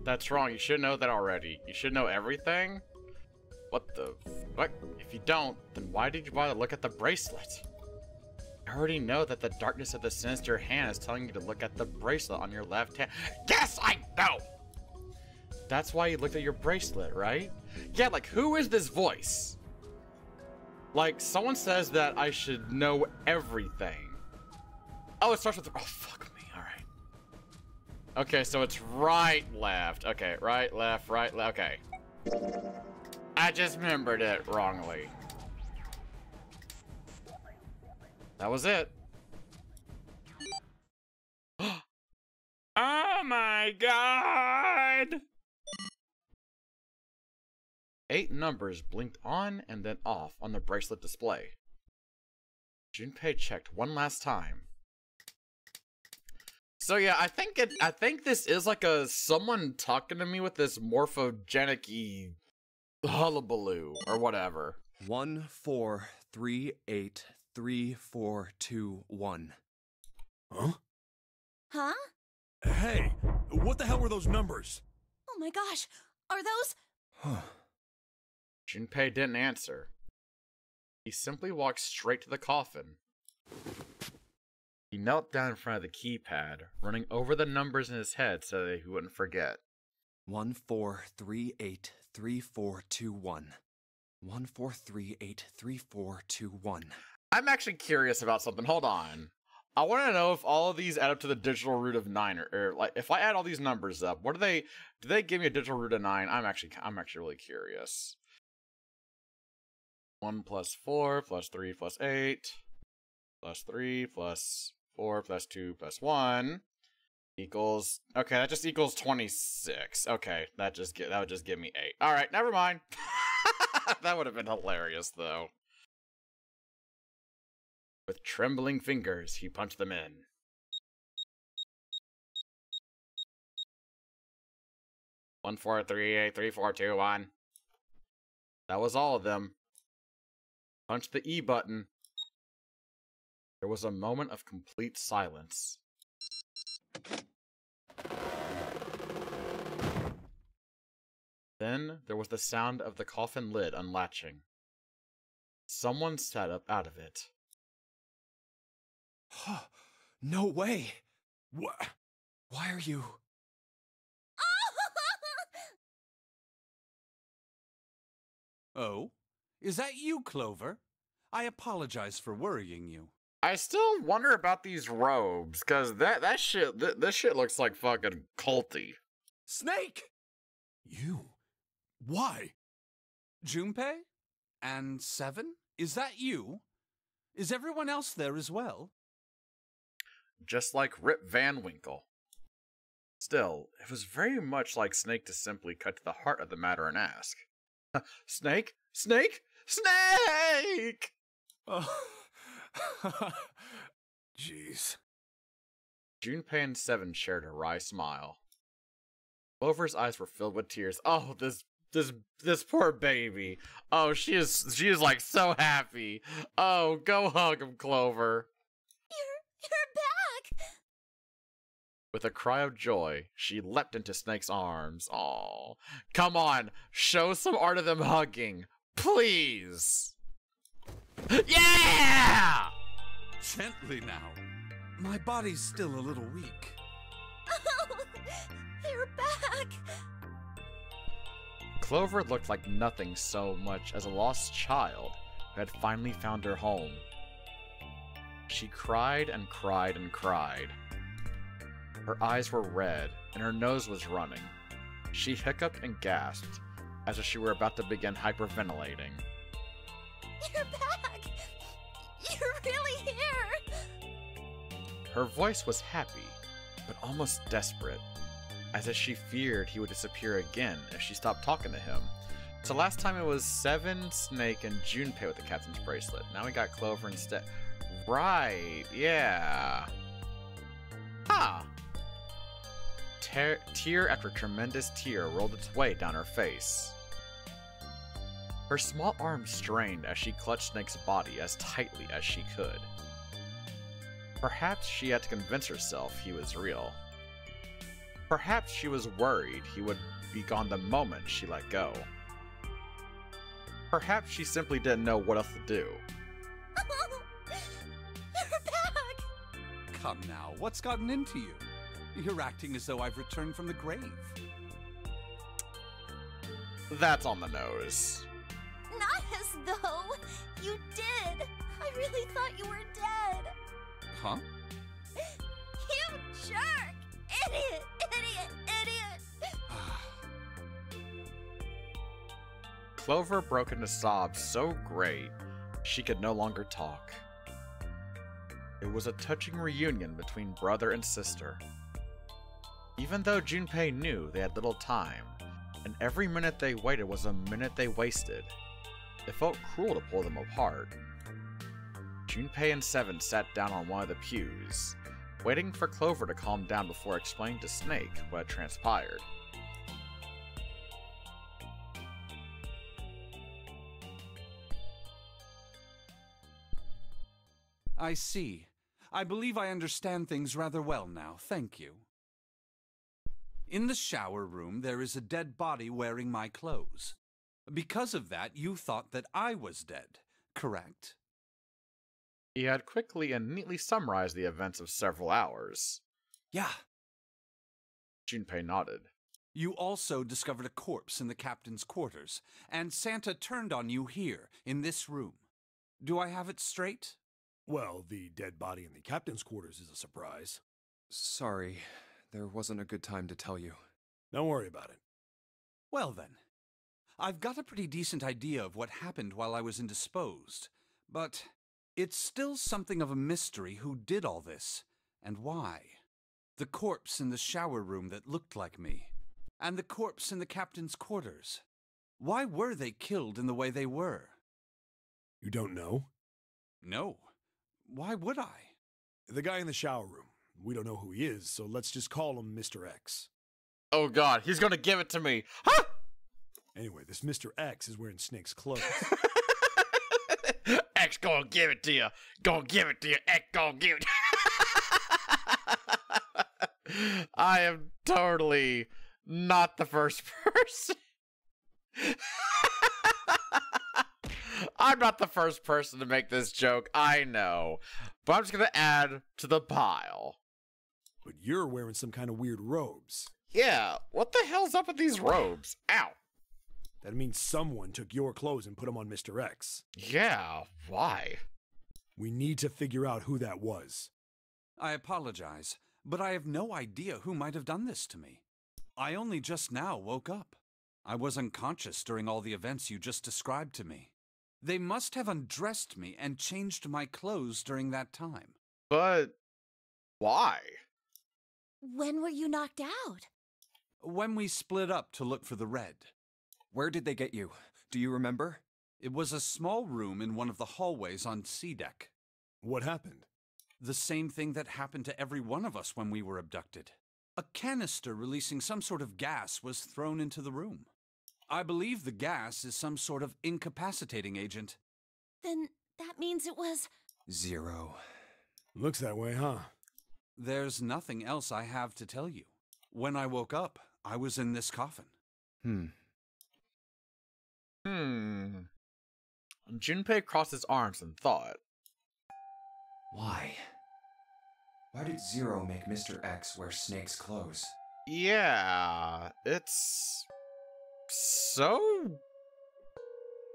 That's wrong. You should know that already. You should know everything? What the... What? If you don't, then why did you bother to look at the bracelet? I already know that the darkness of the sinister hand is telling you to look at the bracelet on your left hand. Yes, I know! That's why you looked at your bracelet, right? Yeah, like, who is this voice? Like, someone says that I should know everything. Oh, it starts with... Oh, fuck me. Alright. Okay, so it's right, left. Okay, right, left, okay. I just remembered it wrongly. That was it. my god! 8 numbers blinked on and then off on the bracelet display. Junpei checked one last time. So yeah, I think this is like someone talking to me with this morphogenic-y hullabaloo or whatever. 1438342 Huh? Huh? Hey, what the hell were those numbers? Oh my gosh, are those? Junpei didn't answer. He simply walked straight to the coffin. He knelt down in front of the keypad, running over the numbers in his head so that he wouldn't forget. 1438342 1438342. I'm actually curious about something. Hold on. I want to know if all of these add up to the digital root of 9, or like if I add all these numbers up, what do they give me a digital root of 9? I'm actually really curious. 1 plus 4 plus 3 plus 8 plus 3 plus 4 plus 2 plus 1 equals, okay, that just equals 26. Okay, that would just give me 8. All right, never mind. That would have been hilarious though. With trembling fingers, he punched them in. One, 4, 3, 8, 3, 4, 2, 1. That was all of them. Punch the E button. There was a moment of complete silence. Then there was the sound of the coffin lid unlatching. Someone sat up out of it. No way! Why are you... Oh? Is that you, Clover? I apologize for worrying you. I still wonder about these robes, cause this shit looks like fucking culty. Snake! You? Why? Junpei? And 7? Is that you? Is everyone else there as well? Just like Rip Van Winkle. Still, it was very much like Snake to simply cut to the heart of the matter and ask. Snake? Snake? Snake! Oh. Jeez. Junpei and 7 shared a wry smile. Clover's eyes were filled with tears. Oh, this poor baby. Oh, she is like so happy. Oh, go hug him, Clover. You're back! With a cry of joy, she leapt into Snake's arms. Aw. Come on, show some art of them hugging. Please! Yeah! Gently now. My body's still a little weak. Oh, they're back! Clover looked like nothing so much as a lost child who had finally found her home. She cried and cried and cried. Her eyes were red, and her nose was running. She hiccuped and gasped, as if she were about to begin hyperventilating. You're back! You're really here! Her voice was happy, but almost desperate, as if she feared he would disappear again if she stopped talking to him. So last time it was 7, Snake, and Junpei with the captain's bracelet. Now we got Clover instead. Right, yeah. Huh. Tear after tremendous tear rolled its way down her face. Her small arms strained as she clutched Snake's body as tightly as she could. Perhaps she had to convince herself he was real. Perhaps she was worried he would be gone the moment she let go. Perhaps she simply didn't know what else to do. You're back! Come now, what's gotten into you? You're acting as though I've returned from the grave. That's on the nose. Not as though you did. I really thought you were dead. Huh? You jerk! Idiot! Idiot! Idiot! Clover broke into sobs so great she could no longer talk. It was a touching reunion between brother and sister. Even though Junpei knew they had little time, and every minute they waited was a minute they wasted, it felt cruel to pull them apart. Junpei and Seven sat down on one of the pews, waiting for Clover to calm down before explaining to Snake what had transpired. I see. I believe I understand things rather well now, thank you. In the shower room, there is a dead body wearing my clothes. Because of that, you thought that I was dead, correct? He had quickly and neatly summarized the events of several hours. Yeah. Junpei nodded. You also discovered a corpse in the captain's quarters, and Santa turned on you here, in this room. Do I have it straight? Well, the dead body in the captain's quarters is a surprise. Sorry, there wasn't a good time to tell you. Don't worry about it. Well then, I've got a pretty decent idea of what happened while I was indisposed, but it's still something of a mystery who did all this, and why. The corpse in the shower room that looked like me, and the corpse in the captain's quarters. Why were they killed in the way they were? You don't know? No. Why would I? The guy in the shower room. We don't know who he is, so let's just call him Mr. X. Oh god, he's gonna give it to me. Huh? Anyway, this Mr. X is wearing Snake's clothes. X gonna give it to you. Gonna give it to you. X gonna give it. I am totally not the first person. I'm not the first person to make this joke, I know. But I'm just gonna add to the pile. But you're wearing some kind of weird robes. Yeah, what the hell's up with these robes? Ow. That means someone took your clothes and put them on Mr. X. Yeah, why? We need to figure out who that was. I apologize, but I have no idea who might have done this to me. I only just now woke up. I was unconscious during all the events you just described to me. They must have undressed me and changed my clothes during that time. But why? When were you knocked out? When we split up to look for the red. Where did they get you? Do you remember? It was a small room in one of the hallways on C deck. What happened? The same thing that happened to every one of us when we were abducted. A canister releasing some sort of gas was thrown into the room. I believe the gas is some sort of incapacitating agent. Then that means it was... Zero. Looks that way, huh? There's nothing else I have to tell you. When I woke up, I was in this coffin. Junpei crossed his arms and thought. Why? Why did Zero make Mr. X wear Snake's clothes? Yeah, it's so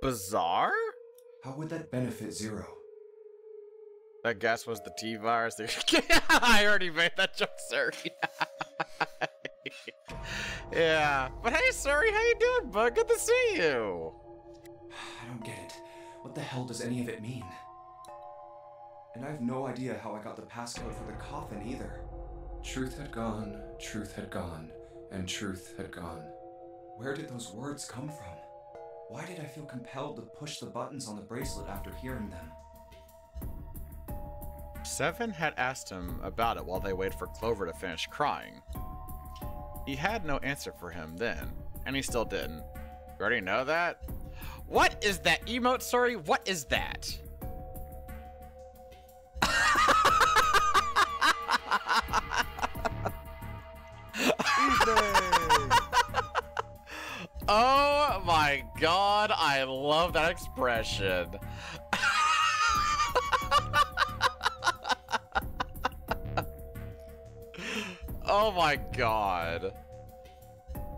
bizarre? How would that benefit Zero? That gas was the T-virus. I already made that joke, sir. Yeah. But hey, sorry, how you doing, bud? Good to see you. I don't get it. What the hell does any of it mean? And I have no idea how I got the passcode for the coffin either. Truth had gone, and truth had gone. Where did those words come from? Why did I feel compelled to push the buttons on the bracelet after hearing them? Seven had asked him about it while they waited for Clover to finish crying. He had no answer for him then, and he still didn't. You already know that? What is that emote, sorry? What is that? Oh my god, I love that expression. Oh my god.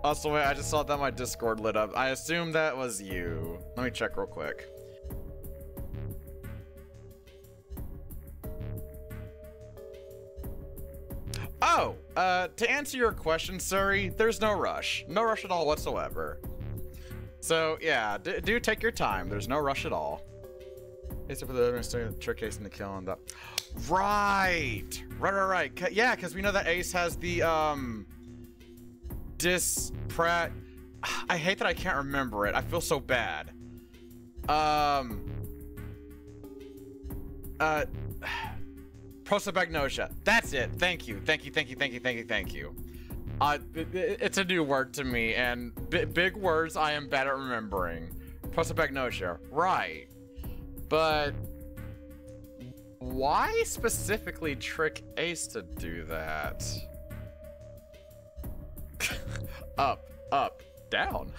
Also, wait, I just saw that my Discord lit up. I assume that was you. Let me check real quick. Oh, to answer your question, Suri, there's no rush. No rush at all whatsoever. So, yeah, do take your time. There's no rush at all. Except for the trick case and the kill and that. Right. Yeah, because we know that Ace has the, I hate that I can't remember it. I feel so bad. Prosopagnosia. That's it. Thank you. It's a new word to me, and big words I am bad at remembering. Prosopagnosia. Right. But why specifically trick Ace to do that? Up, down.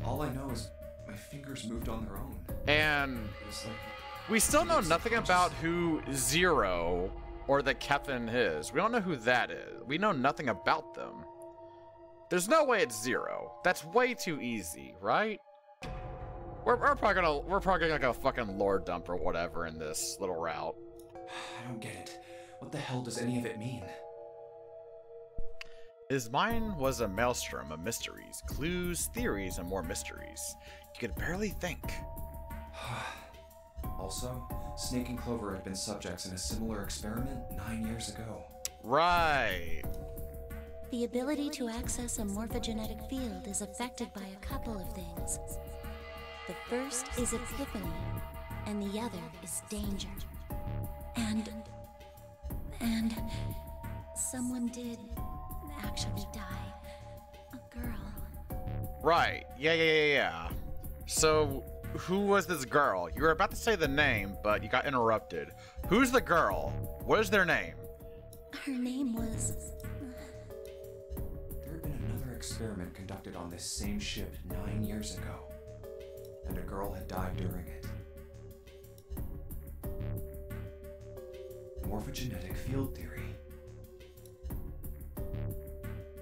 All I know is my fingers moved on their own. And we still know nothing about who Zero or the Captain is. We don't know who that is. We know nothing about them. There's no way it's Zero. That's way too easy, right? We're probably gonna like a fucking lore dump or whatever in this little route. I don't get it. What the hell does any of it mean? His mind was a maelstrom of mysteries, clues, theories, and more mysteries. You could barely think. Also, Snake and Clover had been subjects in a similar experiment 9 years ago. Right. The ability to access a morphogenetic field is affected by a couple of things. The first is epiphany, and the other is danger. And someone did actually die. A girl. Right. Yeah. So, who was this girl? You were about to say the name, but you got interrupted. Who's the girl? What is their name? Her name was... There had been another experiment conducted on this same ship 9 years ago, and a girl had died during it. Morphogenetic field theory.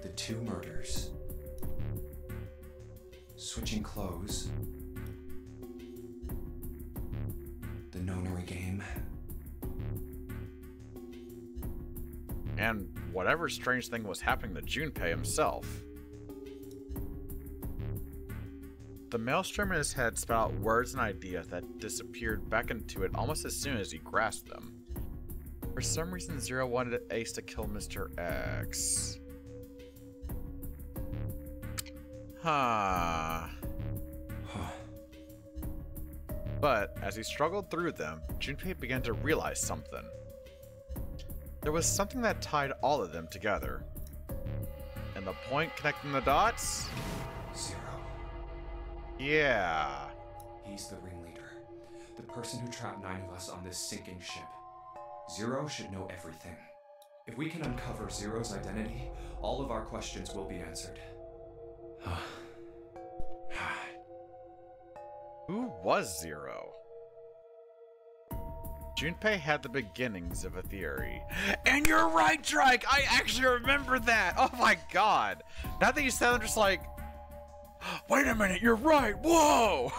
The 2 murders. Switching clothes. The nonary game. And whatever strange thing was happening to Junpei himself. The maelstrom in his head spat out words and ideas that disappeared back into it almost as soon as he grasped them. For some reason, Zero wanted Ace to kill Mr. X. But as he struggled through them, Junpei began to realize something. There was something that tied all of them together. And the point connecting the dots? Zero. Yeah. He's the ringleader. The person who trapped 9 of us on this sinking ship. Zero should know everything. If we can uncover Zero's identity, all of our questions will be answered. Who was Zero? Junpei had the beginnings of a theory. And you're right, Drake! I actually remember that! Oh my god! Now that you said, I'm just like, wait a minute, you're right! Whoa!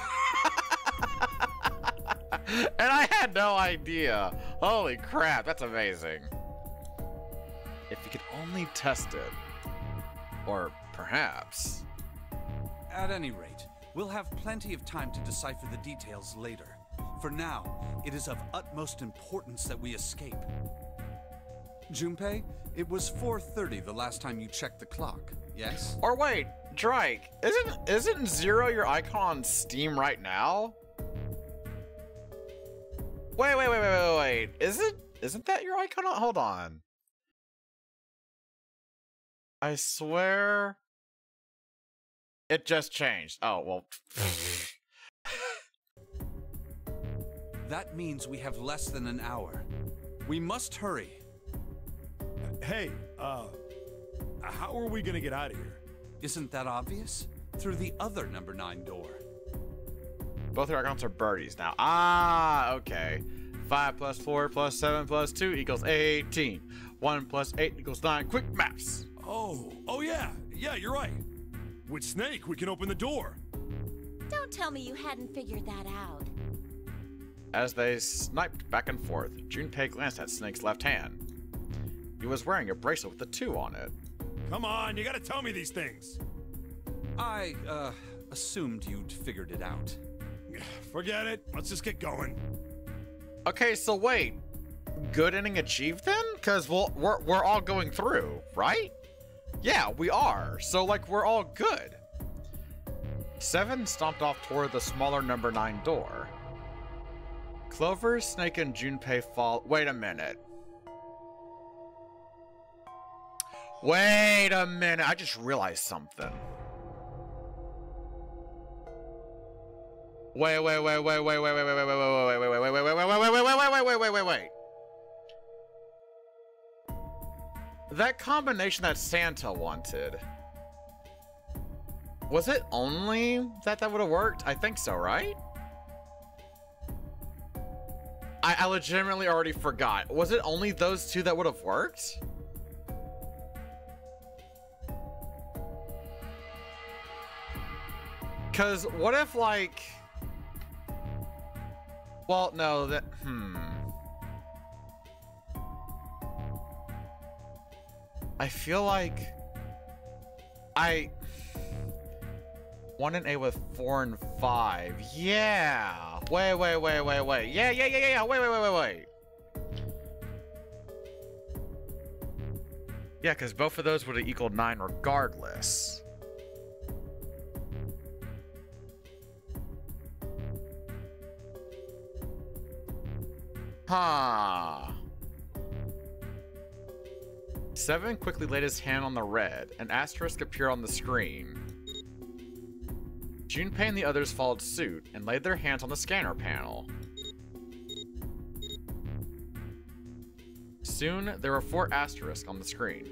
And I had no idea. Holy crap, that's amazing. If you could only test it. Or perhaps. At any rate, we'll have plenty of time to decipher the details later. For now, it is of utmost importance that we escape. Junpei, it was 4:30 the last time you checked the clock, yes? Or wait, Drake, isn't Zero your icon on Steam right now? Wait. Isn't that your icon? Hold on. I swear it just changed. Oh, well. That means we have less than an hour. We must hurry. Hey, how are we gonna get out of here? Isn't that obvious? Through the other number 9 door. Both your icons are birdies now. Ah, okay. 5 plus 4 plus 7 plus 2 equals 18. 1 plus 8 equals 9. Quick maths. Oh yeah, you're right. With Snake, we can open the door. Don't tell me you hadn't figured that out. As they sniped back and forth, Junpei glanced at Snake's left hand. He was wearing a bracelet with a 2 on it. Come on, you gotta tell me these things. I, assumed you'd figured it out. Forget it. Let's just get going. Okay, so wait. Good ending achieved then? Because we're all going through, right? Yeah, we are. So, like, we're all good. 7 stomped off toward the smaller number 9 door. Clover, Snake, and Junpei fall. Wait a minute. Wait a minute. I just realized something. Wait. That combination that Santa wanted. Was it only that would have worked? I think so, right? I legitimately already forgot. Was it only those 2 that would have worked? Cause what if like... Well, no, that... I feel like... 1 and A with 4 and 5. Yeah. Wait. Yeah. Wait. Yeah, because both of those would have equaled 9 regardless. Huh. 7 quickly laid his hand on the red. An asterisk appeared on the screen. Junpei and the others followed suit and laid their hands on the scanner panel. Soon, there were 4 asterisks on the screen.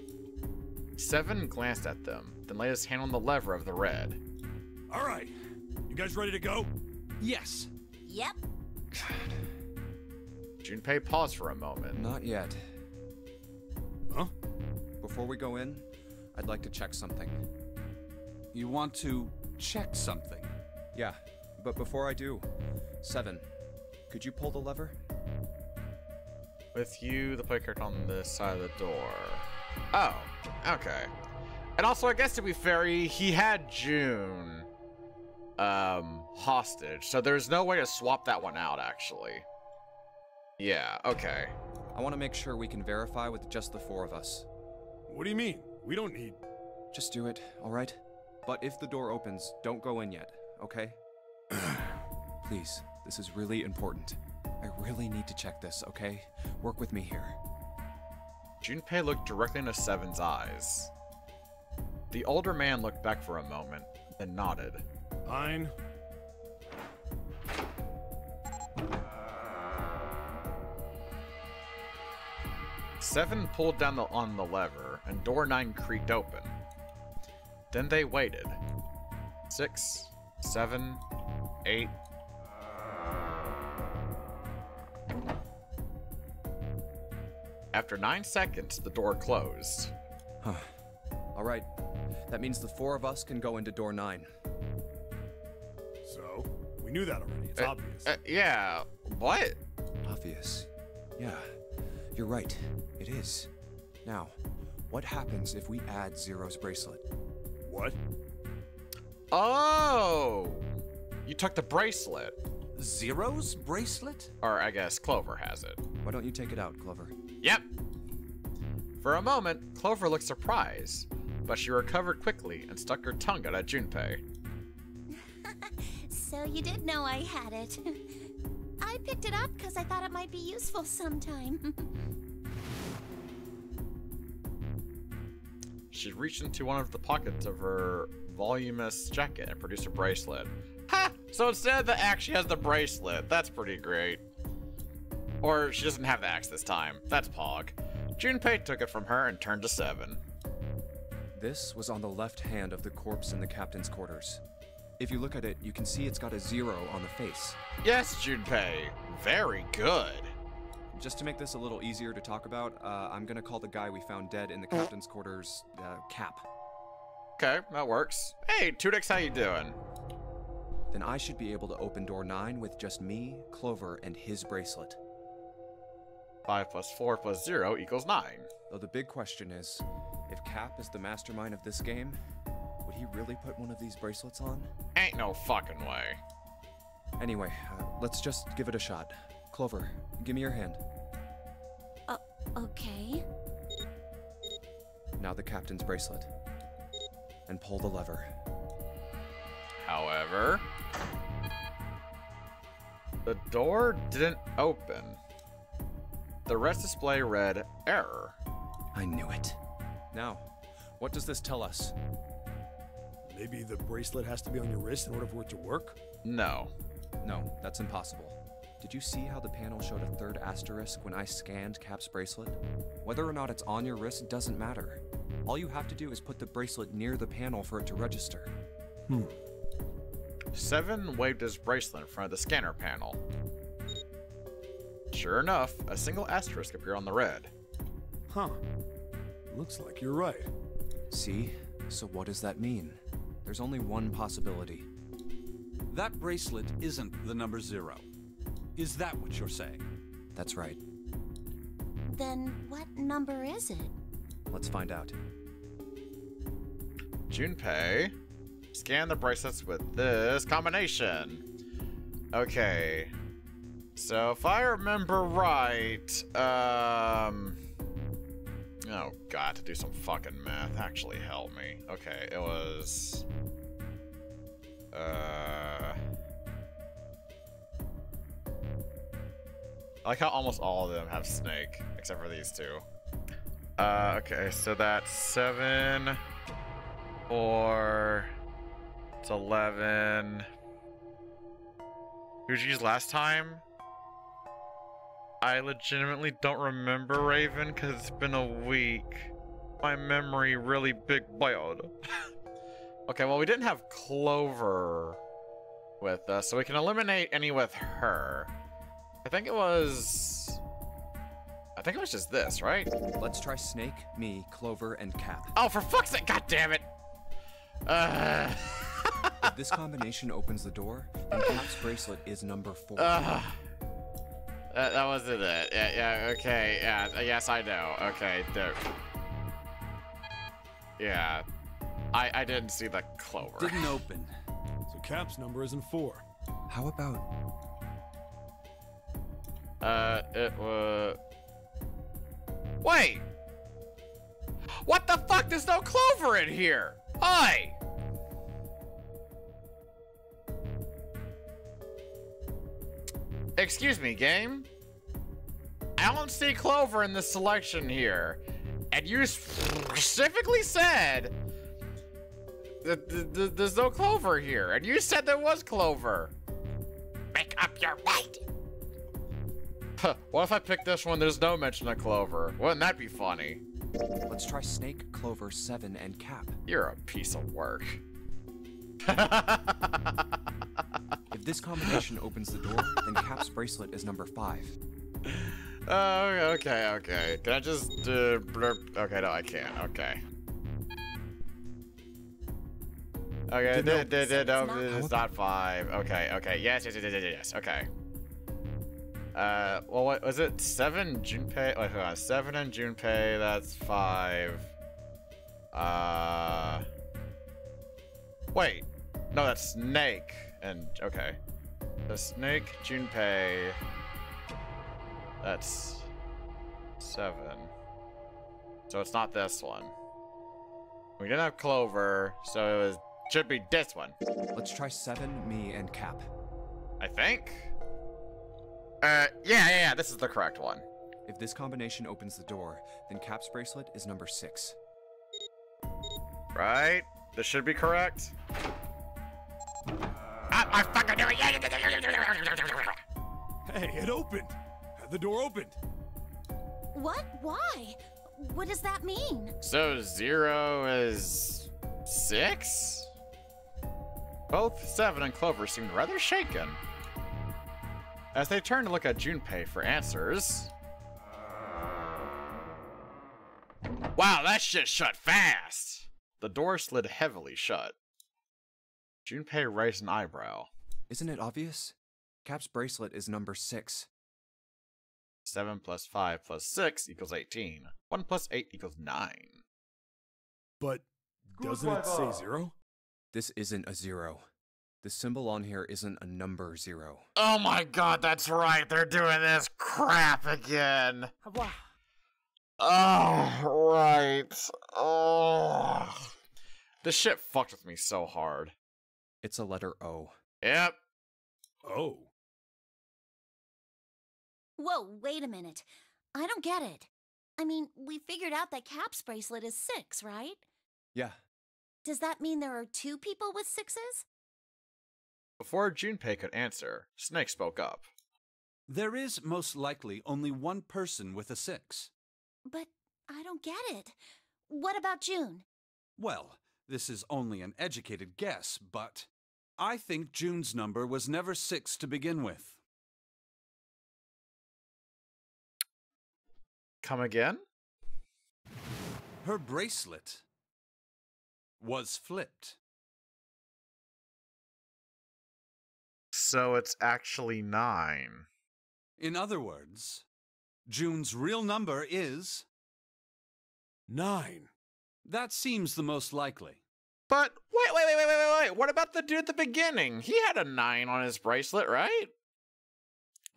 7 glanced at them, then laid his hand on the lever of the red. All right. You guys ready to go? Yes. Yep. Junpei paused for a moment. Not yet. Huh? Before we go in, I'd like to check something. You want to check something? Yeah, but before I do, 7, could you pull the lever? With you, the player character on this side of the door. Oh, okay. And also, I guess to be fair, he had June hostage, so there's no way to swap that one out, actually. Yeah, okay. I want to make sure we can verify with just the 4 of us. What do you mean? We don't need... Just do it, alright? But if the door opens, don't go in yet, okay? Please, this is really important. I really need to check this, okay? Work with me here. Junpei looked directly into 7's eyes. The older man looked back for a moment, then nodded. Fine. Seven pulled down on the lever, and door 9 creaked open. Then they waited. 6, 7, 8. After 9 seconds, the door closed. Huh. Alright. That means the 4 of us can go into door 9. So? We knew that already. It's obvious. Yeah. What? Obvious. Yeah. You're right. It is. Now, what happens if we add Zero's bracelet? What? Oh! You took the bracelet. Zero's bracelet? Or I guess Clover has it. Why don't you take it out, Clover? Yep. For a moment, Clover looked surprised, but she recovered quickly and stuck her tongue out at Junpei. So you did know I had it. I picked it up because I thought it might be useful sometime. She reached into one of the pockets of her voluminous jacket and produced a bracelet. Ha! So instead the axe, she has the bracelet. That's pretty great. Or she doesn't have the axe this time. That's Pog. Junpei took it from her and turned to 7. This was on the left hand of the corpse in the captain's quarters. If you look at it, you can see it's got a 0 on the face. Yes, Junpei. Very good. Just to make this a little easier to talk about, I'm gonna call the guy we found dead in the captain's quarters, Cap. Okay, that works. Hey, Tudix, how you doing? Then I should be able to open door 9 with just me, Clover, and his bracelet. 5 plus 4 plus 0 equals 9. Though the big question is, if Cap is the mastermind of this game, would he really put one of these bracelets on? Ain't no fucking way. Anyway, let's just give it a shot. Clover, give me your hand. Okay. Now the captain's bracelet. And pull the lever. However, the door didn't open. The rest display read error. I knew it. Now, what does this tell us? Maybe the bracelet has to be on your wrist in order for it to work? No. No, that's impossible. Did you see how the panel showed a third asterisk when I scanned Cap's bracelet? Whether or not it's on your wrist doesn't matter. All you have to do is put the bracelet near the panel for it to register. Seven waved his bracelet in front of the scanner panel. Sure enough, a single asterisk appeared on the red. Huh. Looks like you're right. See? So what does that mean? There's only one possibility. That bracelet isn't the number 0. Is that what you're saying? That's right. Then what number is it? Let's find out. Junpei, scan the bracelets with this combination. Okay. So if I remember right, oh god, to do some fucking math. Actually help me. Okay, it was... I like how almost all of them have Snake, except for these two. Okay, so that's 7, 4, it's 11. Who'd you use last time? I legitimately don't remember, Raven, because it's been a week. My memory really big boiled. Okay, well, we didn't have Clover with us, so we can eliminate any with her. I think it was just this, right? Let's try Snake, me, Clover, and Cap. Oh, for fuck's sake, god damn it! If this combination opens the door, then Cap's bracelet is number 4. That wasn't it. Yeah, okay, yeah, yes, I know. Okay, there. Yeah. I didn't see the Clover. Didn't open. So Cap's number isn't 4. How about... it was... Wait! What the fuck? There's no Clover in here! Oi! Excuse me, game? I don't see Clover in the selection here. And you specifically said that there's no Clover here. And you said there was Clover. Make up your mind. Huh, what if I pick this one, there's no mention of Clover? Wouldn't that be funny? Let's try Snake, Clover, 7, and Cap. You're a piece of work. If this combination opens the door, then Cap's bracelet is number 5. Okay. Can I just blurp? Okay, no, I can't. Okay. Okay, no, it's not 5. Okay. Yes. Okay. Well, what was it? 7 Junpei? Wait, hold on. 7 and Junpei, that's 5. Wait. No, that's Snake. And, okay. The Snake, Junpei. That's 7. So it's not this one. We didn't have Clover, so it should be this one. Let's try 7, me, and Cap. I think. Yeah, this is the correct one. If this combination opens the door, then Cap's bracelet is number 6. Right? This should be correct. I fucking knew it. Hey, it opened. The door opened. What? Why? What does that mean? So 0 is 6? Both 7 and Clover seemed rather shaken. As they turned to look at Junpei for answers. Wow, that shit shut fast! The door slid heavily shut. Junpei raised an eyebrow. Isn't it obvious? Cap's bracelet is number 6. 7 plus 5 plus 6 equals 18. 1 plus 8 equals 9. But doesn't it say 0? This isn't a 0. The symbol on here isn't a number 0. Oh my god, that's right. They're doing this crap again. Oh, right. Oh. This shit fucked with me so hard. It's a letter O. Yep. Oh. Whoa, wait a minute. I don't get it. I mean, we figured out that Cap's bracelet is 6, right? Yeah. Does that mean there are 2 people with 6s? Before Junpei could answer, Snake spoke up. There is most likely only one person with a 6. But I don't get it. What about June? Well, this is only an educated guess, but I think June's number was never 6 to begin with. Come again? Her bracelet was flipped. So it's actually 9. In other words, June's real number is 9. That seems the most likely. But wait. What about the dude at the beginning? He had a 9 on his bracelet, right?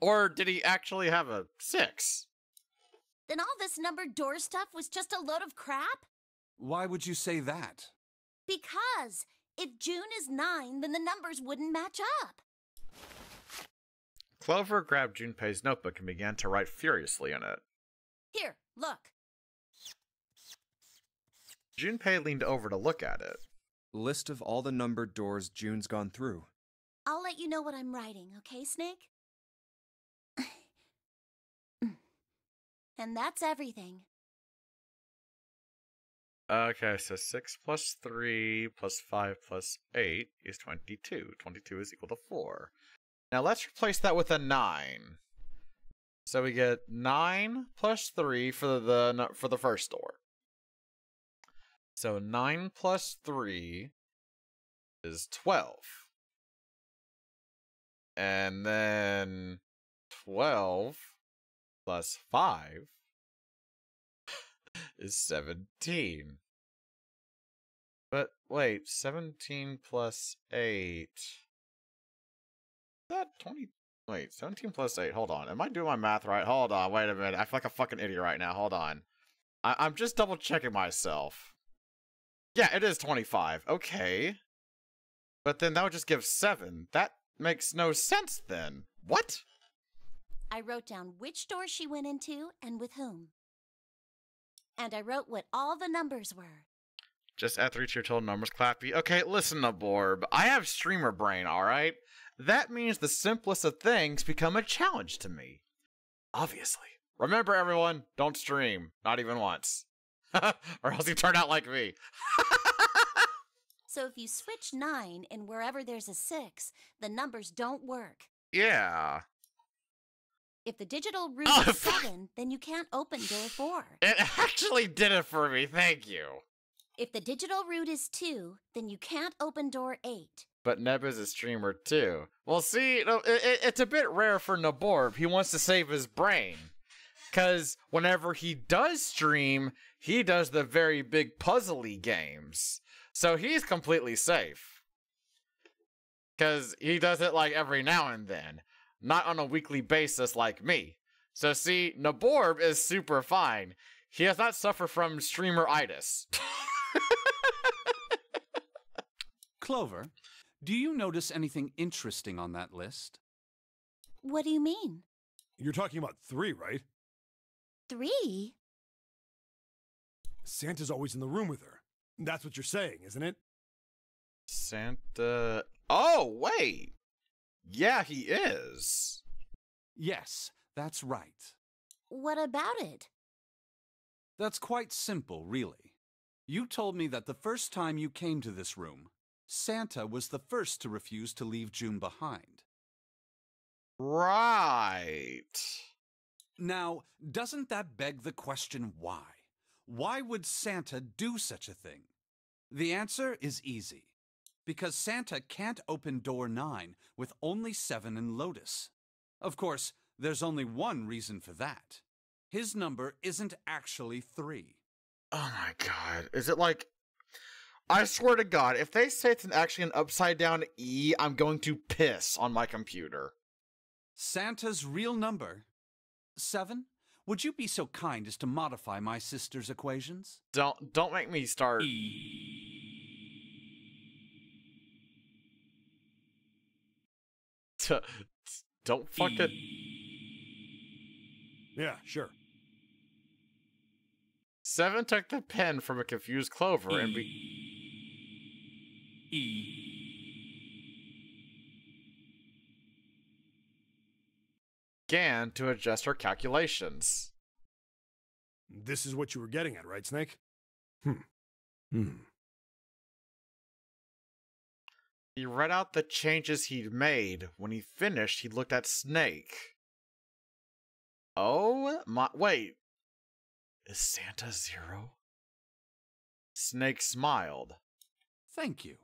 Or did he actually have a 6? Then all this numbered door stuff was just a load of crap? Why would you say that? Because if June is 9, then the numbers wouldn't match up. Clover grabbed Junpei's notebook and began to write furiously in it. Here, look. Junpei leaned over to look at it. List of all the numbered doors June's gone through. I'll let you know what I'm writing, okay, Snake? And that's everything. Okay, so 6 plus 3 plus 5 plus 8 is 22. 22 is equal to 4. Now let's replace that with a 9. So we get 9 plus 3 for the first door. So 9 plus 3 is 12. And then 12 plus 5 is 17. But wait, 17 plus 8... Is that 20? Wait, 17 plus 8. Hold on. Am I doing my math right? Hold on. Wait a minute. I feel like a fucking idiot right now. Hold on. I'm just double checking myself. Yeah, it is 25. Okay. But then that would just give 7. That makes no sense then. What? I wrote down which door she went into and with whom. And I wrote what all the numbers were. Just add 3 to your total numbers, Clappy. Okay, listen, Naborb. I have streamer brain, alright? That means the simplest of things become a challenge to me. Obviously. Remember, everyone, don't stream. Not even once. Or else you turn out like me. So if you switch 9 and wherever there's a 6, the numbers don't work. Yeah. If the digital root is 7, then you can't open door 4. It actually did it for me, thank you. If the digital root is 2, then you can't open door 8. But Neb is a streamer too. Well, see, it's a bit rare for Naborb. He wants to save his brain. Because whenever he does stream, he does the very big puzzly games. So he's completely safe. Because he does it like every now and then. Not on a weekly basis like me. So see, Naborb is super fine. He has not suffered from streamer-itis. Clover, do you notice anything interesting on that list? What do you mean? You're talking about 3, right? 3? Santa's always in the room with her. That's what you're saying, isn't it? Santa... Oh, wait! Yeah, he is. Yes, that's right. What about it? That's quite simple, really. You told me that the first time you came to this room, Santa was the first to refuse to leave June behind. Right. Now, doesn't that beg the question why? Why would Santa do such a thing? The answer is easy. Because Santa can't open door 9 with only 7 in Lotus. Of course, there's only one reason for that. His number isn't actually 3. Oh my god. Is it like... I swear to god, if they say it's actually an upside down E, I'm going to piss on my computer. Santa's real number, 7, would you be so kind as to modify my sister's equations? Don't make me start. Don't fuck it. Yeah, sure. 7 took the pen from a confused Clover and began to adjust her calculations. This is what you were getting at, right, Snake? He read out the changes he'd made. When he finished, he looked at Snake. Oh my, wait. Is Santa 0? Snake smiled. Thank you.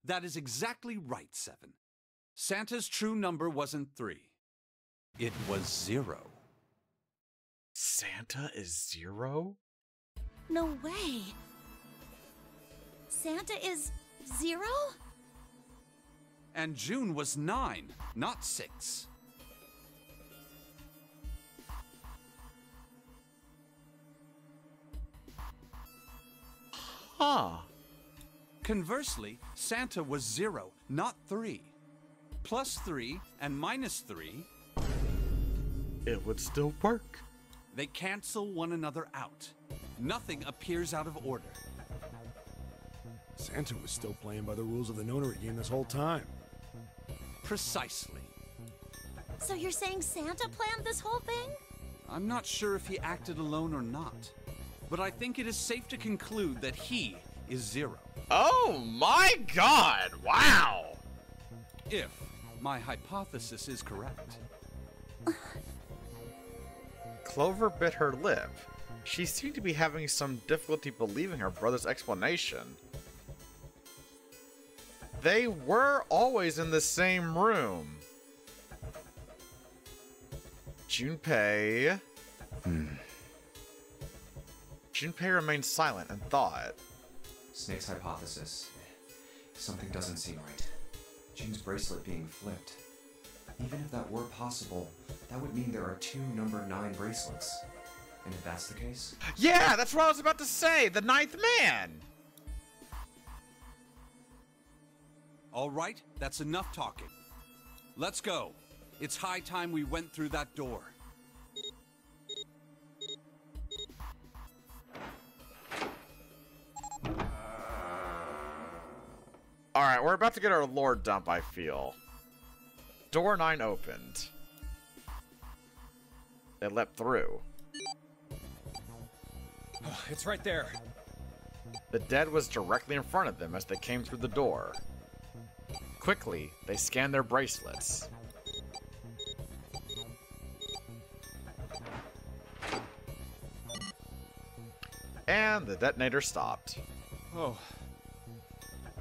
That is exactly right, 7. Santa's true number wasn't 3. It was 0. Santa is 0? No way. Santa is 0? And June was 9, not 6. Huh. Conversely, Santa was 0, not 3. Plus 3 and minus 3... It would still work. They cancel one another out. Nothing appears out of order. Santa was still playing by the rules of the Nonary game this whole time. Precisely. So you're saying Santa planned this whole thing? I'm not sure if he acted alone or not, but I think it is safe to conclude that he is 0. Oh my god! Wow! If my hypothesis is correct. Clover bit her lip. She seemed to be having some difficulty believing her brother's explanation. They were always in the same room. Junpei. Junpei remained silent and thought. Snake's hypothesis. Something doesn't seem right. June's bracelet being flipped. Even if that were possible, that would mean there are 2 number 9 bracelets. And if that's the case... Yeah, that's what I was about to say! The 9th man! All right, that's enough talking. Let's go. It's high time we went through that door. Alright, we're about to get our lore dump, I feel. Door 9 opened. They leapt through. Oh, it's right there. The dead was directly in front of them as they came through the door. Quickly, they scanned their bracelets. And the detonator stopped. Oh.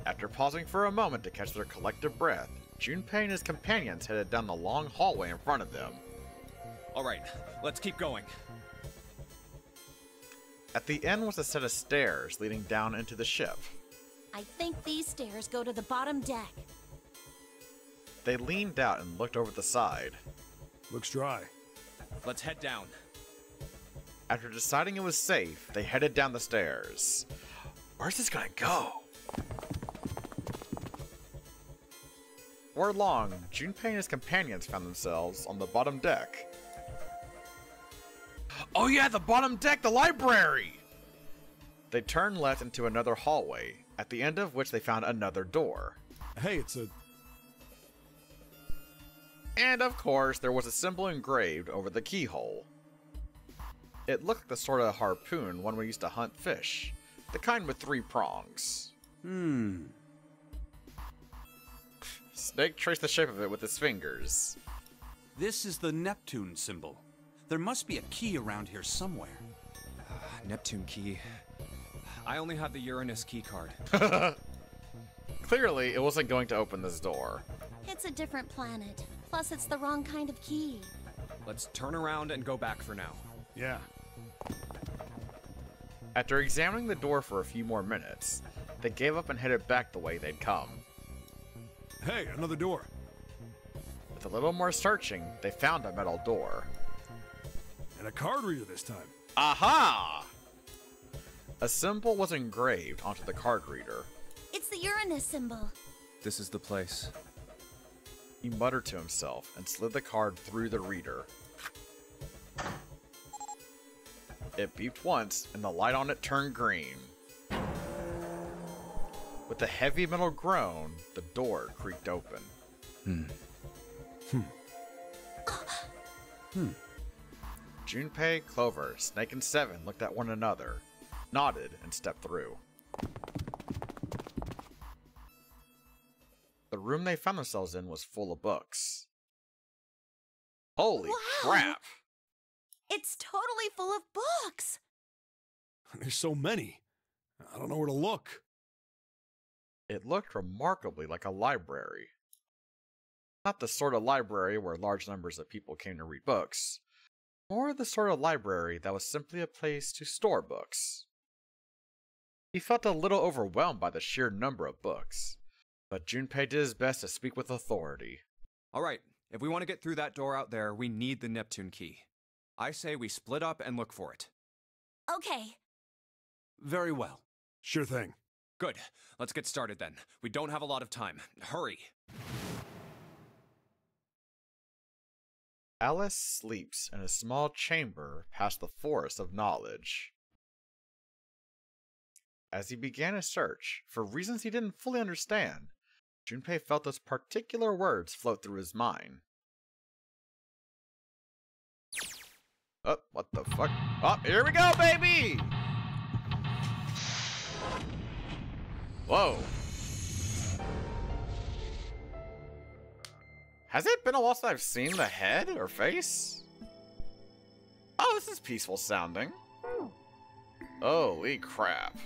After pausing for a moment to catch their collective breath, Junpei and his companions headed down the long hallway in front of them. Alright, let's keep going. At the end was a set of stairs leading down into the ship. I think these stairs go to the bottom deck. They leaned out and looked over the side. Looks dry. Let's head down. After deciding it was safe, they headed down the stairs. Where's this gonna go? Before long, Junpei and his companions found themselves on the bottom deck. Oh yeah, the bottom deck, the library! They turned left into another hallway, at the end of which they found another door. Hey, it's a... And of course, there was a symbol engraved over the keyhole. It looked like the sort of harpoon one we used to hunt fish, the kind with 3 prongs. Snake traced the shape of it with his fingers. This is the Neptune symbol. There must be a key around here somewhere. Neptune key. I only have the Uranus key card. Clearly, it wasn't going to open this door. It's a different planet. Plus, it's the wrong kind of key. Let's turn around and go back for now. Yeah. After examining the door for a few more minutes, they gave up and headed back the way they'd come. Hey, another door. With a little more searching, they found a metal door. And a card reader this time. Aha! A symbol was engraved onto the card reader. It's the Uranus symbol. This is the place. He muttered to himself and slid the card through the reader. It beeped once, and the light on it turned green. With a heavy metal groan, the door creaked open. Junpei, Clover, Snake, and Seven looked at one another, nodded, and stepped through. The room they found themselves in was full of books. Holy crap! It's totally full of books. There's so many. I don't know where to look. It looked remarkably like a library. Not the sort of library where large numbers of people came to read books, more the sort of library that was simply a place to store books. He felt a little overwhelmed by the sheer number of books, but Junpei did his best to speak with authority. All right, if we want to get through that door out there, we need the Neptune key. I say we split up and look for it. Okay. Very well. Sure thing. Good. Let's get started then. We don't have a lot of time. Hurry. Alice sleeps in a small chamber past the forest of knowledge. As he began his search, for reasons he didn't fully understand, Junpei felt those particular words float through his mind. Oh, what the fuck? Oh, here we go, baby! Whoa. Has it been a while since I've seen the head or face? Oh, this is peaceful sounding. Holy crap.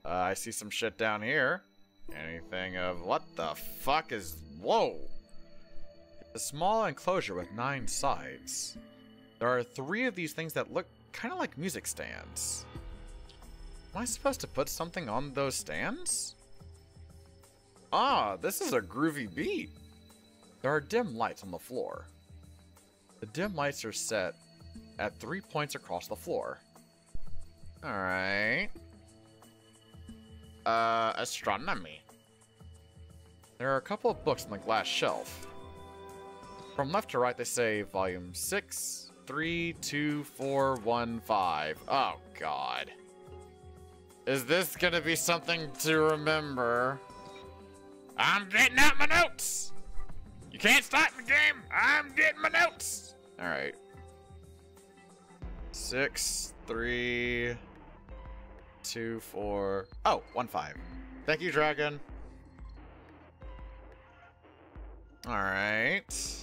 I see some shit down here. Anything of what the fuck is... Whoa! A small enclosure with 9 sides. There are 3 of these things that look kind of like music stands. Am I supposed to put something on those stands? Ah, this is a groovy beat. There are dim lights on the floor. The dim lights are set at 3 points across the floor. Alright. Astronomy. There are a couple of books on the glass shelf. From left to right, they say Volume 6, 3, 2, 4, 1, 5. Oh, God. Is this gonna be something to remember? I'm getting out my notes! You can't start the game! I'm getting my notes! Alright. 6, 3, 2, 4... Oh, 1, 5. Thank you, Dragon. Alright.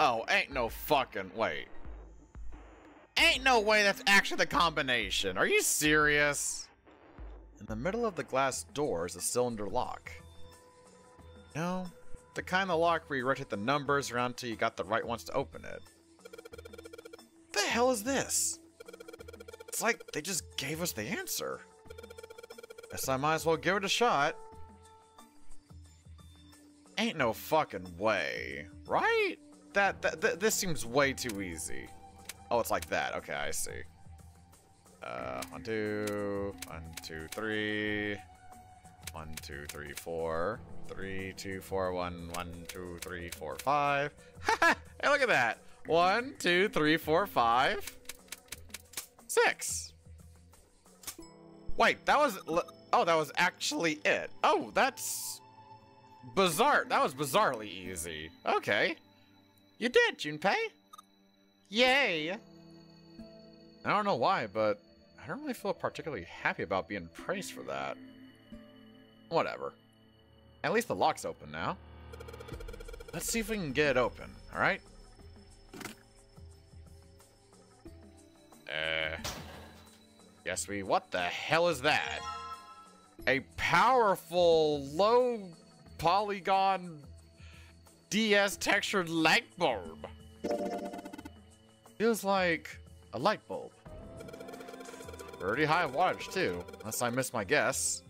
Oh, ain't no fucking... Wait. Ain't no way that's actually the combination. Are you serious? In the middle of the glass door is a cylinder lock. No, the kind of lock where you rotate the numbers around until you got the right ones to open it. What the hell is this? It's like they just gave us the answer. Guess I might as well give it a shot. Ain't no fucking way, right? This seems way too easy. Oh, it's like that. Okay, I see. 1, 2, 1, 2, 3. 1, 2, 3, 4. 3, 2, 4, 1, 1, 2, 3, 4, 5. Haha! Hey, look at that. 1, 2, 3, 4, 5. 6. Wait, that was... Oh, that was actually it. Oh, that's... bizarre. That was bizarrely easy. Okay. You did, Junpei. Yay! I don't know why, but I don't really feel particularly happy about being praised for that. Whatever. At least the lock's open now. Let's see if we can get it open, alright? Yes, what the hell is that? A powerful, low polygon DS textured light bulb. Feels like a light bulb. Pretty high wattage too, unless I missed my guess.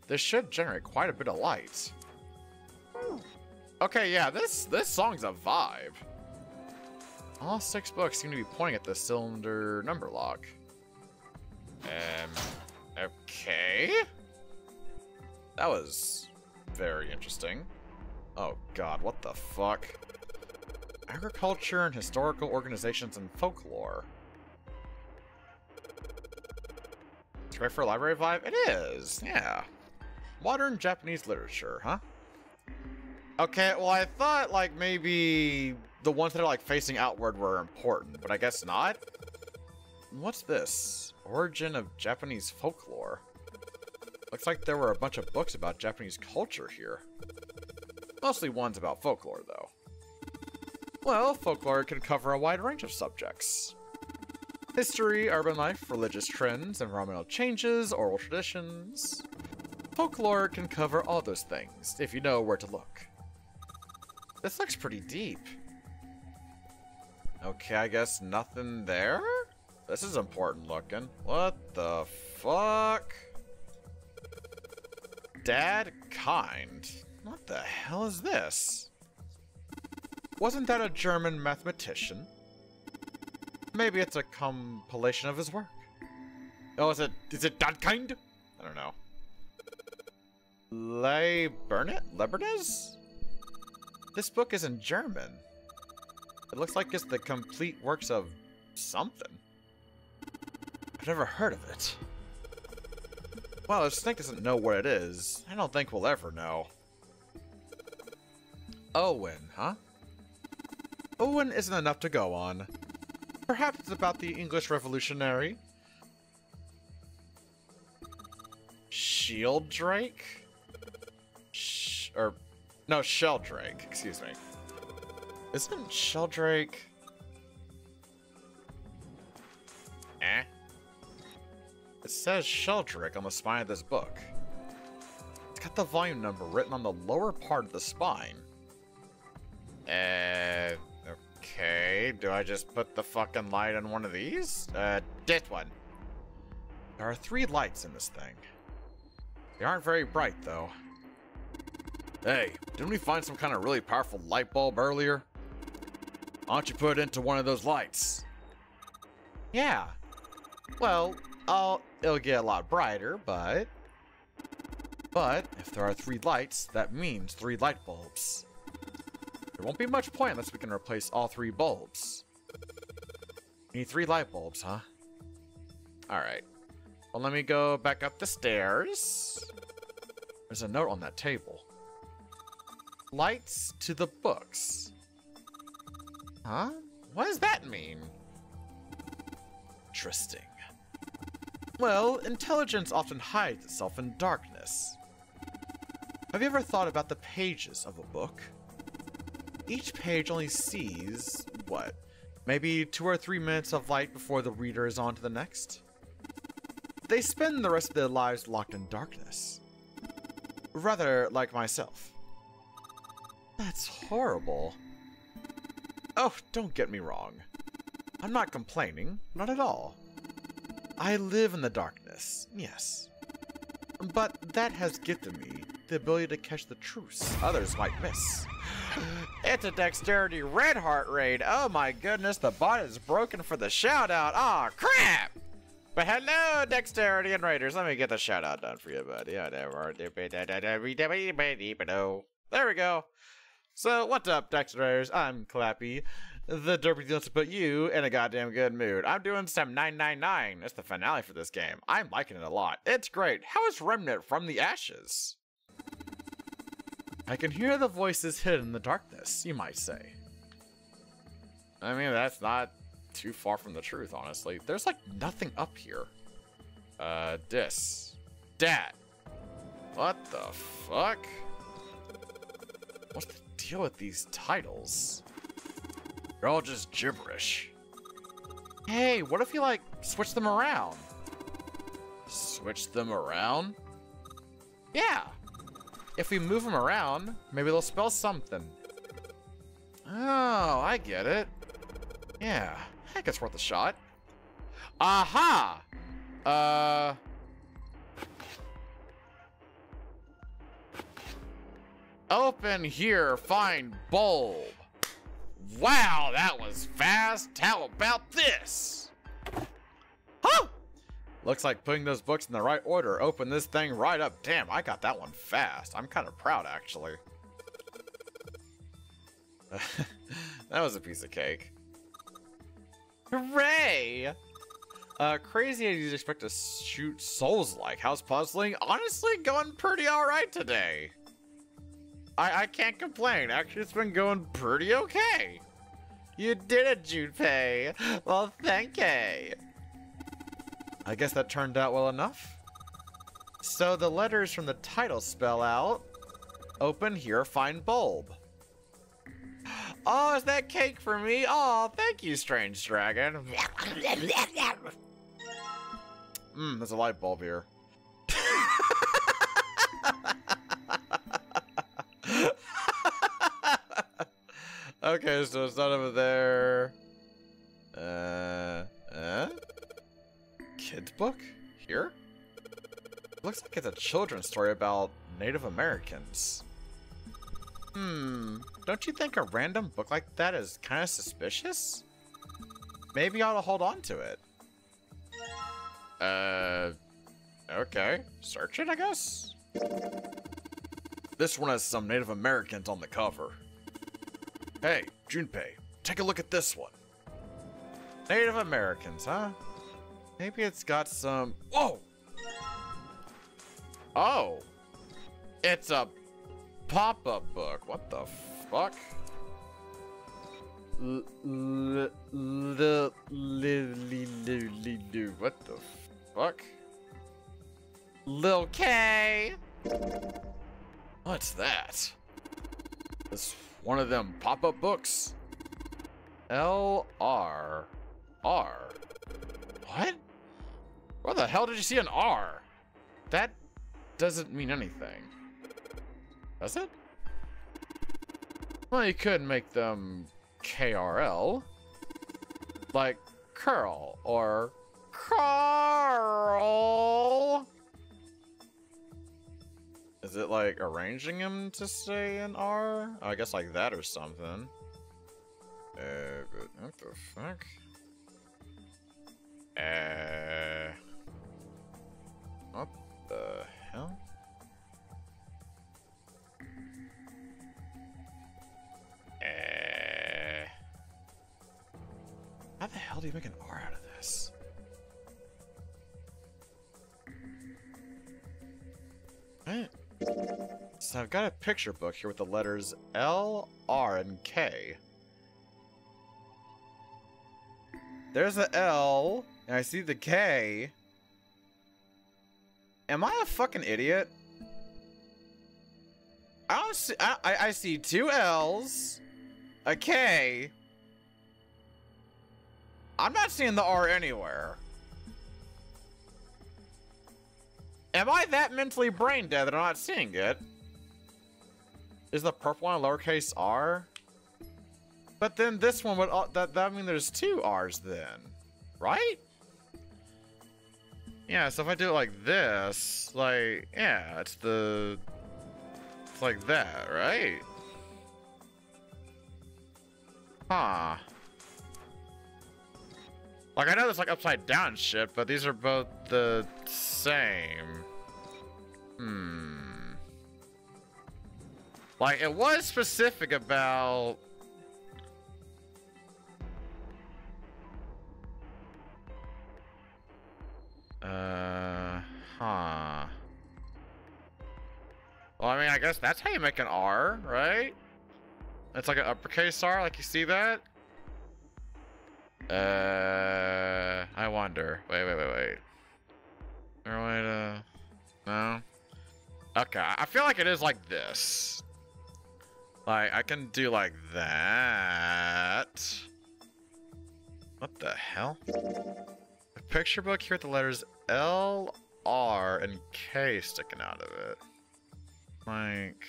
This should generate quite a bit of light. Okay, yeah, this song's a vibe. All 6 books seem to be pointing at the cylinder number lock. Okay. That was very interesting. Oh god, what the fuck? Agriculture and historical organizations and folklore. It's great for a library vibe? It is, yeah. Modern Japanese literature, huh? Okay, well I thought like maybe the ones that are like facing outward were important, but I guess not. What's this? Origin of Japanese folklore. Looks like there were a bunch of books about Japanese culture here. Mostly ones about folklore, though. Well, folklore can cover a wide range of subjects. History, urban life, religious trends, environmental changes, oral traditions. Folklore can cover all those things, if you know where to look. This looks pretty deep. Okay, I guess nothing there? This is important looking. What the fuck? Dad Kind. What the hell is this? Wasn't that a German mathematician? Maybe it's a compilation of his work. Oh, is it Dad Kind? I don't know. Lebernes? This book is in German. It looks like it's the complete works of something. I've never heard of it. Well, if Snake doesn't know what it is, I don't think we'll ever know. Owen, huh? Owen isn't enough to go on. Perhaps it's about the English Revolutionary. Shielddrake? No, Sheldrake, excuse me. Isn't Sheldrake... It says Sheldrake on the spine of this book. It's got the volume number written on the lower part of the spine. Okay, do I just put the fucking light on one of these? This one. There are 3 lights in this thing. They aren't very bright, though. Hey, didn't we find some kind of really powerful light bulb earlier? Why don't you put it into one of those lights? Yeah. Well, it'll get a lot brighter, but if there are 3 lights, that means 3 light bulbs. There won't be much point unless we can replace all 3 bulbs. We need 3 light bulbs, huh? Alright. Well, let me go back up the stairs. There's a note on that table. Lights to the books. Huh? What does that mean? Interesting. Well, intelligence often hides itself in darkness. Have you ever thought about the pages of a book? Each page only sees, what, maybe 2 or 3 minutes of light before the reader is on to the next? They spend the rest of their lives locked in darkness. Rather like myself. That's horrible. Oh, don't get me wrong. I'm not complaining, not at all. I live in the darkness, yes. But that has gifted me the ability to catch the truths others might miss. It's a Dexterity Red Heart raid. Oh my goodness, the bot is broken for the shout out. Aw, crap! But hello, Dexterity and Raiders. Let me get the shout out done for you, buddy. There we go. So, what's up, Dexterers? I'm Clappy, the derpy deal to put you in a goddamn good mood. I'm doing some 999. It's the finale for this game. I'm liking it a lot. It's great. How is Remnant from the ashes? I can hear the voices hidden in the darkness, you might say. I mean, that's not too far from the truth, honestly. There's like nothing up here. Dad. What the fuck? What's the deal with these titles? They're all just gibberish. Hey, what if you like switch them around? Switch them around? Yeah. If we move them around, maybe they'll spell something. Oh, I get it. Yeah, heck, it's worth a shot. Aha! Open here, find bulb. Wow, that was fast. guys, how about this? Huh! Looks like putting those books in the right order opened this thing right up. Damn, I got that one fast. I'm kind of proud, actually. That was a piece of cake. Hooray! Crazy as you'd expect to shoot souls like. How's puzzling? Honestly, going pretty alright today. I can't complain. Actually, it's been going pretty okay. You did it, Junpei. Well, thank you. I guess that turned out well enough. So the letters from the title spell out, open here, find bulb. Oh, is that cake for me? Oh, thank you, strange dragon. There's a light bulb here. Okay, so it's not over there. Kids book? Here? Looks like it's a children's story about Native Americans. Don't you think a random book like that is kind of suspicious? Maybe I ought to hold on to it. Okay. Search it, I guess? This one has some Native Americans on the cover. Hey, Junpei, take a look at this one. Native Americans, huh? Maybe it's got some... Whoa! Oh! It's a pop-up book. What the fuck? What the fuck? Lil K! What's that? It's one of them pop-up books. L-R. R. What? Where the hell did you see an R? That doesn't mean anything. Does it? Well, you could make them KRL. Like curl or Carl. Is it like arranging him to say an R? Oh, I guess like that or something. But what the fuck? What the hell? How the hell do you make an R out of this? What? So I've got a picture book here with the letters L, R, and K. There's the L, and I see the K. Am I a fucking idiot? I don't see. I see two L's, a K. I'm not seeing the R anywhere. Am I that mentally brain dead that I'm not seeing it? Is the purple one a lowercase r? But then this one would that mean there's two R's then, right? Yeah, so if I do it like this, like, yeah, it's like that, right? Huh. Like, I know there's like upside down shit, but these are both the same. Like, it was specific about... Huh. Well, I mean, I guess that's how you make an R, right? It's like an uppercase R, like you see that? I wonder. Wait. Is there a way to... No? Okay, I feel like it is like this. Like, I can do like that. What the hell? A picture book here with the letters L, R, and K sticking out of it. Like...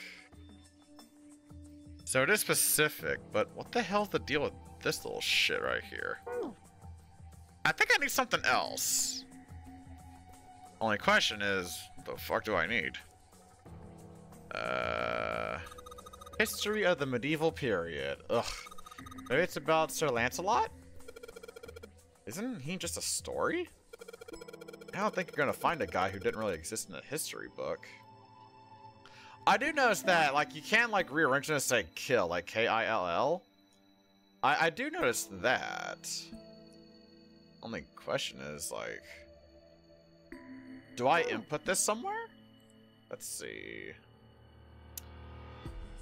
So it is specific, but what the hell's the deal with this little shit right here? I think I need something else. Only question is, what the fuck do I need? History of the medieval period. Ugh. Maybe it's about Sir Lancelot? Isn't he just a story? I don't think you're gonna find a guy who didn't really exist in a history book. I do notice that, like, you can't, like, rearrange it and say kill, like K-I-L-L. I do notice that. Only question is, like, do I input this somewhere? Let's see.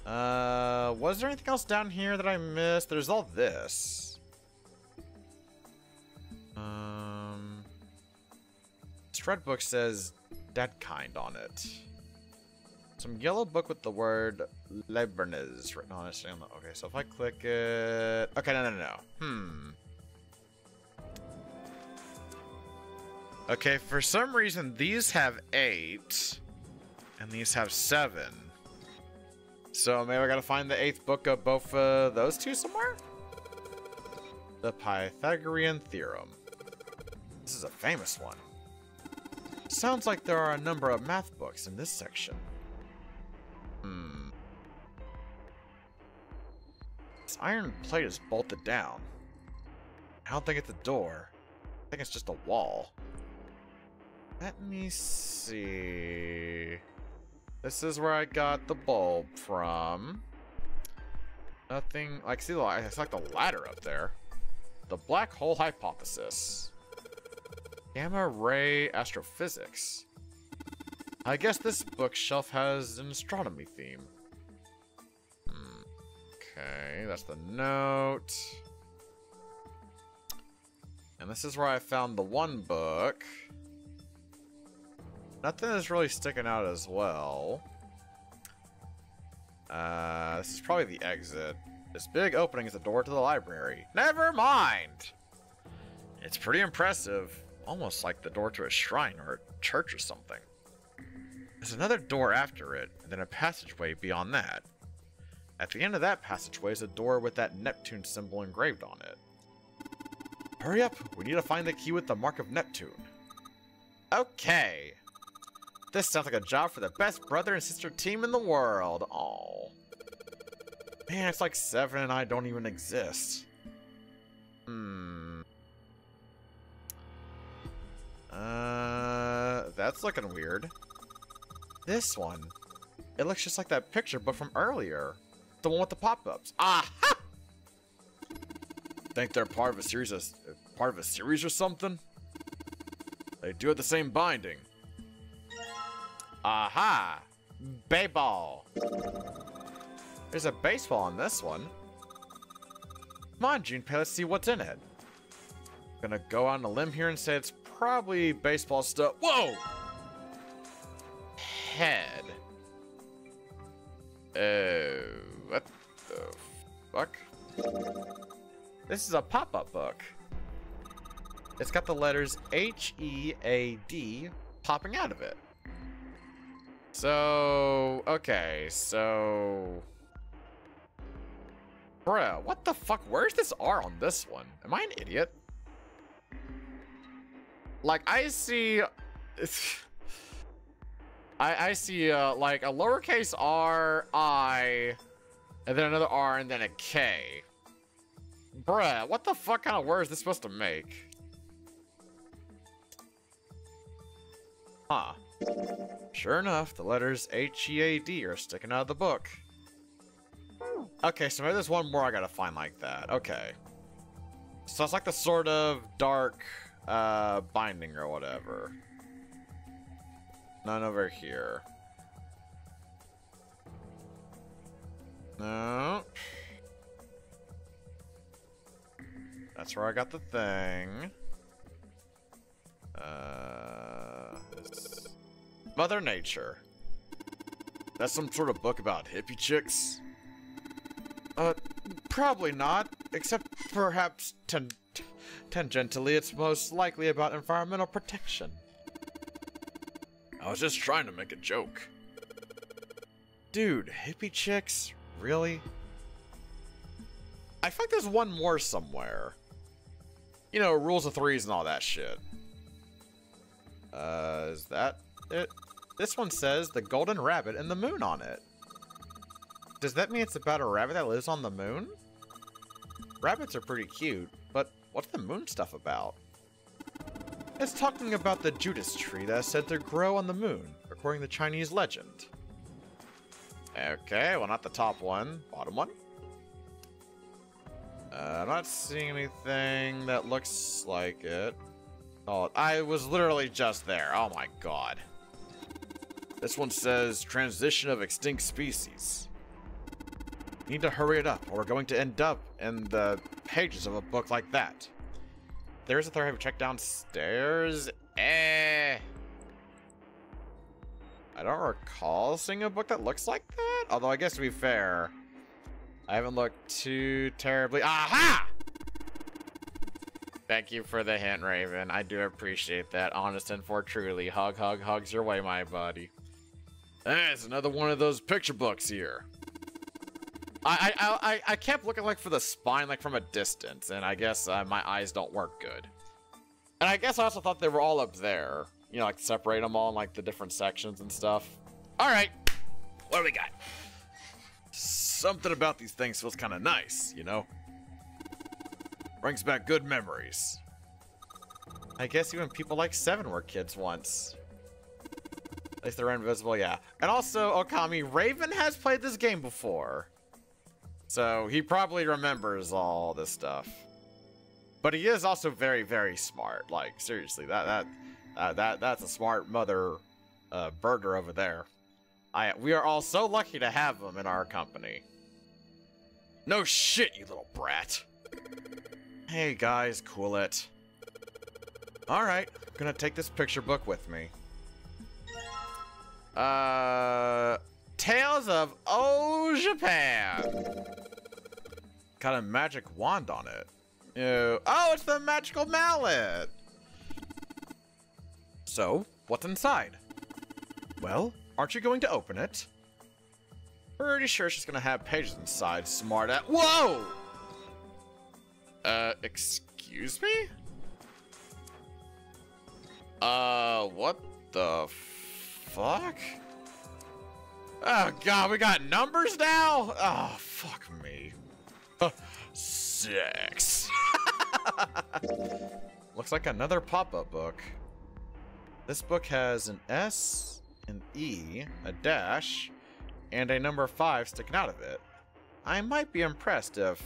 Was there anything else down here that I missed? There's all this. This red book says dead kind on it. Some yellow book with the word Lebanese written on it. Okay, so if I click it... Okay, no. Okay, for some reason, these have 8, and these have 7. So maybe I gotta find the 8th book of both those two somewhere? The Pythagorean Theorem. This is a famous one. Sounds like there are a number of math books in this section. This iron plate is bolted down. I don't think it's a door. I think it's just a wall. Let me see. This is where I got the bulb from. Nothing, like, see, it's like the ladder up there. The black hole hypothesis. Gamma ray astrophysics. I guess this bookshelf has an astronomy theme. Okay, that's the note. And this is where I found the one book. Nothing is really sticking out as well. This is probably the exit. This big opening is the door to the library. Never mind! It's pretty impressive. Almost like the door to a shrine or a church or something. There's another door after it, and then a passageway beyond that. At the end of that passageway is a door with that Neptune symbol engraved on it. Hurry up! We need to find the key with the mark of Neptune. Okay. This sounds like a job for the best brother and sister team in the world. Aww. Man, it's like 7 and I don't even exist. That's looking weird. This one. It looks just like that picture, but from earlier. The one with the pop-ups. Aha! Think they're part of a series or something? They do have the same binding. Aha! Baseball. There's a baseball on this one. Come on, Junpei, let's see what's in it. Gonna go on a limb here and say it's probably baseball stuff. Whoa! Head. What the fuck? This is a pop-up book. It's got the letters H-E-A-D popping out of it. So, okay, so... Bruh, what the fuck? Where's this R on this one? Am I an idiot? Like, I see... I see, like, a lowercase r, I, and then another R, and then a K. Bruh, what the fuck kind of word is this supposed to make? Huh. Sure enough, the letters H-E-A-D are sticking out of the book. Okay, so maybe there's one more I gotta find like that. Okay. So it's like the sort of dark, binding or whatever. None over here. No. That's where I got the thing. Mother Nature. That's some sort of book about hippie chicks? Probably not. Except perhaps tangentially, it's most likely about environmental protection. I was just trying to make a joke. Dude, hippie chicks? Really? I feel like there's one more somewhere. You know, rules of threes and all that shit. Is that it? This one says the golden rabbit and the moon on it. Does that mean it's about a rabbit that lives on the moon? Rabbits are pretty cute, but What's the moon stuff about? It's talking about the Judas tree that is said to grow on the moon, according to Chinese legend. Okay, well, not the top one. Bottom one. I'm not seeing anything that looks like it. Oh, I was literally just there. Oh my god. This one says transition of extinct species. You need to hurry it up, or we're going to end up in the pages of a book like that. There's a third. Have you checked downstairs? I don't recall seeing a book that looks like that. Although, I guess to be fair, I haven't looked too terribly. Aha! Thank you for the hint, Raven. I do appreciate that. Honest and for truly. Hug, hug, hugs your way, my buddy. It's another one of those picture books here. I kept looking like for the spine, like from a distance, and I guess my eyes don't work good. And I guess I also thought they were all up there. You know, like separate them all in like the different sections and stuff. All right, what do we got? Something about these things feels kind of nice, you know? Brings back good memories. I guess even people like Seven were kids once. At least they're invisible, yeah. And also, Okami, Raven has played this game before. So he probably remembers all this stuff. But he is also very, very smart. Like, seriously, that's a smart mother birder over there. We are all so lucky to have him in our company. No shit, you little brat. Hey guys, cool it. Alright, I'm gonna take this picture book with me. Tales of Oh Japan. Got a magic wand on it. Ew. Oh, it's the magical mallet. So, what's inside? Well, aren't you going to open it? Pretty sure she's gonna have pages inside, smart at— Whoa! Excuse me? What the fuck? Oh god, we got numbers now? Oh, fuck me. 6. Looks like another pop-up book. This book has an S, an E, a dash, and a number 5 sticking out of it. I might be impressed if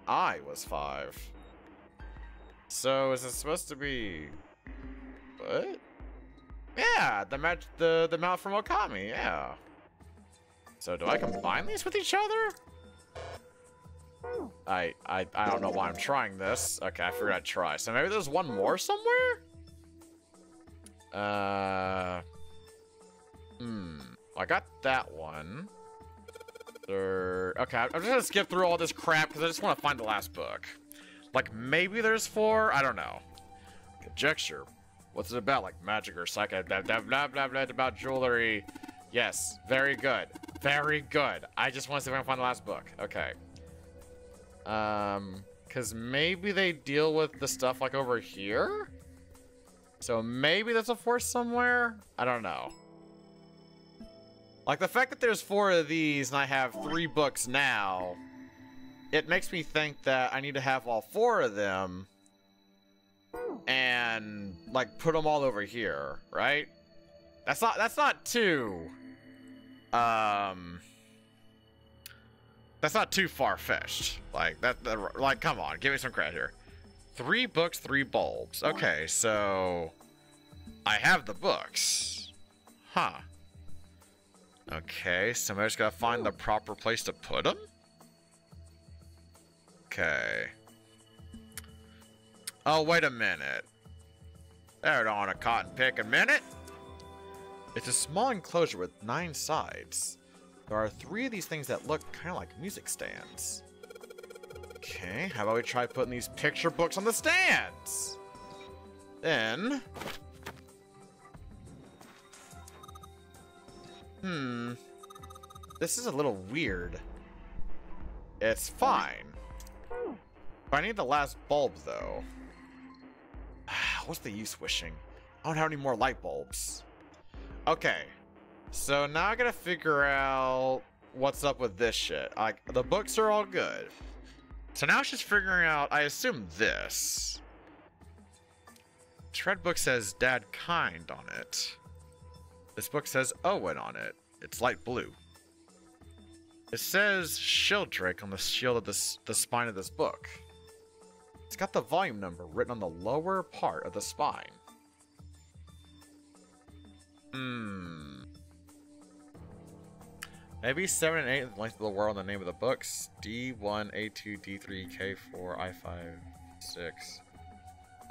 I was 5. So is it supposed to be— what? Yeah, the mouth from Okami, yeah. So do I combine these with each other? I don't know why I'm trying this. Okay, I figured I'd try. So maybe there's one more somewhere? I got that one. Okay, I'm just gonna skip through all this crap because I just want to find the last book. Like, maybe there's 4? I don't know. Conjecture. What's it about? Like magic or psychic? Blah, blah, blah, blah, blah, about jewelry. Yes, very good. Very good. I just want to see if I can find the last book. Okay. Because maybe they deal with the stuff like over here? So maybe there's a 4th somewhere? I don't know. Like, the fact that there's 4 of these and I have 3 books now, it makes me think that I need to have all 4 of them and, like, put them all over here, right? That's not too, that's not too far-fetched. Like, like, come on, give me some credit here. 3 books, 3 bulbs. Okay, so I have the books. Huh. Okay, so I just gotta find the proper place to put them? Okay. Oh, wait a minute. Hold on a cotton pick a minute. It's a small enclosure with 9 sides. There are 3 of these things that look kind of like music stands. Okay, how about we try putting these picture books on the stands? Then... this is a little weird. It's fine. But I need the last bulb, though. What's the use wishing? I don't have any more light bulbs. Okay. So now I gotta figure out what's up with this shit. Like, the books are all good. So now she's figuring out, I assume, this. This red book says Dad Kind on it. This book says Owen on it. It's light blue. It says Shieldrick on the shield of the spine of this book. It's got the volume number written on the lower part of the spine. Maybe 7 and 8 is the length of the world in the name of the books. D1, A2, D3, K4, I5, 6.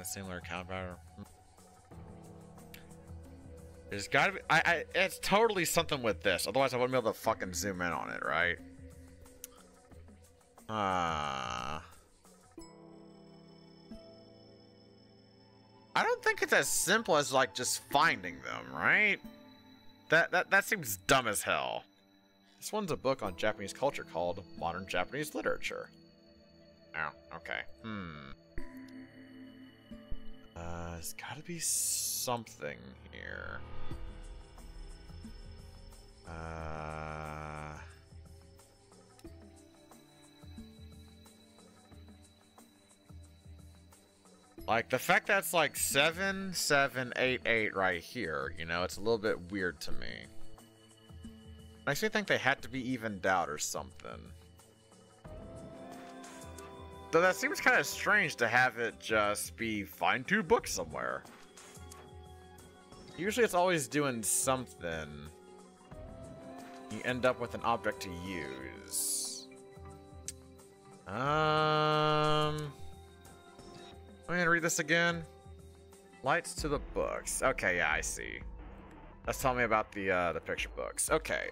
A similar count pattern. There's gotta be. It's totally something with this. Otherwise, I wouldn't be able to fucking zoom in on it, right? I don't think it's as simple as like just finding them, right? That seems dumb as hell. This one's a book on Japanese culture called Modern Japanese Literature. Oh, okay. There's gotta be something here. Like the fact that's like 7788 right here, you know, it's a little bit weird to me. Makes me think they had to be evened out or something. Though that seems kind of strange to have it just be find 2 books somewhere. Usually it's always doing something. You end up with an object to use. I'm gonna read this again. Lights to the books. Okay, yeah, I see. That's telling me about the picture books. Okay.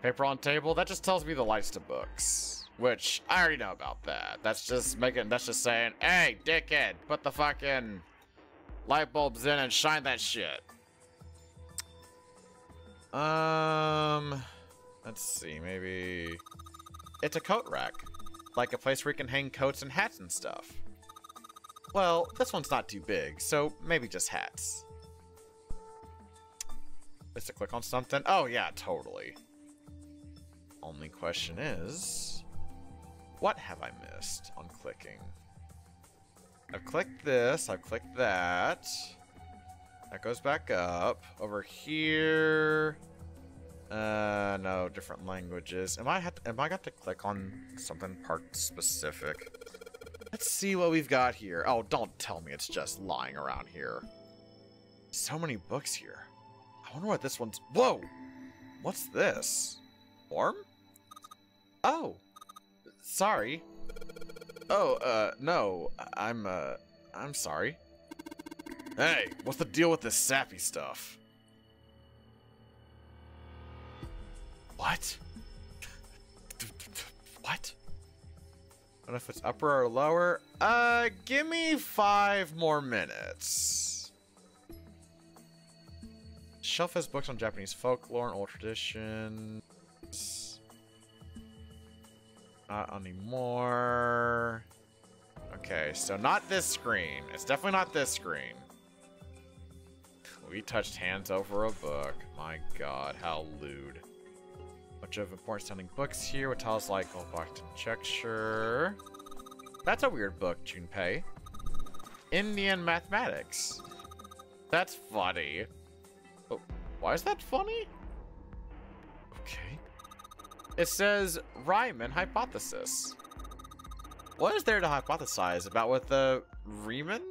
Paper on table. That just tells me the lights to books, which I already know about that. That's just saying, hey, dickhead, put the fucking light bulbs in and shine that shit. Let's see, maybe it's a coat rack, like a place where you can hang coats and hats and stuff. Well, this one's not too big, so maybe just hats. Just to click on something. Oh yeah, totally. Only question is, what have I missed on clicking? I've clicked this, I've clicked that. That goes back up. Over here. No, different languages. Am I got to click on something part specific? Let's see what we've got here. Oh, don't tell me it's just lying around here. So many books here. I wonder what this one's. Whoa! What's this? Form? Oh. Sorry. Oh, no. I'm sorry. Hey, what's the deal with this sappy stuff? What? What? I don't know if it's upper or lower. Give me 5 more minutes. Shelf has books on Japanese folklore and old traditions. Not anymore. Okay, so not this screen. It's definitely not this screen. We touched hands over a book. My god, how lewd. Bunch of important sounding books here with titles like Goldbach Conjecture. That's a weird book, Junpei. Indian Mathematics. That's funny. Oh, why is that funny? Okay. It says Riemann hypothesis. What is there to hypothesize about with the Riemann?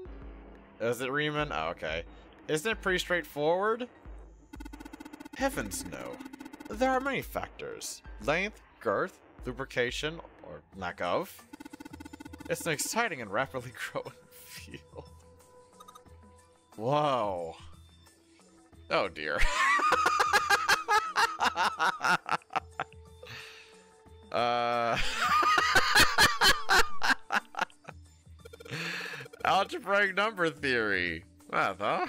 Is it Riemann? Oh, okay. Isn't it pretty straightforward? Heavens no. There are many factors. Length, girth, lubrication, or lack of. It's an exciting and rapidly growing field. Whoa. Oh dear. Algebraic number theory. What, huh?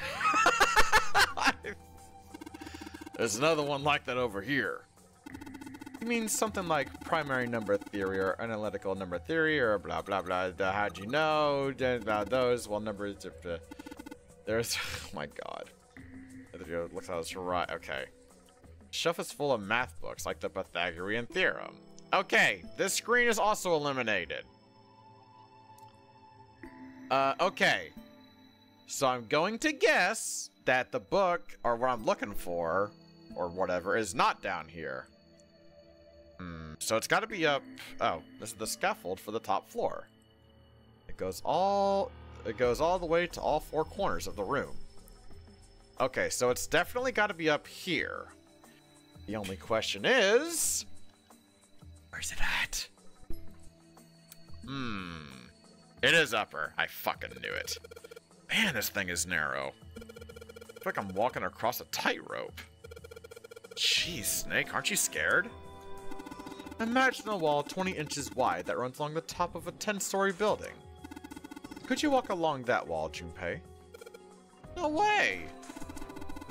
There's another one like that over here. It means something like primary number theory or analytical number theory or blah blah blah. How'd you know? Those well numbers. There's oh my god. Looks like it's right. Okay. Shelf is full of math books, like the Pythagorean Theorem. Okay, this screen is also eliminated. Okay. So I'm going to guess that the book, or what I'm looking for, or whatever, is not down here. So it's got to be up... Oh, this is the scaffold for the top floor. It goes all the way to all four corners of the room. Okay, so it's definitely got to be up here. The only question is... Where's it at? It is upper. I fucking knew it. Man, this thing is narrow. I feel like I'm walking across a tightrope. Jeez, Snake, aren't you scared? Imagine a wall 20 inches wide that runs along the top of a 10-story building. Could you walk along that wall, Junpei? No way!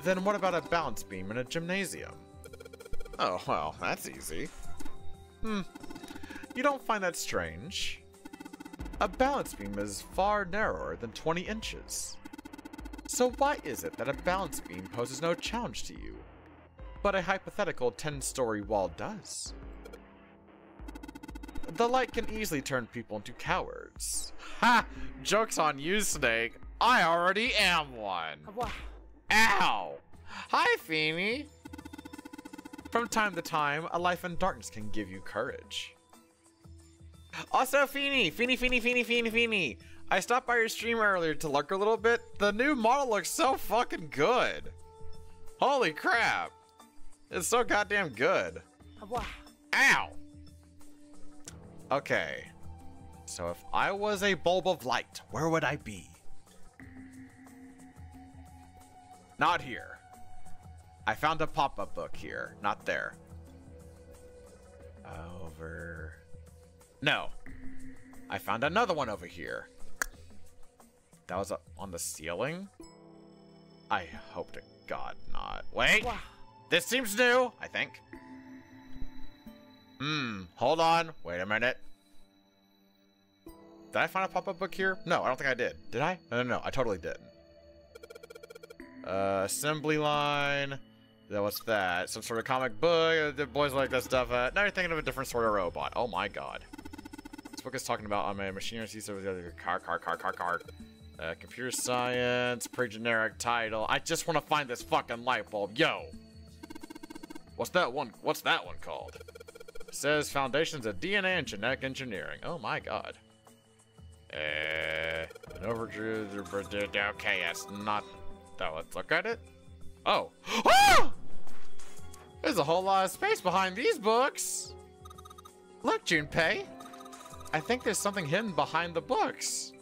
Then what about a balance beam in a gymnasium? Oh, well, that's easy. You don't find that strange? A balance beam is far narrower than 20 inches. So why is it that a balance beam poses no challenge to you, but a hypothetical 10-story wall does? The light can easily turn people into cowards. Ha! Joke's on you, Snake. I already am one. Ow! Hi, Feeny. From time to time, a life in darkness can give you courage. Also, Feeny! I stopped by your stream earlier to lurk a little bit. The new model looks so fucking good. Holy crap. It's so goddamn good. Ow! Okay. So if I was a bulb of light, where would I be? Not here. I found a pop-up book here. Not there. Over... No. I found another one over here. That was on the ceiling? I hope to God not. Wait! This seems new, I think. Hold on. Wait a minute. Did I find a pop-up book here? No, I don't think I did. Did I? No, I totally didn't. Assembly line. What's that? Some sort of comic book. The boys like that stuff. Now you're thinking of a different sort of robot. Oh my god. This book is talking about a machinery. Car. Computer science. Pretty generic title. I just want to find this fucking light bulb. Yo. What's that one called? It says Foundations of DNA and Genetic Engineering. Oh my god. An overdrew. Okay, that's not. Let's look at it. Oh. Oh! There's a whole lot of space behind these books. Look, Junpei. I think there's something hidden behind the books.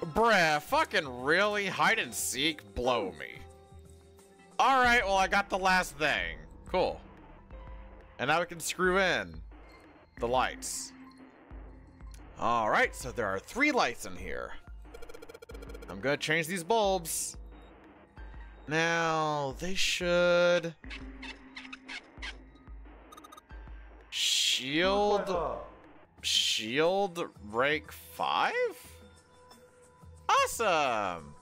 Bruh, fucking really? Hide and seek? Blow me. Alright, well I got the last thing. Cool. And now we can screw in the lights. Alright, so there are 3 lights in here. I'm gonna change these bulbs. Now, they should... Shield Rake 5? Awesome!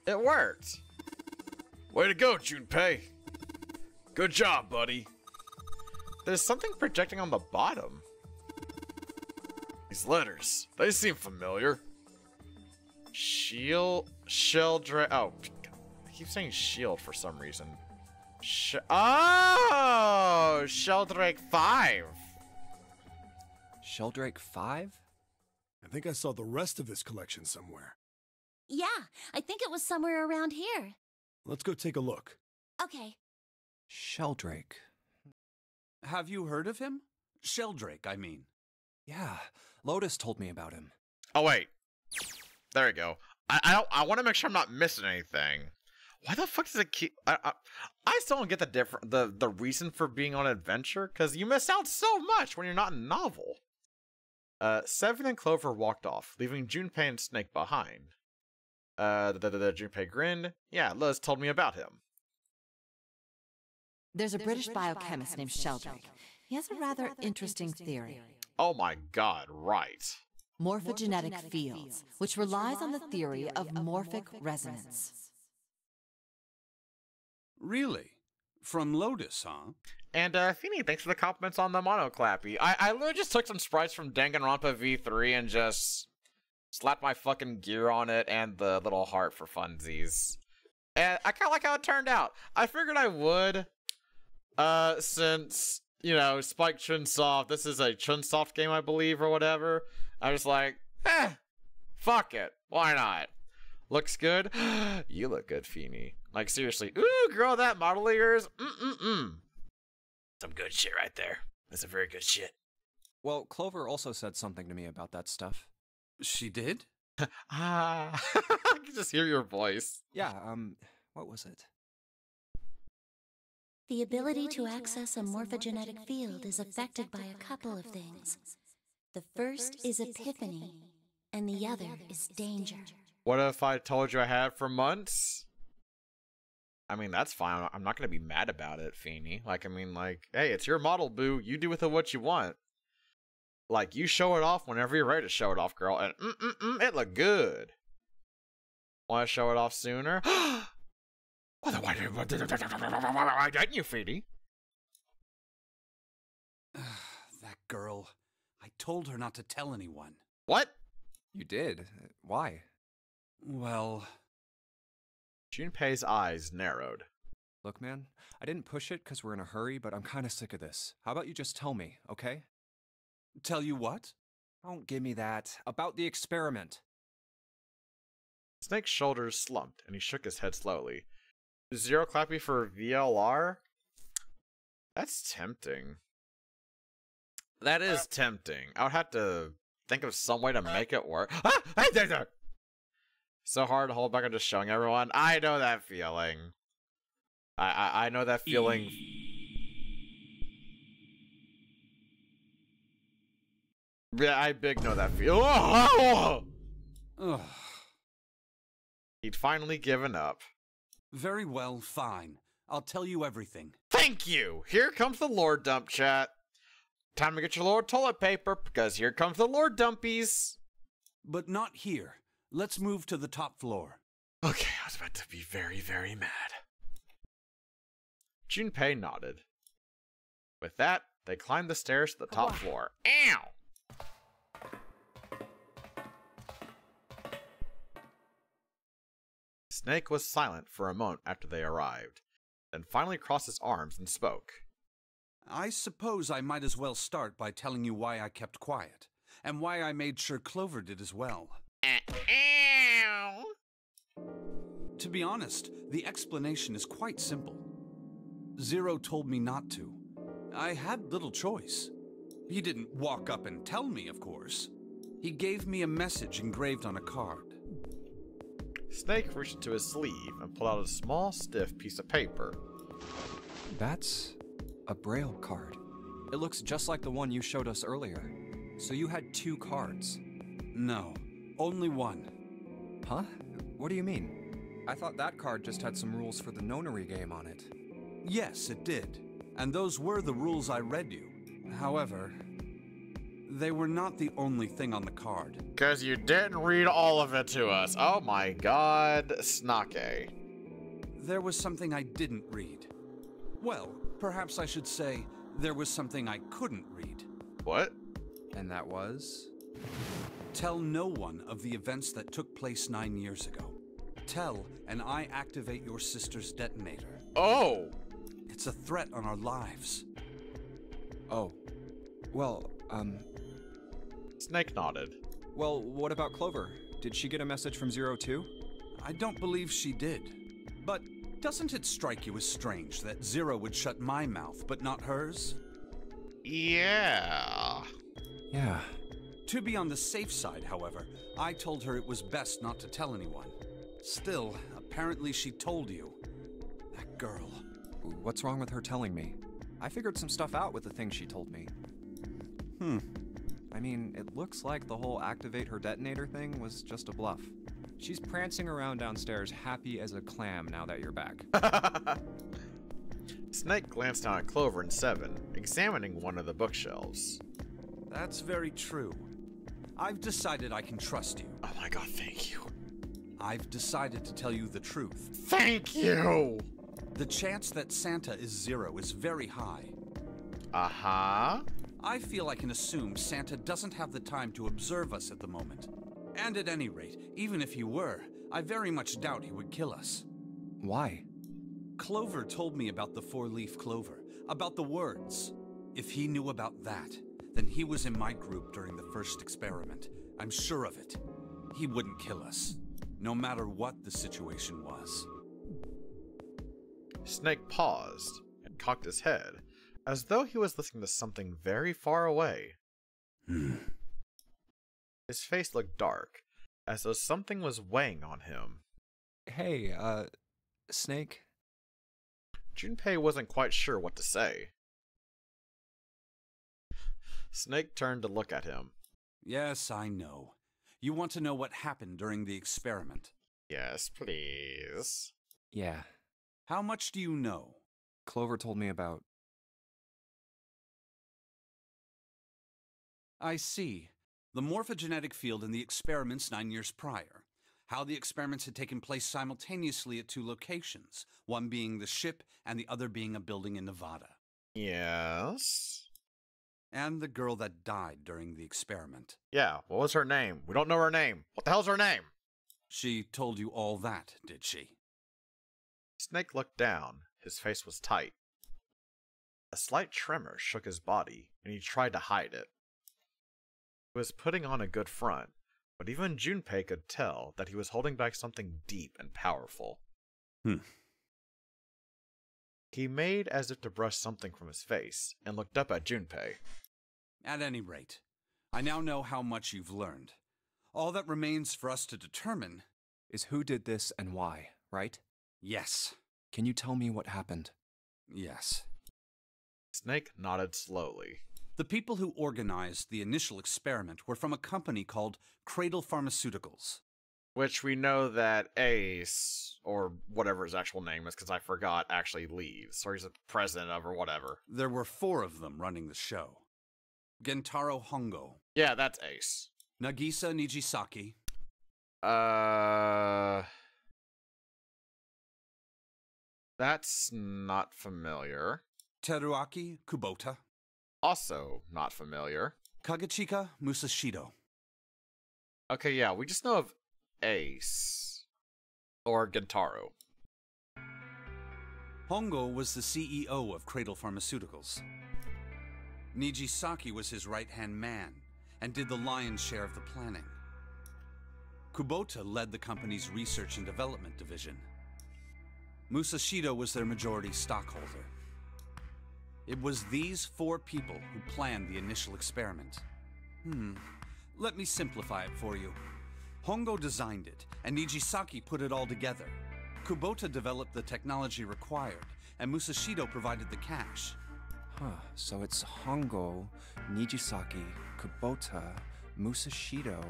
It worked. Way to go, Junpei. Good job, buddy. There's something projecting on the bottom. These letters, they seem familiar. Sheldrake. Oh, I keep saying shield for some reason. Oh, Sheldrake 5. Sheldrake 5? I think I saw the rest of his collection somewhere. Yeah, I think it was somewhere around here. Let's go take a look. Okay. Sheldrake. Have you heard of him? Sheldrake, I mean. Yeah, Lotus told me about him. Oh, wait. There we go. I want to make sure I'm not missing anything. Why the fuck does it keep... I still don't get the reason for being on adventure, because you miss out so much when you're not in a novel. Seven and Clover walked off, leaving Junpei and Snake behind. Junpei grinned. Yeah, Liz told me about him. There's a British biochemist named Sheldrake. He has a rather interesting theory. Oh my god, right. Morphogenetic fields, which relies on the theory of morphic resonance. Really? From Lotus, huh? And, Feeny, thanks for the compliments on the monoclappy. I literally just took some sprites from Danganronpa V3 and just slapped my fucking gear on it and the little heart for funsies. And I kind of like how it turned out. I figured I would, since, you know, Spike Chunsoft, this is a Chunsoft game, I believe, or whatever. I was like, fuck it. Why not? Looks good? You look good, Feeny. Like, seriously. Ooh, girl, that model of yours. Some good shit right there. That's a very good shit. Well, Clover also said something to me about that stuff. She did? I can just hear your voice. Yeah, what was it? The ability to access a morphogenetic field is affected by a couple of things. The first is epiphany, and the other is danger. What if I told you I had it for months? I mean, that's fine. I'm not going to be mad about it, Feeny. Like, I mean, like, hey, it's your model, boo. You do with it what you want. Like, you show it off whenever you're ready to show it off, girl. And, it looked good. Want to show it off sooner? Why didn't you, Feeny? That girl. I told her not to tell anyone. What? You did? Why? Well... Junpei's eyes narrowed. Look, man, I didn't push it because we're in a hurry, but I'm kind of sick of this. How about you just tell me, okay? Tell you what? Don't give me that. About the experiment. Snake's shoulders slumped, and he shook his head slowly. Zero clappy for VLR? That's tempting. That is tempting. I would have to think of some way to make it work. Ah! Hey, there! So hard to hold back on just showing everyone. I know that feeling. I know that feeling. Yeah, I big know that feeling. He'd finally given up. Very well, fine. I'll tell you everything. Thank you! Here comes the lore dump, chat. Time to get your lore toilet paper, because here comes the lore dumpies. But not here. Let's move to the top floor. Okay, I was about to be very, very mad. Junpei nodded. With that, they climbed the stairs to the top floor. Ow! Snake was silent for a moment after they arrived, then finally crossed his arms and spoke. I suppose I might as well start by telling you why I kept quiet, and why I made sure Clover did as well. To be honest, the explanation is quite simple. Zero told me not to. I had little choice. He didn't walk up and tell me, of course. He gave me a message engraved on a card. Snake reached into his sleeve and pulled out a small, stiff piece of paper. That's a Braille card. It looks just like the one you showed us earlier. So you had 2 cards? No, only one. Huh? What do you mean? I thought that card just had some rules for the nonary game on it. Yes, it did. And those were the rules I read you. However, they were not the only thing on the card. Because you didn't read all of it to us. Oh my god, Snake. There was something I didn't read. Well, perhaps I should say, there was something I couldn't read. What? And that was? Tell no one of the events that took place 9 years ago. Tell, and I activate your sister's detonator. Oh! It's a threat on our lives. Oh. Well, Snake nodded. Well, what about Clover? Did she get a message from Zero too? I don't believe she did. But doesn't it strike you as strange that Zero would shut my mouth, but not hers? Yeah. Yeah. To be on the safe side, however, I told her it was best not to tell anyone. Still, apparently she told you. That girl. What's wrong with her telling me? I figured some stuff out with the things she told me. I mean, it looks like the whole activate her detonator thing was just a bluff. She's prancing around downstairs happy as a clam now that you're back. Snake glanced down at Clover and Seven, examining one of the bookshelves. That's very true. I've decided I can trust you. Oh my god, thank you. I've decided to tell you the truth. Thank you! The chance that Santa is 0 is very high. Uh-huh. I feel I can assume Santa doesn't have the time to observe us at the moment. And at any rate, even if he were, I very much doubt he would kill us. Why? Clover told me about the 4-leaf clover, about the words. If he knew about that, then he was in my group during the first experiment. I'm sure of it. He wouldn't kill us, no matter what the situation was. Snake paused and cocked his head, as though he was listening to something very far away. His face looked dark, as though something was weighing on him. Hey, Snake? Junpei wasn't quite sure what to say. Snake turned to look at him. Yes, I know. You want to know what happened during the experiment? Yes, please. Yeah. How much do you know? Clover told me about... I see. The morphogenetic field in the experiments 9 years prior. How the experiments had taken place simultaneously at 2 locations, one being the ship and the other being a building in Nevada. Yes? And the girl that died during the experiment. Yeah, what was her name? We don't know her name. What the hell's her name? She told you all that, did she? Snake looked down. His face was tight. A slight tremor shook his body, and he tried to hide it. He was putting on a good front, but even Junpei could tell that he was holding back something deep and powerful. He made as if to brush something from his face, and looked up at Junpei. At any rate, I now know how much you've learned. All that remains for us to determine is who did this and why, right? Yes. Can you tell me what happened? Yes. Snake nodded slowly. The people who organized the initial experiment were from a company called Cradle Pharmaceuticals. Which we know that Ace, or whatever his actual name is, because I forgot, actually leads. Or he's the president of, or whatever. There were 4 of them running the show. Gentaro Hongo. Yeah, that's Ace. Nagisa Nijisaki. That's not familiar. Teruaki Kubota. Also not familiar. Kagechika Musashido. Okay, yeah, we just know of Ace. Or Gentaro. Hongo was the CEO of Cradle Pharmaceuticals. Nijisaki was his right-hand man, and did the lion's share of the planning. Kubota led the company's research and development division. Musashido was their majority stockholder. It was these 4 people who planned the initial experiment. Let me simplify it for you. Hongo designed it, and Nijisaki put it all together. Kubota developed the technology required, and Musashido provided the cash. So it's Hongo, Nijisaki, Kubota, Musashido...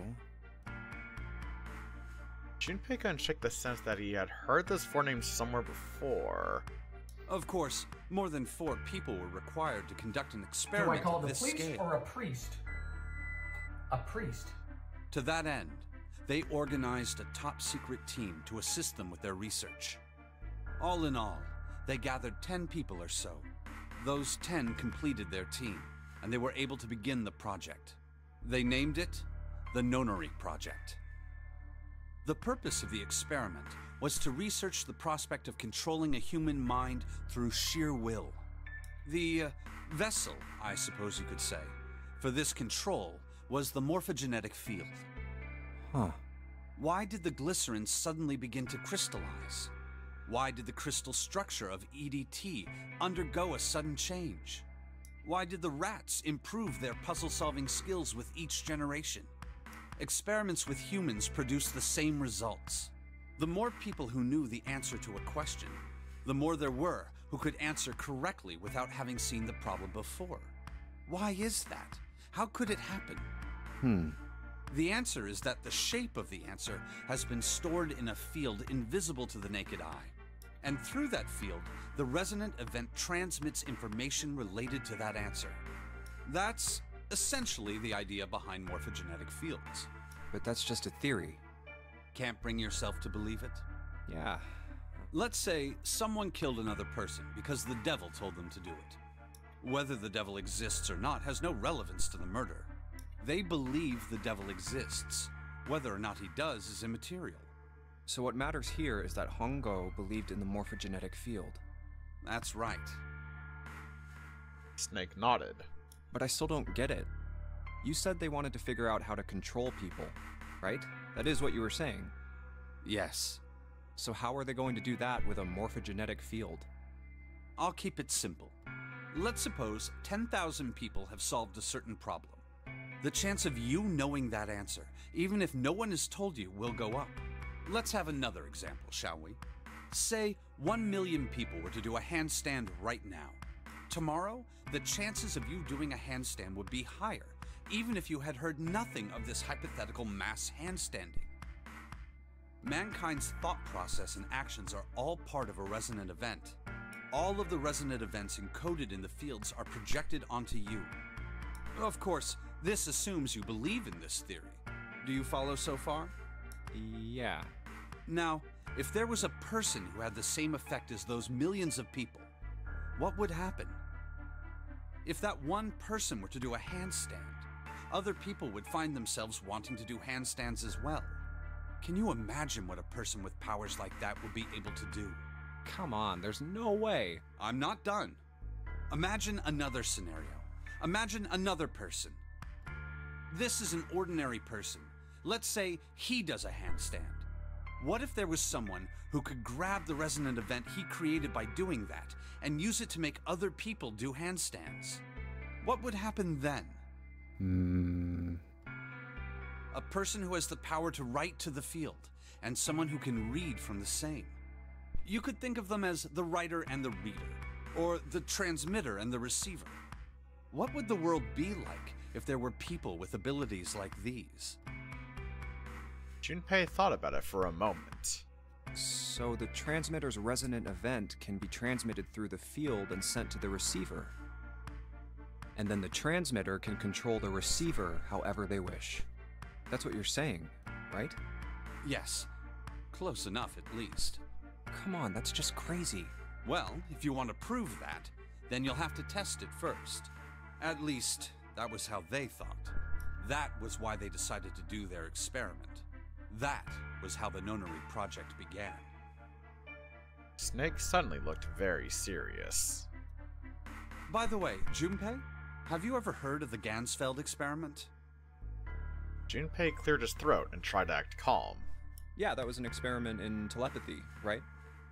Junpei couldn't shake the sense that he had heard those 4 names somewhere before. Of course, more than 4 people were required to conduct an experiment Do I call of this the police scale. or a priest? A priest. To that end, they organized a top-secret team to assist them with their research. All in all, they gathered 10 people or so. Those 10 completed their team, and they were able to begin the project. They named it the Nonori Project. The purpose of the experiment was to research the prospect of controlling a human mind through sheer will. The vessel, I suppose you could say, for this control was the morphogenetic field. Why did the glycerin suddenly begin to crystallize? Why did the crystal structure of EDT undergo a sudden change? Why did the rats improve their puzzle-solving skills with each generation? Experiments with humans produced the same results. The more people who knew the answer to a question, the more there were who could answer correctly without having seen the problem before. Why is that? How could it happen? The answer is that the shape of the answer has been stored in a field invisible to the naked eye. And through that field, the resonant event transmits information related to that answer. That's essentially the idea behind morphogenetic fields. But that's just a theory. Can't bring yourself to believe it? Yeah. Let's say someone killed another person because the devil told them to do it. Whether the devil exists or not has no relevance to the murder. They believe the devil exists. Whether or not he does is immaterial. So what matters here is that Hongo believed in the morphogenetic field. That's right. Snake nodded. But I still don't get it. You said they wanted to figure out how to control people, right? That is what you were saying. Yes. So how are they going to do that with a morphogenetic field? I'll keep it simple. Let's suppose 10,000 people have solved a certain problem. The chance of you knowing that answer, even if no one has told you, will go up. Let's have another example, shall we? Say 1 million people were to do a handstand right now. Tomorrow, the chances of you doing a handstand would be higher, even if you had heard nothing of this hypothetical mass handstanding. Mankind's thought process and actions are all part of a resonant event. All of the resonant events encoded in the fields are projected onto you. Of course, this assumes you believe in this theory. Do you follow so far? Yeah. Now, if there was a person who had the same effect as those millions of people, what would happen? If that one person were to do a handstand, other people would find themselves wanting to do handstands as well. Can you imagine what a person with powers like that would be able to do? Come on, there's no way. I'm not done. Imagine another scenario. Imagine another person. This is an ordinary person. Let's say he does a handstand. What if there was someone who could grab the resonant event he created by doing that and use it to make other people do handstands? What would happen then? A person who has the power to write to the field, and someone who can read from the same. You could think of them as the writer and the reader, or the transmitter and the receiver. What would the world be like if there were people with abilities like these? Junpei thought about it for a moment. So the transmitter's resonant event can be transmitted through the field and sent to the receiver. And then the transmitter can control the receiver however they wish. That's what you're saying, right? Yes. Close enough, at least. Come on, that's just crazy. Well, if you want to prove that, then you'll have to test it first. At least, that was how they thought. That was why they decided to do their experiment. That was how the Nonary project began. Snake suddenly looked very serious. By the way, Junpei, have you ever heard of the Gansfeld experiment? Junpei cleared his throat and tried to act calm. Yeah, that was an experiment in telepathy, right?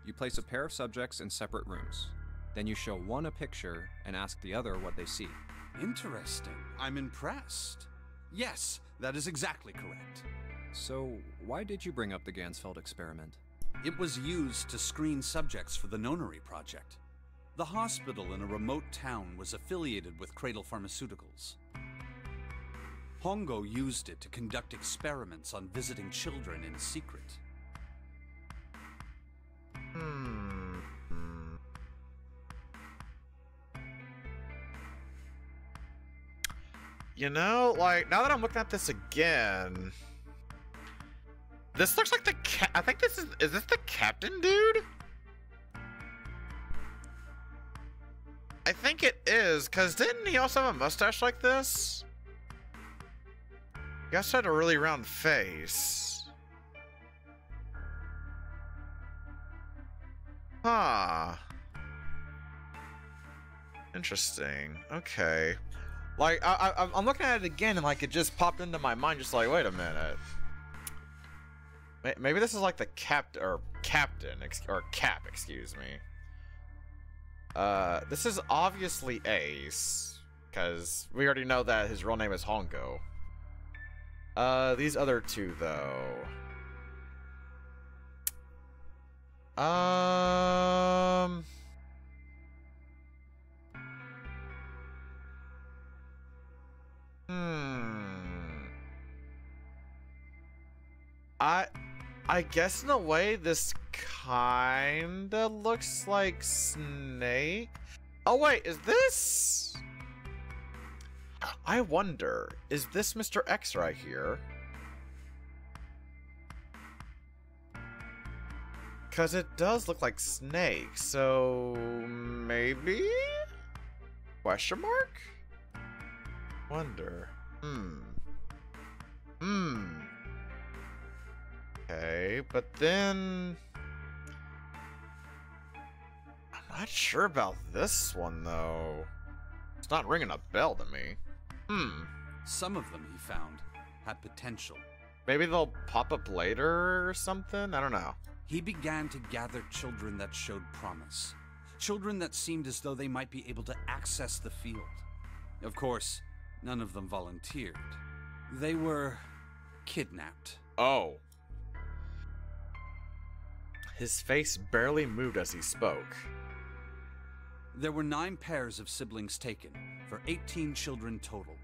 You place a pair of subjects in separate rooms. Then you show one a picture and ask the other what they see. Interesting. I'm impressed. Yes, that is exactly correct. So, why did you bring up the Gansfeld experiment? It was used to screen subjects for the Nonary project. The hospital in a remote town was affiliated with Cradle Pharmaceuticals. Hongo used it to conduct experiments on visiting children in secret. You know, like, now that I'm looking at this again, this looks like the I think this is this the captain dude? I think it is, because didn't he also have a mustache like this? He also had a really round face. Huh. Interesting. Okay. Like, I'm looking at it again, and like it just popped into my mind, just like, wait a minute. Maybe this is like the captain, excuse me. This is obviously Ace, because we already know that his real name is Hongo. These other two, though. I guess in a way this kinda looks like Snake. Oh wait, is this? I wonder, is this Mr. X right here? Because it does look like Snake, so maybe? Question mark? Wonder. Okay, but then... I'm not sure about this one, though. It's not ringing a bell to me. Some of them, he found, had potential. Maybe they'll pop up later or something? I don't know. He began to gather children that showed promise. Children that seemed as though they might be able to access the field. Of course, none of them volunteered. They were kidnapped. Oh. His face barely moved as he spoke. There were 9 pairs of siblings taken, for 18 children total.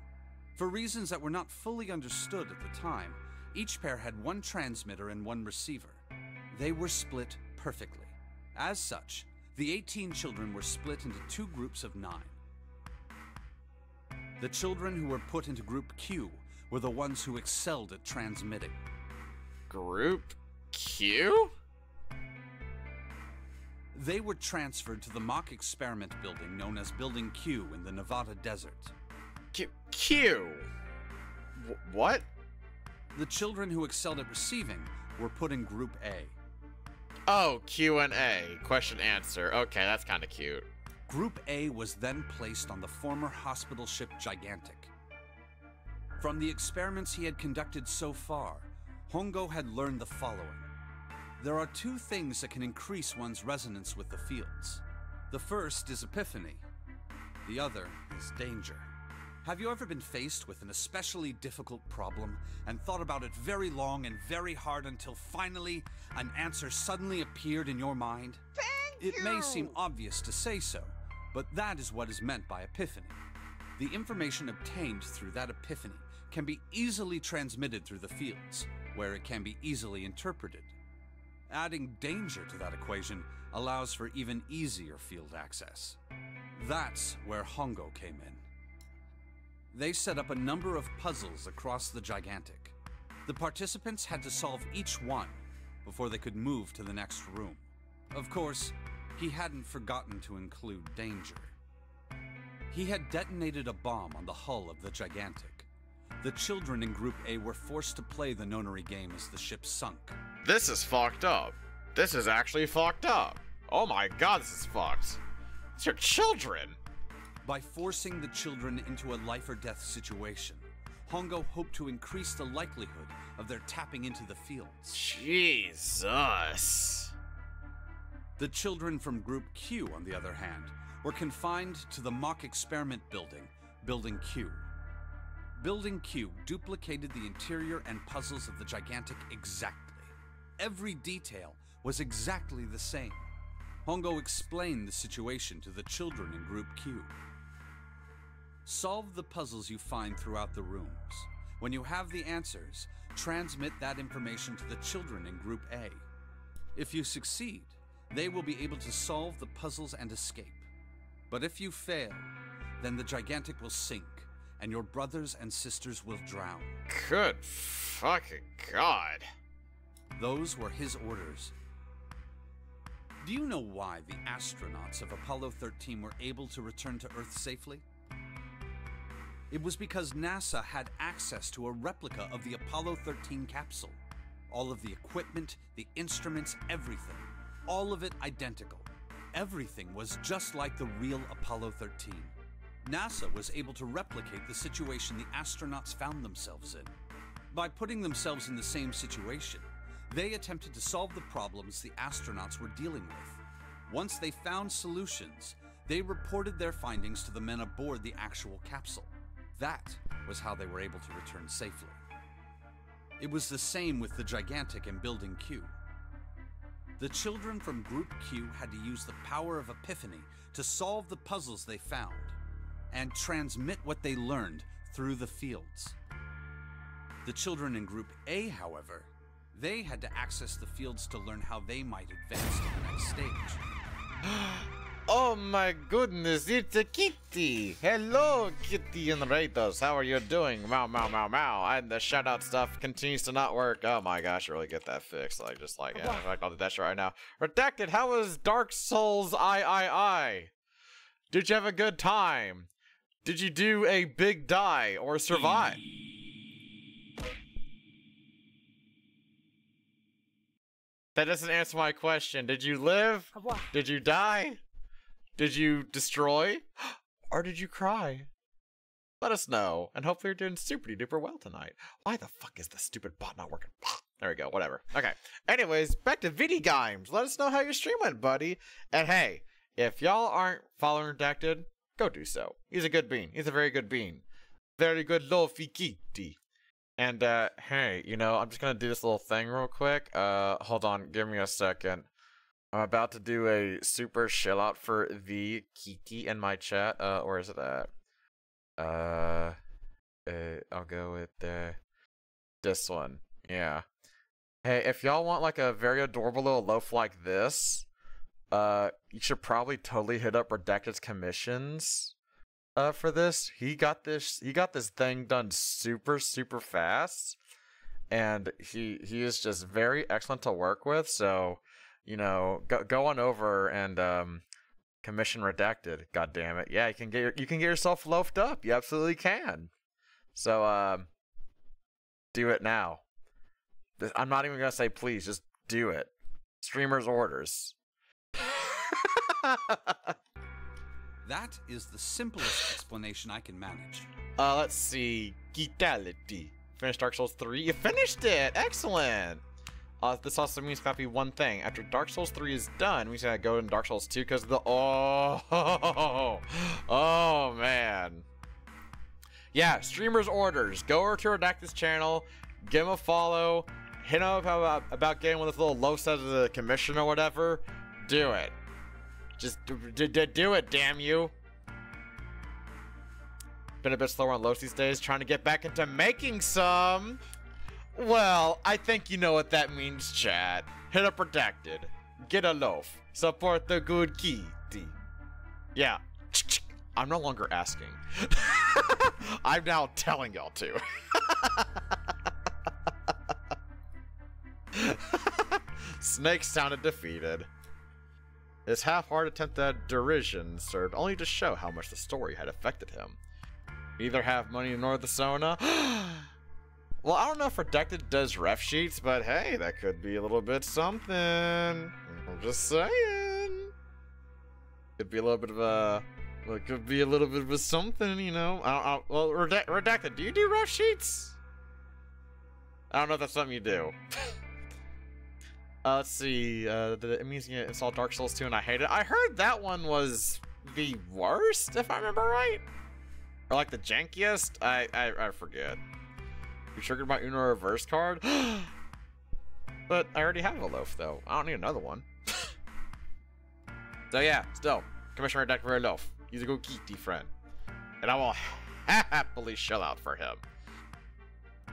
For reasons that were not fully understood at the time, each pair had 1 transmitter and 1 receiver. They were split perfectly. As such, the 18 children were split into 2 groups of 9. The children who were put into Group Q were the ones who excelled at transmitting. Group Q? They were transferred to the mock experiment building known as Building Q in the Nevada desert. Q? What? The children who excelled at receiving were put in Group A. Oh, Q&A. Question answer. Okay, that's kind of cute. Group A was then placed on the former hospital ship Gigantic. From the experiments he had conducted so far, Hongo had learned the following. There are 2 things that can increase one's resonance with the fields. The first is epiphany. The other is danger. Have you ever been faced with an especially difficult problem and thought about it very long and very hard until finally an answer suddenly appeared in your mind? It may seem obvious to say so, but that is what is meant by epiphany. The information obtained through that epiphany can be easily transmitted through the fields, where it can be easily interpreted. Adding danger to that equation allows for even easier field access. That's where Hongo came in. They set up a number of puzzles across the Gigantic. The participants had to solve each one before they could move to the next room. Of course, he hadn't forgotten to include danger. He had detonated a bomb on the hull of the Gigantic. The children in Group A were forced to play the nonary game as the ship sunk. This is fucked up. This is actually fucked up. Oh my god, this is fucked. It's your children. By forcing the children into a life-or-death situation, Hongo hoped to increase the likelihood of their tapping into the fields. Jesus. The children from Group Q, on the other hand, were confined to the mock experiment building, Building Q. Building Q duplicated the interior and puzzles of the Gigantic exactly. Every detail was exactly the same. Hongo explained the situation to the children in Group Q. Solve the puzzles you find throughout the rooms. When you have the answers, transmit that information to the children in Group A. If you succeed, they will be able to solve the puzzles and escape. But if you fail, then the Gigantic will sink, and your brothers and sisters will drown. Good fucking god. Those were his orders. Do you know why the astronauts of Apollo 13 were able to return to Earth safely? It was because NASA had access to a replica of the Apollo 13 capsule. All of the equipment, the instruments, everything. All of it identical. Everything was just like the real Apollo 13. NASA was able to replicate the situation the astronauts found themselves in. By putting themselves in the same situation, they attempted to solve the problems the astronauts were dealing with. Once they found solutions, they reported their findings to the men aboard the actual capsule. That was how they were able to return safely. It was the same with the Gigantic and Building Q. The children from Group Q had to use the power of epiphany to solve the puzzles they found and transmit what they learned through the fields. The children in Group A, however, they had to access the fields to learn how they might advance to the next stage. Oh my goodness, it's a kitty. Hello, Kitty and Ratos. How are you doing? Meow, meow, meow, meow. And the shout-out stuff continues to not work. Oh my gosh, I really get that fixed. Like, just like, yeah, in fact, I'll do that shit right now. Redacted, how was Dark Souls I? Did you have a good time? Did you do a big die or survive? That doesn't answer my question. Did you live? Did you die? Did you destroy? Or did you cry? Let us know, and hopefully you're doing super duper well tonight. Why the fuck is the stupid bot not working? There we go, whatever. Okay. Anyways, back to Video Games. Let us know how your stream went, buddy. And hey, if y'all aren't following Redacted, go do so. He's a good bean. He's a very good bean. Very good Lofi Kitty. And hey, you know, I'm just gonna do this little thing real quick. Hold on, give me a second. I'm about to do a super chill out for the Kitty in my chat. Where is it at? I'll go with this one. Yeah. Hey, if y'all want like a very adorable little loaf like this, you should probably totally hit up Redacted's commissions. For this, he got this thing done super fast, and he is just very excellent to work with. So, you know, go on over and commission Redacted. God damn it, yeah, you can get yourself loafed up. You absolutely can. So do it now. I'm not even gonna say please, just do it. Streamer's orders. That is the simplest explanation I can manage. Let's see. Geetality. Finished Dark Souls 3. You finished it! Excellent! This also means copy one thing. After Dark Souls 3 is done, we just gotta go into Dark Souls 2 because of the... Oh, man. Yeah, streamer's orders. Go over to Redacted's channel, give him a follow, hit him up about getting one of those little low sets of the commission or whatever. Do it. Just do it, damn you. Been a bit slower on loads these days, trying to get back into making some. Well, I think you know what that means, chat. Hit up Redacted. Get a loaf. Support the good Kitty. Yeah. I'm no longer asking. I'm now telling y'all to. Snake sounded defeated. His half-hearted attempt at derision served only to show how much the story had affected him. Neither have money nor the Sona. Well, I don't know if Redacted does ref sheets, but hey, that could be a little bit something. I'm just saying. Could be a little bit of a... Well, it could be a little bit of a something, you know. Well, Redacted, do you do ref sheets? I don't know if that's something you do. Let's see, it means you install Dark Souls 2 and I hate it. I heard that one was the worst, if I remember right. Or like the jankiest? I forget. You triggered my Uno reverse card? But I already have a loaf, though. I don't need another one. So yeah, still, Commissioner Redacted for a loaf. He's a good Kitty friend. And I will happily shell out for him.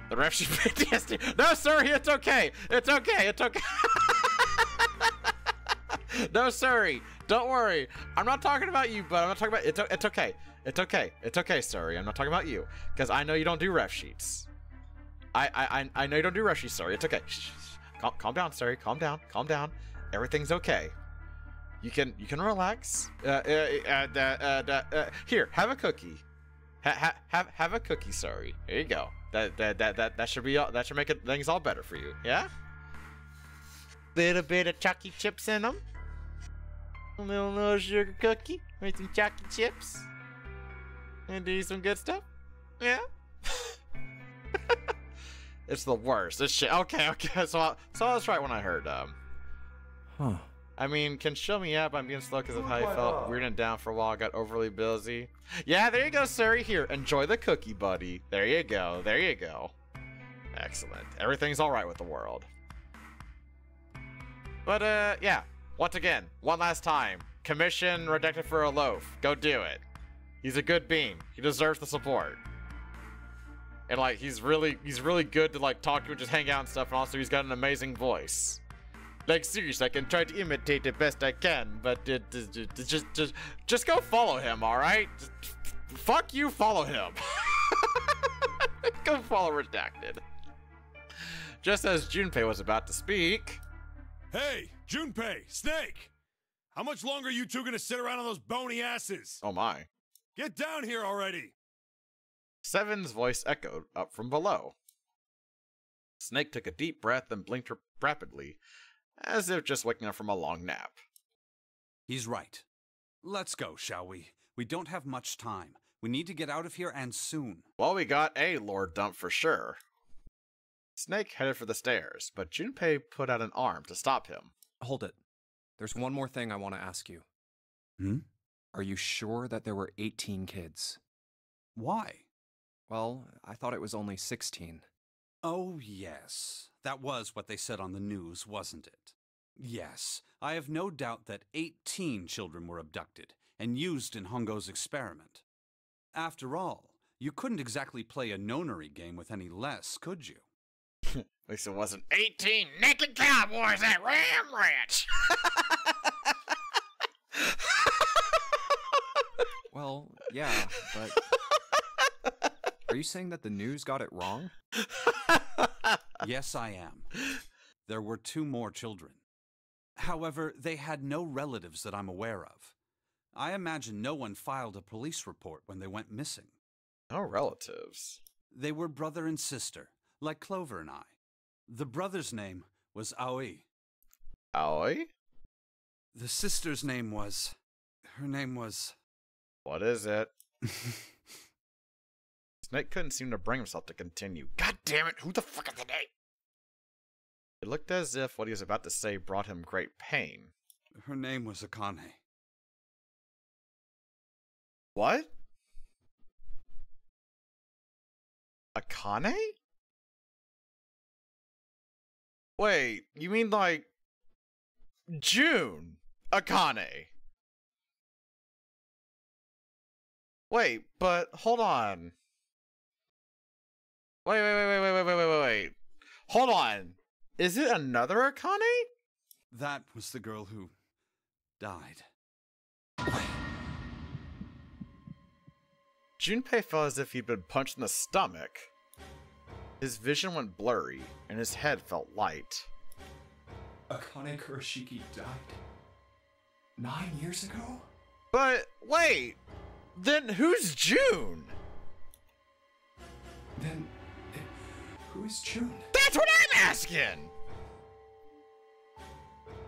The ref should PTSD. No, sir, it's okay. It's okay. It's okay. No, sorry. Don't worry. I'm not talking about you, but I'm not talking about it's okay. It's okay. It's okay, sorry. I'm not talking about you because I know you don't do ref sheets. I know you don't do ref sheets, sorry. It's okay. Shh. Calm down, sorry. Calm down. Calm down. Everything's okay. You can relax. Here, have a cookie. Have a cookie, sorry. There you go. That should be all, that should make things all better for you. Yeah. Little bit of chalky chips in them. A little sugar cookie with some chalky chips. And do some good stuff. Yeah. It's the worst. This shit. Okay. So I was right when I heard. Huh. I mean, can show me up. I'm being slow because of how I felt weird and down for a while. I got overly busy. Yeah, there you go, sir. Here, enjoy the cookie, buddy. There you go. There you go. Excellent. Everything's all right with the world. But, yeah. Once again, one last time. Commission Redacted for a loaf. Go do it. He's a good bean. He deserves the support. And, like, he's really good to, like, talk to and just hang out and stuff. And also, he's got an amazing voice. Like, seriously, I can try to imitate the best I can, but just go follow him, alright? Fuck you, follow him. Go follow Redacted. Just as Junpei was about to speak... Hey, Junpei, Snake! How much longer are you two gonna sit around on those bony asses? Oh my. Get down here already! Seven's voice echoed up from below. Snake took a deep breath and blinked rapidly, as if just waking up from a long nap. He's right. Let's go, shall we? We don't have much time. We need to get out of here, and soon. Well, we got a lore dump for sure. Snake headed for the stairs, but Junpei put out an arm to stop him. Hold it. There's one more thing I want to ask you. Hmm? Are you sure that there were 18 kids? Why? Well, I thought it was only 16. Oh, yes. That was what they said on the news, wasn't it? Yes, I have no doubt that 18 children were abducted and used in Hongo's experiment. After all, you couldn't exactly play a nonary game with any less, could you? At least it wasn't 18 naked cowboys at Ram Ranch. Well, yeah, but... Are you saying that the news got it wrong? Yes, I am. There were 2 more children. However, they had no relatives that I'm aware of. I imagine no one filed a police report when they went missing. No relatives? They were brother and sister, like Clover and I. The brother's name was Aoi. Aoi? The sister's name was... Her name was... What is it? Snake couldn't seem to bring himself to continue. God damn it, who the fuck is the name? It looked as if what he was about to say brought him great pain. Her name was Akane. What? Akane? Wait, you mean like June Akane? Wait, but hold on. Wait. Hold on. Is it another Akane? That was the girl who died. Junpei felt as if he'd been punched in the stomach. His vision went blurry, and his head felt light. Akane Kurashiki died 9 years ago? But, wait! Then who's June? Then, who is June? That's what I'm asking!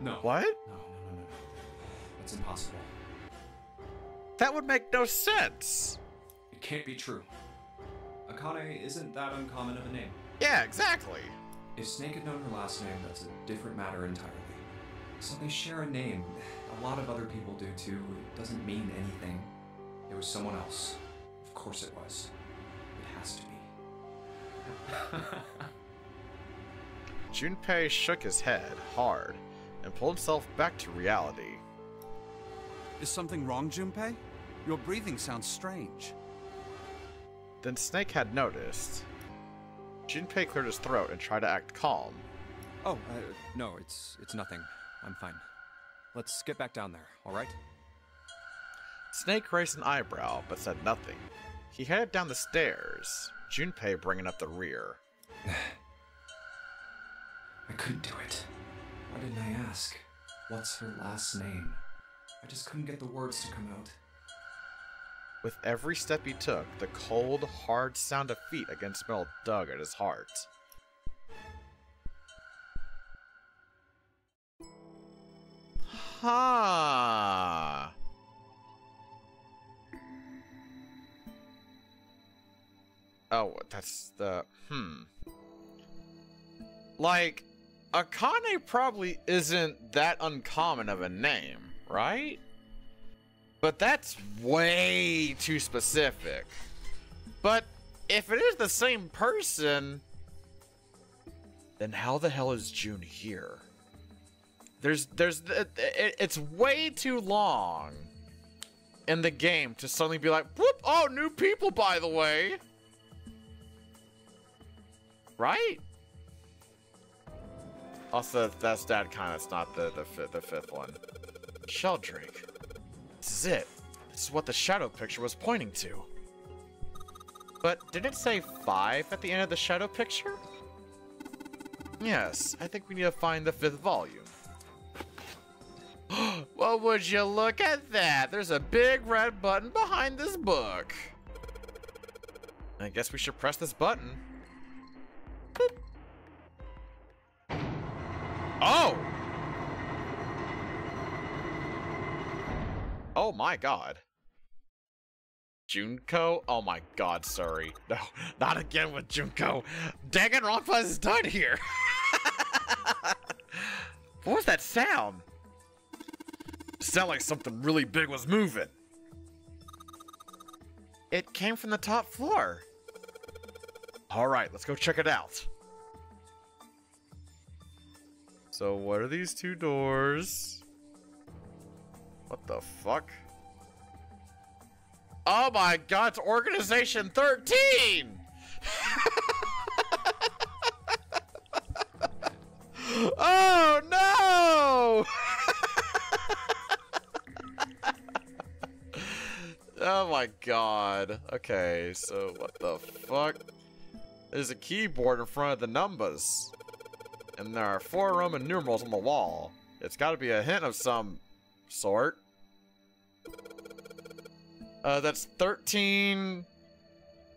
No. What? No. That's impossible. That would make no sense! It can't be true. Akane isn't that uncommon of a name. Yeah, exactly. If Snake had known her last name, that's a different matter entirely. So they share a name. A lot of other people do too. It doesn't mean anything. It was someone else. Of course it was. It has to be. Junpei shook his head hard and pulled himself back to reality. Is something wrong, Junpei? Your breathing sounds strange. Then Snake had noticed. Junpei cleared his throat and tried to act calm. Oh, no, it's nothing. I'm fine. Let's get back down there, alright? Snake raised an eyebrow, but said nothing. He headed down the stairs, Junpei bringing up the rear. I couldn't do it. Why didn't I ask? What's her last name? I just couldn't get the words to come out. With every step he took, the cold, hard sound of feet against metal dug at his heart. Huh. Oh, that's the... Like, Akane probably isn't that uncommon of a name, right? But that's way too specific. But if it is the same person, then how the hell is June here? It's way too long in the game to suddenly be like, whoop, oh, new people, by the way. Right? Also, that's that kind. It's not the fifth one. Sheldrake. This is it. This is what the shadow picture was pointing to. But didn't it say 5 at the end of the shadow picture? Yes, I think we need to find the 5th volume. Well, would you look at that? There's a big red button behind this book. I guess we should press this button. Boop. Oh! Oh my god. Junko? Oh my god, sorry. No, not again with Junko. Danganronpa is done here. What was that sound? It sounded like something really big was moving. It came from the top floor. Alright, let's go check it out. So what are these 2 doors? What the fuck? Oh my god, it's Organization 13! Oh no! Oh my god. Okay, so what the fuck? There's a keyboard in front of the numbers. And there are 4 Roman numerals on the wall. It's gotta be a hint of some sort. That's 13.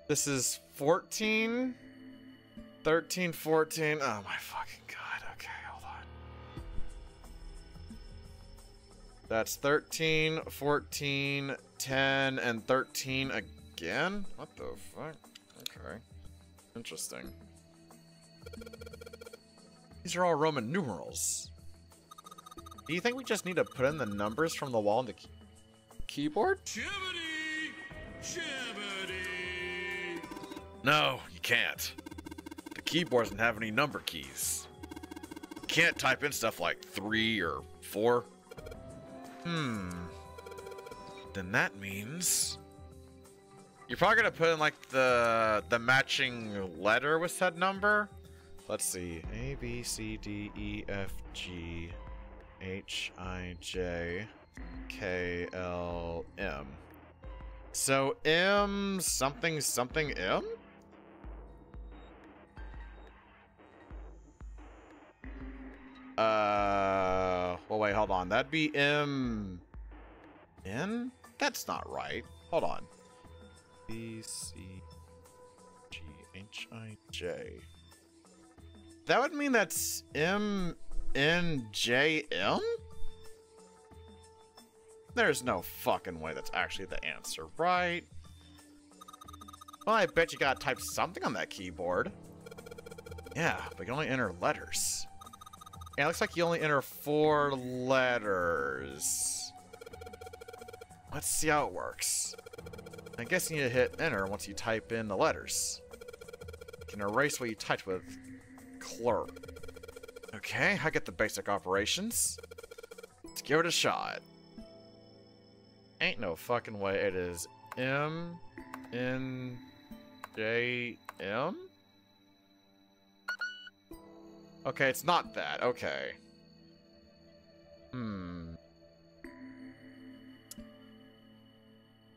This is 14. 13, 14. Oh my fucking god. Okay, hold on. That's 13, 14, 10, and 13 again? What the fuck? Okay. Interesting. These are all Roman numerals. Do you think we just need to put in the numbers from the wall on the keyboard? No, you can't. The keyboard doesn't have any number keys. You can't type in stuff like 3 or 4. Then that means you're probably gonna put in like the matching letter with that number. Let's see. A, B, C, D, E, F, G, H, I, J, K, L, M. So M something something M? Well wait, hold on. That'd be M N? That's not right. Hold on. B C G H I J. That would mean that's M N J M? There's no fucking way that's actually the answer, right? Well, I bet you gotta type something on that keyboard. Yeah, but you can only enter letters. Yeah, it looks like you only enter 4 letters. Let's see how it works. I guess you need to hit enter once you type in the letters. You can erase what you typed with clerk. Okay, I get the basic operations. Let's give it a shot. Ain't no fucking way it is M N J M? Okay, it's not that. Okay.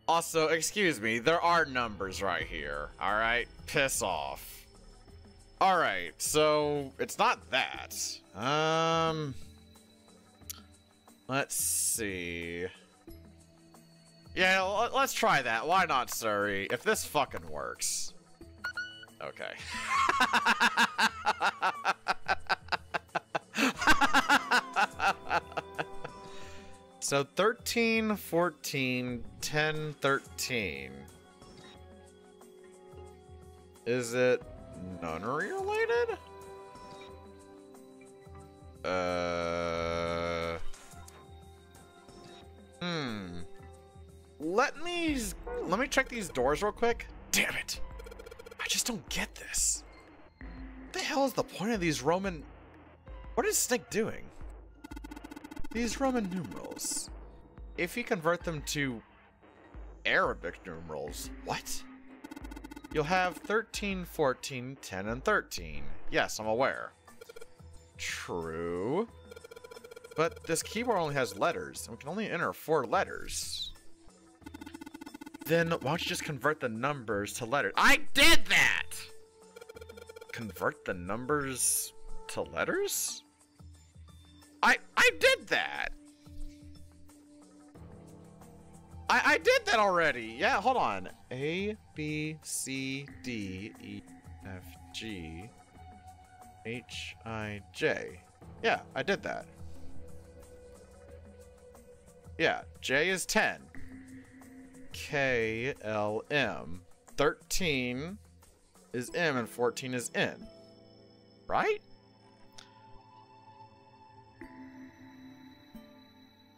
Also, excuse me, there are numbers right here. Alright? Piss off. Alright, so it's not that. Let's see. Yeah, let's try that. Why not, Surrey? If this fucking works. Okay. So 13, 14, 10, 13. Is it nunnery related? Let me check these doors real quick. Damn it. I just don't get this. What the hell is the point of these Roman... What is Snake doing? These Roman numerals. If you convert them to Arabic numerals, what? You'll have 13, 14, 10, and 13. Yes, I'm aware. true. But this keyboard only has letters, and we can only enter 4 letters. Then why don't you just convert the numbers to letters? I did that! Convert the numbers to letters? I did that! I did that already! Yeah, hold on. A, B, C, D, E, F, G, H, I, J. Yeah, I did that. Yeah, J is 10. K, L, M. 13 is M and 14 is N. Right?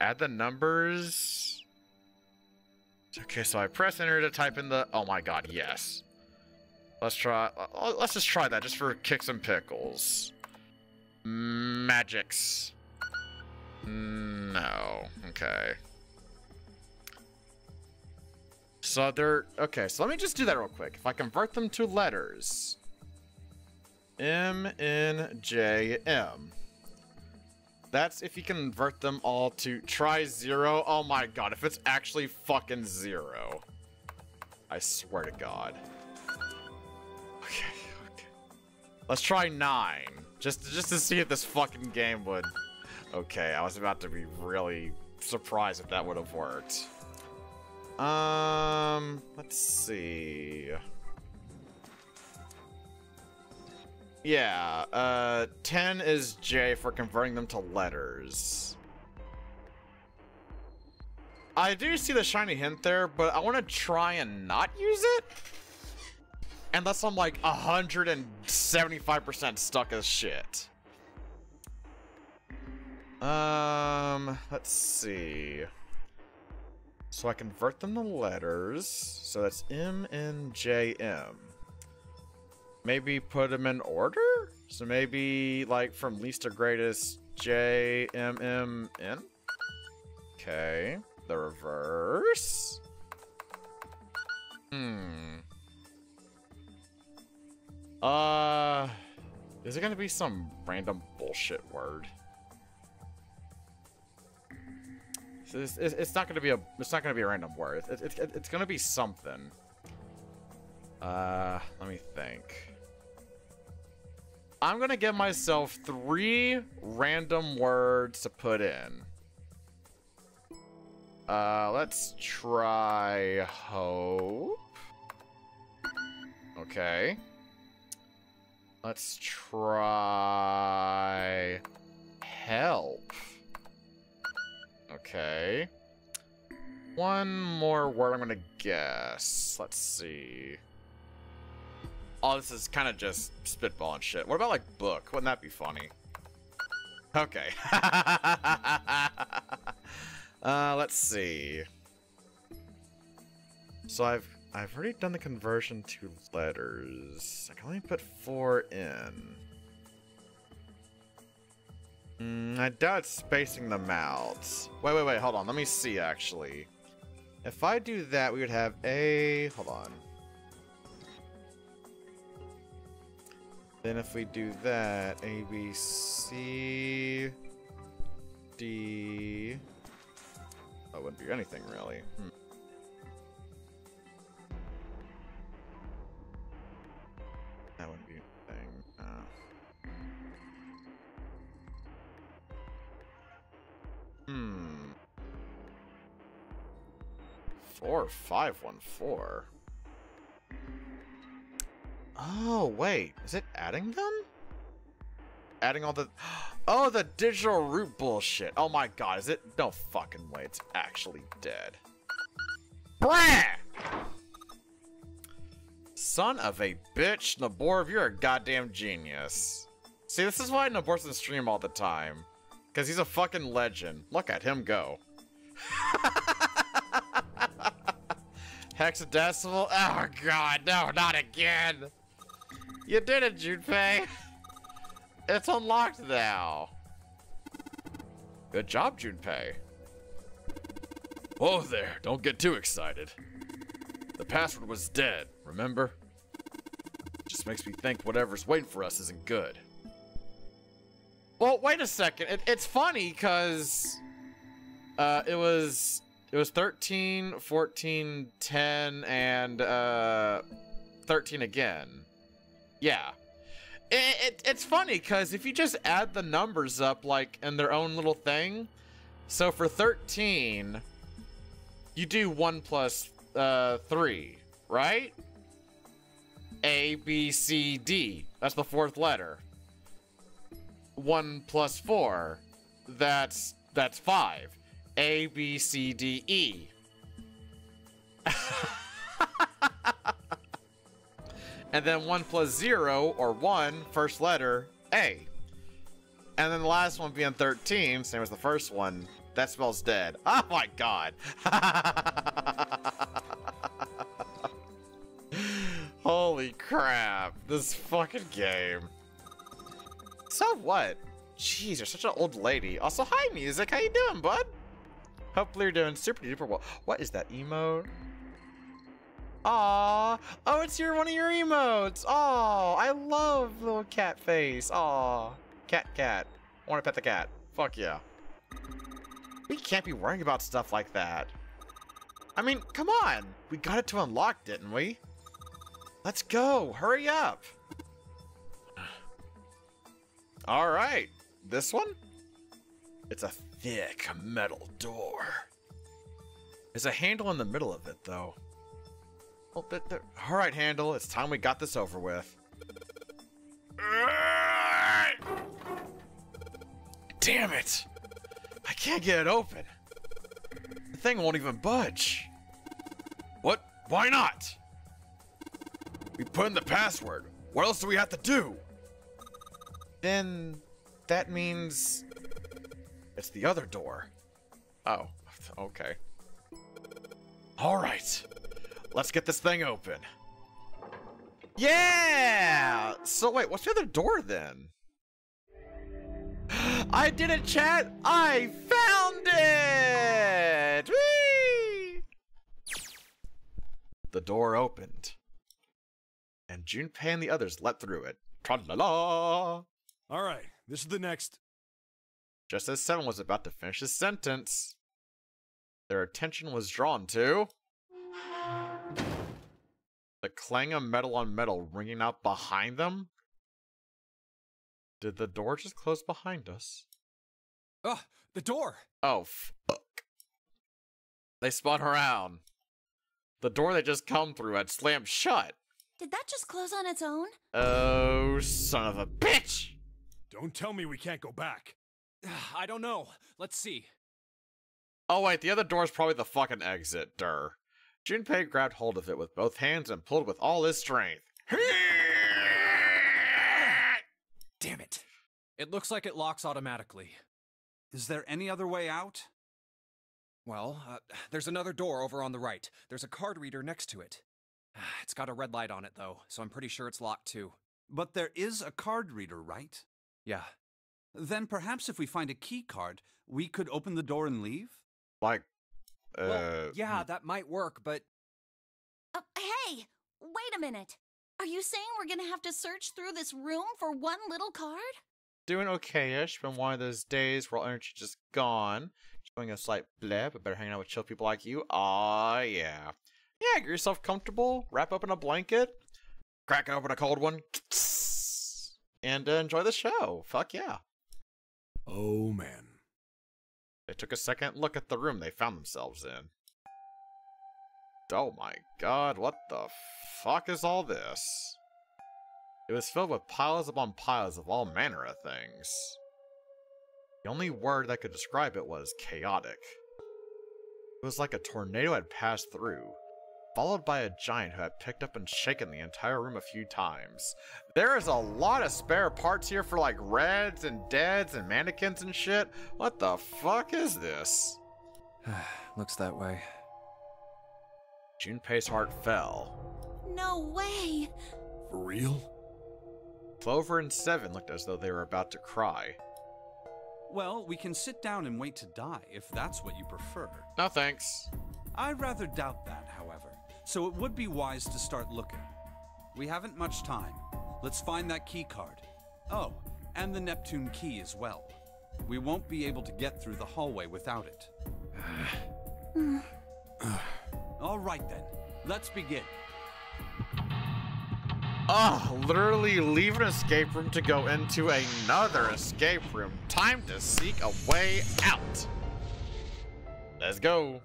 Add the numbers. Okay, so I press enter to type in the... Oh my god, yes. Let's just try that just for kicks and pickles. Magics. No. Okay. So they're... Okay, so let me just do that real quick. If I convert them to letters. M, N, J, M. That's if you convert them all to try 0. Oh my god, if it's actually fucking 0. I swear to god. Okay. Let's try 9. Just to see if this fucking game would... Okay, I was about to be really surprised if that would have worked. Let's see. Yeah, 10 is J for converting them to letters. I do see the shiny hint there, but I want to try and not use it. Unless I'm like 175% stuck as shit. Let's see. So I convert them to letters. So that's M, N, J, M. Maybe put them in order? So maybe like from least to greatest, J, M, M, N? Okay. The reverse? Is it gonna be some random bullshit word? So it's not gonna be a random word. It's gonna be something. Let me think. I'm gonna give myself 3 random words to put in. Let's try hope. Okay. Let's try help. Okay. One more word I'm gonna guess. Let's see. Oh, this is kind of just spitballing shit. What about like book? Wouldn't that be funny? Okay. Let's see. So I've already done the conversion to letters. I can only put 4 in. I doubt spacing them out. Wait, hold on. Let me see, actually. If I do that, we would have a... Hold on. Then if we do that, A, B, C, D... That wouldn't be anything, really. That wouldn't be anything. 4514. Oh, wait. Is it adding them? Adding all the... Oh, the digital root bullshit. Oh my god, is it? No fucking way. It's actually dead. Brah! Son of a bitch, Naborv, you're a goddamn genius. See, this is why Naborv doesn't stream all the time. Because he's a fucking legend. Look at him go. Hexadecimal? Oh god, no, not again. You did it, Junpei. It's unlocked now. Good job, Junpei. Whoa there, don't get too excited. The password was dead, remember? Just makes me think whatever's waiting for us isn't good. Well, wait a second. It's funny because it was 13, 14, 10, and 13 again. Yeah. It's funny because if you just add the numbers up like in their own little thing, so for 13, you do 1 plus 3, right? A, B, C, D. That's the fourth letter. 1 plus 4. That's 5. A, B, C, D, E. And then 1 plus 0, or 1, first letter, A. And then the last one being 13, same as the first one, that spells dead. Oh my god. Holy crap. This fucking game. So what? Jeez, you're such an old lady. Also, hi, music. How you doing, bud? Hopefully you're doing super duper well. What is that emote? Aww. Oh, it's one of your emotes. Oh, I love little cat face. Aw. Cat. I want to pet the cat. Fuck yeah. We can't be worrying about stuff like that. I mean, come on. We got it to unlock, didn't we? Let's go. Hurry up. All right. This one? It's a thick metal door. There's a handle in the middle of it, though. Well, all right, handle. It's time we got this over with. Damn it. I can't get it open. The thing won't even budge. What? Why not? We put in the password. What else do we have to do? Then that means it's the other door. Oh, okay. All right. Let's get this thing open. Yeah! So wait, what's the other door then? I did it, chat! I found it! Whee! The door opened. And Junpei and the others leapt through it. Tra-la-la! Alright, this is the next. Just as Seven was about to finish his sentence, their attention was drawn to the clang of metal on metal ringing out behind them. Did the door just close behind us? Oh, the door! Oh, fuck. They spun around. The door they just come through had slammed shut. Did that just close on its own? Oh, son of a bitch! Don't tell me we can't go back. I don't know. Let's see. Oh wait, the other door's probably the fucking exit, Durr. Junpei grabbed hold of it with both hands and pulled with all his strength. Damn it. It looks like it locks automatically. Is there any other way out? Well, there's another door over on the right. There's a card reader next to it. It's got a red light on it, though, so I'm pretty sure it's locked, too. But there is a card reader, right? Yeah. Then perhaps if we find a key card, we could open the door and leave? Like, well, yeah, that might work, but... Hey! Wait a minute! Are you saying we're gonna have to search through this room for one little card? Doing okay-ish. Been one of those days where all energy just gone. Showing a slight blip, but better hanging out with chill people like you. Aw, yeah. Yeah, get yourself comfortable, wrap up in a blanket, crack open a cold one, and enjoy the show. Fuck yeah. Oh, man. They took a second look at the room they found themselves in. Oh my god, what the fuck is all this? It was filled with piles upon piles of all manner of things. The only word that could describe it was chaotic. It was like a tornado had passed through, followed by a giant who had picked up and shaken the entire room a few times. There is a lot of spare parts here for like reds and deads and mannequins and shit. What the fuck is this? Looks that way. Junpei's heart fell. No way! For real? Clover and Seven looked as though they were about to cry. Well, we can sit down and wait to die, if that's what you prefer. No thanks. I rather doubt that, however, so it would be wise to start looking. We haven't much time. Let's find that key card. Oh, and the Neptune key as well. We won't be able to get through the hallway without it. All right then, let's begin. Oh, literally leave an escape room to go into another escape room. Time to seek a way out. Let's go.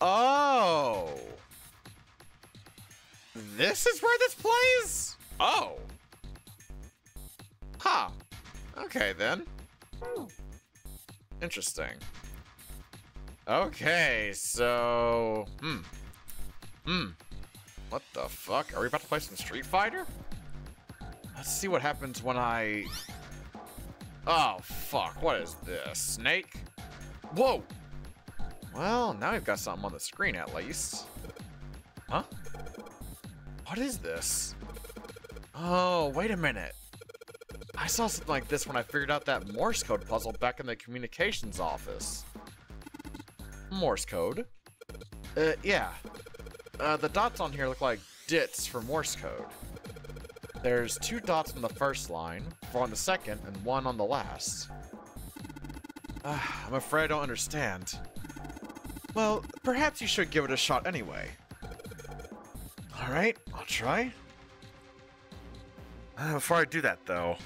Oh. This is where this plays? Oh. Huh. Okay, then. Interesting. Okay, so... What the fuck? Are we about to play some Street Fighter? Let's see what happens when I... Oh, fuck. What is this? Snake? Whoa! Well, now we've got something on the screen at least. Huh? What is this? Oh, wait a minute. I saw something like this when I figured out that Morse code puzzle back in the communications office. Morse code? Yeah. The dots on here look like dits for Morse code. There's 2 dots on the first line, 4 on the second, and 1 on the last. I'm afraid I don't understand. Well, perhaps you should give it a shot anyway. Alright, I'll try. Before I do that, though,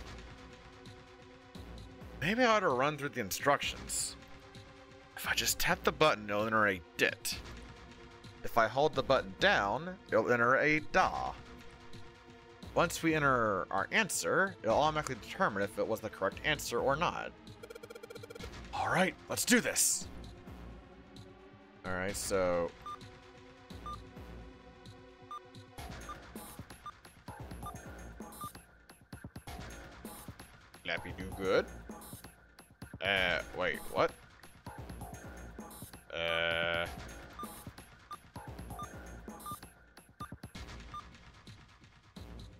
maybe I ought to run through the instructions. If I just tap the button, it'll enter a dit. If I hold the button down, it'll enter a da. Once we enter our answer, it'll automatically determine if it was the correct answer or not. Alright, let's do this! Alright, so... Lappy do good. Wait, what?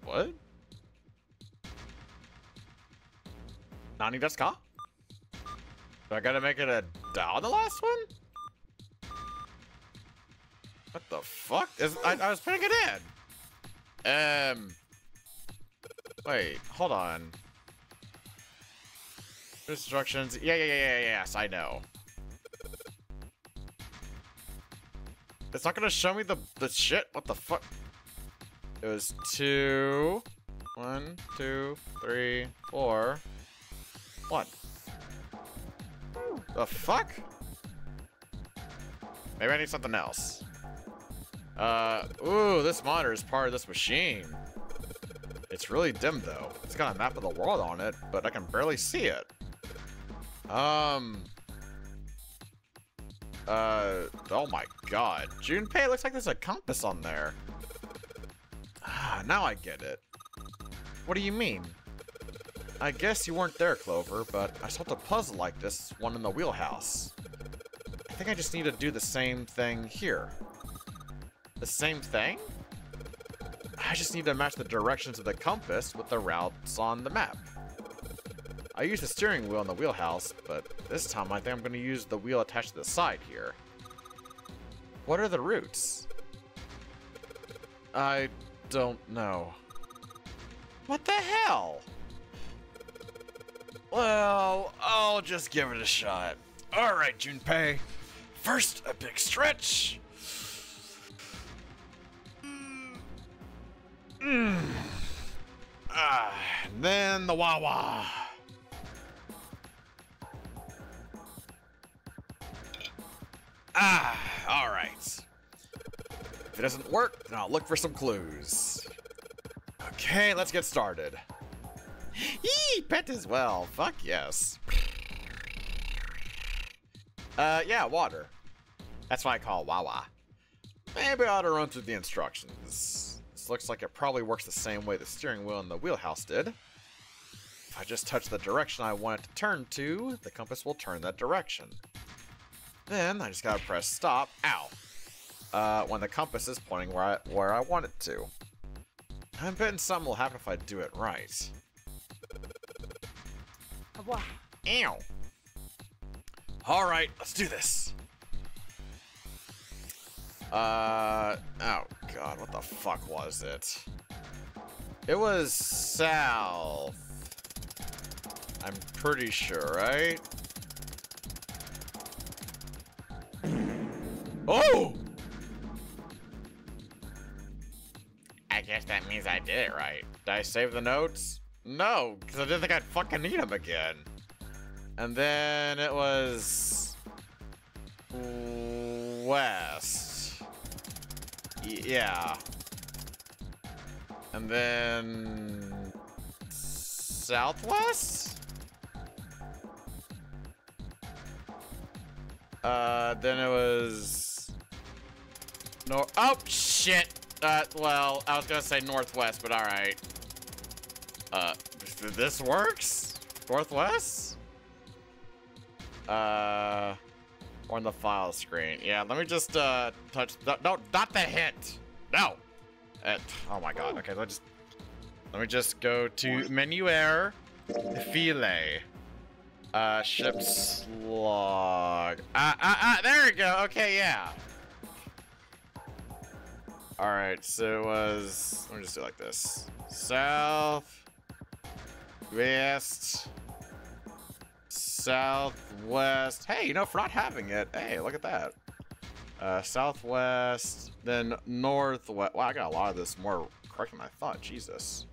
What? Nani desu ka? Do I gotta make it a da on the last one? What the fuck? I was putting it in. Wait, hold on. Instructions. Yes, I know. It's not gonna show me the shit? What the fuck? It was 2, 1, 2, 3, 4, 1. The fuck? Maybe I need something else. Ooh, this monitor is part of this machine. It's really dim though. It's got a map of the world on it, but I can barely see it. Oh my god. Junpei, it looks like there's a compass on there. Now I get it. What do you mean? I guess you weren't there, Clover, but I solved a puzzle like this one in the wheelhouse. I think I just need to do the same thing here. The same thing? I just need to match the directions of the compass with the routes on the map. I used the steering wheel in the wheelhouse, but this time I think I'm going to use the wheel attached to the side here. What are the routes? I don't know. What the hell? Well, I'll just give it a shot. Alright, Junpei. First, a big stretch. And then the wah-wah. Alright. If it doesn't work, then I'll look for some clues. Okay, let's get started. Yee, pet as well. Fuck yes. Yeah, water. That's why I call it Wawa. Maybe I ought to run through the instructions. This looks like it probably works the same way the steering wheel in the wheelhouse did. If I just touch the direction I want it to turn to, the compass will turn that direction. Then I just gotta press stop. Ow. When the compass is pointing where I want it to. I'm betting something will happen if I do it right. Ow. Alright, let's do this. Oh god, what the fuck was it? It was south. I'm pretty sure, right? Oh! I guess that means I did it right. Did I save the notes? No, because I didn't think I'd fucking need them again. And then it was west. Yeah. And then southwest? Then it was oh shit. Well, I was gonna say northwest, but all right. This works? Northwest? On the file screen. Yeah, let me just touch. No, not the hint. No. Oh my god. Okay, let me just go to menu error, filet, ship's log. There we go. Okay, yeah. All right, so it was. Let me just do it like this: south, west, southwest. Hey, you know, for not having it, hey, look at that. Southwest, then northwest. Wow, I got a lot of this more correct than I thought. Jesus.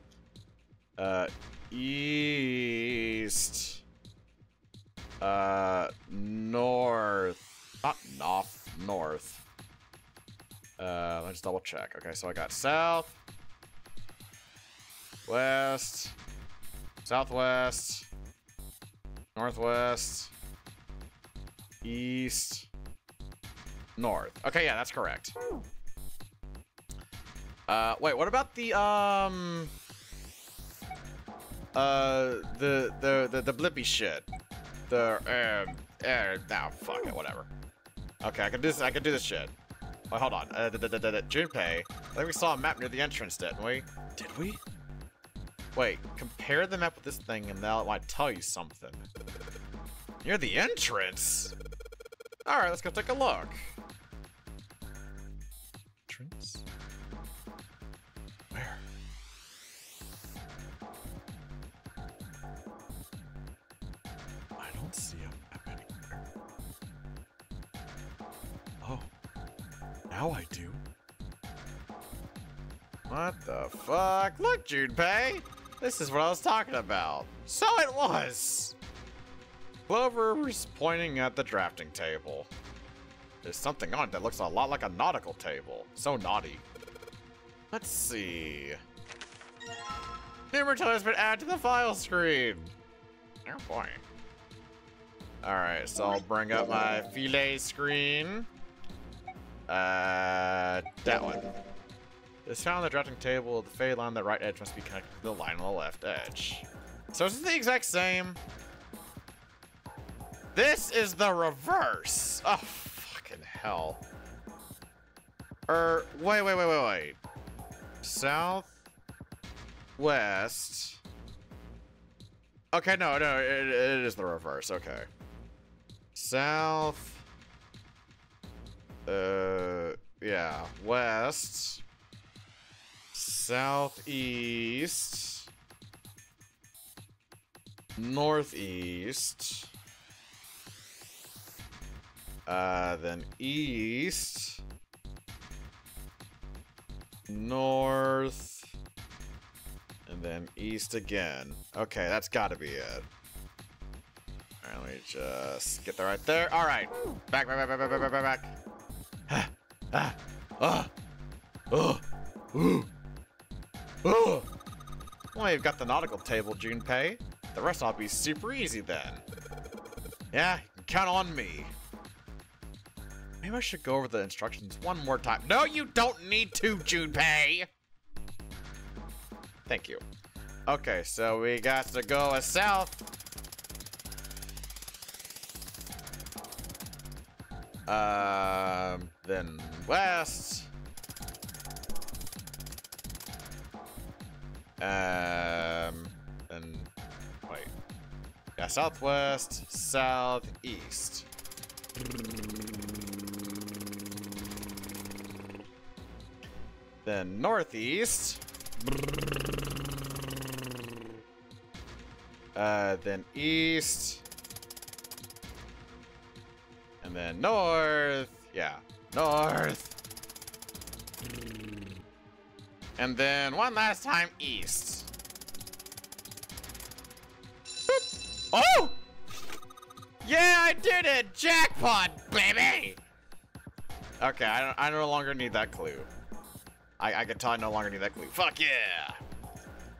East. North. Not north. Let's double check. Okay, so I got south, west, southwest, northwest, east, north. Okay, yeah, that's correct. Wait, what about the blippy shit? Nah, fuck it, whatever. Okay, I can do this shit. Oh, hold on. Junpei. I think we saw a map near the entrance, didn't we? Did we? Wait, compare the map with this thing and that might tell you something. Near the entrance? Alright, let's go take a look. Entrance? Where? I don't see a map anywhere. Oh. Now I do. What the fuck? Look, Junpei! This is what I was talking about. So it was! Clover was pointing at the drafting table. There's something on it that looks a lot like a nautical table. So naughty. Let's see. Numerito has been added to the file screen. Oh boy. Alright, so I'll bring up my filet screen. That one. It's found on the drafting table. The fade line on the right edge must be connected to the line on the left edge. So is this the exact same? This is the reverse. Oh, fucking hell. Wait. South, west. Okay, no, it is the reverse. Okay. South. Yeah, west, southeast, northeast, then east, north, and then east again. Okay, that's gotta be it. Alright, let me just get there right there. Alright, back. Well, you've got the nautical table, Junpei. The rest will be super easy then. Yeah, you can count on me. Maybe I should go over the instructions one more time. No, you don't need to, Junpei! Thank you. Okay, so we got to go south. Then west. Then wait. Yeah, southwest, southeast. Then northeast. Then east. And then north. Yeah, north. And then one last time east. Boop. Oh! Yeah, I did it! Jackpot, baby! Okay, I no longer need that clue. I can tell I no longer need that clue. Fuck yeah!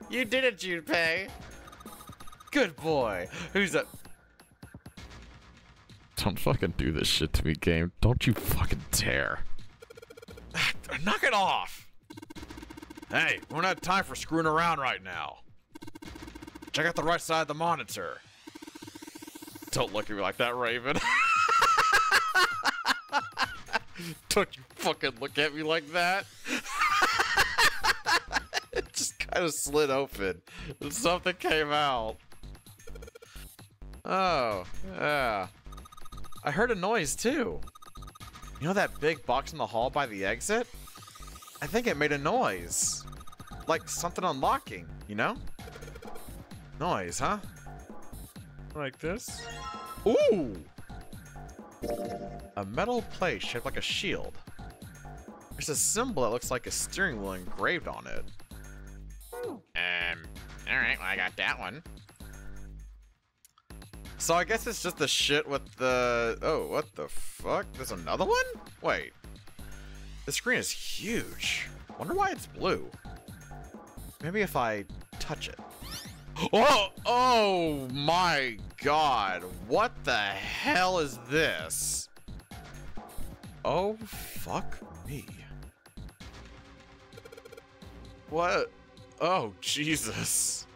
You did it, Junpei! Good boy! Who's up? Don't fucking do this shit to me, game. Don't you fucking dare. Knock it off! Hey, we don't have time for screwing around right now. Check out the right side of the monitor. Don't look at me like that, Raven. Don't you fucking look at me like that. It just kind of slid open. Something came out. Oh, yeah. I heard a noise too. You know that big box in the hall by the exit? I think it made a noise. Like something unlocking, you know? Noise, huh? Like this? Ooh! A metal plate shaped like a shield. There's a symbol that looks like a steering wheel engraved on it. Alright, well, I got that one. So I guess it's just the shit with the... Oh, what the fuck? There's another one? Wait. The screen is huge. Wonder why it's blue. Maybe if I touch it. Oh! Oh my god. What the hell is this? Oh, fuck me. What? Oh, Jesus.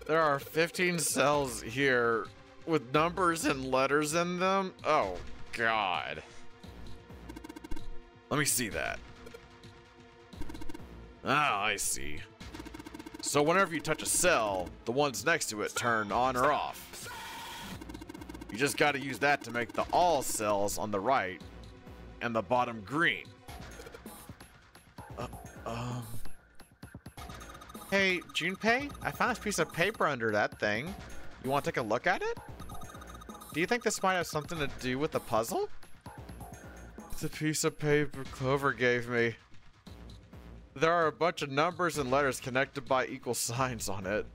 There are 15 cells here with numbers and letters in them. Oh, God. Let me see that. Ah, I see. So whenever you touch a cell, the ones next to it turn on or off. You just gotta use that to make the all cells on the right and the bottom green. Hey, Junpei, I found this piece of paper under that thing. You want to take a look at it? Do you think this might have something to do with the puzzle? It's a piece of paper Clover gave me. There are a bunch of numbers and letters connected by equal signs on it.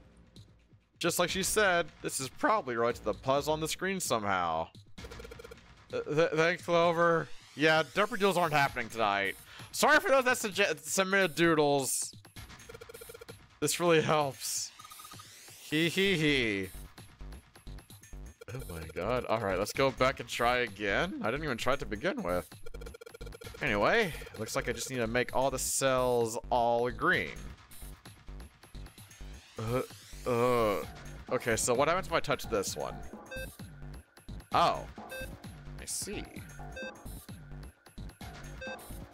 Just like she said, this is probably right to the puzzle on the screen somehow. Thanks, Clover. Yeah, Derpy Doodles aren't happening tonight. Sorry for those that submitted doodles. This really helps. Hee hee hee. Oh my god. Alright, let's go back and try again. I didn't even try it to begin with. Anyway, looks like I just need to make all the cells all green. Okay, so what happens if I touch this one? Oh. I see.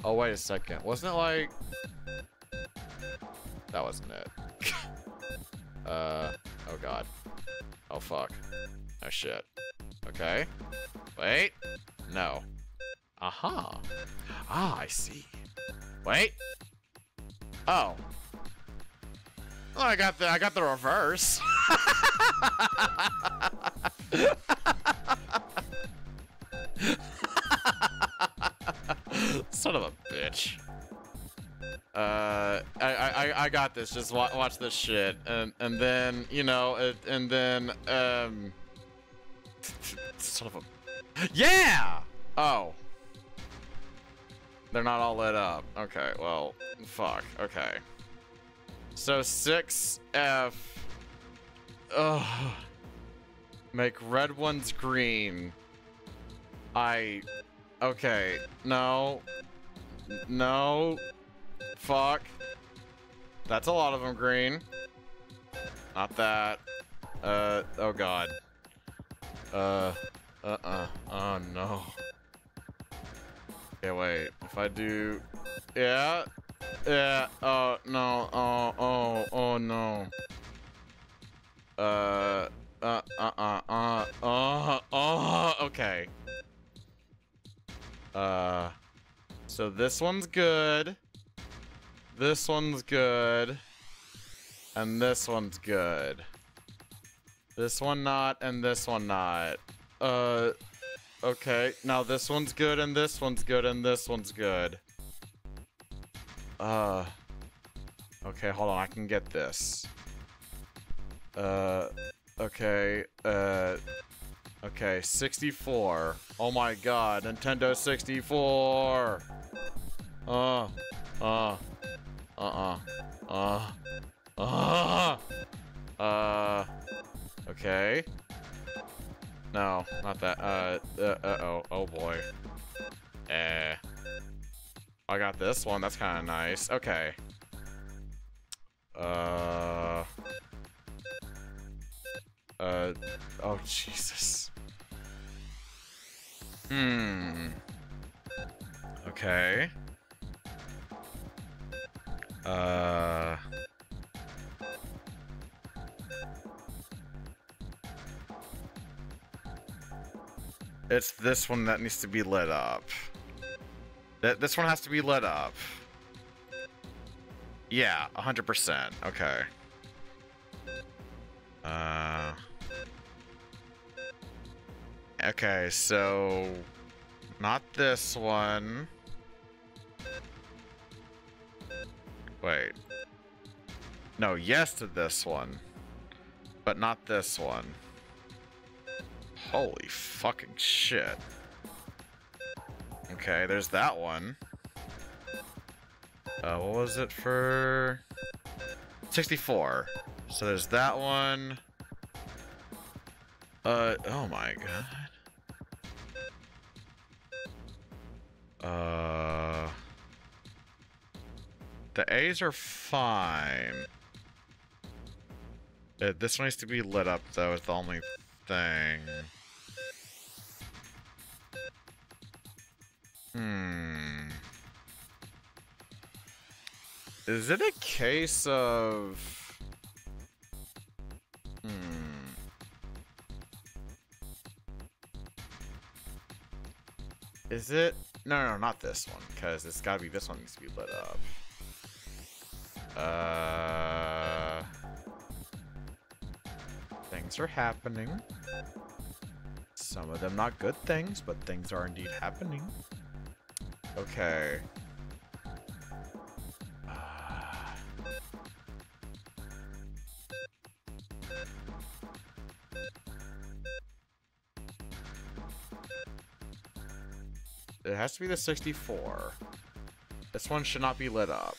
Oh, wait a second. Wasn't it like... That wasn't it. Oh god. Oh fuck. Oh shit. Okay. Wait. No. Aha. Ah, I see. Wait. Oh. Oh, I got the reverse. Son of a bitch. I got this. Just watch this shit, and then you know, and then son of a, yeah. Oh, they're not all lit up. Okay, well, fuck. Okay, so 6F. Ugh. Make red ones green. Okay, no. No. Fuck. That's a lot of them green. Not that. Oh god. Oh no. Okay, wait. If I do... Yeah. Yeah. Oh, no. Oh, no. Okay. So this one's good. This one's good. And this one's good. This one not, and this one not. Okay. Now this one's good, and this one's good, and this one's good. Okay, hold on. I can get this. Okay. Okay, 64. Oh my god, Nintendo 64! Okay. No, not that. Oh boy. I got this one, that's kinda nice. Okay. Oh Jesus. Okay. It's this one that needs to be lit up. This one has to be lit up. Yeah, 100%. Okay. Okay, so not this one. Wait. No, yes to this one. But not this one. Holy fucking shit. Okay, there's that one. What was it for? 64. So there's that one. Oh my god. The A's are fine. This one needs to be lit up though, is the only thing. Is it a case of... Is it? No, not this one, because it's gotta be this one needs to be lit up. Things are happening. Some of them not good things, but things are indeed happening. Okay. It has to be the 64. This one should not be lit up.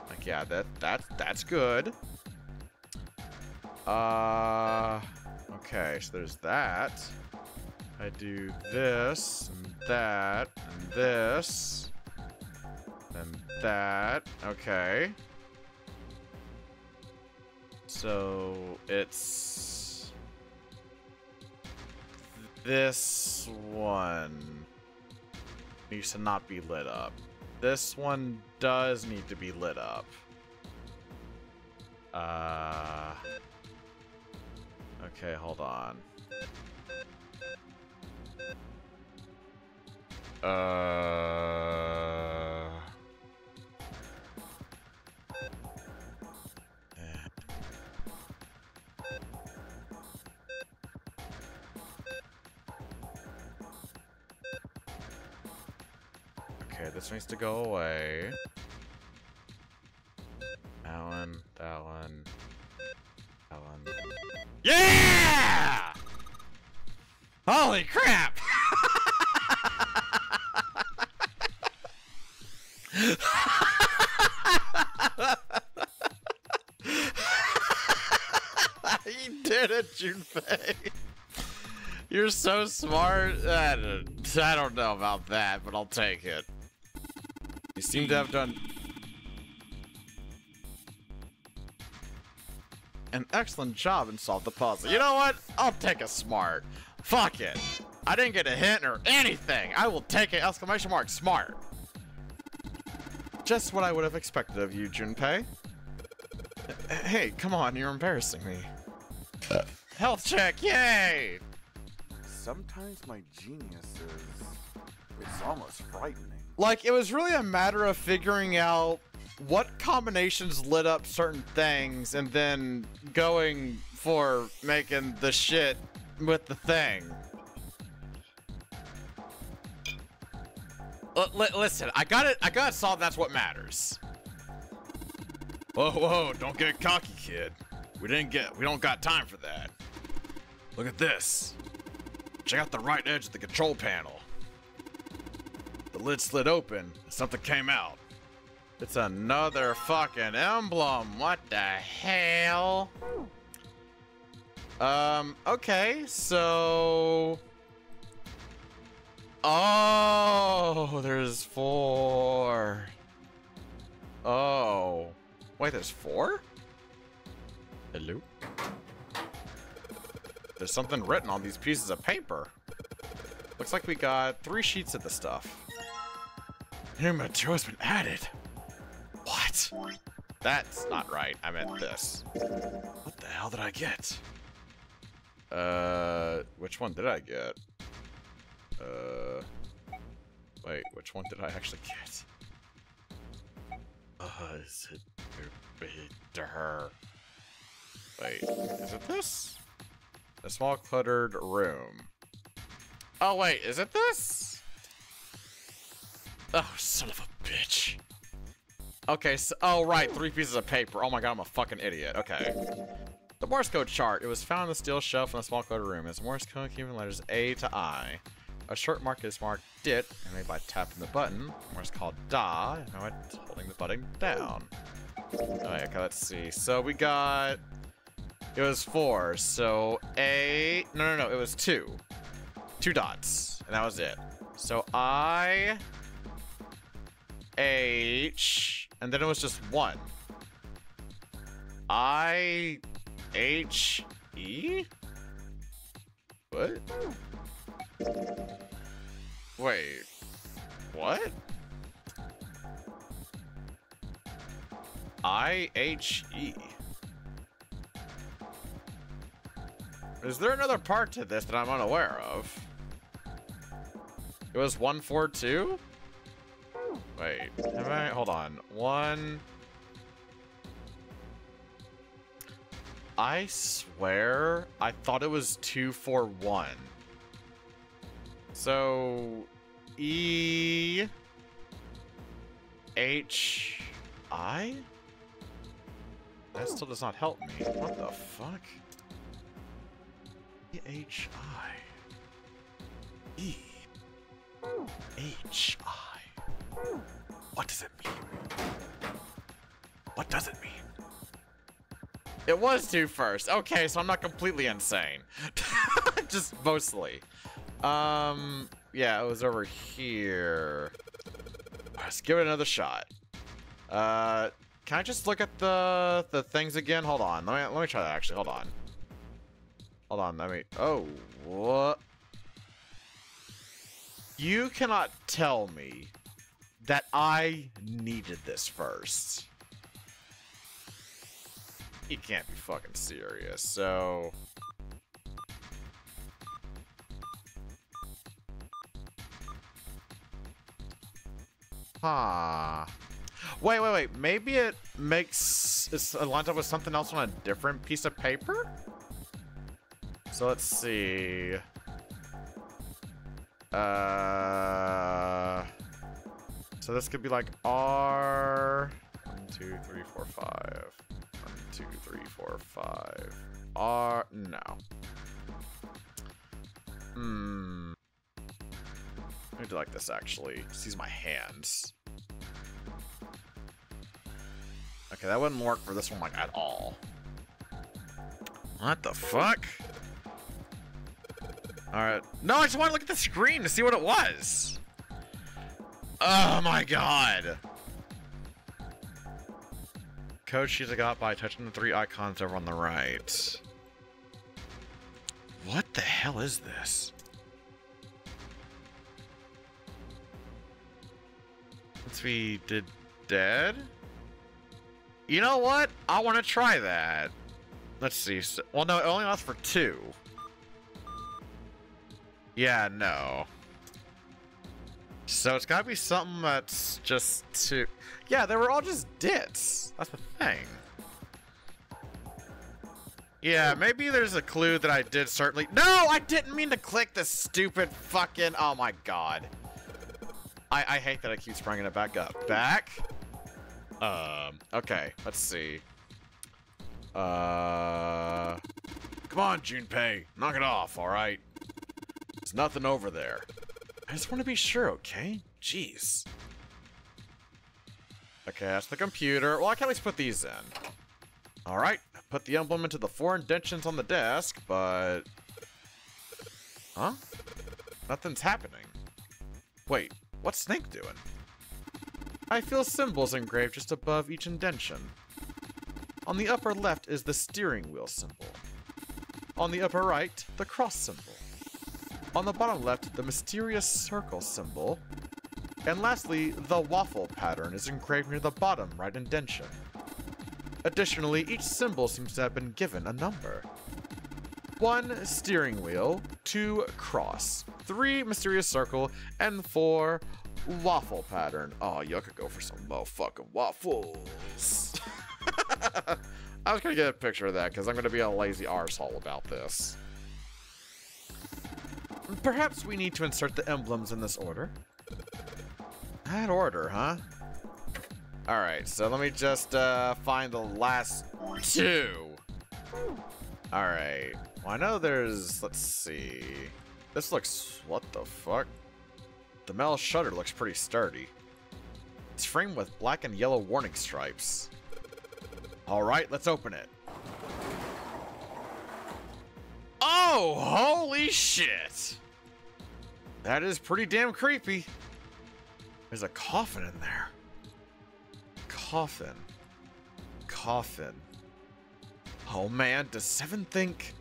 Like, yeah, that's good. Okay, so there's that. I do this, and that, and this, and that. Okay. So, it's... this one needs to not be lit up. This one does need to be lit up. Okay, hold on. Okay, this needs to go away. That one, that one, that one. Yeah! Holy crap! You did it, Junpei. You're so smart. I don't know about that, but I'll take it. You seem to have done an excellent job and solved the puzzle. You know what? I'll take a smart. Fuck it. I didn't get a hint or anything. I will take it! Exclamation mark smart. Just what I would have expected of you, Junpei. Hey, come on, you're embarrassing me. Health check, yay! Sometimes my genius it's almost frightening. Like, it was really a matter of figuring out what combinations lit up certain things and then going for making the shit with the thing. Listen, I gotta solve. That's what matters. Whoa, don't get cocky, kid. We don't got time for that. Look at this. Check out the right edge of the control panel. The lid slid open, and something came out. It's another fucking emblem. What the hell? Okay, so... Oh, there's 4. Oh. Wait, there's 4? Hello? There's something written on these pieces of paper. Looks like we got 3 sheets of the stuff. New material has been added. What? That's not right. I meant this. What the hell did I get? Which one did I get? Wait, which one did I actually get? Is it to her? Wait, is it this? A small cluttered room. Oh wait, is it this? Oh, son of a bitch. Okay, so, oh right, 3 pieces of paper. Oh my god, I'm a fucking idiot. Okay. The Morse code chart. It was found on the steel shelf in a small cluttered room. It's Morse code keeping letters A to I. A short mark is marked DIT, and made by tapping the button. Morse called DA, and now it's holding the button down. Okay, let's see. So we got... It was 4, so A... No, it was 2. 2 dots, and that was it. So I... H... And then it was just 1. I... H... E? What? Wait. What? I-H-E. Is there another part to this that I'm unaware of? It was 142? Wait, hold on. 1... I swear I thought it was 241. So... E... H... I? That still does not help me. What the fuck? E-H-I... E... H-I... What does it mean? What does it mean? It was 2 first. Okay, so I'm not completely insane. Just mostly. Yeah, it was over here. Let's give it another shot. Can I just look at the things again? Hold on. Let me try that actually. Hold on. Hold on. Let me. Oh, what? You cannot tell me that I needed this first. You can't be fucking serious. So. Huh. Wait. Maybe it lines up with something else on a different piece of paper? So let's see. So this could be like R. 1, 2, 3, 4, 5. 1, 2, 3, 4, 5. R. No. Let me do like this actually. Just use my hands. Okay, that wouldn't work for this one like at all. What the fuck? Alright. No, I just want to look at the screen to see what it was. Oh my god. Code sheets I got by touching the 3 icons over on the right. What the hell is this? Once we did dead? You know what? I want to try that. Let's see. So, well, no, it only lasts for 2. Yeah, no. So it's gotta be something that's just 2. Yeah, they were all just dits. That's the thing. Yeah, maybe there's a clue that I did certainly. No, I didn't mean to click this stupid fucking. Oh my god. I hate that I keep bringing it back up. Back. Okay, let's see. Come on, Junpei. Knock it off, alright? There's nothing over there. I just want to be sure, okay? Jeez. Okay, that's the computer. Well, I can at least put these in. Alright, put the emblem into the 4 indentions on the desk, but... Huh? Nothing's happening. Wait, what's Snake doing? I feel symbols engraved just above each indention. On the upper left is the steering wheel symbol. On the upper right, the cross symbol. On the bottom left, the mysterious circle symbol. And lastly, the waffle pattern is engraved near the bottom right indention. Additionally, each symbol seems to have been given a number. 1 steering wheel, 2 cross, 3 mysterious circle, and 4 waffle pattern. Oh, you could go for some motherfucking waffles. I was gonna get a picture of that because I'm gonna be a lazy arsehole about this. Perhaps we need to insert the emblems in this order. That order, huh? Alright, so let me just find the last 2. Alright. Well, I know there's... Let's see. This looks... What the fuck? The metal shutter looks pretty sturdy. It's framed with black and yellow warning stripes. Alright, let's open it. Oh, holy shit! That is pretty damn creepy. There's a coffin in there. Coffin. Coffin. Oh man, does Seven think...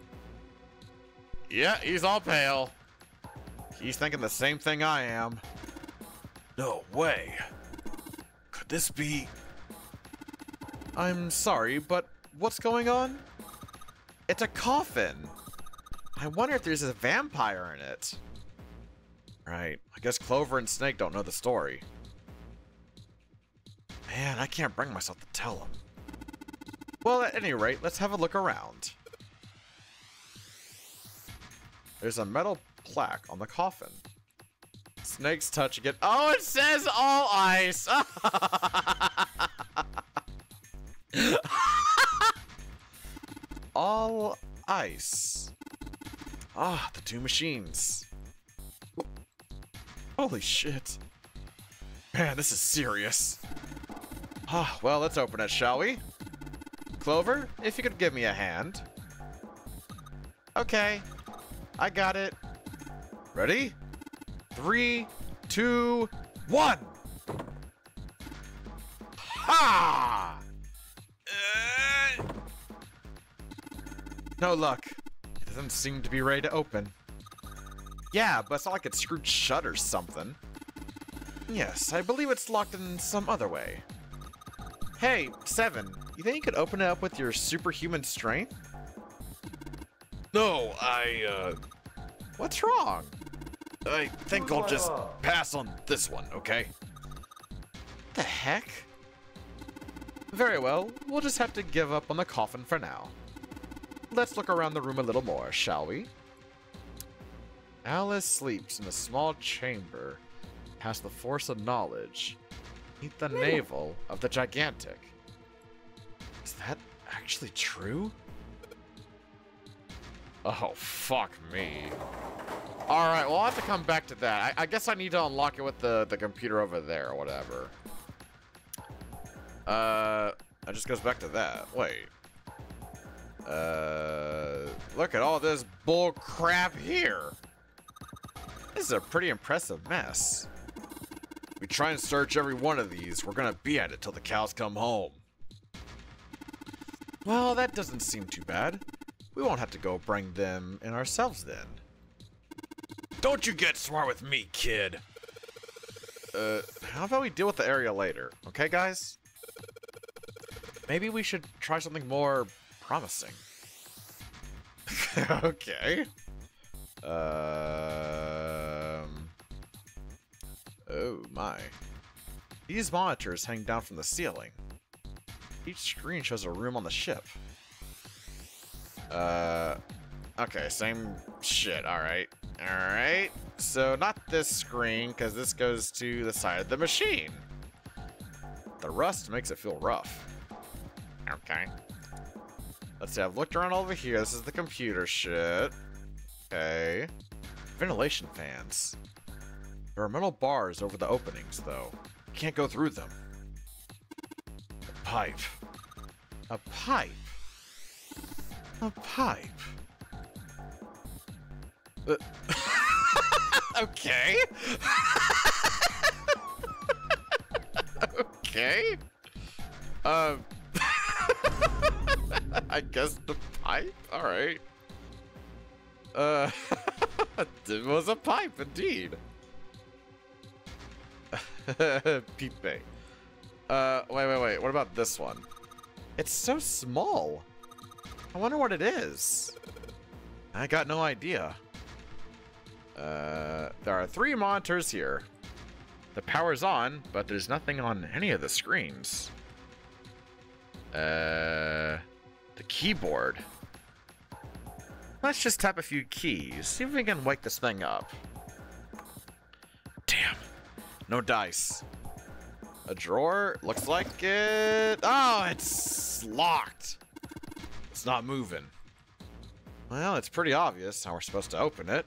Yeah, he's all pale. He's thinking the same thing I am. No way. Could this be... I'm sorry, but what's going on? It's a coffin. I wonder if there's a vampire in it. Right, I guess Clover and Snake don't know the story. Man, I can't bring myself to tell them. Well, at any rate, let's have a look around. There's a metal plaque on the coffin. Snake's touching it. Oh, it says all ice! All ice. Ah, the 2 machines. Holy shit. Man, this is serious. Ah, well, let's open it, shall we? Clover, if you could give me a hand. Okay. I got it. Ready? 3, 2, 1! Ha! No luck. It doesn't seem to be ready to open. Yeah, but it's not like it screwed shut or something. Yes, I believe it's locked in some other way. Hey, Seven, you think you could open it up with your superhuman strength? No, What's wrong? I think I'll just pass on this one, okay? What the heck? Very well, we'll just have to give up on the coffin for now. Let's look around the room a little more, shall we? Alice sleeps in a small chamber past the force of knowledge. Meet the navel of the gigantic. Is that actually true? Oh, fuck me. Alright, well, I'll have to come back to that. I guess I need to unlock it with the computer over there or whatever. That just goes back to that. Wait. Look at all this bull crap here. This is a pretty impressive mess. We try and search every one of these, we're gonna be at it till the cows come home. Well, that doesn't seem too bad. We won't have to go bring them in ourselves then. Don't you get smart with me, kid. How about we deal with the area later, okay, guys? Maybe we should try something more promising. Okay. Oh my. These monitors hang down from the ceiling. Each screen shows a room on the ship. Okay, same shit. Alright. Alright. So, not this screen, because this goes to the side of the machine. The rust makes it feel rough. Okay. Let's see, I've looked around over here. This is the computer shit. Okay. Ventilation fans. There are metal bars over the openings, though. You can't go through them. A pipe. A pipe. A pipe. Okay. Okay. I guess the pipe? Alright. It was a pipe, indeed. Pipe. Wait. What about this one? It's so small. I wonder what it is. I got no idea. There are 3 monitors here. The power's on, but there's nothing on any of the screens. The keyboard. Let's just tap a few keys. See if we can wake this thing up. Damn. No dice. A drawer? Looks like it... Oh, it's locked. It's not moving. Well, it's pretty obvious how we're supposed to open it.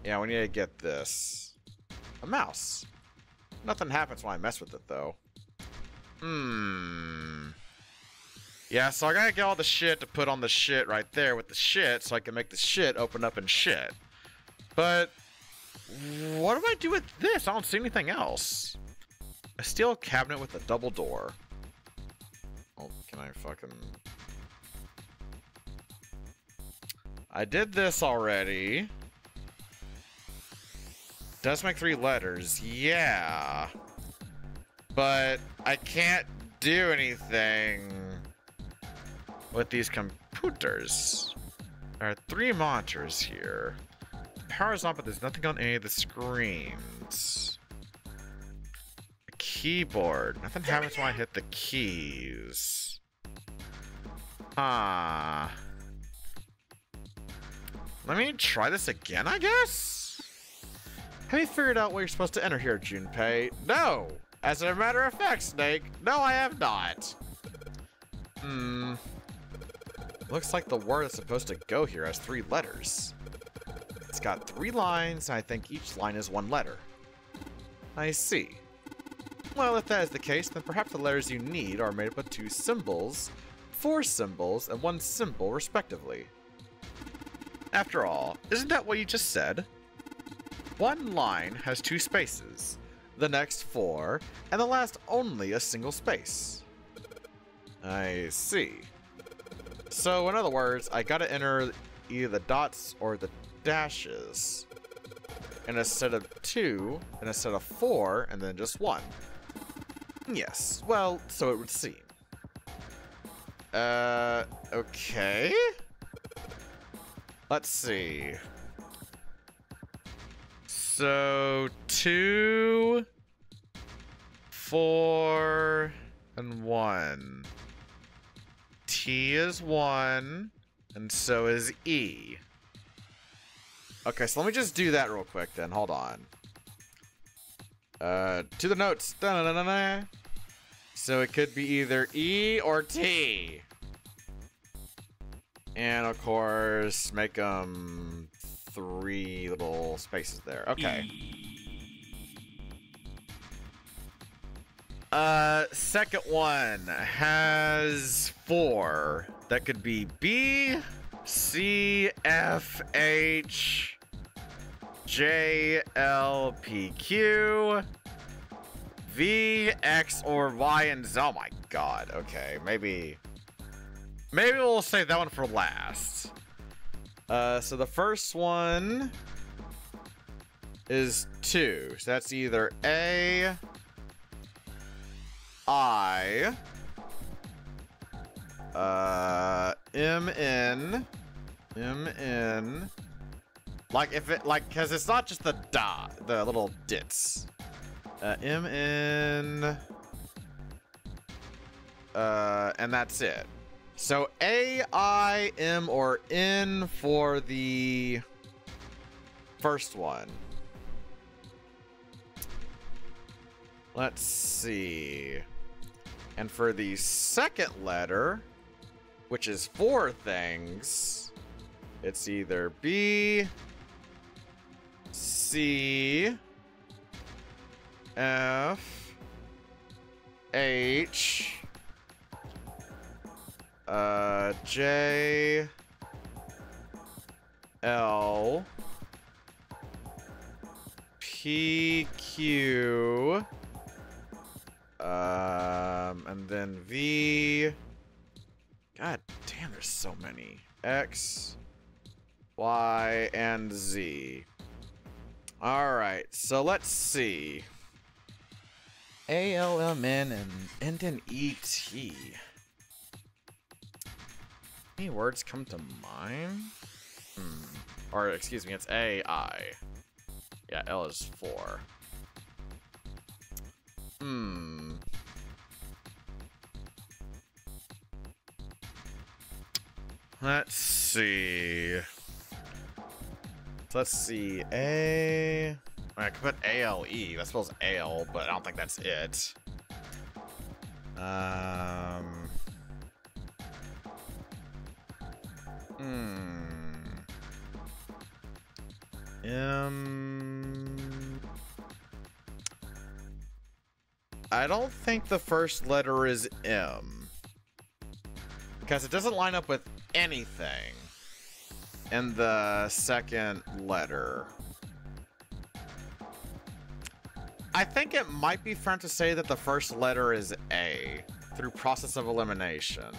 Yeah, we need to get this. A mouse. Nothing happens when I mess with it, though. Yeah, so I gotta get all the shit to put on the shit right there with the shit so I can make the shit open up and shit. But what do I do with this? I don't see anything else. A steel cabinet with a double door. Oh, can I fucking... I did this already. Does make 3 letters, yeah. But I can't do anything with these computers. There are 3 monitors here. The power's on, but there's nothing on any of the screens. A keyboard. Nothing happens when I hit the keys. Let me try this again, I guess? Have you figured out what you're supposed to enter here, Junpei? No! As a matter of fact, Snake, no I have not. Looks like the word that's supposed to go here has 3 letters. It's got 3 lines, and I think each line is 1 letter. I see. Well, if that is the case, then perhaps the letters you need are made up of 2 symbols, 4 symbols, and 1 symbol, respectively. After all, isn't that what you just said? 1 line has 2 spaces, the next 4, and the last only a single space. I see. So, in other words, I gotta enter either the dots or the dashes in a set of 2, in a set of 4, and then just 1. Yes, well, so it would seem. Okay. Let's see. So, 2, 4, and 1. T is 1, and so is E. Okay, so let me just do that real quick then. Hold on. To the notes. Da-na-na-na-na. So it could be either E or T. And of course, make them 3 little spaces there. Okay. Second one has 4. That could be B, C, F, H, J, L, P, Q, V, X, or Y, and Z. Oh my god. Okay, maybe we'll save that one for last. So the first one is 2. So that's either A, I, M, N, like if it, like, cause it's not just the dot, the little dits. M, N, and that's it. So A, I, M, or N for the first one. Let's see. And for the second letter, which is 4 things, it's either B, C, F, H, J, L, P, Q, and then V. God damn, there's so many. X, Y, and Z. Alright, so let's see. A, L, M, N, and end in E, T. Any words come to mind? Or, excuse me, it's A, I. Yeah, L is 4. Let's see. Let's see. A. I could put A-L-E. That spells ale, but I don't think that's it. I don't think the first letter is M. Because it doesn't line up with anything in the second letter. I think it might be fair to say that the first letter is A through process of elimination.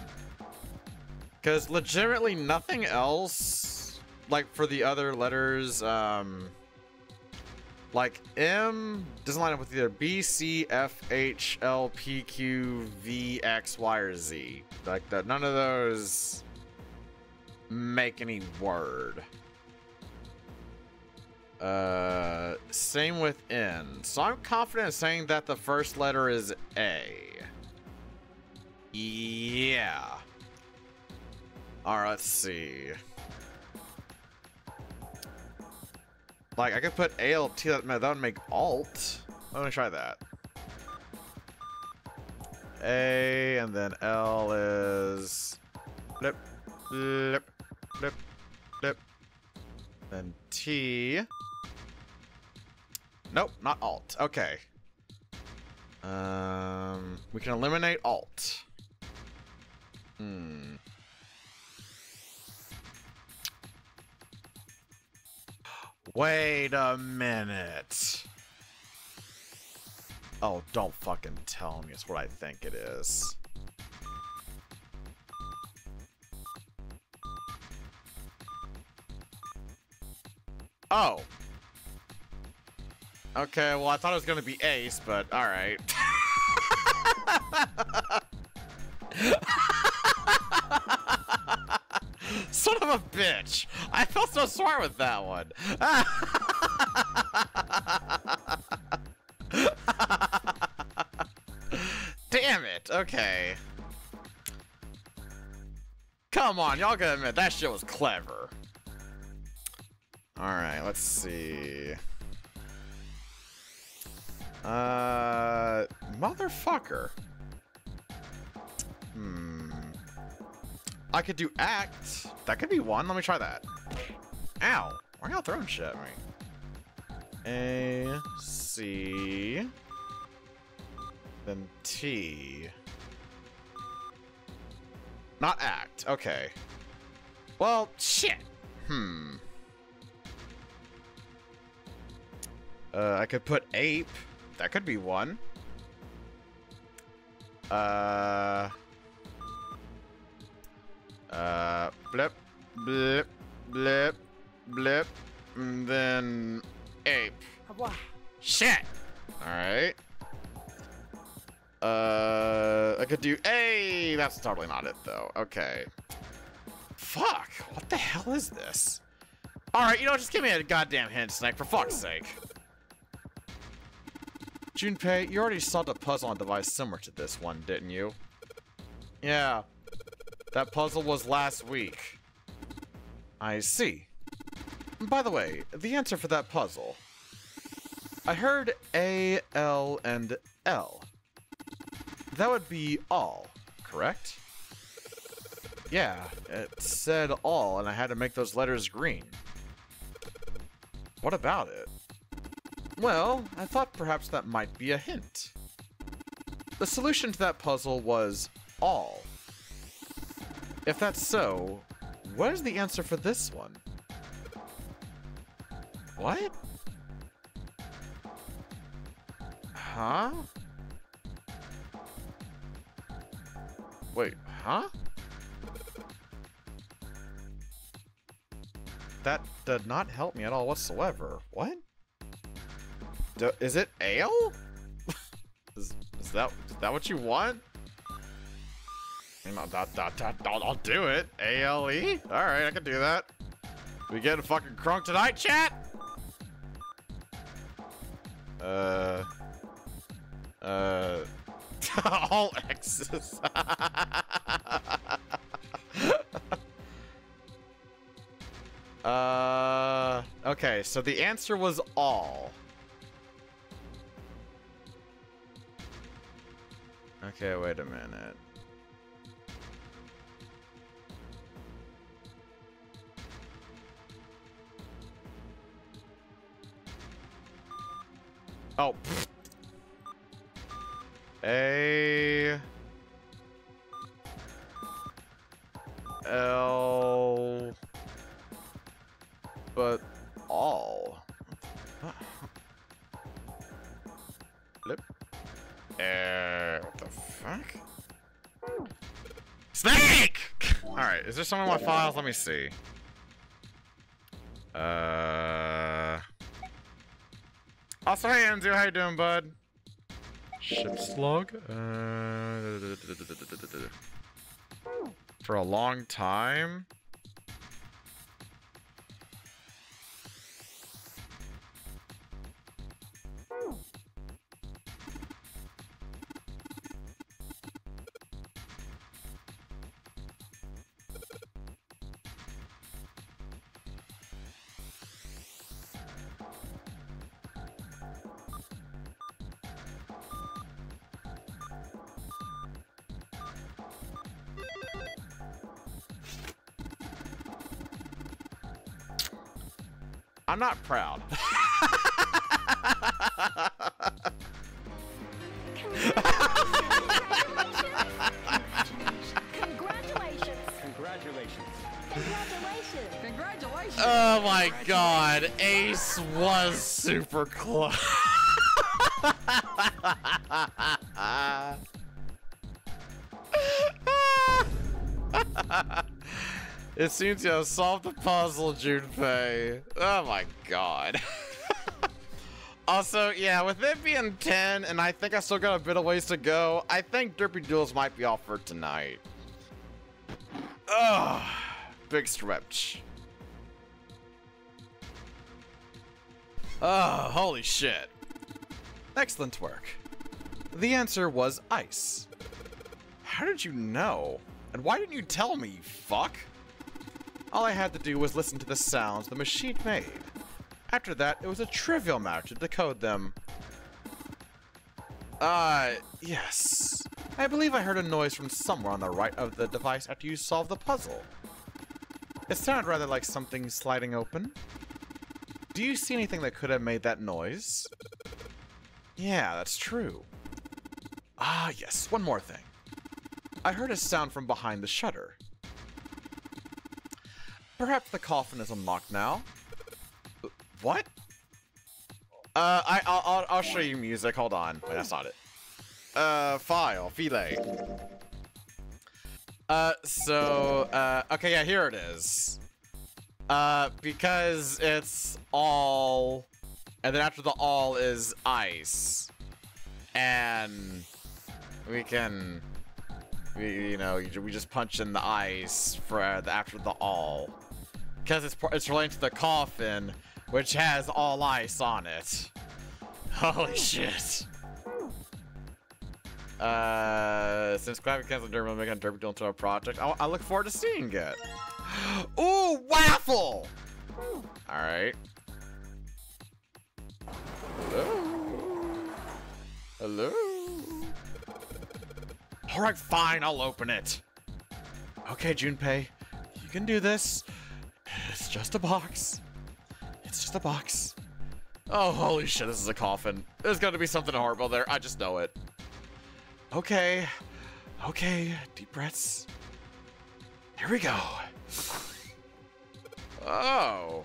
Because legitimately nothing else, like for the other letters, like M doesn't line up with either B, C, F, H, L, P, Q, V, X, Y, or Z. Like that, none of those make any word. Same with N. So I'm confident in saying that the first letter is A. Yeah. Alright, let's see. Like, I could put ALT, that would make alt. Let me try that. A, and then L is blip, blip, blip, blip. Then T. Nope, not alt. Okay. We can eliminate alt. Wait a minute. Oh, don't fucking tell me it's what I think it is. Oh. Okay, well, I thought it was gonna be Ace, but alright. Son of a bitch! I felt so smart with that one. Damn it, okay. Come on, y'all gotta admit, that shit was clever. Alright, let's see. Motherfucker. I could do act. That could be one. Let me try that. Ow. Why are y'all throwing shit at me? A, C, then T. Not act. Okay. Well, shit. I could put ape. That could be one. Blip, blip, blip, blip, and then ape. Shit! Alright. I could do A. That's totally not it, though. Okay. Fuck. What the hell is this? Alright, you know, just give me a goddamn hint, Snake, for fuck's sake. Junpei, you already solved a puzzle on a device similar to this one, didn't you? Yeah. That puzzle was last week. I see. By the way, the answer for that puzzle. I heard A, L, and L. That would be all, correct? Yeah, it said all, and I had to make those letters green. What about it? Well, I thought perhaps that might be a hint. The solution to that puzzle was all. If that's so, what is the answer for this one? What? Huh? Wait, huh? That did not help me at all whatsoever. What? Is it ale? is that what you want? I'll do it. A-L-E? Alright, I can do that. We getting fucking crunk tonight, chat? All X's. Okay, so the answer was all. Okay, wait a minute. Oh. A L but all. Flip. What the fuck? Snake! Alright, is there some of my files? Let me see. Also, hey Enzo, how you doing, bud? Ship slug? For a long time? I'm not proud. Congratulations. Oh my god, Ace was super close. It seems you have solved the puzzle, Junpei. Oh my god. Also, yeah, with it being 10, and I think I still got a bit of ways to go, I think Derpy Duels might be off for tonight. Ugh. Big stretch. Oh, holy shit. Excellent work. The answer was ice. How did you know? And why didn't you tell me, you fuck? All I had to do was listen to the sounds the machine made. After that, it was a trivial matter to decode them. Yes. I believe I heard a noise from somewhere on the right of the device after you solved the puzzle. It sounded rather like something sliding open. Do you see anything that could have made that noise? Yeah, that's true. Ah, yes, one more thing. I heard a sound from behind the shutter. Perhaps the coffin is unlocked now. What? I'll show you music. Hold on. Wait, that's not it. File, fillet. Okay, yeah, here it is. Because it's all, and then after the all is ice, and we can, you know, we just punch in the ice for after the all, because it's related to the coffin, which has all ice on it. Holy shit. Since Clapping canceled Derby, we'll make a Derby deal into our project. I look forward to seeing it. Ooh, waffle! Alright. Hello? Hello? Alright, fine, I'll open it. Okay, Junpei, you can do this. It's just a box. It's just a box. Oh, holy shit, this is a coffin. There's gonna be something horrible there. I just know it. Okay. Okay, deep breaths. Here we go. Oh.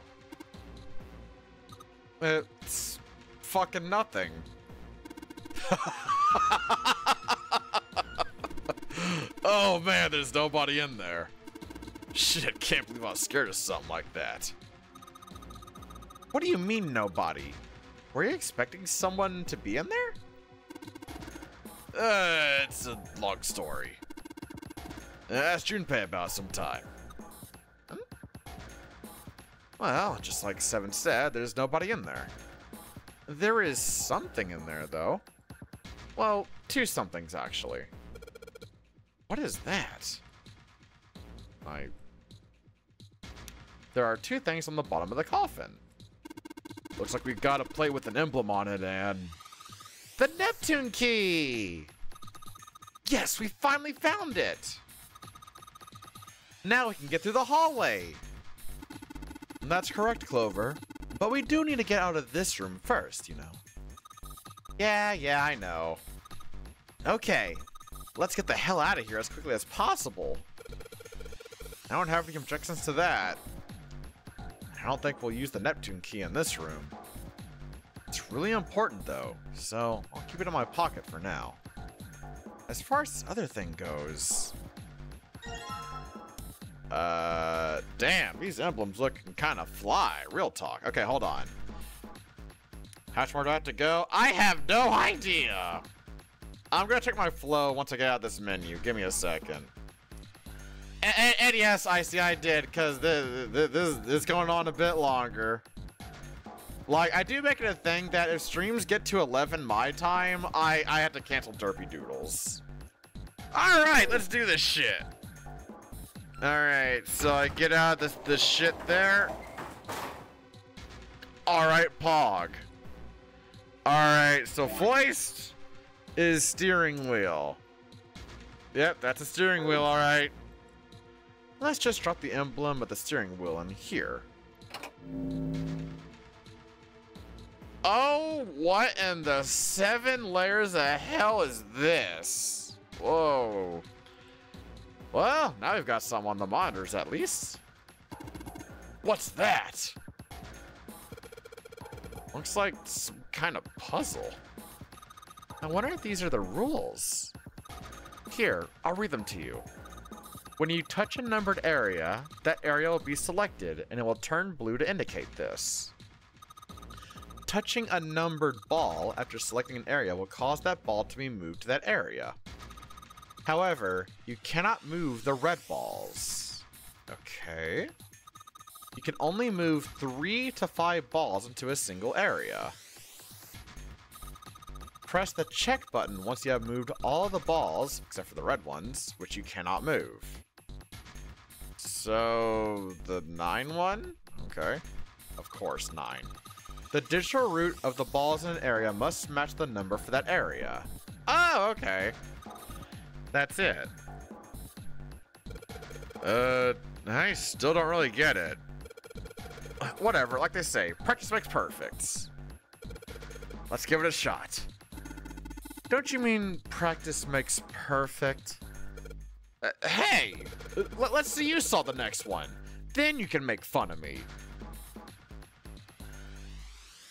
It's fucking nothing. Oh man, there's nobody in there. Shit, can't believe I was scared of something like that. What do you mean, nobody? Were you expecting someone to be in there? It's a long story. Ask Junpei about sometime. Well, just like Seven said, there's nobody in there. There is something in there, though. Well, two somethings, actually. What is that? There are two things on the bottom of the coffin. Looks like we've got a plate with an emblem on it and... the Neptune key! Yes, we finally found it! Now we can get through the hallway! And that's correct, Clover. But we do need to get out of this room first, you know. Yeah, I know. Okay, let's get the hell out of here as quickly as possible. I don't have any objections to that. I don't think we'll use the Neptune key in this room. It's really important though, so I'll keep it in my pocket for now. As far as this other thing goes... damn, these emblems looking kind of fly. Real talk. Okay, hold on. How much more do I have to go? I have no idea! I'm gonna check my flow once I get out of this menu. Give me a second. And yes, I did, because this is going on a bit longer. Like, I do make it a thing that if streams get to 11 my time, I have to cancel Derpy Doodles. Alright, let's do this shit. Alright, so I get out of this shit there. Alright, Pog. Alright, so Foist is steering wheel. Yep, that's a steering wheel, alright. Let's just drop the emblem of the steering wheel in here. Oh, what in the 7 layers of hell is this? Whoa. Well, now we've got some on the monitors at least. What's that? Looks like some kind of puzzle. I wonder if these are the rules. Here, I'll read them to you. When you touch a numbered area, that area will be selected, and it will turn blue to indicate this. Touching a numbered ball after selecting an area will cause that ball to be moved to that area. However, you cannot move the red balls. Okay. You can only move 3 to 5 balls into a single area. Press the check button once you have moved all of the balls, except for the red ones, which you cannot move. So, the 9 one? Okay. Of course, 9. The digital root of the balls in an area must match the number for that area. Oh, okay. That's it. I still don't really get it. Whatever, like they say, practice makes perfect. Let's give it a shot. Don't you mean practice makes perfect? Hey! Let's see you solve the next one. Then you can make fun of me.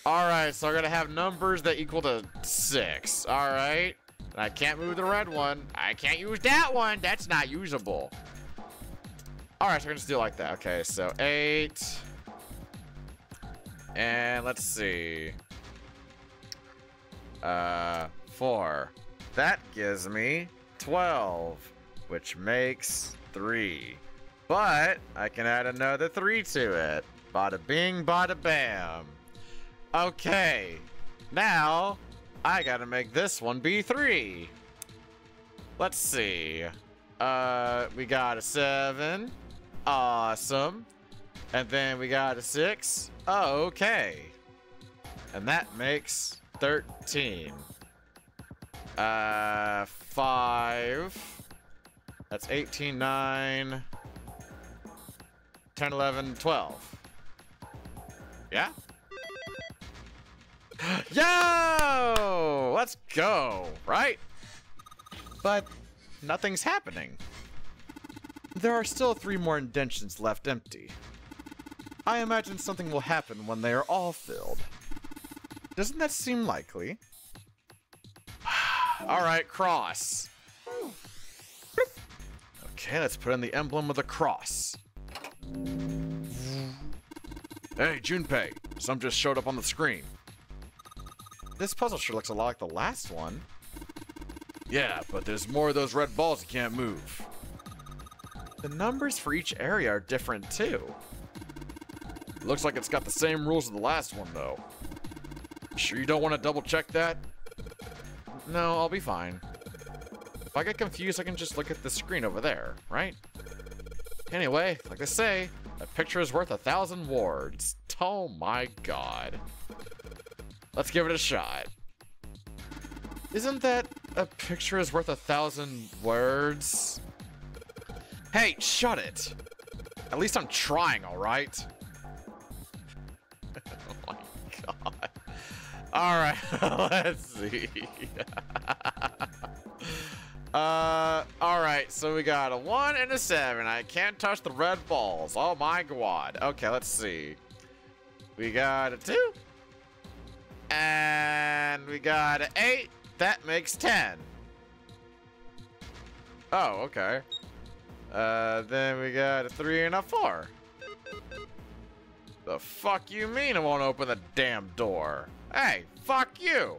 Alright, so we're gonna have numbers that equal to 6. Alright. I can't move the red one. I can't use that one. That's not usable. Alright, so we're gonna just do it like that. Okay, so 8. And let's see. 4. That gives me 12, which makes 3. But I can add another 3 to it. Bada bing, bada bam. Okay, now I gotta make this one be 3. Let's see. We got a 7. Awesome. And then we got a 6. Okay. And that makes 13. 5. That's 18, 9, 10, 11, 12. Yeah? Yo! Let's go, right? But nothing's happening. There are still 3 more indentions left empty. I imagine something will happen when they are all filled. Doesn't that seem likely? Alright, cross. Okay, let's put in the emblem of the cross. Hey, Junpei, some just showed up on the screen. This puzzle sure looks a lot like the last one. Yeah, but there's more of those red balls you can't move. The numbers for each area are different too. Looks like it's got the same rules as the last one though. Sure you don't want to double check that? No, I'll be fine. If I get confused, I can just look at the screen over there, right? Anyway, like I say, a picture is worth 1,000 words. Oh my god. Let's give it a shot. Isn't that a picture is worth 1,000 words? Hey, shut it. At least I'm trying, alright? Oh my god. Alright, let's see. Alright, so we got a 1 and a 7. I can't touch the red balls. Oh my god. Okay, let's see. We got a 2. And we got an 8. That makes 10. Oh, okay. Then we got a 3 and a 4. The fuck you mean I won't open the damn door? Hey, fuck you!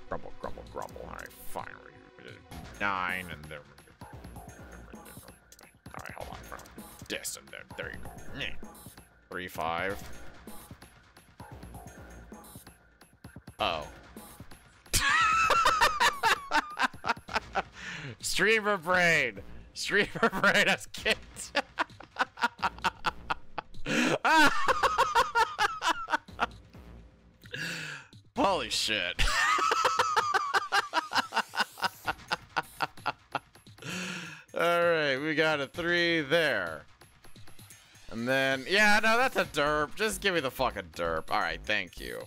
Grumble, grumble, grumble. Alright, fine. 9 and there. Alright, hold on. This and there you go. 3, 5. Oh. Streamer brain! Streamer brain has kicked! Holy shit. Alright, we got a 3 there. And then, yeah, no, that's a derp. Just give me the fucking derp. Alright, thank you.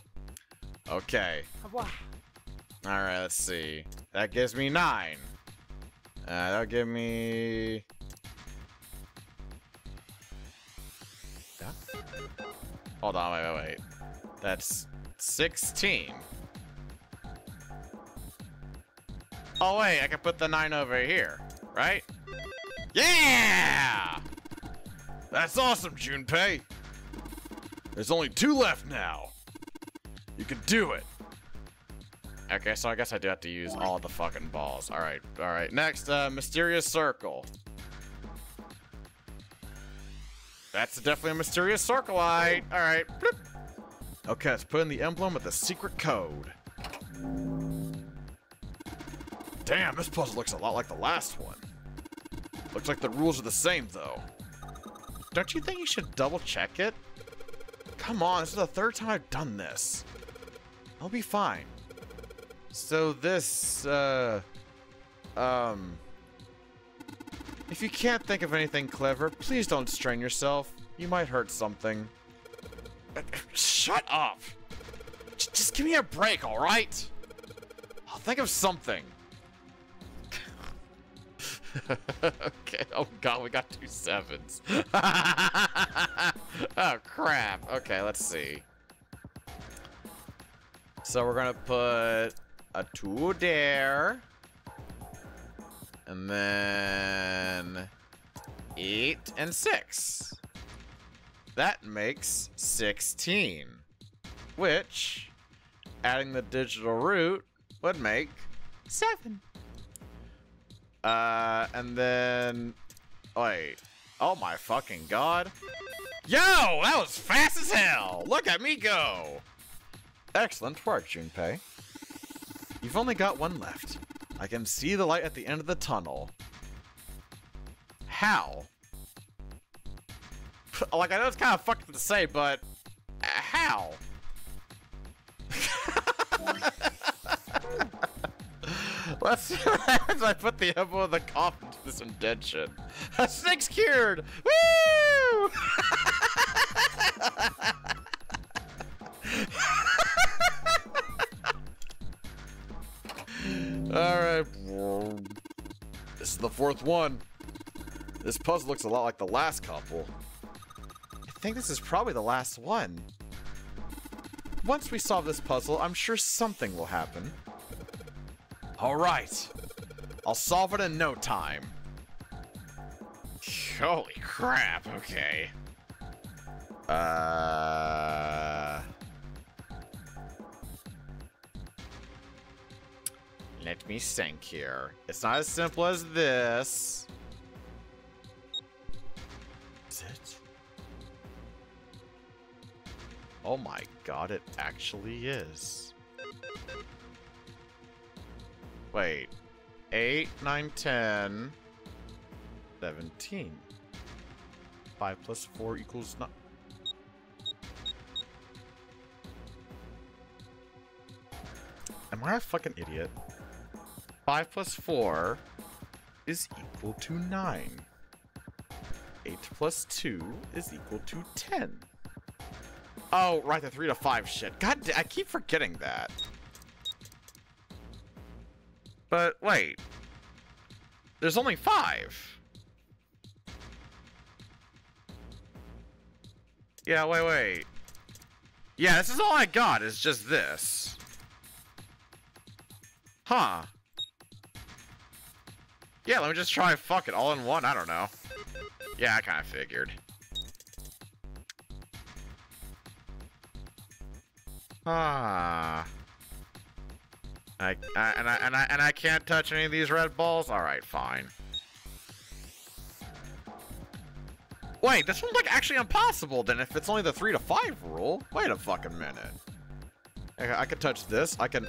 Okay. Alright, let's see. That gives me 9. That'll give me... Yeah? Hold on, wait. That's 16. Oh, wait, I can put the 9 over here, right? Yeah! That's awesome, Junpei. There's only 2 left now. You can do it. Okay, so I guess I do have to use all the fucking balls. Alright. Next, mysterious circle. That's definitely a mysterious circle, alright. Okay, let's put in the emblem with the secret code. Damn, this puzzle looks a lot like the last one. Looks like the rules are the same, though. Don't you think you should double check it? Come on, this is the 3rd time I've done this. I'll be fine. So this, if you can't think of anything clever, please don't strain yourself. You might hurt something. Shut up! Just give me a break, alright? I'll think of something. Okay, oh god, we got 2 7s. Oh crap. Okay, let's see. So we're gonna put a 2 there. And then 8 and 6. That makes 16. Which, adding the digital root, would make 7. And then... Wait. Oh my fucking god. Yo! That was fast as hell! Look at me go! Excellent work, Junpei. You've only got 1 left. I can see the light at the end of the tunnel. How? Like, I know it's kind of fucked to say, but how? Let's see what happens when I put the elbow in the coffin to this indention. A snake's cured! Woo! Alright. This is the fourth one. This puzzle looks a lot like the last couple. I think this is probably the last one. Once we solve this puzzle, I'm sure something will happen. Alright. I'll solve it in no time. Holy crap, okay. Let me think here. It's not as simple as this. Is it? Oh my god, it actually is. Wait. 8, 9, 10, 17. 5 plus 4 equals 9. Am I a fucking idiot? 5 plus 4 is equal to 9. 8 plus 2 is equal to 10. Oh, right, the 3 to 5 shit. God, I keep forgetting that. But wait. There's only 5. Yeah, wait. Yeah, this is all I got, is just this. Huh. Yeah, let me just try fuck it all in one, I don't know. Yeah, I kind of figured. Ah. And I can't touch any of these red balls? Alright, fine. Wait, this one's like actually impossible then if it's only the 3 to 5 rule. Wait a fucking minute. I can touch this. I can...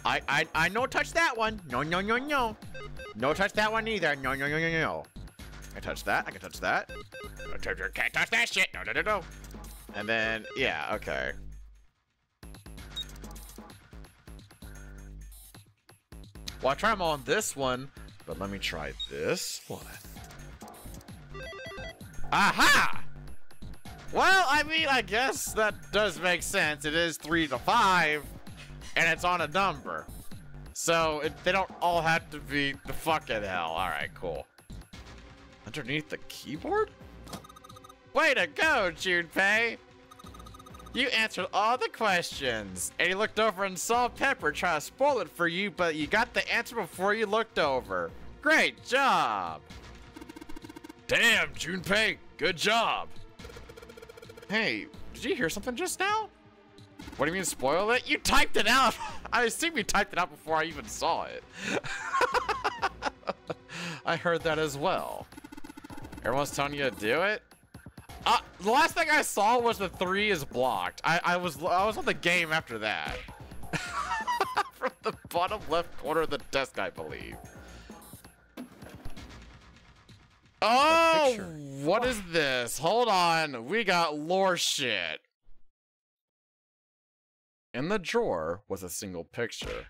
I no touch that one. No. No touch that one either. No. I can touch that. I can touch that. Can't touch that shit. No. And then, yeah, okay. Well, I try them on this one, but let me try this one. Aha! Well, I mean, I guess that does make sense. It is 3 to 5, and it's on a number. So, they don't all have to be the fucking hell. Alright, cool. Underneath the keyboard? Way to go, Junpei! You answered all the questions. And you looked over and saw Pepper try to spoil it for you, but you got the answer before you looked over. Great job! Damn, Junpei, good job. Hey, did you hear something just now? What do you mean spoil it? You typed it out! I assume you typed it out before I even saw it. I heard that as well. Everyone's telling you to do it? The last thing I saw was the 3 is blocked. I was on the game after that. From the bottom left corner of the desk, I believe. Oh, what is this? Hold on, we got lore shit. In the drawer was a single picture.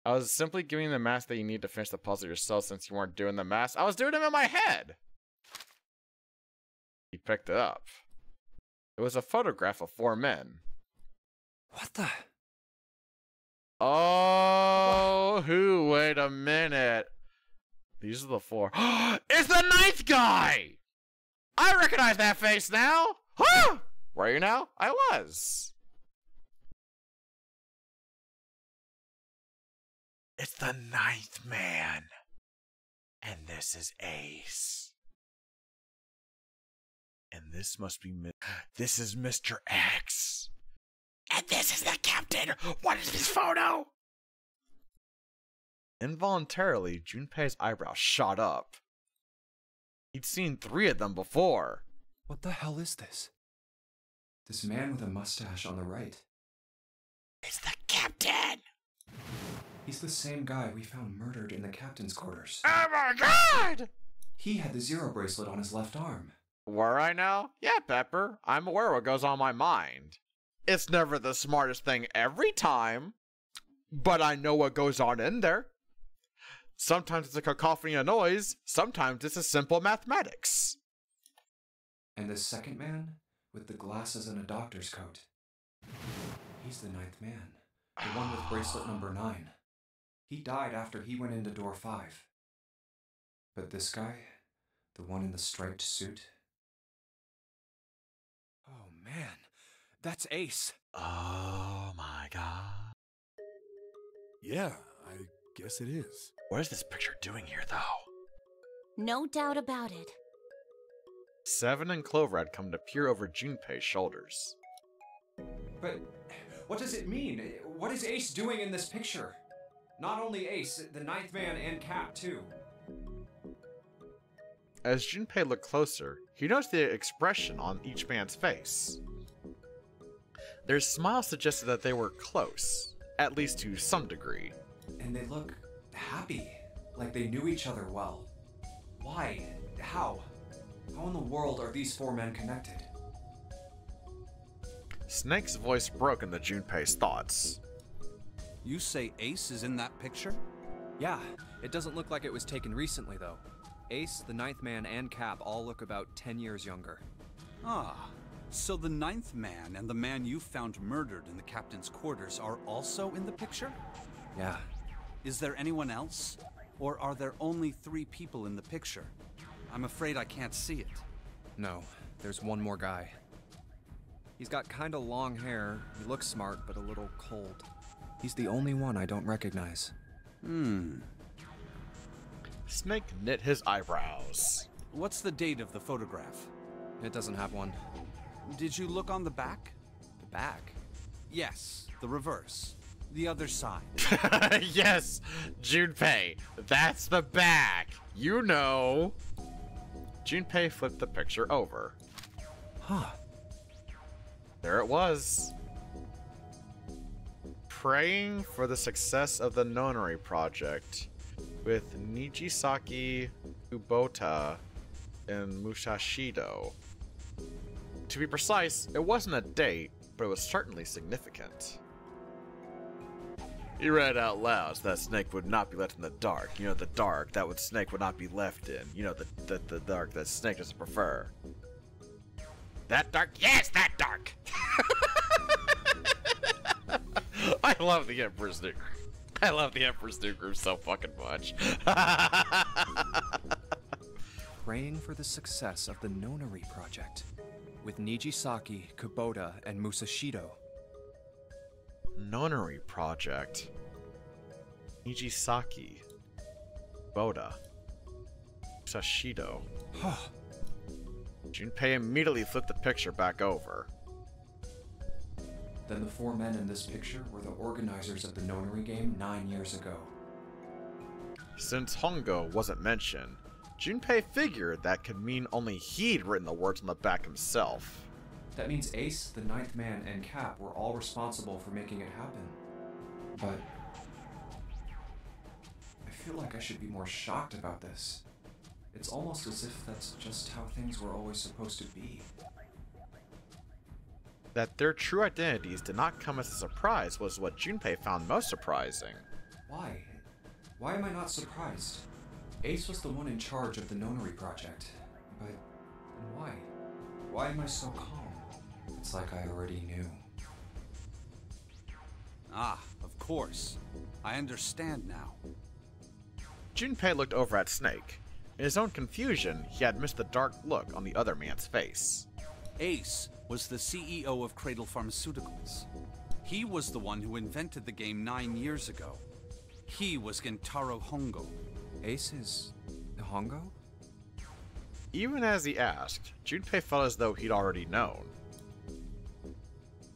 I was simply giving you the mask that you need to finish the puzzle yourself since you weren't doing the mask. I was doing them in my head. He picked it up. It was a photograph of 4 men. What the? Oh, who? Wait a minute. These are the 4. It's the 9th guy! I recognize that face now! Huh! Where are you now? I was. It's the 9th man. And this is Ace. And this must be... This is Mr. X. And this is the captain. What is this photo? Involuntarily, Junpei's eyebrows shot up. He'd seen 3 of them before. What the hell is this? This man with a mustache on the right. It's the captain. He's the same guy we found murdered in the captain's quarters. Oh my god! He had the Zero bracelet on his left arm. Were I now? Yeah, Pepper. I'm aware what goes on my mind. It's never the smartest thing every time, but I know what goes on in there. Sometimes it's a cacophony of noise, sometimes it's a simple mathematics. And the second man, with the glasses and a doctor's coat. He's the 9th man, the one with bracelet number 9. He died after he went into door 5. But this guy, the one in the striped suit. Oh man, that's Ace. Oh my god. Yeah, I guess it is. What is this picture doing here, though? No doubt about it. Seven and Clover had come to peer over Junpei's shoulders. But what does it mean? What is Ace doing in this picture? Not only Ace, the 9th man and Cap, too. As Junpei looked closer, he noticed the expression on each man's face. Their smile suggested that they were close, at least to some degree. And they look happy, like they knew each other well. Why? How? How in the world are these 4 men connected? Snake's voice broke into Junpei's thoughts. You say Ace is in that picture? Yeah, it doesn't look like it was taken recently, though. Ace, the 9th man, and Cap all look about 10 years younger. Ah, so the 9th man and the man you found murdered in the captain's quarters are also in the picture? Yeah. Is there anyone else? Or are there only 3 people in the picture? I'm afraid I can't see it. No, there's one more guy. He's got kinda long hair, he looks smart, but a little cold. He's the only one I don't recognize. Snake knit his eyebrows. What's the date of the photograph? It doesn't have one. Did you look on the back? The back? Yes, the reverse. The other side. Yes, Junpei, that's the back. You know. Junpei flipped the picture over. Huh. There it was. Praying for the success of the Nonary project with Nijisaki Kubota and Musashido. To be precise, it wasn't a date, but it was certainly significant. He read out loud so that Snake would not be left in the dark. You know, the dark that Snake would not be left in. You know, the dark that Snake doesn't prefer. That dark? Yes, that dark! I love the Emperor's New Groove. I love the Emperor's New Groove so fucking much. Praying for the success of the Nonary project with Nijisaki, Kubota, and Musashido. Nonary project. Nijisaki. Kubota. Musashido. Junpei immediately flipped the picture back over. Then the 4 men in this picture were the organizers of the Nonary game 9 years ago. Since Hongo wasn't mentioned, Junpei figured that could mean only he'd written the words on the back himself. That means Ace, the 9th man, and Cap were all responsible for making it happen. But I feel like I should be more shocked about this. It's almost as if that's just how things were always supposed to be. That their true identities did not come as a surprise was what Junpei found most surprising. Why? Why am I not surprised? Ace was the one in charge of the Nonary project. But why? Why am I so calm? It's like I already knew. Ah, of course. I understand now. Junpei looked over at Snake. In his own confusion, he had missed the dark look on the other man's face. Ace was the CEO of Cradle Pharmaceuticals. He was the one who invented the game 9 years ago. He was Gentaro Hongo. Ace is Hongo? Even as he asked, Junpei felt as though he'd already known.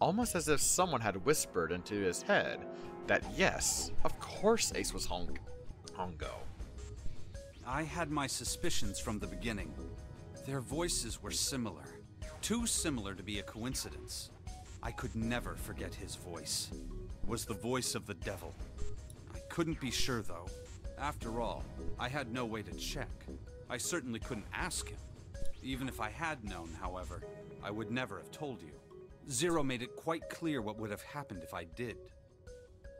Almost as if someone had whispered into his head that yes, of course Ace was Hongo. I had my suspicions from the beginning. Their voices were similar. Too similar to be a coincidence. I could never forget his voice. It was the voice of the devil. I couldn't be sure, though. After all, I had no way to check. I certainly couldn't ask him. Even if I had known, however, I would never have told you. Zero made it quite clear what would have happened if I did.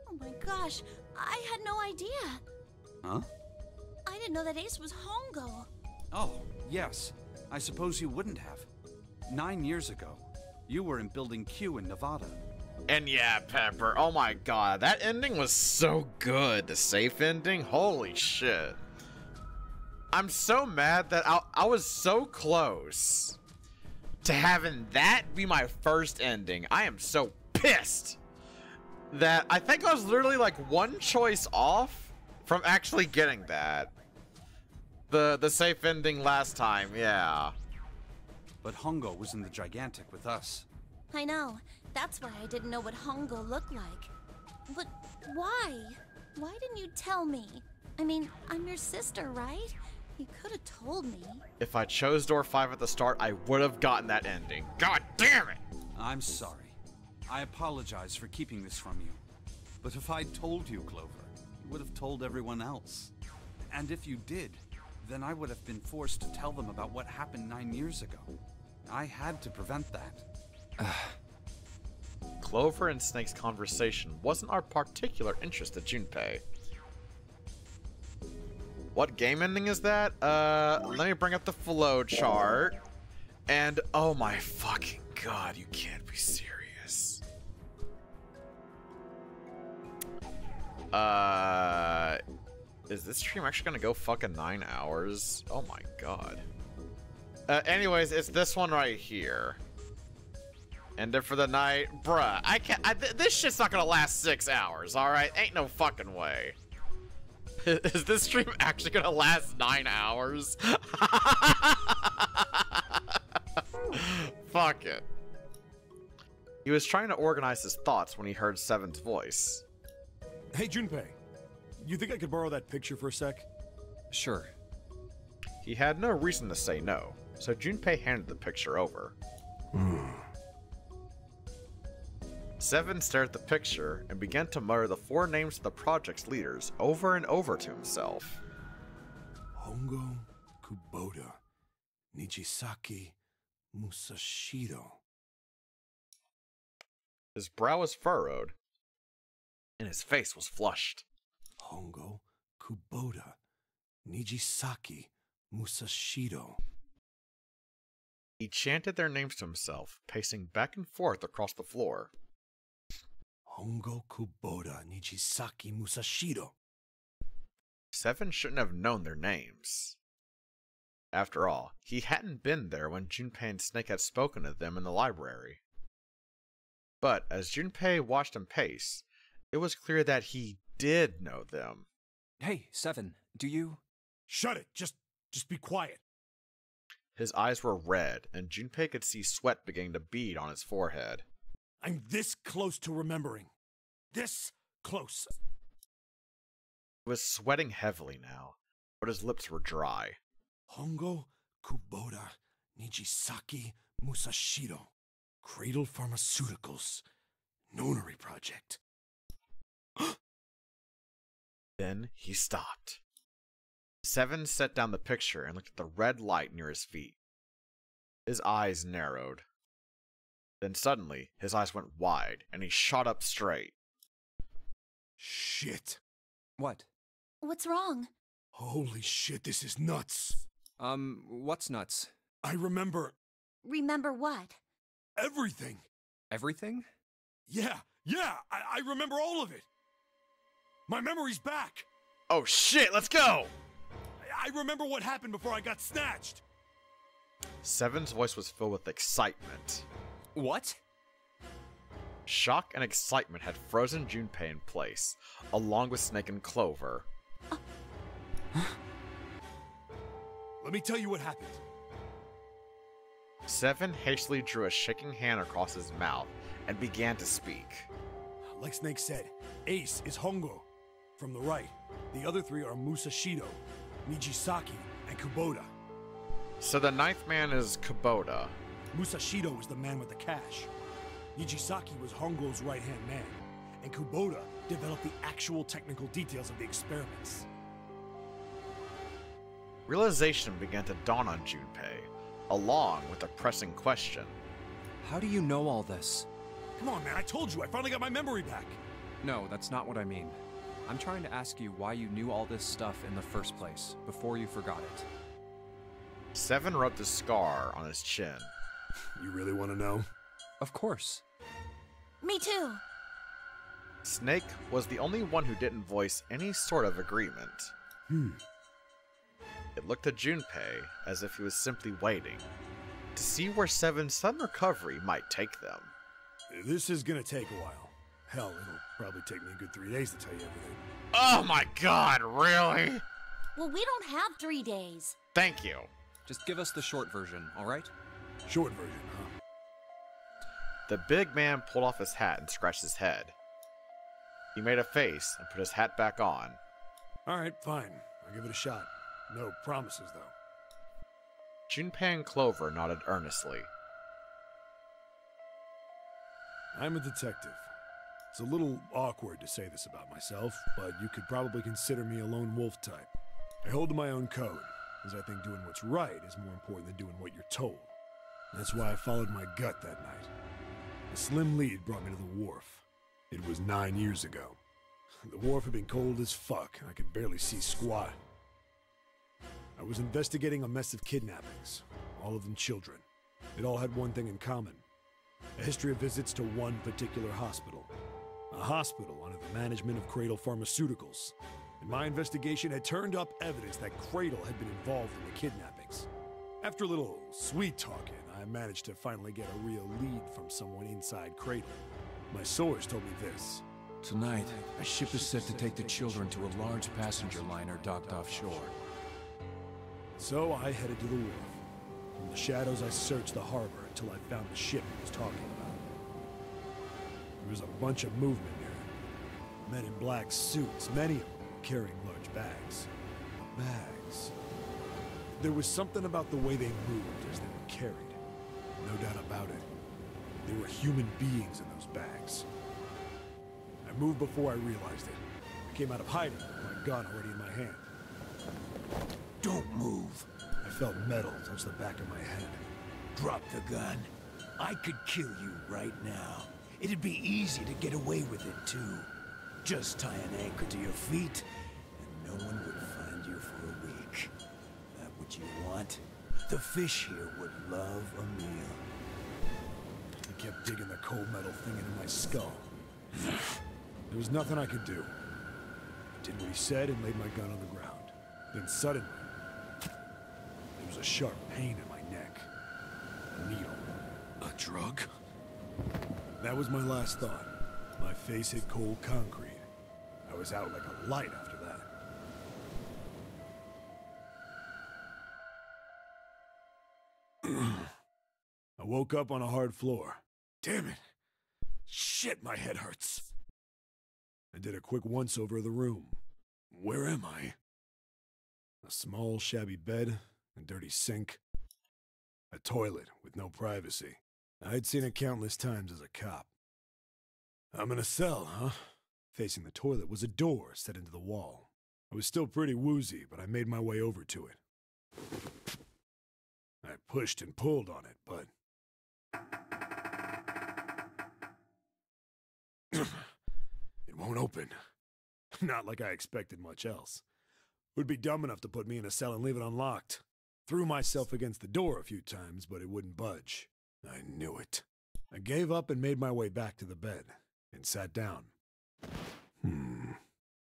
Oh my gosh, I had no idea. Huh? I didn't know that Ace was Hongo. Oh, yes. I suppose you wouldn't have. 9 years ago, you were in Building Q in Nevada. And yeah, Pepper, oh my god, that ending was so good. The safe ending, holy shit. I'm so mad that I was so close to having that be my first ending. I am so pissed that I think I was literally like one choice off from actually getting that. The safe ending last time, yeah. But Hongo was in the Gigantic with us. I know. That's why I didn't know what Hongo looked like. But why? Why didn't you tell me? I mean, I'm your sister, right? You could have told me. If I chose door 5 at the start, I would have gotten that ending. God damn it! I'm sorry. I apologize for keeping this from you. But if I'd told you, Clover, you would have told everyone else. And if you did, then I would have been forced to tell them about what happened 9 years ago. I had to prevent that. Clover and Snake's conversation wasn't our particular interest at Junpei. What game ending is that? Let me bring up the flow chart. And oh my fucking god, you can't be serious. Is this stream actually gonna go fucking 9 hours? Oh my god. Anyways, it's this one right here. End it for the night. Bruh, I can't. This shit's not gonna last 6 hours, alright? Ain't no fucking way. Is this stream actually gonna last 9 hours? Fuck it. He was trying to organize his thoughts when he heard Seven's voice. Hey, Junpei. You think I could borrow that picture for a sec? Sure. He had no reason to say no, so Junpei handed the picture over. Seven stared at the picture and began to mutter the 4 names of the project's leaders over and over to himself. Hongo, Kubota, Nijisaki, Musashiro. His brow was furrowed, and his face was flushed. Hongo, Kubota, Nijisaki, Musashiro. He chanted their names to himself, pacing back and forth across the floor. Hongo, Kubota, Nijisaki, Musashiro. Seven shouldn't have known their names. After all, he hadn't been there when Junpei and Snake had spoken to them in the library. But as Junpei watched him pace, it was clear that he did know them. Hey, Seven, do you... Shut it! Just be quiet. His eyes were red, and Junpei could see sweat beginning to bead on his forehead. I'm this close to remembering. This close. He was sweating heavily now, but his lips were dry. Hongo, Kubota, Nijisaki, Musashiro. Cradle Pharmaceuticals. Nonary Project. Then he stopped. Seven set down the picture and looked at the red light near his feet. His eyes narrowed. Then suddenly, his eyes went wide, and he shot up straight. Shit. What? What's wrong? Holy shit, this is nuts. What's nuts? I remember... Remember what? Everything. Everything? Yeah, I remember all of it. My memory's back. Oh shit, let's go! I remember what happened before I got snatched. Seven's voice was filled with excitement. What? Shock and excitement had frozen Junpei in place, along with Snake and Clover. Let me tell you what happened. Seven hastily drew a shaking hand across his mouth and began to speak. Like Snake said, Ace is Hongo. From the right, the other 3 are Musashiro, Nijisaki, and Kubota. So the 9th man is Kubota. Musashiro was the man with the cash. Nijisaki was Hongo's right-hand man. and Kubota developed the actual technical details of the experiments. Realization began to dawn on Junpei, along with a pressing question. How do you know all this? Come on, man, I told you, I finally got my memory back. No, that's not what I mean. I'm trying to ask you why you knew all this stuff in the first place, before you forgot it. Seven rubbed a scar on his chin. You really want to know? Of course. Me too. Snake was the only one who didn't voice any sort of agreement. It looked at Junpei as if he was simply waiting to see where Seven's sudden recovery might take them. This is gonna take a while. Hell, it'll probably take me a good 3 days to tell you everything. Oh my god, really? Well, we don't have 3 days. Thank you. Just give us the short version, alright? Short version, huh? The big man pulled off his hat and scratched his head. He made a face and put his hat back on. Alright, fine. I'll give it a shot. No promises, though. Junpei and Clover nodded earnestly. I'm a detective. It's a little awkward to say this about myself, but you could probably consider me a lone wolf type. I hold to my own code, as I think doing what's right is more important than doing what you're told. That's why I followed my gut that night. A slim lead brought me to the wharf. It was 9 years ago. The wharf had been cold as fuck, and I could barely see squat. I was investigating a mess of kidnappings, all of them children. It all had one thing in common. A history of visits to one particular hospital. A hospital under the management of Cradle Pharmaceuticals. And my investigation had turned up evidence that Cradle had been involved in the kidnappings. After a little sweet talking, I managed to finally get a real lead from someone inside Cradle. My source told me this. Tonight, a ship is set to take the children to a large passenger liner docked offshore. So I headed to the wharf. From the shadows, I searched the harbor until I found the ship he was talking about. There was a bunch of movement here. Men in black suits, many of them carrying large bags. Bags. There was something about the way they moved as they were carried. No doubt about it. There were human beings in those bags. I moved before I realized it. I came out of hiding with my gun already in my hand. Don't move. I felt metal touch the back of my head. Drop the gun. I could kill you right now. It'd be easy to get away with it, too. Just tie an anchor to your feet, and no one would find you for a week. That what you want? The fish here would love a meal. I kept digging the cold metal thing into my skull. There was nothing I could do. I did what he said and laid my gun on the ground. Then suddenly, there was a sharp pain in my neck. A needle. A drug? That was my last thought. My face hit cold concrete. I was out like a light after that. I woke up on a hard floor. Damn it! Shit, my head hurts. I did a quick once-over of the room. Where am I? A small, shabby bed, a dirty sink, a toilet with no privacy. I'd seen it countless times as a cop. I'm in a cell, huh? Facing the toilet was a door set into the wall. I was still pretty woozy, but I made my way over to it. I pushed and pulled on it, but... it won't open. Not like I expected much else. Would be dumb enough to put me in a cell and leave it unlocked. Threw myself against the door a few times, but it wouldn't budge. I knew it. I gave up and made my way back to the bed, and sat down.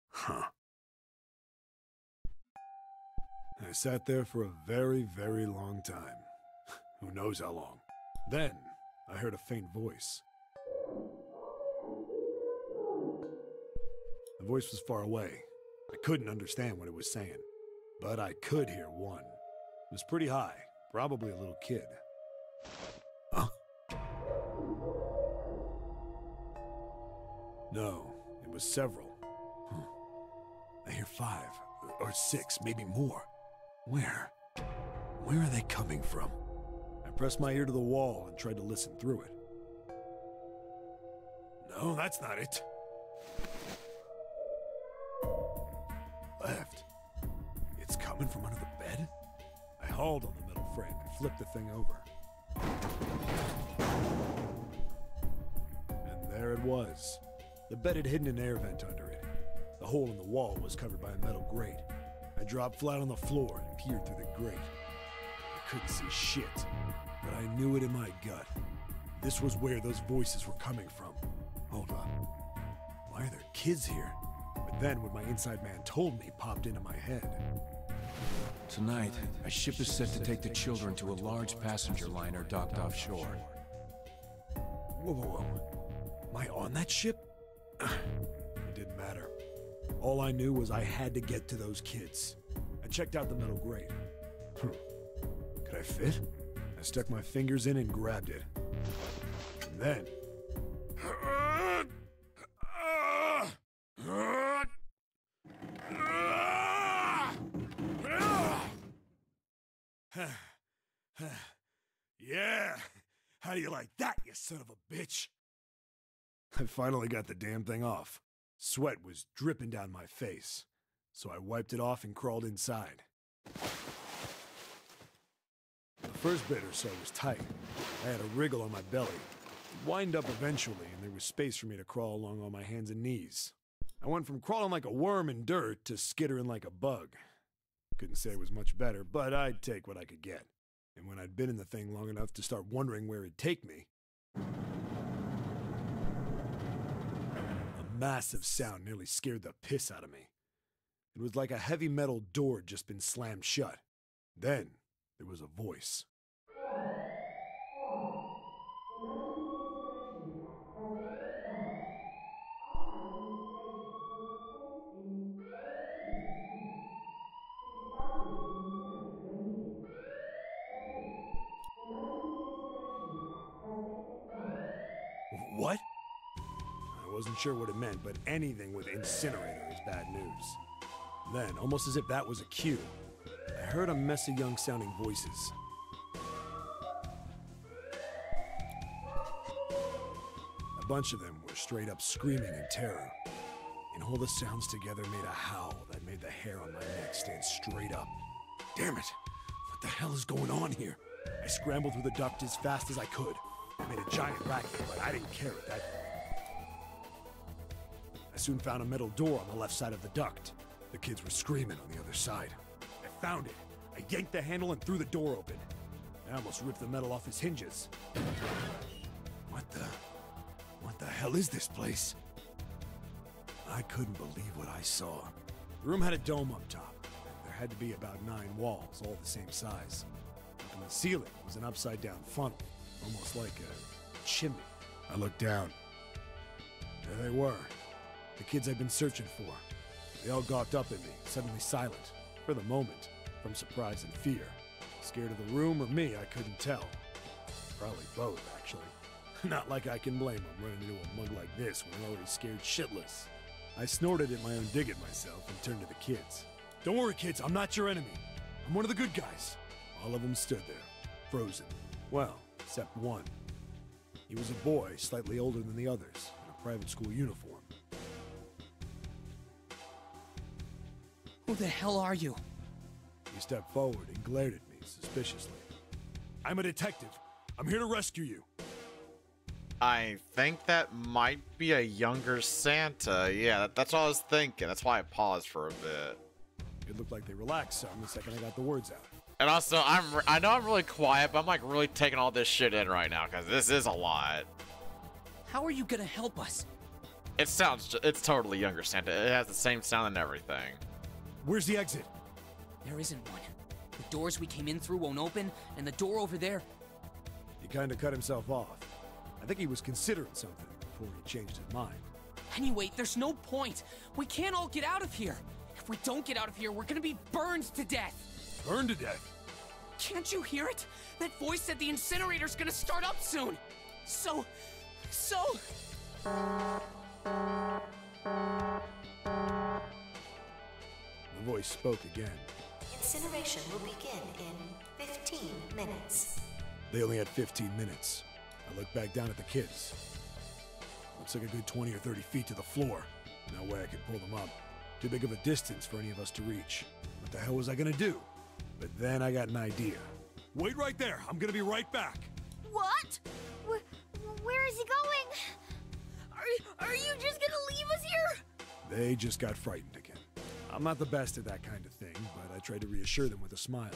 Huh. I sat there for a very, very long time. Who knows how long. Then, I heard a faint voice. The voice was far away. I couldn't understand what it was saying, but I could hear one. It was pretty high, probably a little kid. Huh? No, it was several. I hear 5 or 6, maybe more. Where? Where are they coming from? I pressed my ear to the wall and tried to listen through it. No, that's not it. left. It's coming from under the bed? I hauled on the metal frame and flipped the thing over. And there it was. The bed had hidden an air vent under it. The hole in the wall was covered by a metal grate. I dropped flat on the floor and peered through the grate. I couldn't see shit, but I knew it in my gut. This was where those voices were coming from. Hold on. Why are there kids here? But then what my inside man told me popped into my head. Tonight, a ship is set to take the children to a large passenger liner docked offshore. Whoa, whoa, whoa. Am I on that ship? It didn't matter. All I knew was I had to get to those kids. I checked out the metal grate. Could I fit? I stuck my fingers in and grabbed it. And then... Yeah! How do you like that, you son of a bitch? I finally got the damn thing off. Sweat was dripping down my face, so I wiped it off and crawled inside. The first bit or so was tight. I had a wriggle on my belly. It wind up eventually, and there was space for me to crawl along on my hands and knees. I went from crawling like a worm in dirt to skittering like a bug. Couldn't say it was much better, but I'd take what I could get. And when I'd been in the thing long enough to start wondering where it'd take me, a massive sound nearly scared the piss out of me. It was like a heavy metal door had just been slammed shut. Then, there was a voice. What? I wasn't sure what it meant, but anything with incinerator is bad news. Then, almost as if that was a cue, I heard a mess of young-sounding voices. A bunch of them were straight up screaming in terror, and all the sounds together made a howl that made the hair on my neck stand straight up. Damn it! What the hell is going on here? I scrambled through the duct as fast as I could. I made a giant racket, but I didn't care at that point. I soon found a metal door on the left side of the duct. The kids were screaming on the other side. I found it. I yanked the handle and threw the door open. I almost ripped the metal off its hinges. What the hell is this place? I couldn't believe what I saw. The room had a dome up top. There had to be about 9 walls, all the same size. Up in the ceiling was an upside-down funnel, almost like a chimney. I looked down. There they were. The kids I'd been searching for. They all gawked up at me, suddenly silent, for the moment, from surprise and fear. Scared of the room or me, I couldn't tell. Probably both, actually. Not like I can blame them running into a mug like this when they're already scared shitless. I snorted at my own dig at myself and turned to the kids. Don't worry, kids, I'm not your enemy. I'm one of the good guys. All of them stood there, frozen. Well, except one. He was a boy, slightly older than the others, in a private school uniform. Who the hell are you? He stepped forward and glared at me suspiciously. I'm a detective. I'm here to rescue you. I think that might be a younger Santa. Yeah, that's what I was thinking. That's why I paused for a bit. It looked like they relaxed some the second I got the words out. And also, I know I'm really quiet, but I'm like really taking all this shit in right now because this is a lot. How are you gonna help us? It's totally younger Santa. It has the same sound and everything. Where's the exit? There isn't one. The doors we came in through won't open, and the door over there... He kind of cut himself off. I think he was considering something before he changed his mind. Anyway, there's no point. We can't all get out of here. If we don't get out of here, we're gonna be burned to death. Burned to death? Can't you hear it? That voice said the incinerator's gonna start up soon. So... The voice spoke again. Incineration will begin in 15 minutes. They only had 15 minutes. I looked back down at the kids. Looks like a good 20 or 30 feet to the floor. No way I could pull them up. Too big of a distance for any of us to reach. What the hell was I gonna do? But then I got an idea. Wait right there. I'm gonna be right back. What? Where is he going? Are you just gonna leave us here? They just got frightened again. I'm not the best at that kind of thing, but I tried to reassure them with a smile.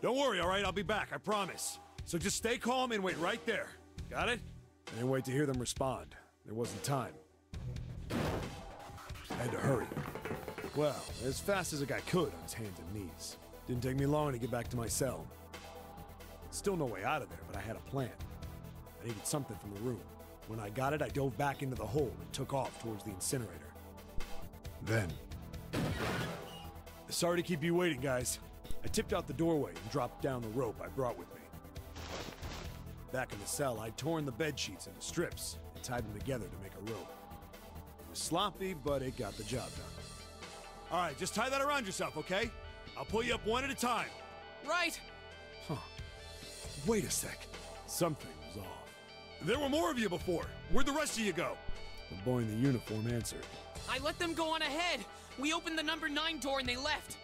Don't worry, all right? I'll be back, I promise. So just stay calm and wait right there. Got it? I didn't wait to hear them respond. There wasn't time. I had to hurry. Well, as fast as a guy could on his hands and knees. Didn't take me long to get back to my cell. Still no way out of there, but I had a plan. I needed something from the room. When I got it, I dove back into the hole and took off towards the incinerator. Then... Sorry to keep you waiting, guys. I tipped out the doorway and dropped down the rope I brought with me. Back in the cell, I'd torn the bed sheets into strips and tied them together to make a rope. It was sloppy, but it got the job done. All right, just tie that around yourself, okay? I'll pull you up one at a time. Right. Huh. Wait a sec. Something was off. There were more of you before. Where'd the rest of you go? The boy in the uniform answered. I let them go on ahead. We opened the number 9 door and they left.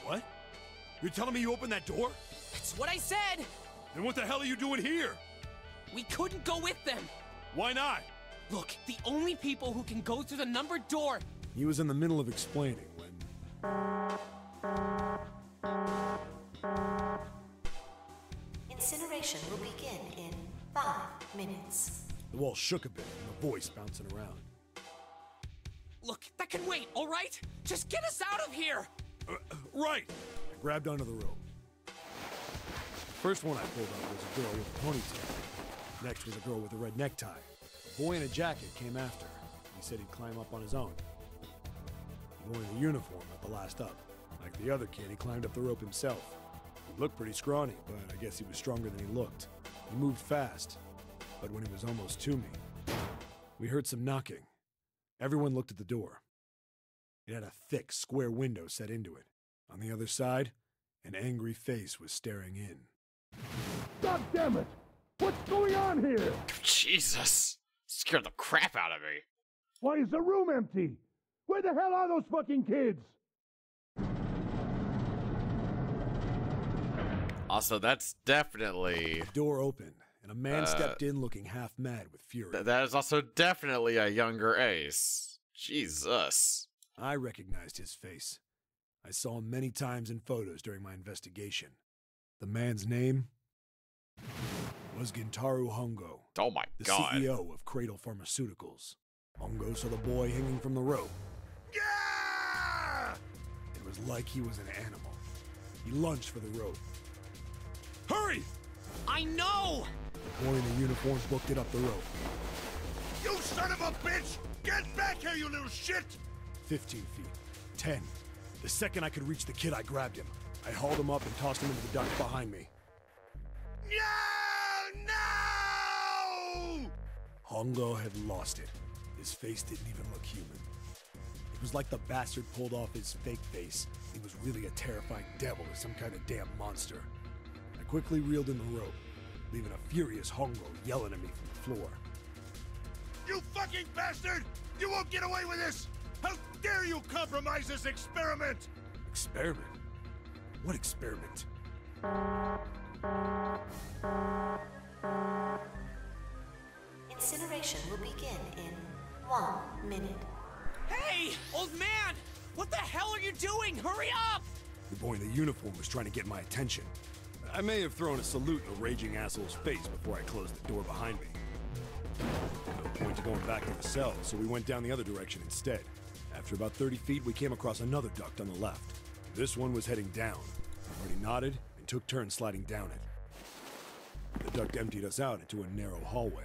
What? You're telling me you opened that door? That's what I said. Then what the hell are you doing here? We couldn't go with them. Why not? Look, the only people who can go through the numbered door... He was in the middle of explaining when... Incineration will begin in 5 minutes. The wall shook a bit and the voice bouncing around. Look, that can wait, all right? Just get us out of here! Right! I grabbed onto the rope. The first one I pulled up was a girl with a ponytail. Next was a girl with a red necktie. A boy in a jacket came after. He said he'd climb up on his own. The boy in the uniform at the last up. Like the other kid, he climbed up the rope himself. He looked pretty scrawny, but I guess he was stronger than he looked. He moved fast, but when he was almost to me, we heard some knocking. Everyone looked at the door. It had a thick, square window set into it. On the other side, an angry face was staring in. God damn it! What's going on here? Jesus! Scared the crap out of me. Why is the room empty? Where the hell are those fucking kids? Also, that's definitely... The door opened, and a man stepped in looking half mad with fury. That is also definitely a younger Ace. Jesus. I recognized his face. I saw him many times in photos during my investigation. The man's name was Gintaro Hongo. Oh my God. The CEO of Cradle Pharmaceuticals. Hongo saw the boy hanging from the rope. Yeah! It was like he was an animal. He lunged for the rope. Hurry! I know! The boy in the uniform booked it up the rope. You son of a bitch! Get back here, you little shit! 15 feet. 10. The second I could reach the kid, I grabbed him. I hauled him up and tossed him into the duct behind me. No! Hongo had lost it. His face didn't even look human. It was like the bastard pulled off his fake face. He was really a terrifying devil or some kind of damn monster. I quickly reeled in the rope, leaving a furious Hongo yelling at me from the floor. You fucking bastard! You won't get away with this! How dare you compromise this experiment! Experiment? What experiment? Incineration will begin in 1 minute. Hey, old man! What the hell are you doing? Hurry up! The boy in the uniform was trying to get my attention. I may have thrown a salute in the raging asshole's face before I closed the door behind me. No point to going back to the cell, so we went down the other direction instead. After about 30 feet, we came across another duct on the left. This one was heading down. Marty nodded and took turns sliding down it. The duct emptied us out into a narrow hallway.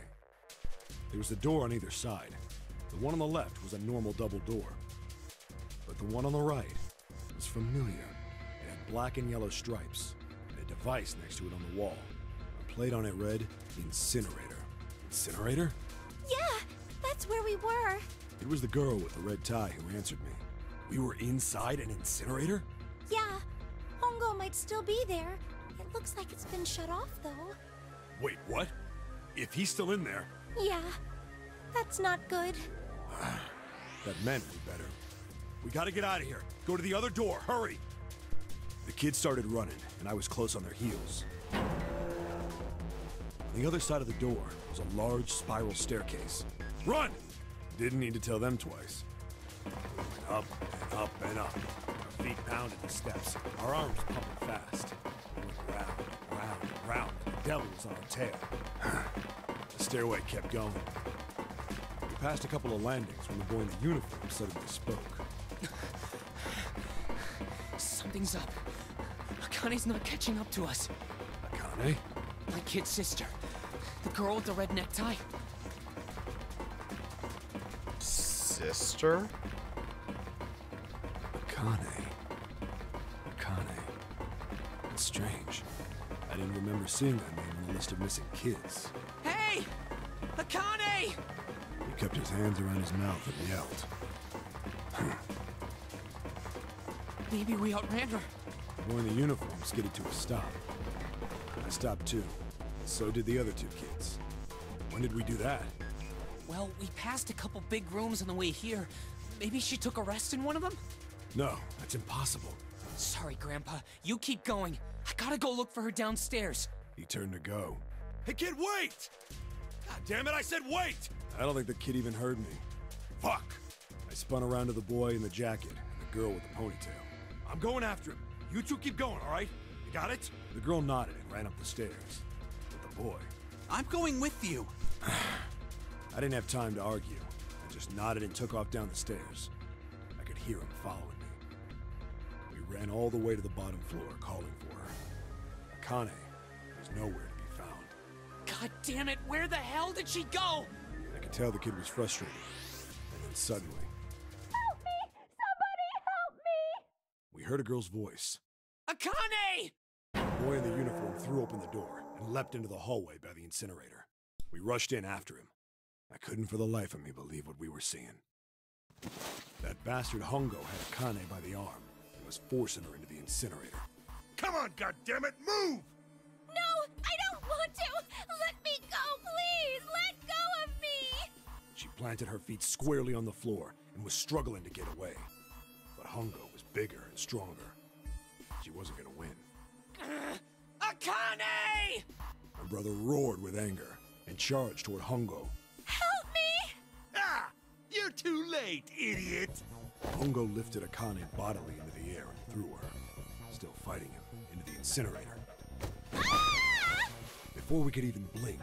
There was a door on either side. The one on the left was a normal double door. But the one on the right was familiar. It had black and yellow stripes, and a device next to it on the wall. A plate on it read, Incinerator. Incinerator? Yeah, that's where we were. It was the girl with the red tie who answered me. We were inside an incinerator? Yeah, Hongo might still be there. It looks like it's been shut off, though. Wait, what? If he's still in there... Yeah, that's not good. That meant we better... We gotta get out of here. Go to the other door, hurry! The kids started running, and I was close on their heels. On the other side of the door was a large spiral staircase. Run! Didn't need to tell them twice. We went up and up and up. Our feet pounded the steps, our arms pumping fast. We went round, round, and round, and the devil was on our tail. The stairway kept going. We passed a couple of landings when the boy in the uniform suddenly spoke. Something's up. Akane's not catching up to us. Akane? My kid's sister. The girl with the red necktie. Sister? Akane. It's strange. I didn't remember seeing that name on the list of missing kids. Hey! Akane! He kept his hands around his mouth and yelled. Maybe we outran her. The boy in the uniform skidded to a stop. I stopped too. So did the other two kids. When did we do that? Well, we passed a couple big rooms on the way here. Maybe she took a rest in one of them? No, that's impossible. Sorry, Grandpa. You keep going. I gotta go look for her downstairs. He turned to go. Hey, kid, wait! God damn it, I said wait! I don't think the kid even heard me. Fuck! I spun around to the boy in the jacket and the girl with the ponytail. I'm going after him. You two keep going, all right? You got it? The girl nodded and ran up the stairs. But the boy... I'm going with you. I didn't have time to argue. I just nodded and took off down the stairs. I could hear him following me. We ran all the way to the bottom floor, calling for her. Akane was nowhere to be found. God damn it, where the hell did she go? I could tell the kid was frustrated. And then suddenly... Help me! Somebody help me! We heard a girl's voice. Akane! The boy in the uniform threw open the door and leapt into the hallway by the incinerator. We rushed in after him. I couldn't for the life of me believe what we were seeing. That bastard Hongo had Akane by the arm and was forcing her into the incinerator. Come on, goddammit, move! No, I don't want to! Let me go, please! Let go of me! She planted her feet squarely on the floor and was struggling to get away. But Hongo was bigger and stronger. She wasn't gonna win. Akane! My brother roared with anger and charged toward Hongo. Help me! Ah! You're too late, idiot! Hongo lifted Akane bodily into the air and threw her, still fighting him, into the incinerator. Ah! Before we could even blink,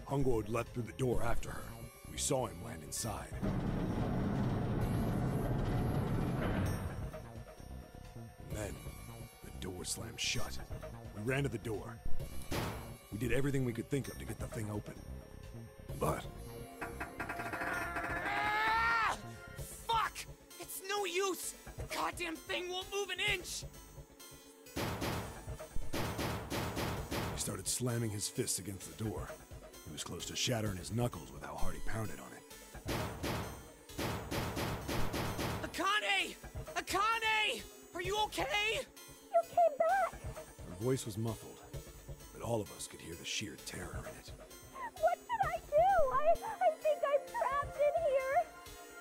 Hongo had leapt through the door after her. We saw him land inside. And then, the door slammed shut. We ran to the door. We did everything we could think of to get the thing open. But... Ah! Fuck! It's no use! The goddamn thing won't move an inch! He started slamming his fists against the door. He was close to shattering his knuckles with how hard he pounded on it. Akane! Akane! Are you okay? You came back! Her voice was muffled, but all of us could hear the sheer terror in it. What should I do? I think I'm trapped in here!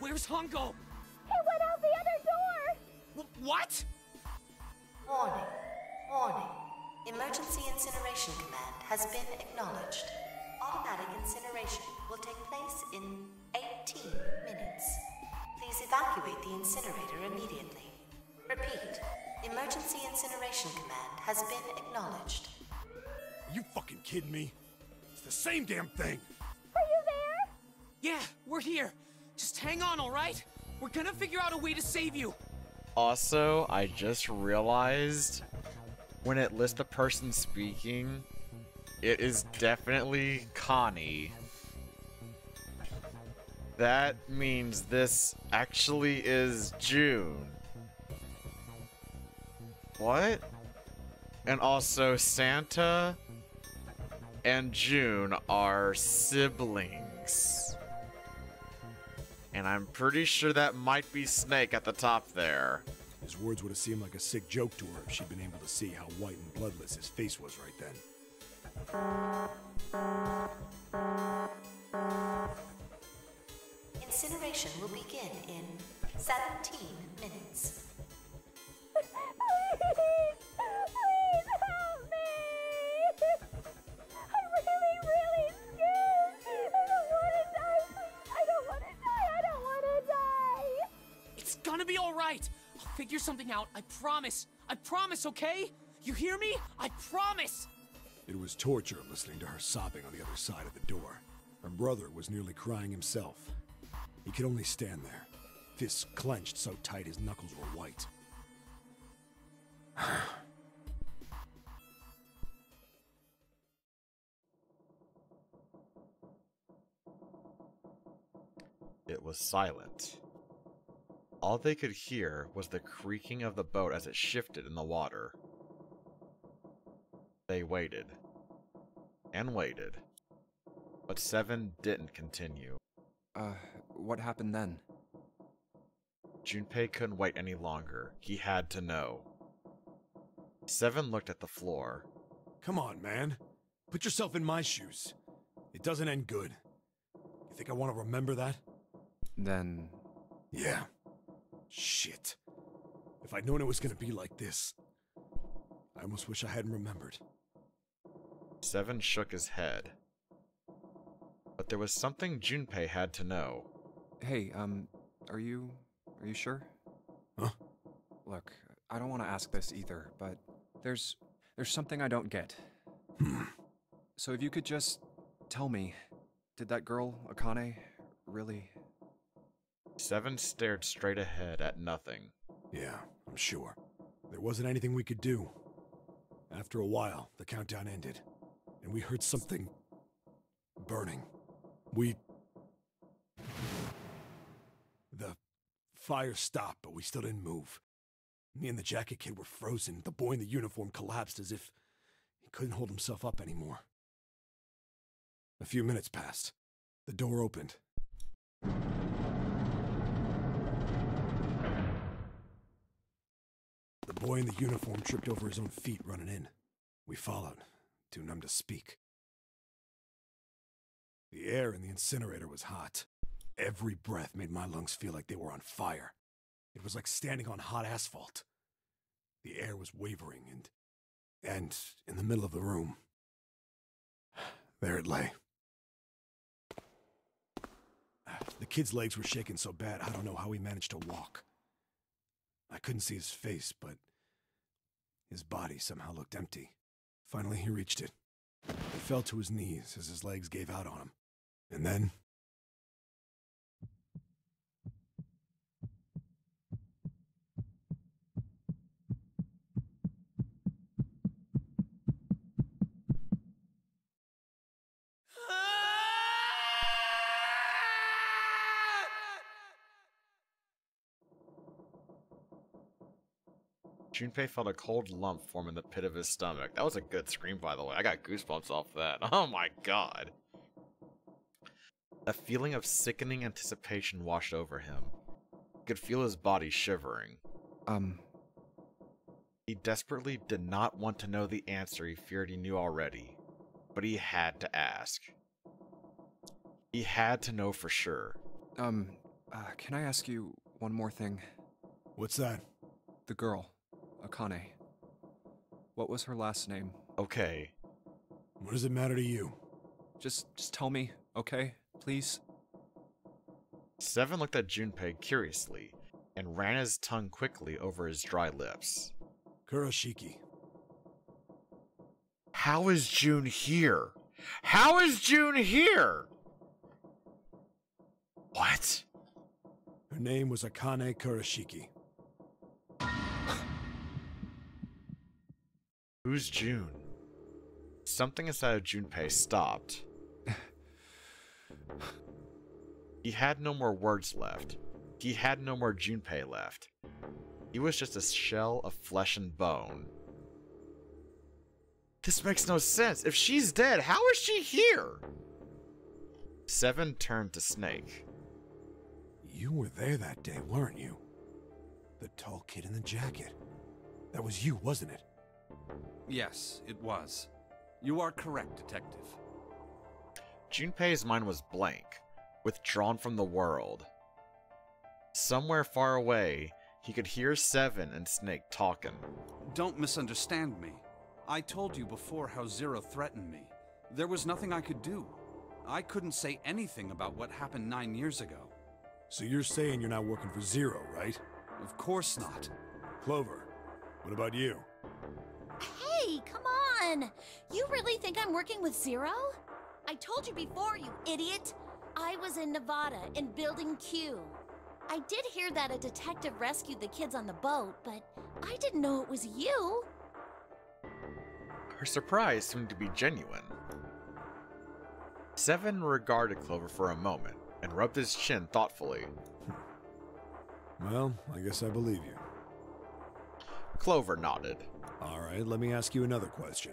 Where's Hongo? He went out the other door! What? Warning. Warning. Emergency incineration command has been acknowledged. Automatic incineration will take place in 18 minutes. Please evacuate the incinerator immediately. Repeat. Emergency incineration command has been acknowledged. Are you fucking kidding me? It's the same damn thing! Are you there? Yeah, we're here. Just hang on, alright? We're gonna figure out a way to save you. Also, I just realized when it lists the person speaking, it is definitely Connie. That means this actually is June. What? And also Santa and June are siblings. And I'm pretty sure that might be Snake at the top there. His words would have seemed like a sick joke to her if she'd been able to see how white and bloodless his face was right then. Incineration will begin in 17 minutes. Please help me! I'm really scared. I don't want to die. I don't want to die. I don't want to die. It's gonna be all right. I'll figure something out. I promise. I promise, okay? You hear me? I promise. It was torture listening to her sobbing on the other side of the door. Her brother was nearly crying himself. He could only stand there, fists clenched so tight his knuckles were white. It was silent. All they could hear was the creaking of the boat as it shifted in the water. They waited. And waited. But Seven didn't continue. What happened then? Junpei couldn't wait any longer. He had to know. Seven looked at the floor. Come on, man. Put yourself in my shoes. It doesn't end good. You think I want to remember that? Then... Yeah. Shit. If I'd known it was gonna be like this, I almost wish I hadn't remembered. Seven shook his head. But there was something Junpei had to know. Hey, are you sure? Huh? Look, I don't want to ask this either, but there's something I don't get. So if you could just tell me, did that girl, Akane, really... Seven stared straight ahead at nothing. Yeah, I'm sure. There wasn't anything we could do. After a while, the countdown ended, and we heard something... burning. The fire stopped, but we still didn't move. Me and the jacket kid were frozen. The boy in the uniform collapsed as if he couldn't hold himself up anymore. A few minutes passed. The door opened. The boy in the uniform tripped over his own feet running in. We followed, too numb to speak. The air in the incinerator was hot. Every breath made my lungs feel like they were on fire. It was like standing on hot asphalt. The air was wavering, and in the middle of the room, there it lay. The kid's legs were shaking so bad, I don't know how he managed to walk. I couldn't see his face, but his body somehow looked empty. Finally, he reached it. He fell to his knees as his legs gave out on him. And then... Junpei felt a cold lump form in the pit of his stomach. That was a good scream, by the way. I got goosebumps off that. Oh my god. A feeling of sickening anticipation washed over him. He could feel his body shivering. He desperately did not want to know the answer he feared he knew already, but he had to ask. He had to know for sure. Can I ask you one more thing? What's that? The girl, Akane. What was her last name? Okay. What does it matter to you? Just tell me, okay? Please? Seven looked at Junpei curiously, and ran his tongue quickly over his dry lips. Kurashiki. How is June here? How is June here? What? Her name was Akane Kurashiki. Who's June? Something inside of Junpei stopped. He had no more words left. He had no more Junpei left. He was just a shell of flesh and bone. This makes no sense. If she's dead, how is she here? Seven turned to Snake. You were there that day, weren't you? The tall kid in the jacket. That was you, wasn't it? Yes, it was. You are correct, Detective. Junpei's mind was blank, withdrawn from the world. Somewhere far away, he could hear Seven and Snake talking. Don't misunderstand me. I told you before how Zero threatened me. There was nothing I could do. I couldn't say anything about what happened 9 years ago. So you're saying you're not working for Zero, right? Of course not. Clover, what about you? Hey, come on! You really think I'm working with Zero? I told you before, you idiot! I was in Nevada, in Building Q. I did hear that a detective rescued the kids on the boat, but I didn't know it was you. Her surprise seemed to be genuine. Seven regarded Clover for a moment and rubbed his chin thoughtfully. Well, I guess I believe you. Clover nodded. All right, let me ask you another question.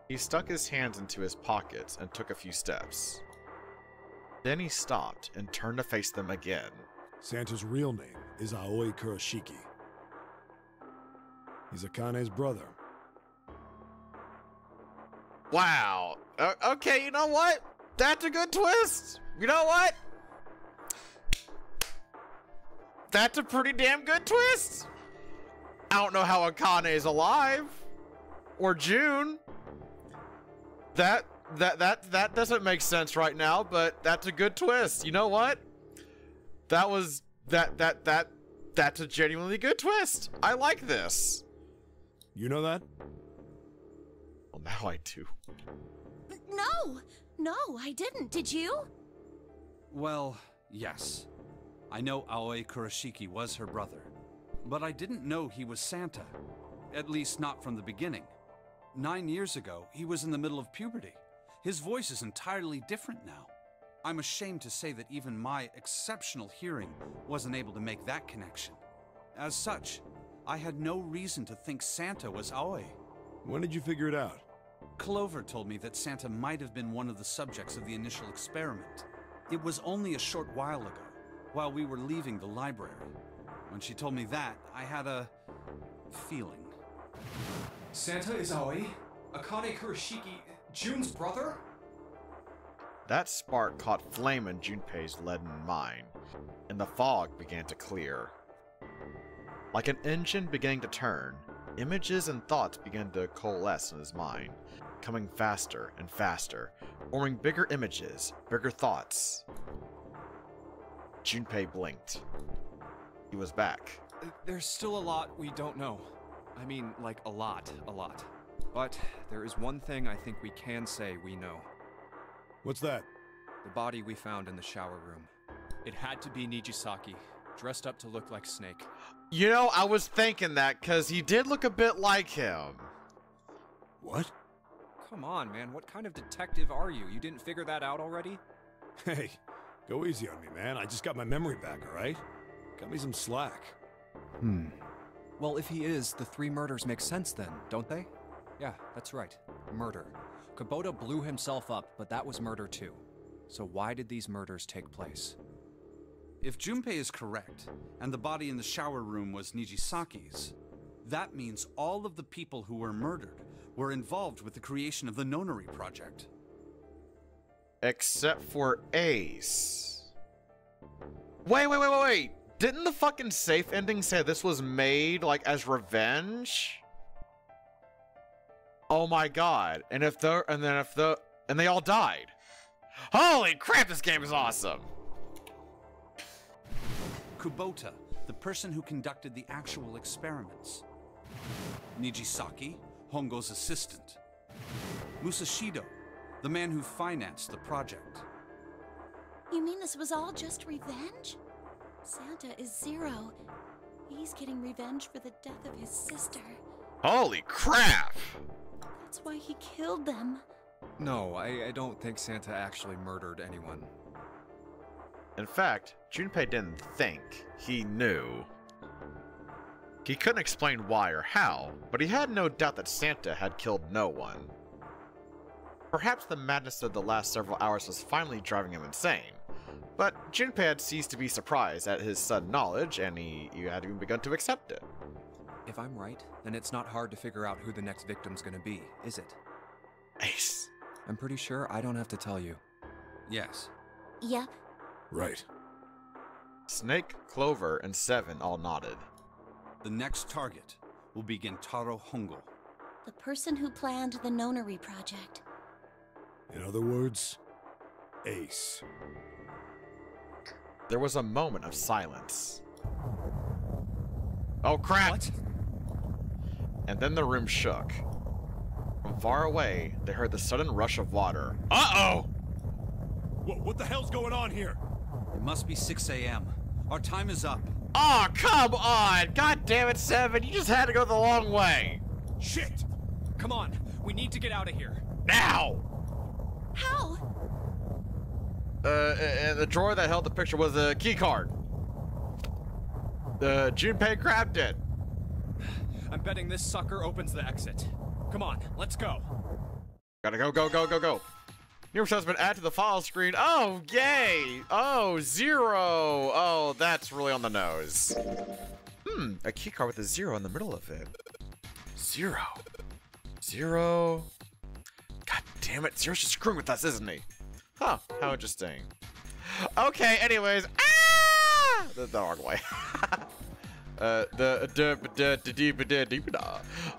He stuck his hands into his pockets and took a few steps. Then he stopped and turned to face them again. Santa's real name is Aoi Kurashiki. He's Akane's brother. Wow. Okay, you know what? That's a good twist. You know what? That's a pretty damn good twist. I don't know how Akane is alive. Or June. That doesn't make sense right now, but that's a good twist. You know what? That's a genuinely good twist. I like this. You know that? Well, now I do. No, I didn't. Did you? Well, yes. I know Aoi Kurashiki was her brother, but I didn't know he was Santa. At least not from the beginning. 9 years ago, he was in the middle of puberty. His voice is entirely different now. I'm ashamed to say that even my exceptional hearing wasn't able to make that connection. As such, I had no reason to think Santa was Aoi. When did you figure it out? Clover told me that Santa might have been one of the subjects of the initial experiment. It was only a short while ago, while we were leaving the library. When she told me that, I had a feeling. Santa is Aoi? Akane Kurashiki, June's brother? That spark caught flame in Junpei's leaden mind, and the fog began to clear. Like an engine beginning to turn, images and thoughts began to coalesce in his mind, coming faster and faster, forming bigger images, bigger thoughts. Junpei blinked. He was back. There's still a lot we don't know. I mean, like a lot. But there is one thing I think we can say we know. What's that? The body we found in the shower room. It had to be Nijisaki, dressed up to look like Snake. You know, I was thinking that because he did look a bit like him. What? Come on, man. What kind of detective are you? You didn't figure that out already? Hey, go easy on me, man. I just got my memory back, all right? Cut me some slack. Well, if he is, the 3 murders make sense then, don't they? Yeah, that's right. Murder. Kubota blew himself up, but that was murder too. So why did these murders take place? If Junpei is correct, and the body in the shower room was Nijisaki's, that means all of the people who were murdered were involved with the creation of the Nonary Project. Except for Ace. Wait. Didn't the fucking safe ending say this was made, like, as revenge? Oh my god. And they all died. Holy crap, this game is awesome! Kubota, the person who conducted the actual experiments. Nijisaki, Hongo's assistant. Musashido, the man who financed the project. You mean this was all just revenge? Santa is Zero. He's getting revenge for the death of his sister. Holy crap! That's why he killed them. No, I don't think Santa actually murdered anyone. In fact, Junpei didn't think, he knew. He couldn't explain why or how, but he had no doubt that Santa had killed no one. Perhaps the madness of the last several hours was finally driving him insane, but Junpei had ceased to be surprised at his sudden knowledge, and he had even begun to accept it. If I'm right, then it's not hard to figure out who the next victim's gonna be, is it? Ace. I'm pretty sure I don't have to tell you. Yes. Yep. Right. Snake, Clover, and Seven all nodded. The next target will be Gentaro Hongo. The person who planned the Nonary project. In other words, Ace. There was a moment of silence. Oh crap! What? And then the room shook. From far away, they heard the sudden rush of water. Uh-oh! What the hell's going on here? It must be 6 a.m. Our time is up. Oh, come on! God damn it, Seven! You just had to go the long way! Shit! Come on, we need to get out of here. Now! How? And the drawer that held the picture was a key card. Junpei grabbed it. I'm betting this sucker opens the exit. Come on, let's go. Gotta go, go, go, go, go. New has been added to the file screen. Oh, yay! Oh, 0. Oh, that's really on the nose. A key card with a 0 in the middle of it. 0. 0. God damn it, Zero's just screwing with us, isn't he? Huh, how interesting. Okay, anyways. Ah! The wrong way.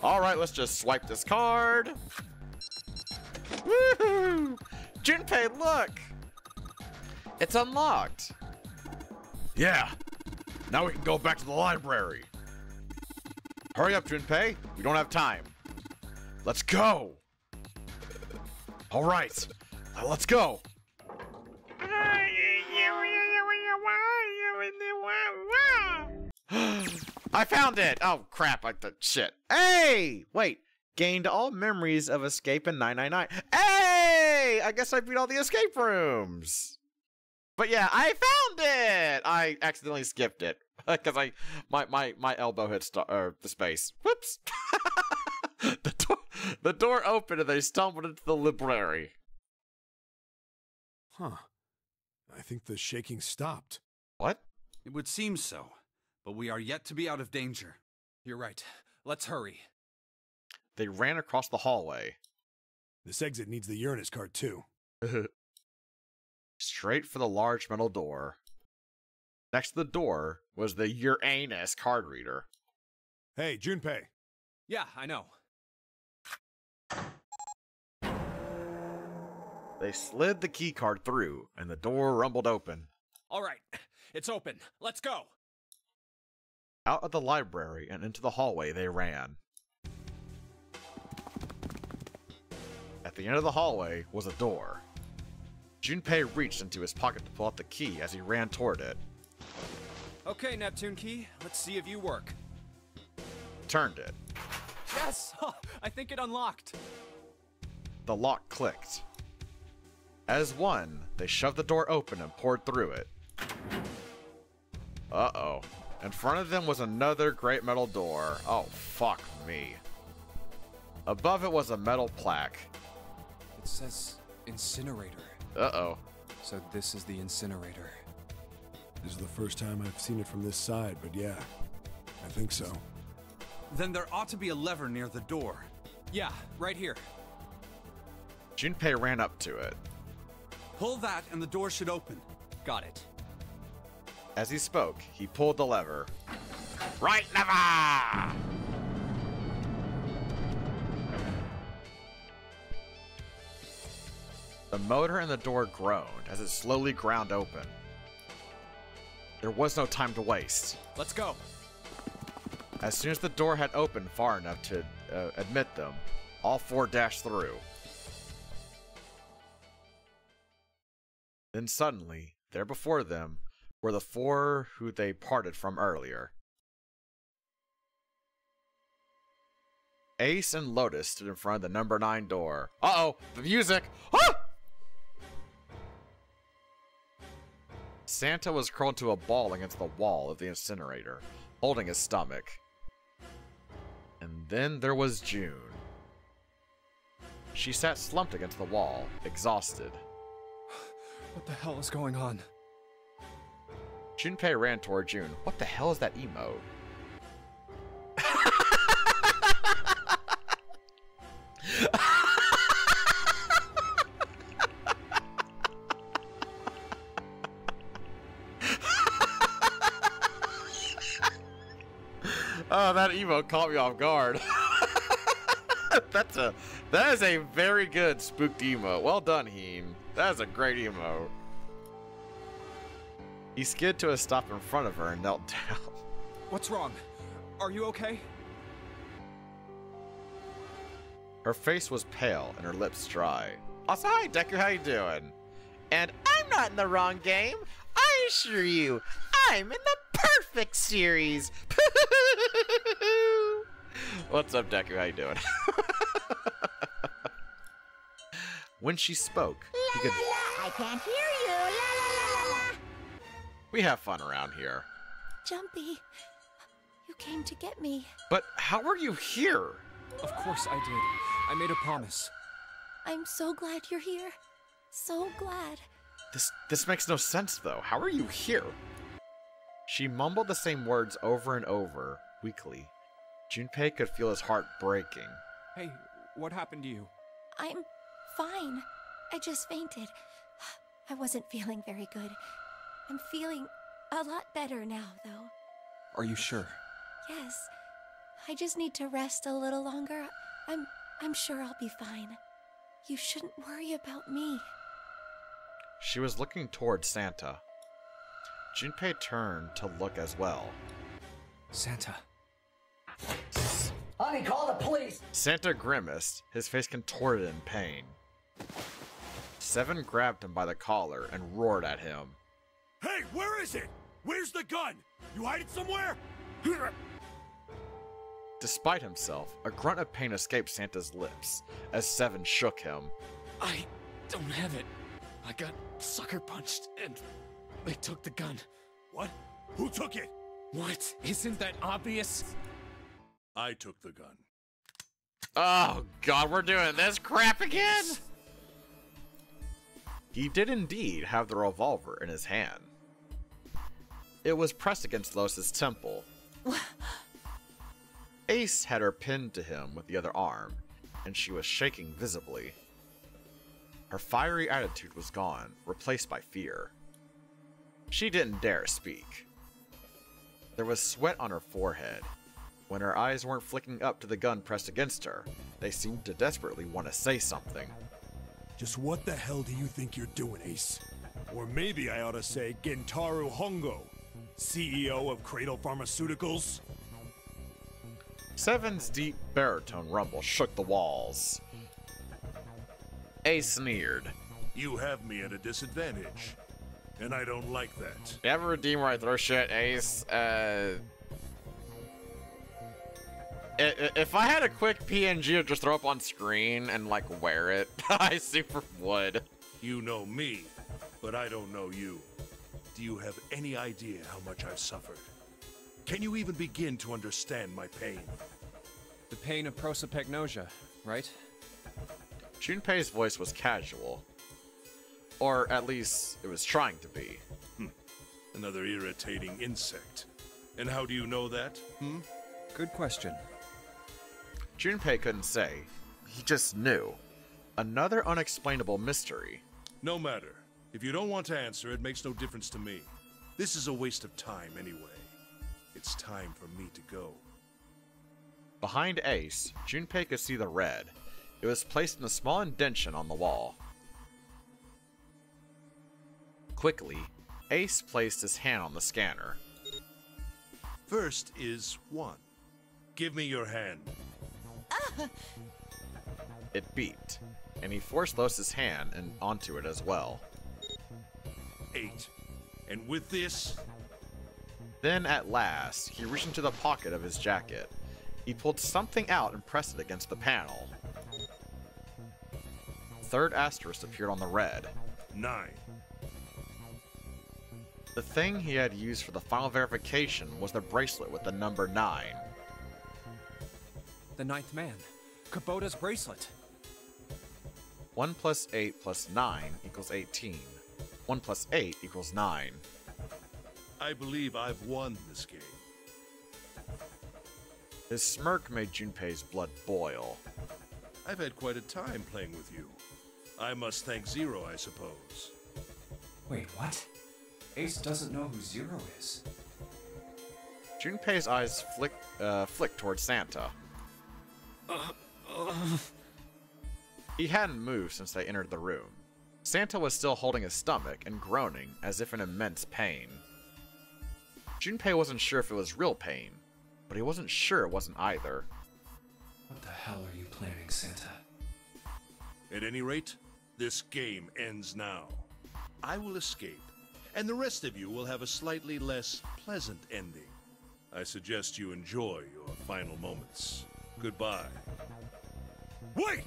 Alright, let's just swipe this card. Woohoo! Junpei, look! It's unlocked. Yeah. Now we can go back to the library. Hurry up, Junpei. We don't have time. Let's go. Alright. Let's go. I found it! Oh, crap. Shit. Hey! Wait. Gained all memories of escape in 999. Hey! I guess I beat all the escape rooms. But yeah, I found it! I accidentally skipped it. Because my elbow hit the space. Whoops. The door opened and they stumbled into the library. Huh. I think the shaking stopped. What? It would seem so, but we are yet to be out of danger. You're right. Let's hurry. They ran across the hallway. This exit needs the Uranus card, too. Straight for the large metal door. Next to the door was the Uranus card reader. Hey, Junpei. Yeah, I know. They slid the key card through, and the door rumbled open. All right, it's open. Let's go. Out of the library and into the hallway they ran. At the end of the hallway was a door. Junpei reached into his pocket to pull out the key as he ran toward it. Okay, Neptune Key, let's see if you work. Turned it. Yes! I think it unlocked. The lock clicked. As one, they shoved the door open and poured through it. Uh-oh. In front of them was another great metal door. Oh, fuck me. Above it was a metal plaque. It says incinerator. Uh-oh. So this is the incinerator. This is the first time I've seen it from this side, but yeah, I think so. Then there ought to be a lever near the door. Yeah, right here. Junpei ran up to it. Pull that and the door should open. Got it. As he spoke, he pulled the lever. Right lever! The motor in the door groaned as it slowly ground open. There was no time to waste. Let's go. As soon as the door had opened far enough to admit them, all four dashed through. Then suddenly, there before them, were the four who they parted from earlier. Ace and Lotus stood in front of the number 9 door. Uh-oh! The music! Ah! Santa was curled to a ball against the wall of the incinerator, holding his stomach. And then there was June. She sat slumped against the wall, exhausted. What the hell is going on? Junpei ran toward June. What the hell is that emote? emo caught me off guard. That is a very good spooked emo. Well done, Heen. That is a great emo. He skid to a stop in front of her and knelt down. What's wrong? Are you okay? Her face was pale and her lips dry. Also, hi Deku, how you doing? And I'm not in the wrong game. I assure you, I'm in the perfect series. What's up, Deku? How you doing? When she spoke, he could... I can't hear you. La, la, la, la. We have fun around here. Jumpy, you came to get me. But how are you here? Of course I did. I made a promise. I'm so glad you're here. So glad. This makes no sense, though. How are you here? She mumbled the same words over and over, weakly. Junpei could feel his heart breaking. Hey, what happened to you? I'm fine. I just fainted. I wasn't feeling very good. I'm feeling a lot better now, though. Are you sure? Yes. I just need to rest a little longer. I'm sure I'll be fine. You shouldn't worry about me. She was looking toward Santa. Junpei turned to look as well. Santa. Honey, call the police! Santa grimaced, his face contorted in pain. Seven grabbed him by the collar and roared at him. Hey, where is it? Where's the gun? You hide it somewhere? Despite himself, a grunt of pain escaped Santa's lips as Seven shook him. I don't have it. I got sucker punched and they took the gun. What? Who took it? What? Isn't that obvious? I took the gun. Oh god, we're doing this crap again? He did indeed have the revolver in his hand. It was pressed against Los's temple. Ace had her pinned to him with the other arm, and she was shaking visibly. Her fiery attitude was gone, replaced by fear. She didn't dare speak. There was sweat on her forehead. When her eyes weren't flicking up to the gun pressed against her, they seemed to desperately want to say something. Just what the hell do you think you're doing, Ace? Or maybe I ought to say Gentaro Hongo, CEO of Cradle Pharmaceuticals? Seven's deep baritone rumble shook the walls. Ace sneered. You have me at a disadvantage, and I don't like that. You have a redeem where I throw shit, Ace? If I had a quick PNG to just throw up on screen and, like, wear it, I super would. You know me, but I don't know you. Do you have any idea how much I've suffered? Can you even begin to understand my pain? The pain of prosopagnosia, right? Junpei's voice was casual. Or at least, it was trying to be. Another irritating insect. And how do you know that? Good question. Junpei couldn't say. He just knew. Another unexplainable mystery. No matter. If you don't want to answer, it makes no difference to me. This is a waste of time anyway. It's time for me to go. Behind Ace, Junpei could see the red. It was placed in a small indention on the wall. Quickly, Ace placed his hand on the scanner. First is 1. Give me your hand. It beeped, and he forced Los's hand and onto it as well. 8. And with this... Then, at last, he reached into the pocket of his jacket. He pulled something out and pressed it against the panel. Third asterisk appeared on the red. 9. The thing he had used for the final verification was the bracelet with the number 9. The 9th man. Kubota's bracelet. 1 plus 8 plus 9 equals 18. 1 plus 8 equals 9. I believe I've won this game. His smirk made Junpei's blood boil. I've had quite a time playing with you. I must thank Zero, I suppose. Wait, what? Ace doesn't know who Zero is. Junpei's eyes flicked towards Santa. He hadn't moved since they entered the room. Santa was still holding his stomach and groaning as if in immense pain. Junpei wasn't sure if it was real pain, but he wasn't sure it wasn't either. What the hell are you planning, Santa? At any rate, this game ends now. I will escape, and the rest of you will have a slightly less pleasant ending. I suggest you enjoy your final moments. Goodbye. Wait!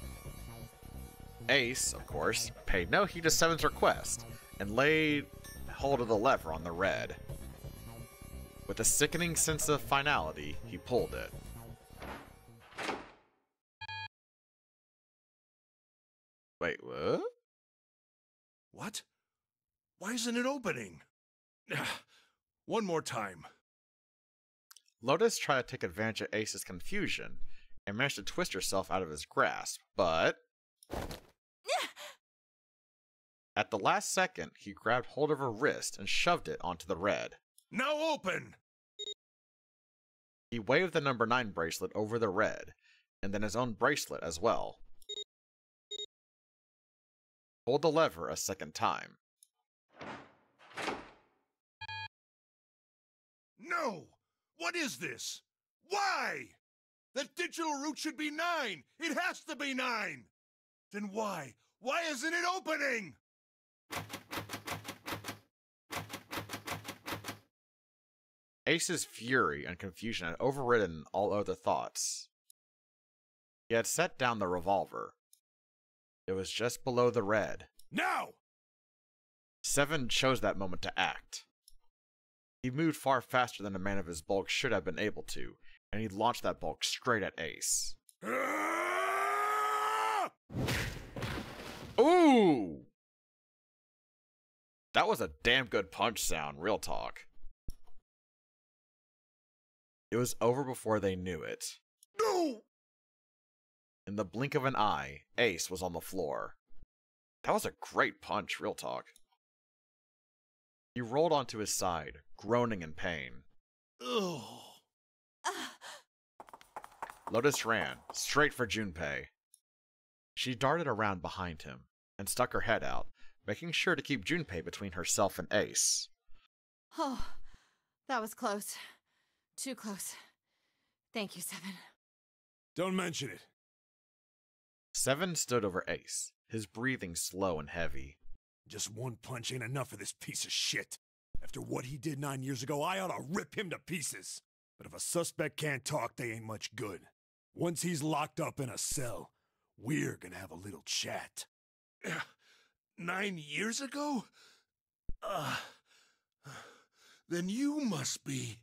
Ace, of course, paid no heed to Seven's request and laid hold of the lever on the red. With a sickening sense of finality, he pulled it. Wait, what? What? Why isn't it opening? One more time. Lotus tried to take advantage of Ace's confusion and managed to twist herself out of his grasp, but... At the last second, he grabbed hold of her wrist and shoved it onto the red. Now open! He waved the number 9 bracelet over the red, and then his own bracelet as well. Pulled the lever a second time. No! What is this? Why? That digital route should be 9! It has to be 9! Then why? Why isn't it opening? Ace's fury and confusion had overridden all other thoughts. He had set down the revolver. It was just below the red. Now! Seven chose that moment to act. He moved far faster than a man of his bulk should have been able to, and he launched that bulk straight at Ace. Ooh! That was a damn good punch sound, real talk. It was over before they knew it. No! In the blink of an eye, Ace was on the floor. That was a great punch, real talk. He rolled onto his side, groaning in pain. Ugh. Lotus ran, straight for Junpei. She darted around behind him, and stuck her head out, making sure to keep Junpei between herself and Ace. Oh, that was close. Too close. Thank you, Seven. Don't mention it. Seven stood over Ace, his breathing slow and heavy. Just one punch ain't enough for this piece of shit. After what he did 9 years ago, I ought to rip him to pieces. But if a suspect can't talk, they ain't much good. Once he's locked up in a cell, we're gonna have a little chat. 9 years ago? Then you must be...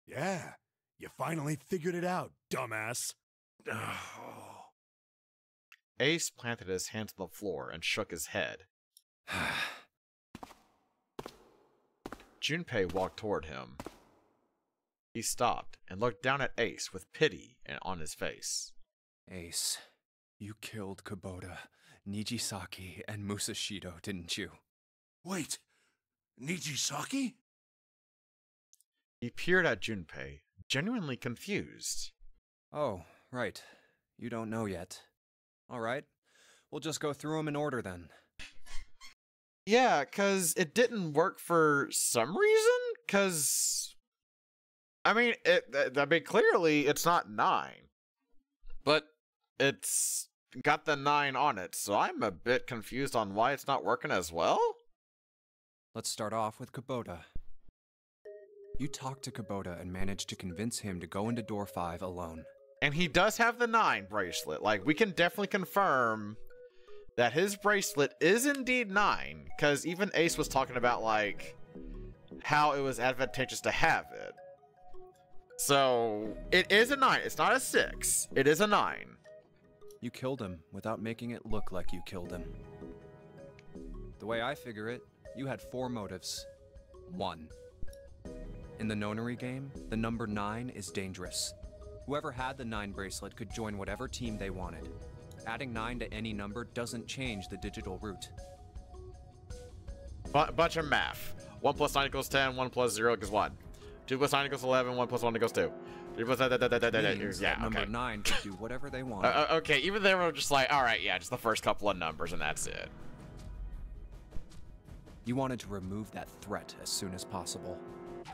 Yeah, you finally figured it out, dumbass. Oh. Ace planted his hands on the floor and shook his head. Junpei walked toward him. He stopped and looked down at Ace with pity on his face. Ace, you killed Kubota, Nijisaki, and Musashido, didn't you? Wait, Nijisaki? He peered at Junpei, genuinely confused. Oh, right. You don't know yet. All right. We'll just go through them in order then. Yeah, 'cause it didn't work for some reason? 'Cause... I mean, clearly it's not 9. But it's got the 9 on it, so I'm a bit confused on why it's not working as well? Let's start off with Kubota. You talked to Kubota and managed to convince him to go into door 5 alone. And he does have the 9 bracelet. Like, we can definitely confirm that his bracelet is indeed 9, because even Ace was talking about, like, how it was advantageous to have it. So, it is a 9. It's not a 6. It is a 9. You killed him without making it look like you killed him. The way I figure it, you had 4 motives. 1. In the nonary game, the number 9 is dangerous. Whoever had the 9 bracelet could join whatever team they wanted. Adding 9 to any number doesn't change the digital route. Bunch of math. 1 plus 9 equals 10, 1 plus 0 equals 1. 2 plus 9 equals 11. 1 plus 1 equals 2. 3 plus Means yeah, that number okay. 9 could do whatever they want. Okay, even they were just like, all right, yeah, just the first couple of numbers and that's it. You wanted to remove that threat as soon as possible.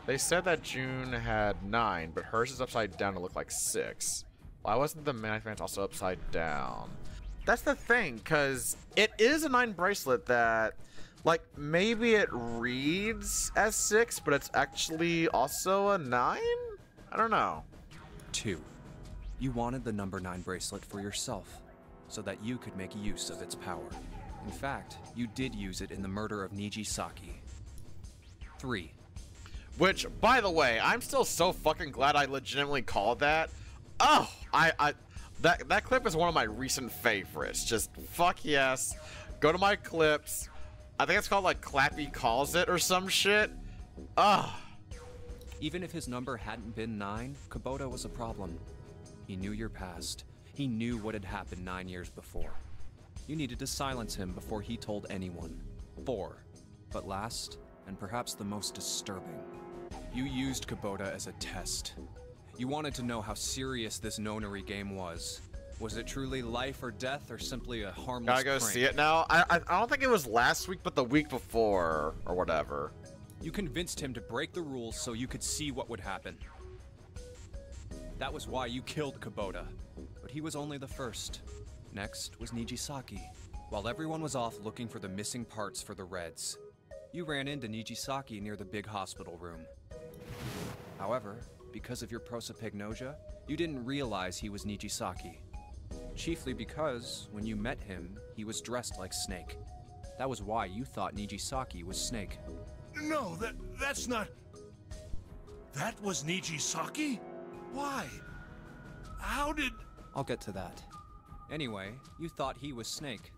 They said that June had 9, but hers is upside down to look like 6. Why wasn't the Manic Man's also upside down? That's the thing, because it is a 9 bracelet that, like, maybe it reads as 6, but it's actually also a 9? I don't know. 2. You wanted the number 9 bracelet for yourself, so that you could make use of its power. In fact, you did use it in the murder of Nijisaki. 3. Which, by the way, I'm still so fucking glad I legitimately called that. Oh, that clip is one of my recent favorites. Just fuck yes. Go to my clips. I think it's called like Clappy Calls It or some shit. Ugh. Even if his number hadn't been 9, Kubota was a problem. He knew your past. He knew what had happened 9 years before. You needed to silence him before he told anyone. 4. But last, and perhaps the most disturbing, you used Kubota as a test. You wanted to know how serious this nonary game was. Was it truly life or death, or simply a harmless Gotta go prank? see it now. I don't think it was last week, but the week before, or whatever. You convinced him to break the rules so you could see what would happen. That was why you killed Kubota. But he was only the first. Next was Nijisaki. While everyone was off looking for the missing parts for the Reds, you ran into Nijisaki near the big hospital room. However, because of your prosopagnosia, you didn't realize he was Nijisaki. Chiefly because, when you met him, he was dressed like Snake. That was why you thought Nijisaki was Snake. No, that's not... That was Nijisaki? Why? How did... I'll get to that. Anyway, you thought he was Snake.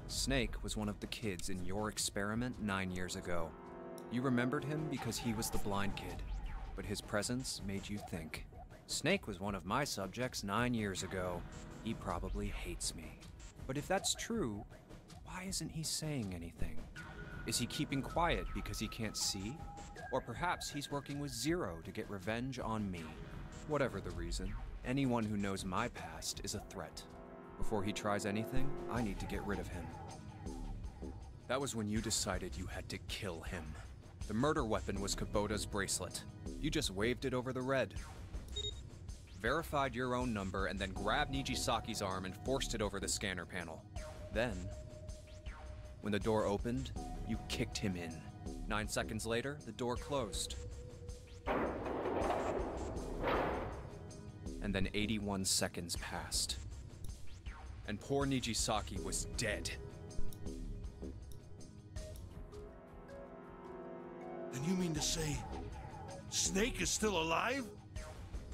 Snake was one of the kids in your experiment 9 years ago. You remembered him because he was the blind kid, but his presence made you think. Snake was one of my subjects 9 years ago. He probably hates me. But if that's true, why isn't he saying anything? Is he keeping quiet because he can't see? Or perhaps he's working with Zero to get revenge on me. Whatever the reason, anyone who knows my past is a threat. Before he tries anything, I need to get rid of him. That was when you decided you had to kill him. The murder weapon was Kubota's bracelet. You just waved it over the red. Verified your own number and then grabbed Nijisaki's arm and forced it over the scanner panel. Then, when the door opened, you kicked him in. 9 seconds later, the door closed. And then 81 seconds passed. And poor Nijisaki was dead. Then you mean to say... Snake is still alive?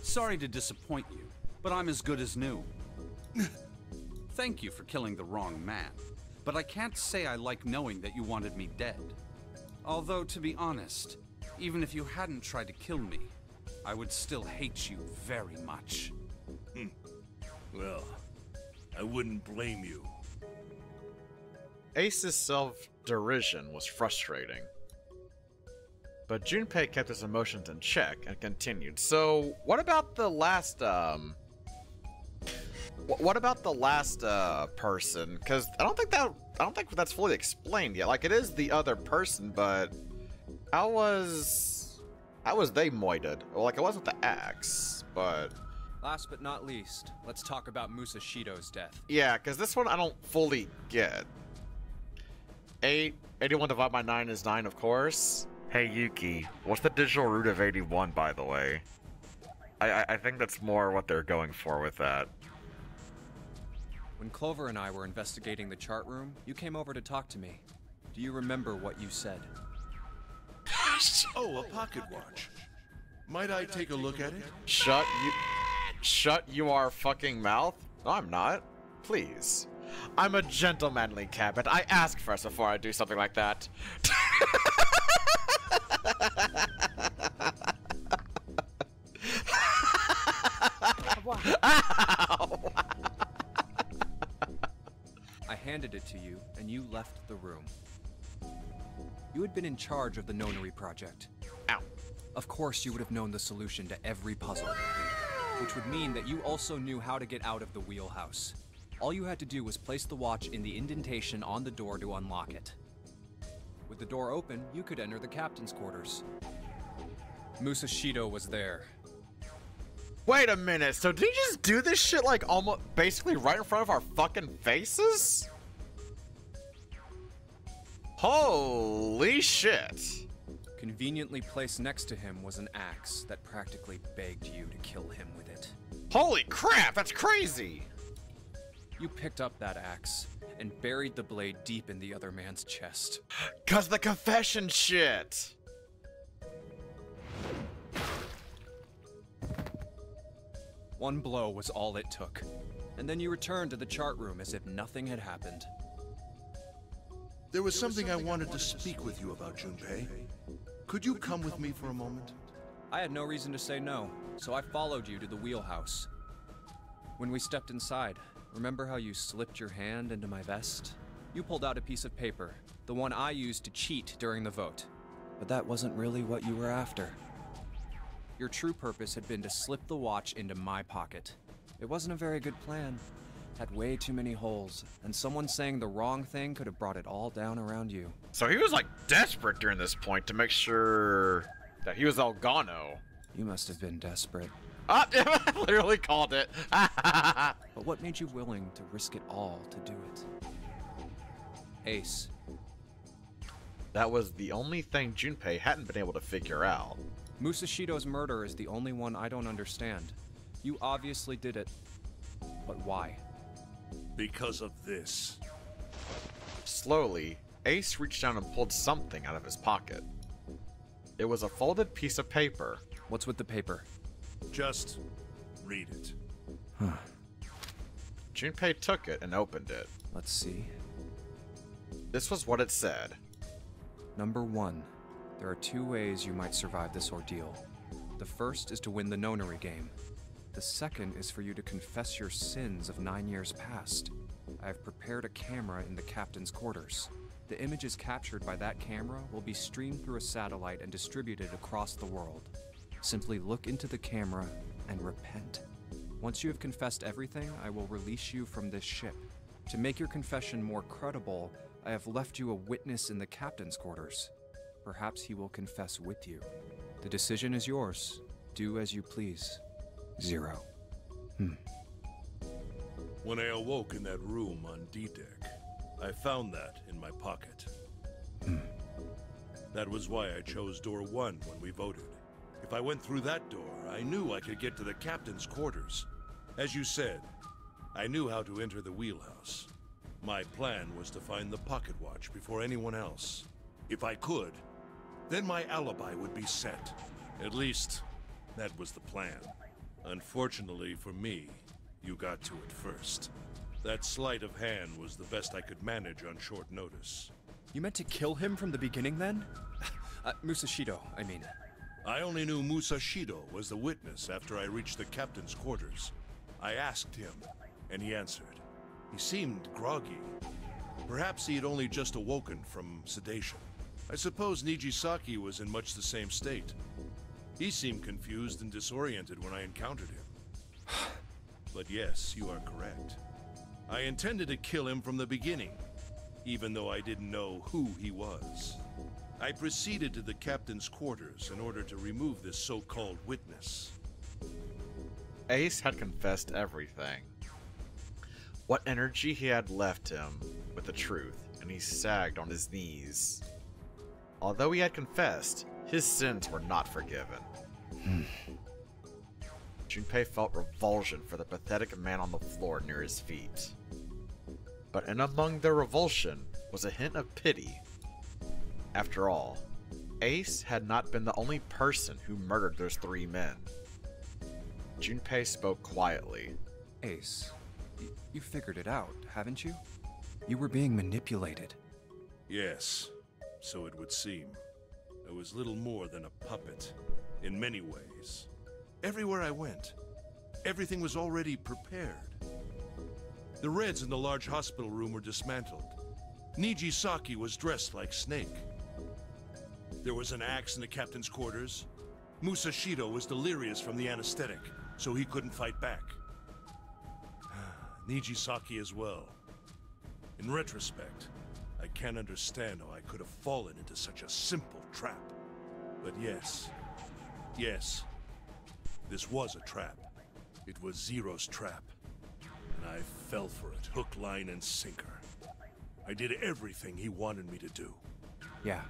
Sorry to disappoint you, but I'm as good as new. Thank you for killing the wrong man, but I can't say I like knowing that you wanted me dead. Although, to be honest, even if you hadn't tried to kill me, I would still hate you very much. Well, I wouldn't blame you. Ace's self-derision was frustrating. But Junpei kept his emotions in check and continued. So, what about the last, what about the last, person? Because I don't think that's fully explained yet. Like, it is the other person, but how was they moited? Well, like, it wasn't the axe, but... Last but not least, let's talk about Musashido's death. Yeah, because this one I don't fully get. 81 divided by 9 is 9, of course. Hey, Yuki, what's the digital root of 81, by the way? I think that's more what they're going for with that. When Clover and I were investigating the chart room, you came over to talk to me. Do you remember what you said? Oh, a pocket watch. Might I take a look at it? Shut your fucking mouth? No, I'm not. Please. I'm a gentlemanly cabin. I ask first before I do something like that. I handed it to you, and you left the room. You had been in charge of the Nonary project. Ow. Of course you would have known the solution to every puzzle, which would mean that you also knew how to get out of the wheelhouse. All you had to do was place the watch in the indentation on the door to unlock it. With the door open, you could enter the captain's quarters. Musashido was there. Wait a minute, so did he just do this shit like almost basically right in front of our fucking faces? Holy shit. Conveniently placed next to him was an axe that practically begged you to kill him with it. Holy crap, that's crazy! You picked up that axe and buried the blade deep in the other man's chest. 'Cause the confession shit! One blow was all it took, and then you returned to the chart room as if nothing had happened. There was something I wanted to speak with you about, Junpei. Could you come with me for a moment? I had no reason to say no, so I followed you to the wheelhouse. When we stepped inside, remember how you slipped your hand into my vest? You pulled out a piece of paper, the one I used to cheat during the vote. But that wasn't really what you were after. Your true purpose had been to slip the watch into my pocket. It wasn't a very good plan. Had way too many holes, and someone saying the wrong thing could have brought it all down around you. So he was like desperate during this point to make sure that he was Elgano. You must have been desperate. Ah, literally called it. But what made you willing to risk it all to do it? Ace. That was the only thing Junpei hadn't been able to figure out. Musashido's murder is the only one I don't understand. You obviously did it, but why? Because of this. Slowly, Ace reached down and pulled something out of his pocket. It was a folded piece of paper. What's with the paper? Just read it. Huh. Junpei took it and opened it. Let's see. This was what it said. Number 1. There are 2 ways you might survive this ordeal. The first is to win the nonary game. The second is for you to confess your sins of 9 years past. I have prepared a camera in the captain's quarters. The images captured by that camera will be streamed through a satellite and distributed across the world. Simply look into the camera and repent. Once you have confessed everything, I will release you from this ship. To make your confession more credible, I have left you a witness in the captain's quarters. Perhaps he will confess with you. The decision is yours. Do as you please. 0. When I awoke in that room on D-Deck, I found that in my pocket. That was why I chose door 1 when we voted. If I went through that door, I knew I could get to the captain's quarters. As you said, I knew how to enter the wheelhouse. My plan was to find the pocket watch before anyone else. If I could, then my alibi would be set. At least, that was the plan. Unfortunately for me, you got to it first. That sleight of hand was the best I could manage on short notice. You meant to kill him from the beginning then? Musashido, I mean. I only knew Musashido was the witness after I reached the captain's quarters. I asked him, and he answered. He seemed groggy. Perhaps he had only just awoken from sedation. I suppose Nijisaki was in much the same state. He seemed confused and disoriented when I encountered him. But yes, you are correct. I intended to kill him from the beginning, even though I didn't know who he was. I proceeded to the captain's quarters in order to remove this so-called witness. Ace had confessed everything. What energy he had left him with the truth, and he sagged on his knees. Although he had confessed, his sins were not forgiven. Junpei felt revulsion for the pathetic man on the floor near his feet. But in among the revulsion was a hint of pity. After all, Ace had not been the only person who murdered those 3 men. Junpei spoke quietly. Ace, you figured it out, haven't you? You were being manipulated. Yes, so it would seem. I was little more than a puppet, in many ways. Everywhere I went, everything was already prepared. The Reds in the large hospital room were dismantled. Nijisaki was dressed like Snake. There was an axe in the captain's quarters. Musashido was delirious from the anesthetic, so he couldn't fight back. Nijisaki as well. In retrospect, I can't understand how I could have fallen into such a simple trap. But yes, this was a trap. It was Zero's trap. And I fell for it, hook, line, and sinker. I did everything he wanted me to do. Yeah.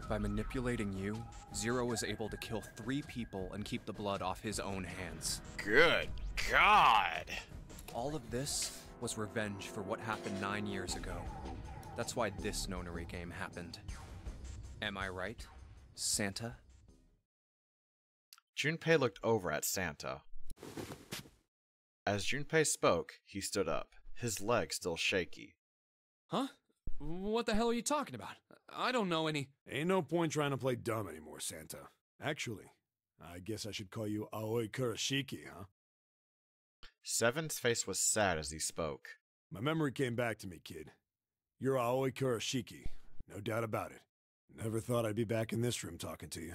By manipulating you, Zero was able to kill 3 people and keep the blood off his own hands. Good God! All of this was revenge for what happened 9 years ago. That's why this Nonary game happened. Am I right, Santa? Junpei looked over at Santa. As Junpei spoke, he stood up, his legs still shaky. Huh? What the hell are you talking about? I don't know any... Ain't no point trying to play dumb anymore, Santa. Actually, I guess I should call you Aoi Kurashiki, huh? Seven's face was sad as he spoke. My memory came back to me, kid. You're Aoi Kurashiki, no doubt about it. Never thought I'd be back in this room talking to you.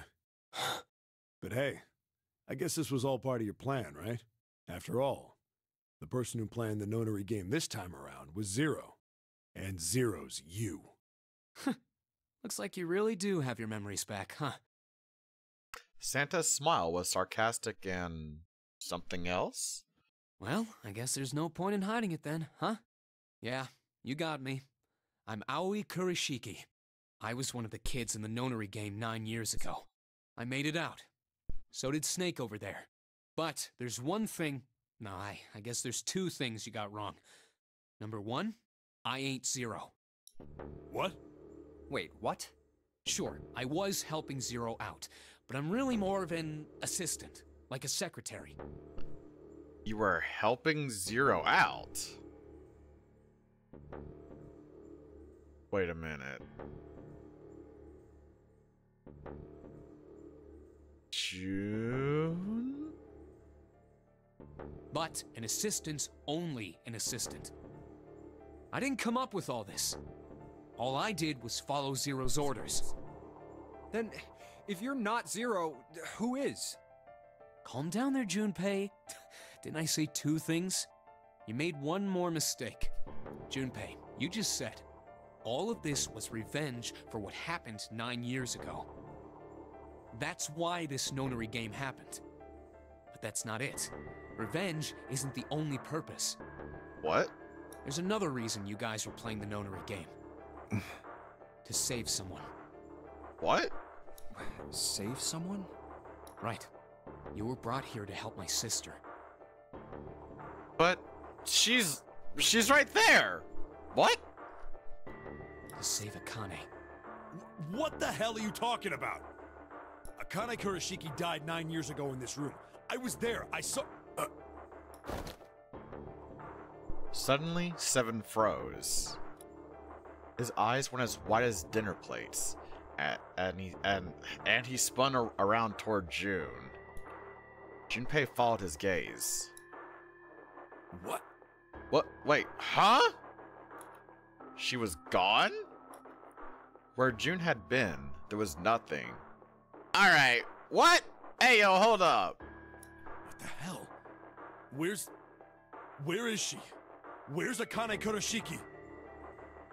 But hey, I guess this was all part of your plan, right? After all, the person who planned the Nonary game this time around was Zero. And Zero's you. Looks like you really do have your memories back, huh? Santa's smile was sarcastic and... something else? Well, I guess there's no point in hiding it then, huh? Yeah, you got me. I'm Aoi Kurashiki. I was one of the kids in the Nonary game 9 years ago. I made it out. So did Snake over there. But there's one thing... No, I guess there's 2 things you got wrong. Number 1, I ain't Zero. What? Wait, what? Sure, I was helping Zero out, but I'm really more of an assistant, like a secretary. You were helping Zero out? Wait a minute. June? But an assistant's only an assistant. I didn't come up with all this. All I did was follow Zero's orders. Then, if you're not Zero, who is? Calm down there, Junpei. Didn't I say 2 things? You made one more mistake. Junpei, you just said, all of this was revenge for what happened 9 years ago. That's why this Nonary game happened. But that's not it. Revenge isn't the only purpose. What? There's another reason you guys were playing the Nonary game. To save someone. What? Save someone? Right. You were brought here to help my sister. But she's right there. What? To save Akane. What the hell are you talking about? Akane Kurashiki died 9 years ago in this room. I was there. I saw... Suddenly, Seven froze. His eyes went as white as dinner plates, and he spun around toward June. Junpei followed his gaze. What? What? Wait, huh? She was gone? Where June had been, there was nothing. Alright, what? Hey, yo, hold up. What the hell? Where is she? Where's Akane Kurashiki?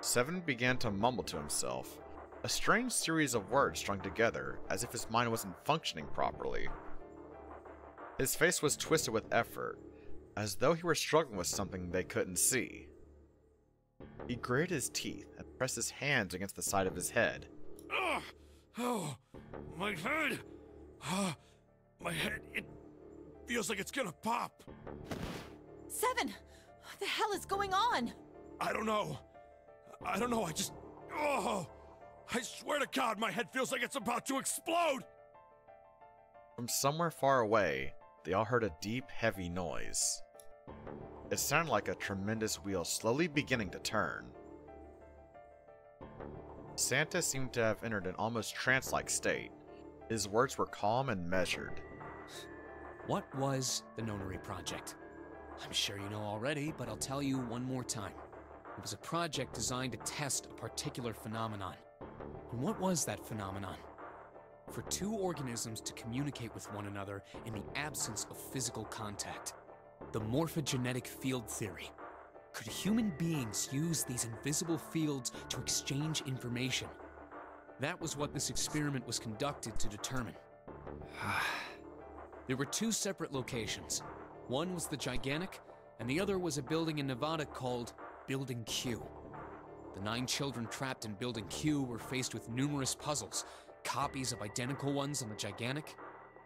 Seven began to mumble to himself, a strange series of words strung together, as if his mind wasn't functioning properly. His face was twisted with effort, as though he were struggling with something they couldn't see. He gritted his teeth and pressed his hands against the side of his head. Ugh! Oh, my head! My head, it feels like it's gonna pop! Seven! What the hell is going on? I don't know, I just... Oh! I swear to God, my head feels like it's about to explode! From somewhere far away, they all heard a deep, heavy noise. It sounded like a tremendous wheel slowly beginning to turn. Santa seemed to have entered an almost trance-like state. His words were calm and measured. What was the Nonary Project? I'm sure you know already, but I'll tell you one more time. It was a project designed to test a particular phenomenon. And what was that phenomenon? for two organisms to communicate with one another in the absence of physical contact. The morphogenetic field theory. Could human beings use these invisible fields to exchange information? That was what this experiment was conducted to determine. There were two separate locations. One was the Gigantic, and the other was a building in Nevada called Building Q. The 9 children trapped in Building Q were faced with numerous puzzles, copies of identical ones on the Gigantic.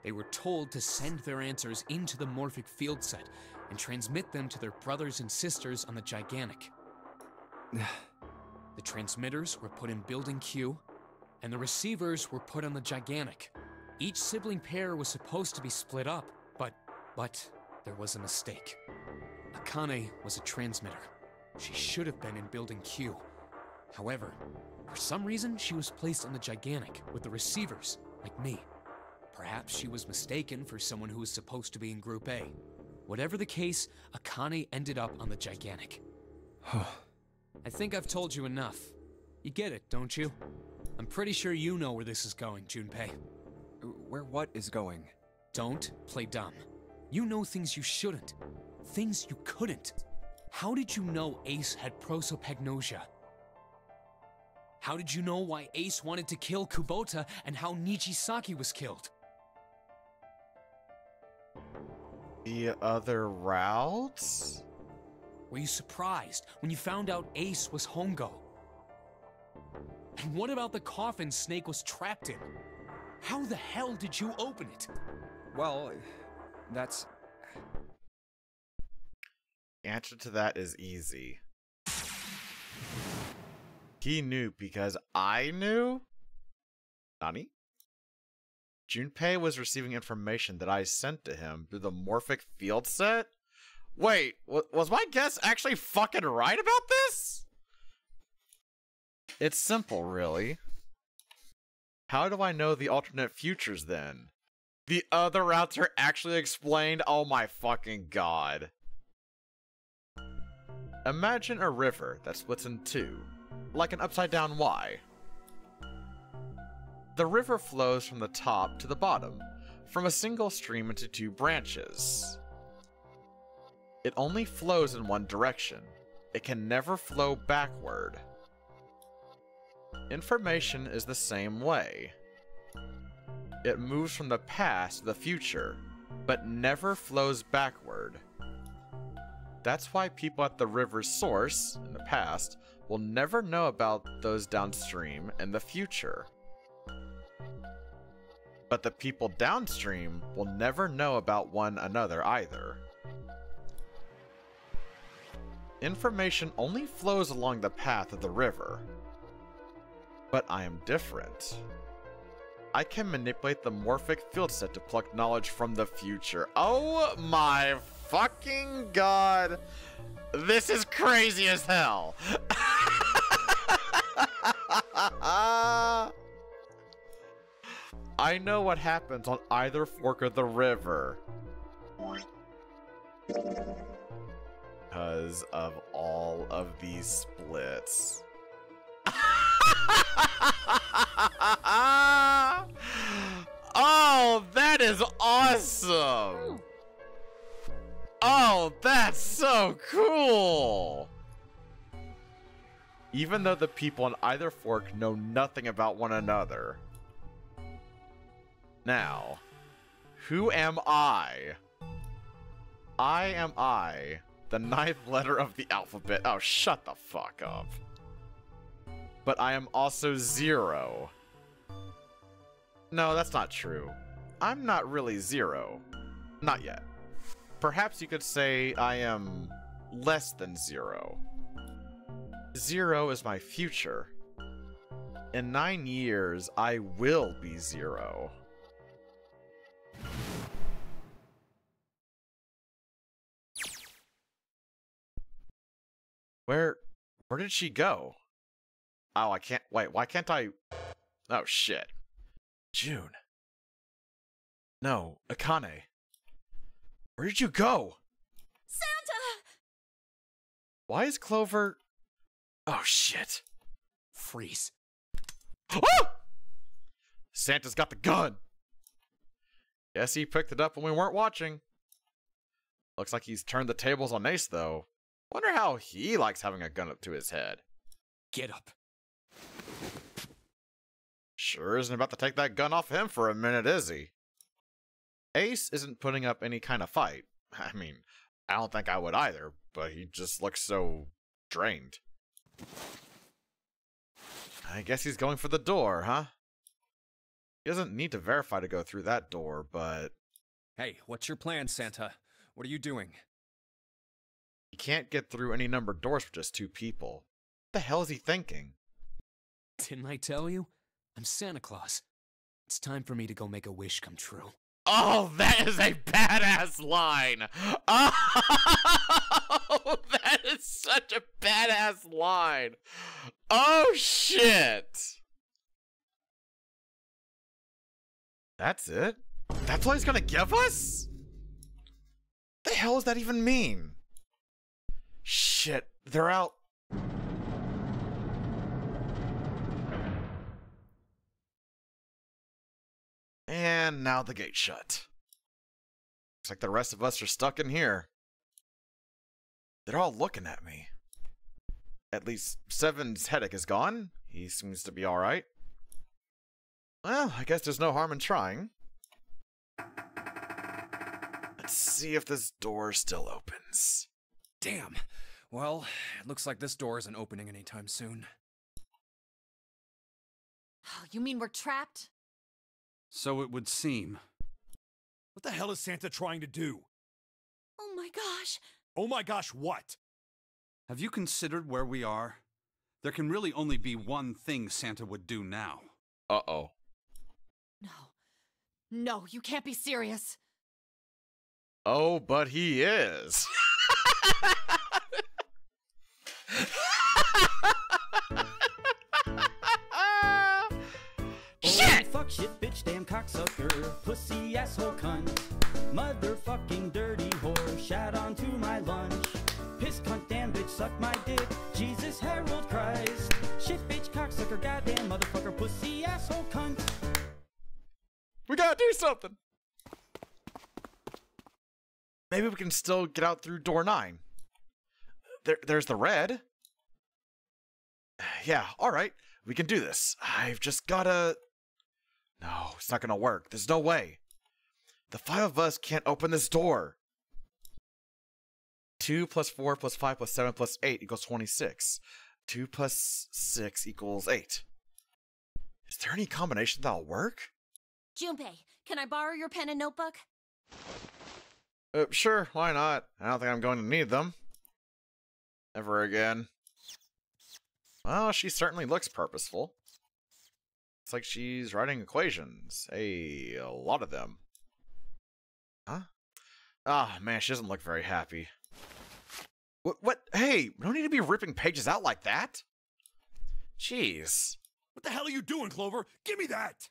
They were told to send their answers into the morphic field set and transmit them to their brothers and sisters on the Gigantic. The transmitters were put in Building Q, and the receivers were put on the Gigantic. Each sibling pair was supposed to be split up, but there was a mistake. Akane was a transmitter. She should have been in Building Q. However, for some reason, she was placed on the Gigantic with the receivers, like me. Perhaps she was mistaken for someone who was supposed to be in Group A. Whatever the case, Akane ended up on the Gigantic. I think I've told you enough. You get it, don't you? I'm pretty sure you know where this is going, Junpei. Where what is going? Don't play dumb. You know things you shouldn't. Things you couldn't. How did you know Ace had prosopagnosia? How did you know why Ace wanted to kill Kubota and how Nijisaki was killed? The other routes? Were you surprised when you found out Ace was Hongo? And what about the coffin Snake was trapped in? How the hell did you open it? Well, that's... The answer to that is easy. He knew because I knew? Nani? Junpei was receiving information that I sent to him through the morphic field set? Wait, was my guess actually fucking right about this? It's simple, really. How do I know the alternate futures then? The other routes are actually explained? Oh my fucking god. Imagine a river that splits in two, like an upside down Y. The river flows from the top to the bottom, from a single stream into 2 branches. It only flows in one direction. It can never flow backward. Information is the same way. It moves from the past to the future, but never flows backward. That's why people at the river's source, in the past, will never know about those downstream in the future. But the people downstream will never know about one another either. Information only flows along the path of the river. But I am different. I can manipulate the morphic field set to pluck knowledge from the future. Oh my fucking god. This is crazy as hell. I know what happens on either fork of the river. Because of all of these splits. Oh, that is awesome! Oh, that's so cool! Even though the people on either fork know nothing about one another. Now, who am I? I am I, the 9th letter of the alphabet. Oh, shut the fuck up. But I am also 0. No, that's not true. I'm not really 0. Not yet. Perhaps you could say I am less than 0. 0 is my future. In 9 years, I will be 0. Where did she go? Oh, I can't, wait, why can't I? Oh, shit. June. No, Akane. Where did you go? Santa! Why is Clover... Oh, shit. Freeze. Oh! Santa's got the gun. Guess he picked it up when we weren't watching. Looks like he's turned the tables on Ace, though. Wonder how he likes having a gun up to his head. Get up. Sure isn't about to take that gun off him for a minute, is he? Ace isn't putting up any kind of fight. I mean, I don't think I would either, but he just looks so drained. I guess he's going for the door, huh? He doesn't need to verify to go through that door, but... Hey, what's your plan, Santa? What are you doing? You can't get through any numbered doors with just 2 people. What the hell is he thinking? Didn't I tell you? I'm Santa Claus. It's time for me to go make a wish come true. Oh, that is a badass line! Oh, that is such a badass line! Oh, shit! That's it? That's what he's gonna give us? The hell does that even mean? Shit, they're out. And now the gate's shut. Looks like the rest of us are stuck in here. They're all looking at me. At least Seven's headache is gone. He seems to be alright. Well, I guess there's no harm in trying. Let's see if this door still opens. Damn. Well, it looks like this door isn't opening anytime soon. Oh, you mean we're trapped? So it would seem. What the hell is Santa trying to do? Oh my gosh. Oh my gosh, what? Have you considered where we are? There can really only be one thing Santa would do now. Uh-oh. No. No, you can't be serious. Oh, but he is. Shit! Fuck shit, bitch, damn cocksucker, pussy asshole cunt, motherfucking dirty whore, shat onto my lunch, piss cunt, damn bitch, suck my dick, Jesus Harold Christ, shit, bitch, cocksucker, goddamn motherfucker, pussy asshole cunt. We gotta do something. Maybe we can still get out through door 9. There's the red. Yeah, alright. We can do this. I've just gotta... No, it's not gonna work. There's no way. The 5 of us can't open this door. 2 plus 4 plus 5 plus 7 plus 8 equals 26. 2 plus 6 equals 8. Is there any combination that'll work? Junpei, can I borrow your pen and notebook? Sure, why not? I don't think I'm going to need them. Ever again. Well, she certainly looks purposeful. It's like she's writing equations. A lot of them. Huh? Ah, man, she doesn't look very happy. What? Hey, we don't need to be ripping pages out like that. Jeez. What the hell are you doing, Clover? Give me that!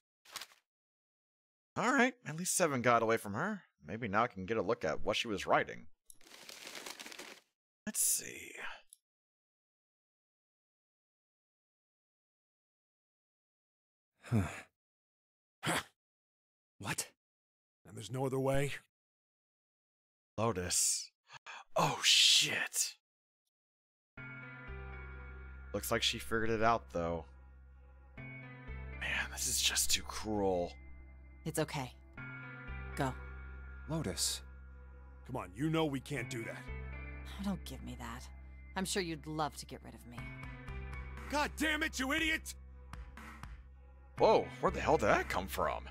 Alright, at least 7 got away from her. Maybe now I can get a look at what she was writing. Let's see. What? And there's no other way? Lotus. Oh, shit. Looks like she figured it out, though. Man, this is just too cruel. It's okay. Go. Lotus. Come on, you know we can't do that. Oh, don't give me that. I'm sure you'd love to get rid of me. God damn it, you idiot! Whoa, where the hell did that come from?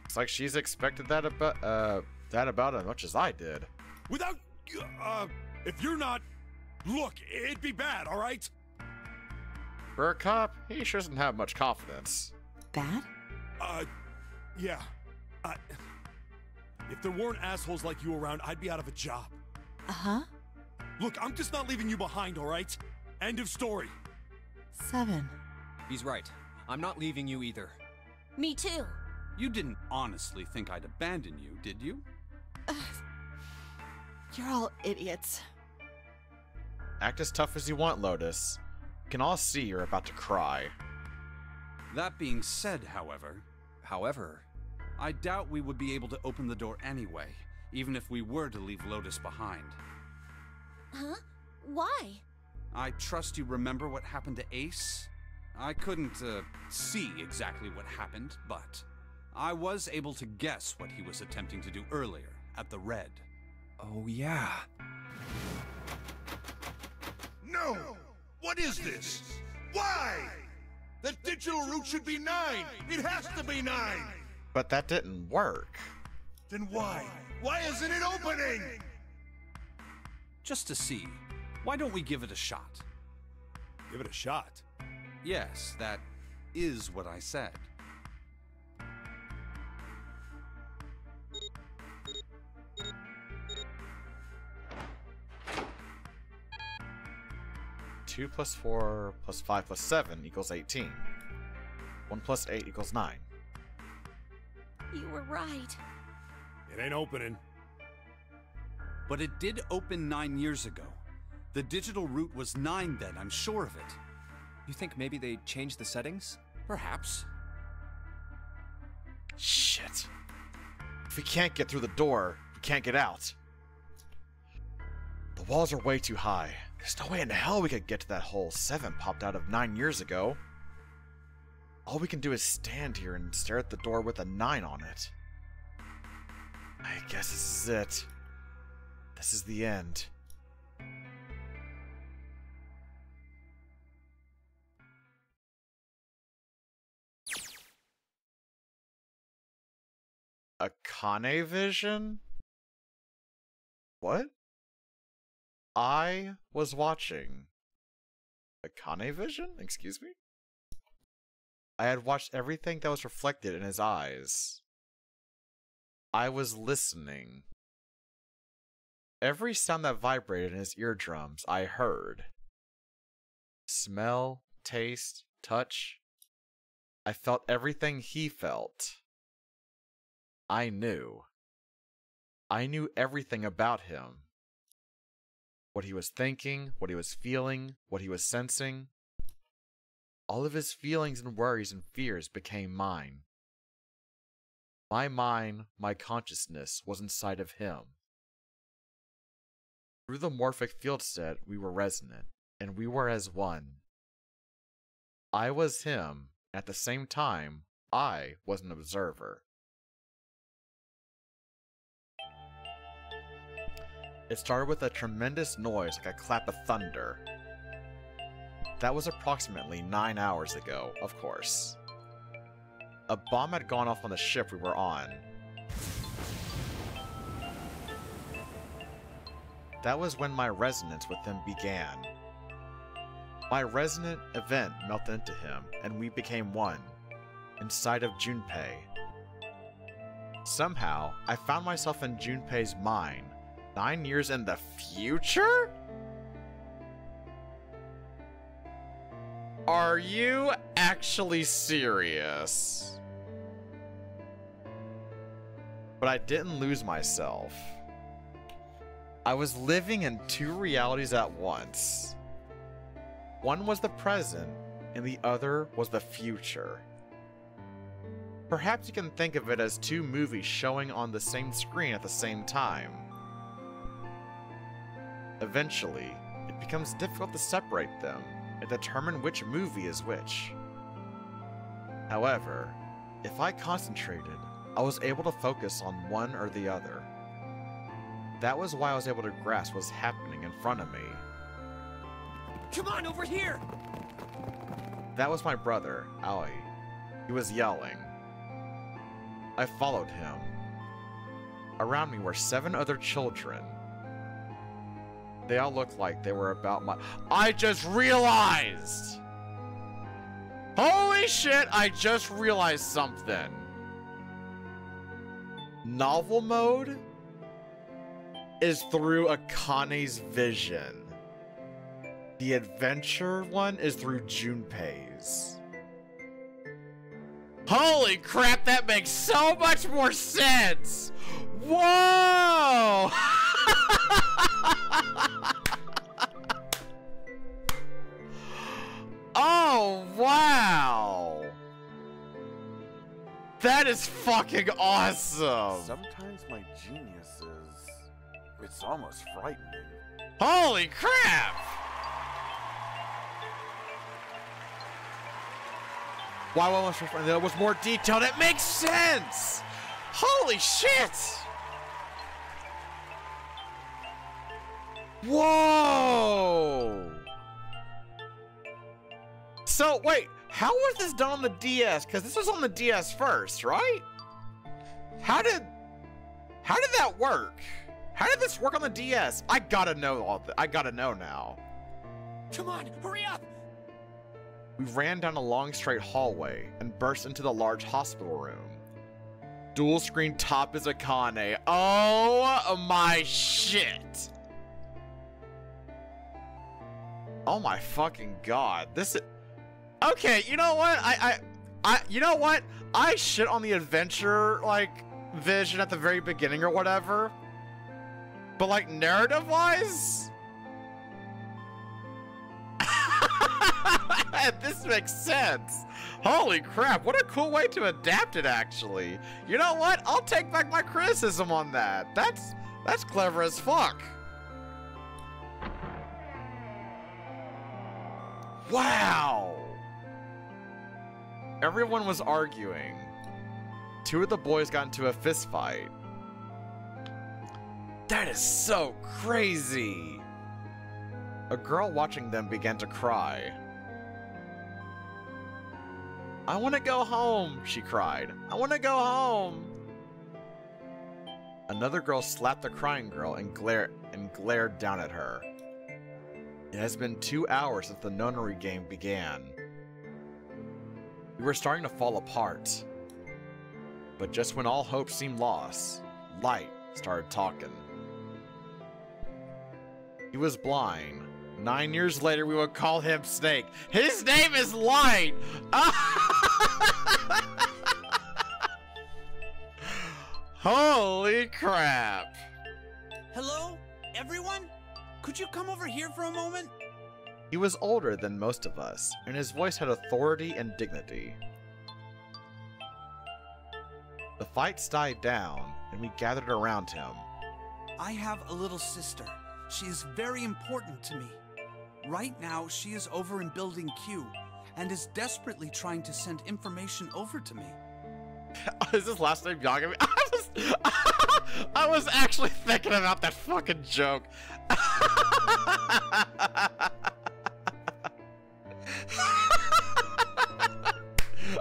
Looks like she's expected that about as much as I did. Without, if you're not... Look, it'd be bad, alright? For a cop, he sure doesn't have much confidence. Bad? Yeah. If there weren't assholes like you around, I'd be out of a job. Uh-huh. Look, I'm just not leaving you behind, alright? End of story. 7. He's right. I'm not leaving you either. Me too. You didn't honestly think I'd abandon you, did you? You're all idiots. Act as tough as you want, Lotus. We can all see you're about to cry. That being said, however, I doubt we would be able to open the door anyway, even if we were to leave Lotus behind. Huh? Why? I trust you remember what happened to Ace? I couldn't, see exactly what happened, but I was able to guess what he was attempting to do earlier at the Red. Oh, yeah. No! What is this? Why? The digital route should be 9! It has to be 9! But that didn't work. Then why? Why isn't it opening? Just to see. Why don't we give it a shot? Give it a shot? Yes, that is what I said. Two plus 4 plus 5 plus 7 equals 18. 1 plus 8 equals 9. You were right. It ain't opening. But it did open 9 years ago. The digital route was 9 then, I'm sure of it. You think maybe they changed the settings? Perhaps. Shit. If we can't get through the door, we can't get out. The walls are way too high. There's no way in hell we could get to that hole 7 popped out of 9 years ago. All we can do is stand here and stare at the door with a 9 on it. I guess this is it. This is the end. Akane Vision? What? I was watching Akane Vision? Excuse me? I had watched everything that was reflected in his eyes. I was listening. Every sound that vibrated in his eardrums, I heard. Smell, taste, touch. I felt everything he felt. I knew. I knew everything about him. What he was thinking, what he was feeling, what he was sensing. All of his feelings and worries and fears became mine. My mind, my consciousness was inside of him. Through the morphic field set, we were resonant, and we were as one. I was him, and at the same time, I was an observer. It started with a tremendous noise like a clap of thunder. That was approximately 9 hours ago, of course. A bomb had gone off on the ship we were on. That was when my resonance with him began. My resonant event melted into him, and we became one, inside of Junpei. Somehow, I found myself in Junpei's mind, 9 years in the future? Are you actually serious? But I didn't lose myself. I was living in 2 realities at once. One was the present, and the other was the future. Perhaps you can think of it as 2 movies showing on the same screen at the same time. Eventually, it becomes difficult to separate them and determine which movie is which. However, if I concentrated, I was able to focus on one or the other. That was why I was able to grasp what was happening in front of me. Come on, over here! That was my brother, Aoi. He was yelling. I followed him. Around me were 7 other children. They all looked like they were about my— I just realized! Holy shit, I just realized something. Novel mode is through Akane's vision. The adventure one is through Junpei's. Holy crap, that makes so much more sense! Whoa! Oh, wow! That is fucking awesome. Sometimes my genius is... it's almost frightening. Holy crap! Why there was more detailed? It makes sense! Holy shit! Whoa! So, wait, how was this done on the DS? Because this was on the DS first, right? How did that work? How did this work on the DS? I gotta know I gotta know now. Come on, hurry up! We ran down a long straight hallway and burst into the large hospital room. Dual screen top is Akane. Oh my shit! Oh my fucking god. This is... Okay, you know what? You know what? I shit on the adventure, like, vision at the very beginning or whatever. But, like, narrative-wise? This makes sense. Holy crap, what a cool way to adapt it, actually. You know what? I'll take back my criticism on that. That's clever as fuck. Wow. Everyone was arguing. Two of the boys got into a fist fight. That is so crazy. A girl watching them began to cry. I want to go home, she cried. I want to go home. Another girl slapped the crying girl and glared down at her. It has been 2 hours since the nunnery game began. We were starting to fall apart. But just when all hope seemed lost, Light started talking. He was blind. 9 years later, we would call him Snake. His name is Light! Holy crap! Hello, everyone? Could you come over here for a moment? He was older than most of us, and his voice had authority and dignity. The fights died down, and we gathered around him. I have a little sister. She is very important to me. Right now, she is over in Building Q, and is desperately trying to send information over to me. Is his last name Yagami? I was actually thinking about that fucking joke.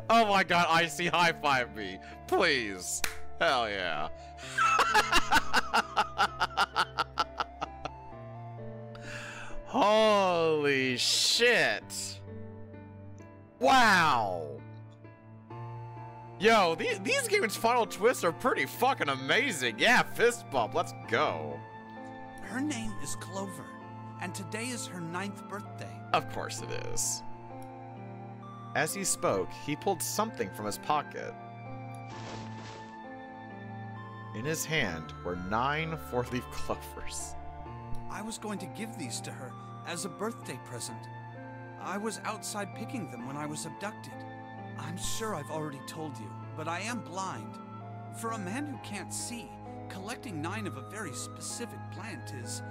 Oh my god, Icy, high five me. Please. Hell yeah. Holy shit. Wow. Yo, these games' final twists are pretty fucking amazing. Yeah, fist bump, let's go. Her name is Clover, and today is her 9th birthday. Of course it is. As he spoke, he pulled something from his pocket. In his hand were 9 4-leaf clovers. I was going to give these to her as a birthday present. I was outside picking them when I was abducted. I'm sure I've already told you, but I am blind. For a man who can't see, collecting 9 of a very specific plant is...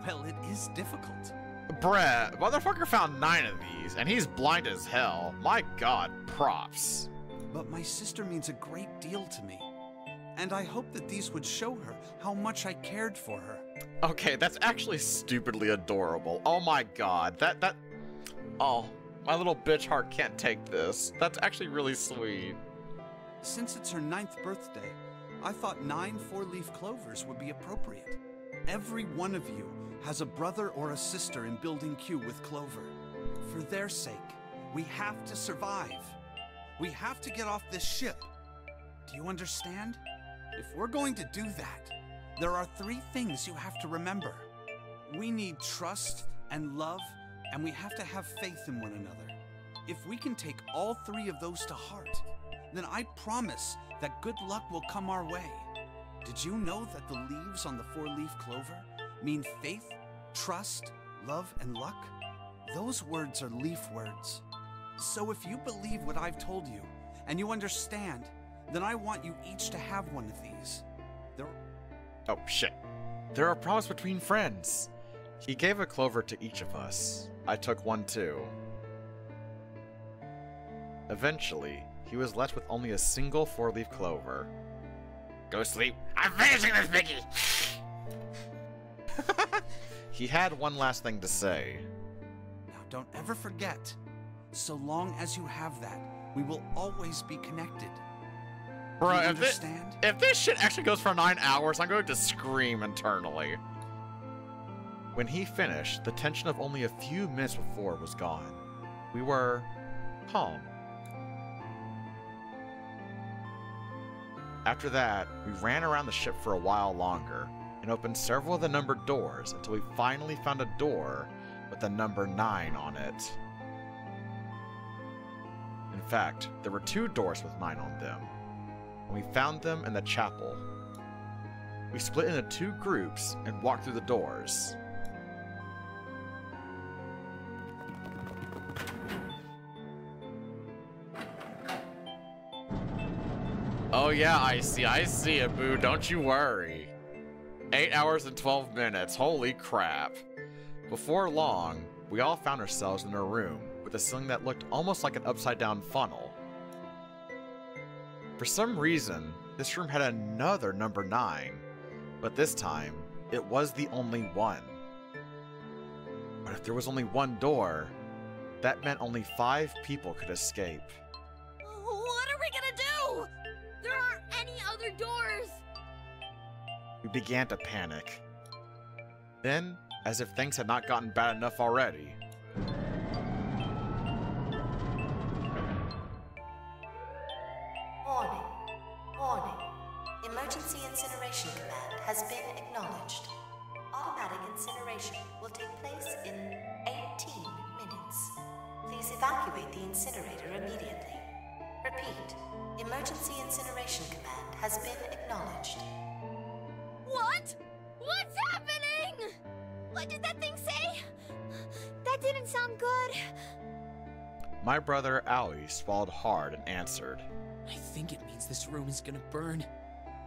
well, it is difficult. Bruh, motherfucker found 9 of these, and he's blind as hell. My god, props. But my sister means a great deal to me, and I hope that these would show her how much I cared for her. Okay, that's actually stupidly adorable. Oh my god, that... Oh, my little bitch heart can't take this. That's actually really sweet. Since it's her 9th birthday, I thought 9 4-leaf clovers would be appropriate. Every one of you has a brother or a sister in Building Q with Clover. For their sake, we have to survive. We have to get off this ship. Do you understand? If we're going to do that, there are 3 things you have to remember. We need trust and love, and we have to have faith in one another. If we can take all 3 of those to heart, then I promise that good luck will come our way. Did you know that the leaves on the 4-leaf clover mean faith, trust, love, and luck? Those words are leaf words. So if you believe what I've told you, and you understand, then I want you each to have one of these. Oh, shit. There are problems between friends. He gave a clover to each of us. I took one too. Eventually, he was left with only a single 4-leaf clover. Go sleep. I'm finishing this, Mickey! He had one last thing to say. Now don't ever forget, so long as you have that, we will always be connected. Bro, understand? If this shit actually goes for 9 hours, I'm going to scream internally. When he finished, the tension of only a few minutes before was gone. We were calm. After that, we ran around the ship for a while longer and opened several of the numbered doors until we finally found a door with the number 9 on it. In fact, there were 2 doors with 9 on them, and we found them in the chapel. We split into 2 groups and walked through the doors. Oh yeah, I see it, boo, don't you worry. 8 hours and 12 minutes, holy crap. Before long, we all found ourselves in a room with a ceiling that looked almost like an upside-down funnel. For some reason, this room had another number 9, but this time, it was the only one. But if there was only one door, that meant only 5 people could escape. What are we gonna do? There aren't any other doors! We began to panic. Then, as if things had not gotten bad enough already, Warning. Warning. Emergency incineration command has been acknowledged. Automatic incineration will take place in 18 minutes. Please evacuate the incinerator immediately. Repeat. Emergency incineration command has been acknowledged. What? What's happening? What did that thing say? That didn't sound good. my brother Aoi swallowed hard and answered, I think it means this room is gonna burn.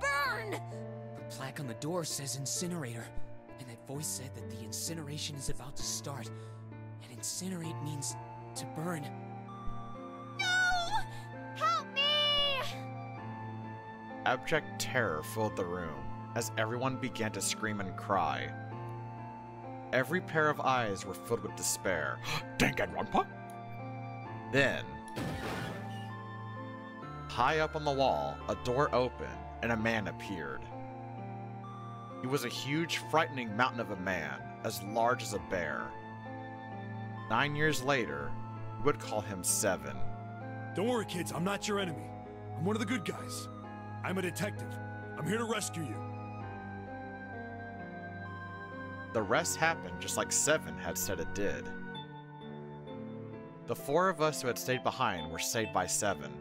Burn! The plaque on the door says incinerator, and that voice said that the incineration is about to start. And incinerate means to burn. No! Help me! Abject terror filled the room as everyone began to scream and cry. Every pair of eyes were filled with despair. Danganronpa? Then, high up on the wall, a door opened and a man appeared. He was a huge, frightening mountain of a man, as large as a bear. 9 years later, we would call him Seven. Don't worry, kids, I'm not your enemy. I'm one of the good guys. I'm a detective. I'm here to rescue you. The rest happened just like Seven had said it did. The four of us who had stayed behind were saved by Seven.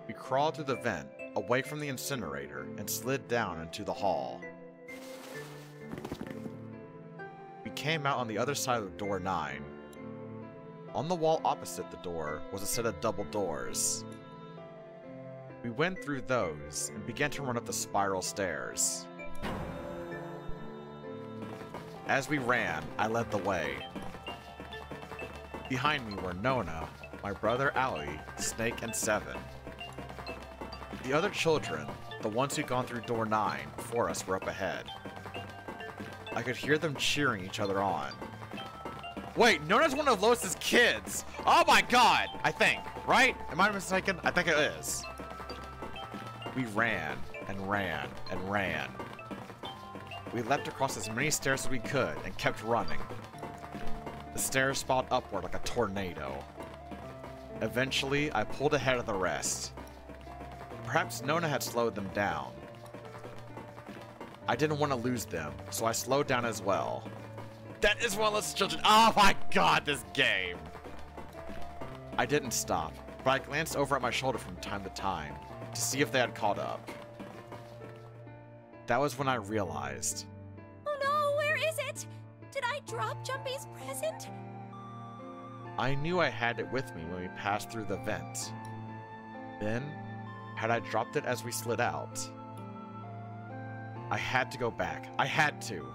We crawled through the vent, away from the incinerator, and slid down into the hall. We came out on the other side of door 9. On the wall opposite the door was a set of double doors. We went through those and began to run up the spiral stairs. As we ran, I led the way. Behind me were Nona, my brother Aoi, Snake, and Seven. The other children, the ones who'd gone through door 9 before us, were up ahead. I could hear them cheering each other on. Wait, Nona's one of Lois's kids! Oh my god! I think, right? Am I mistaken? I think it is. We ran, and ran, and ran. We leapt across as many stairs as we could and kept running. The stairs spiraled upward like a tornado. Eventually, I pulled ahead of the rest. Perhaps Nona had slowed them down. I didn't want to lose them, so I slowed down as well. That is one of those children. Oh my god, this game! I didn't stop, but I glanced over at my shoulder from time to time to see if they had caught up. That was when I realized. Oh no, where is it? Did I drop Jumpy's present? I knew I had it with me when we passed through the vent. Then, had I dropped it as we slid out? I had to go back. I had to.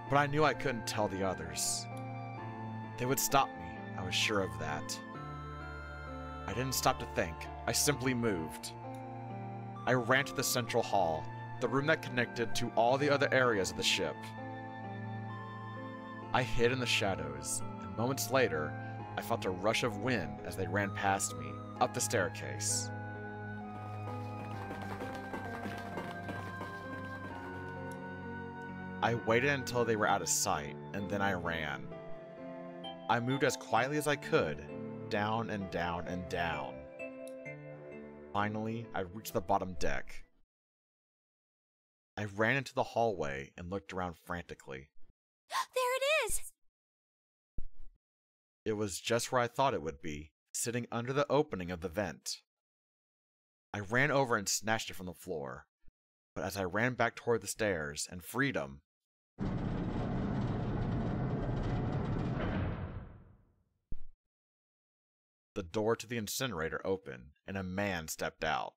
But I knew I couldn't tell the others. They would stop me, I was sure of that. I didn't stop to think. I simply moved. I ran to the central hall, the room that connected to all the other areas of the ship. I hid in the shadows, and moments later, I felt a rush of wind as they ran past me, up the staircase. I waited until they were out of sight, and then I ran. I moved as quietly as I could, down and down and down. Finally, I reached the bottom deck. I ran into the hallway and looked around frantically. There it is! It was just where I thought it would be, sitting under the opening of the vent. I ran over and snatched it from the floor, but as I ran back toward the stairs and freedom, the door to the incinerator opened, and a man stepped out.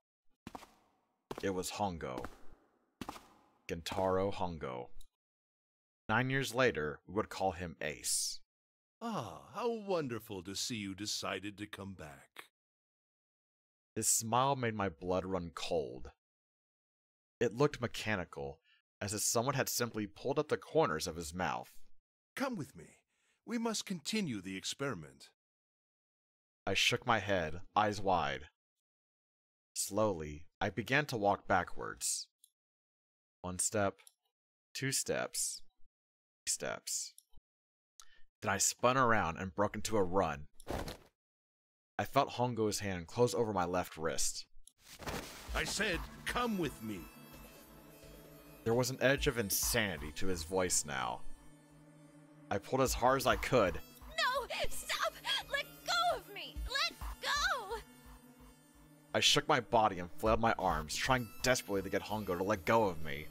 It was Hongo. Gentaro Hongo. 9 years later, we would call him Ace. Ah, how wonderful to see you decided to come back. His smile made my blood run cold. It looked mechanical, as if someone had simply pulled up the corners of his mouth. Come with me. We must continue the experiment. I shook my head, eyes wide. Slowly, I began to walk backwards. 1 step, 2 steps, 3 steps. Then I spun around and broke into a run. I felt Hongo's hand close over my left wrist. I said, come with me. There was an edge of insanity to his voice now. I pulled as hard as I could. No! Stop! Let go of me! Let go! I shook my body and flailed my arms, trying desperately to get Hongo to let go of me.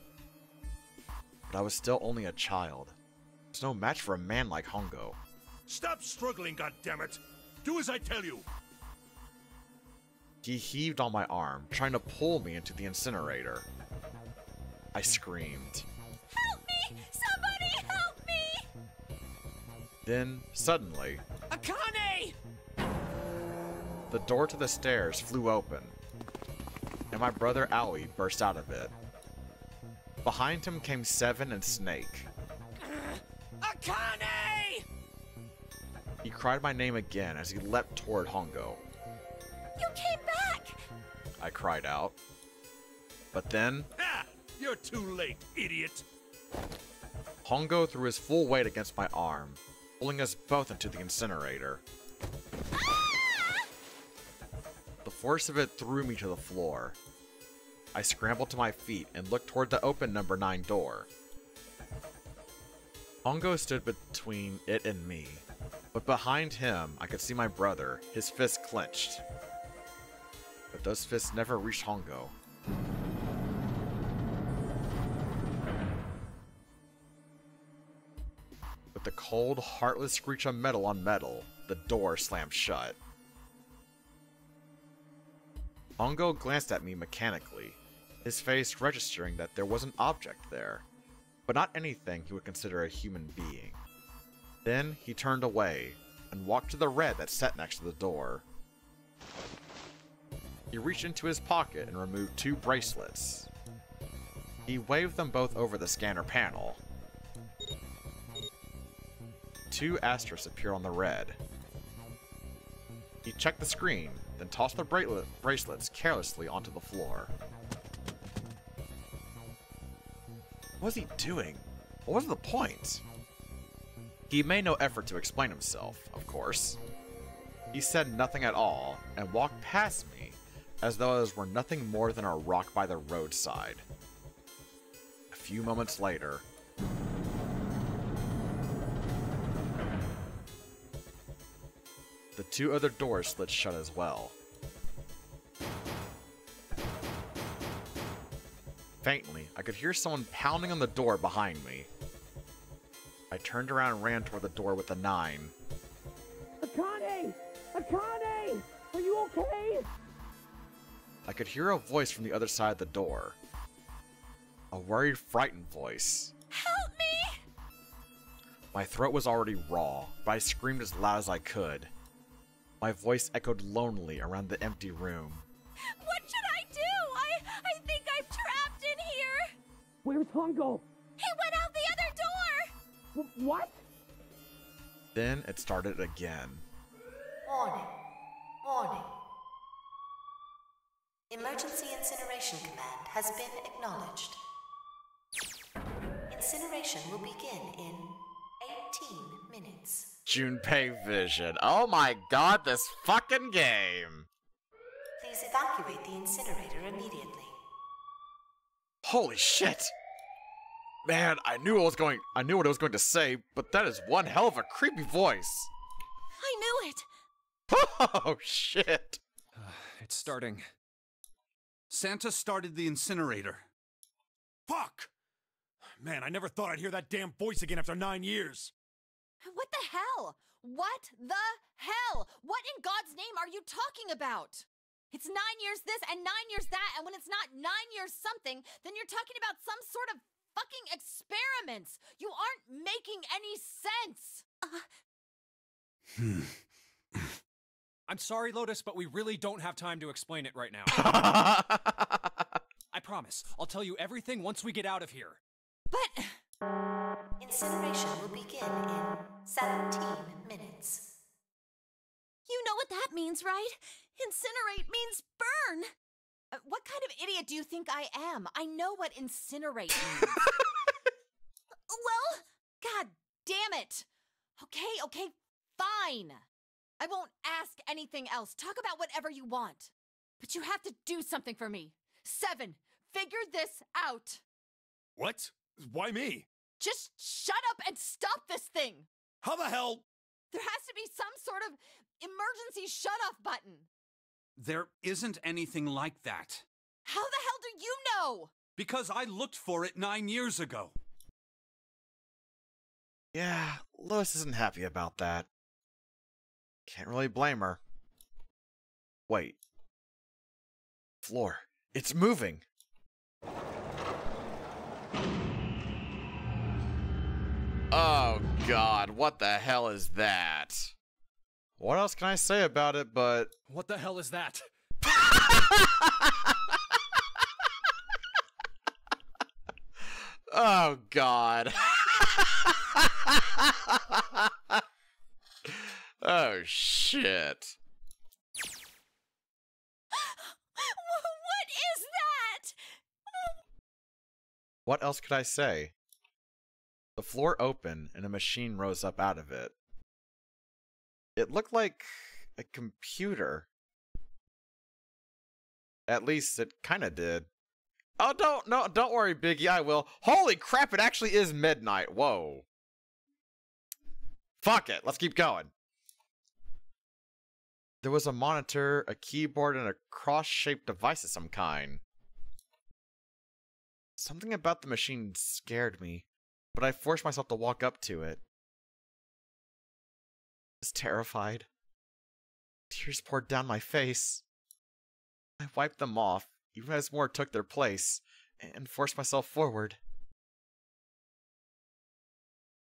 But I was still only a child. I was no match for a man like Hongo. Stop struggling, goddammit! Do as I tell you! He heaved on my arm, trying to pull me into the incinerator. I screamed. Help me! Somebody help me! Then, suddenly, Akane! the door to the stairs flew open, and my brother Aoi burst out of it. Behind him came Seven and Snake. Akane! He cried my name again as he leapt toward Hongo. You came back! I cried out. But then, Ha! You're too late, idiot! Hongo threw his full weight against my arm, pulling us both into the incinerator. The force of it threw me to the floor. I scrambled to my feet and looked toward the open number 9 door. Hongo stood between it and me, but behind him I could see my brother, his fists clenched. But those fists never reached Hongo. With the cold, heartless screech of metal on metal, the door slammed shut. Hongo glanced at me mechanically, his face registering that there was an object there, but not anything he would consider a human being. Then he turned away and walked to the red that sat next to the door. He reached into his pocket and removed 2 bracelets. He waved them both over the scanner panel. 2 asterisks appeared on the red. He checked the screen, then tossed the bracelets carelessly onto the floor. What was he doing? What was the point? He made no effort to explain himself, of course. He said nothing at all, and walked past me, as though others were nothing more than a rock by the roadside. A few moments later, the 2 other doors slid shut as well. Faintly, I could hear someone pounding on the door behind me. I turned around and ran toward the door with the 9. Akane! Akane! Are you okay? I could hear a voice from the other side of the door. A worried, frightened voice. Help me! My throat was already raw, but I screamed as loud as I could. My voice echoed lonely around the empty room. What should I do? I think I'm trapped in here! Where's Hongo? He went out the other door! What? Then it started again. Warning. Warning. Emergency Incineration Command has been acknowledged. Incineration will begin in 18 minutes. Junpei Vision. Oh my god, this fucking game! Please evacuate the incinerator immediately. Holy shit! Man, I knew what I was going to say, but that is one hell of a creepy voice. I knew it! Oh shit! It's starting. Santa started the incinerator. Fuck! Man, I never thought I'd hear that damn voice again after 9 years. What the hell? What the hell? What in God's name are you talking about? It's 9 years this and 9 years that, and when it's not 9 years something, then you're talking about some sort of fucking experiments. You aren't making any sense. I'm sorry, Lotus, but we really don't have time to explain it right now. I promise. I'll tell you everything once we get out of here. But... Incineration will begin in 17 minutes. You know what that means, right? Incinerate means burn! What kind of idiot do you think I am? I know what incinerate means. Well... God damn it! Okay, fine. I won't ask anything else. Talk about whatever you want. But you have to do something for me. 7, figure this out. What? Why me? Just shut up and stop this thing. How the hell? There has to be some sort of emergency shut-off button. There isn't anything like that. How the hell do you know? Because I looked for it 9 years ago. Yeah, Lois isn't happy about that. Can't really blame her. Wait. Floor. It's moving! Oh god, what the hell is that? What else can I say about it but... What the hell is that? Oh god. Oh shit. What is that? What else could I say? The floor opened and a machine rose up out of it. It looked like a computer. At least it kinda did. Oh, don't worry, Biggie, I will. Holy crap, it actually is midnight. Whoa. Fuck it, let's keep going. There was a monitor, a keyboard, and a cross-shaped device of some kind. Something about the machine scared me, but I forced myself to walk up to it. I was terrified. Tears poured down my face. I wiped them off, even as more took their place, and forced myself forward.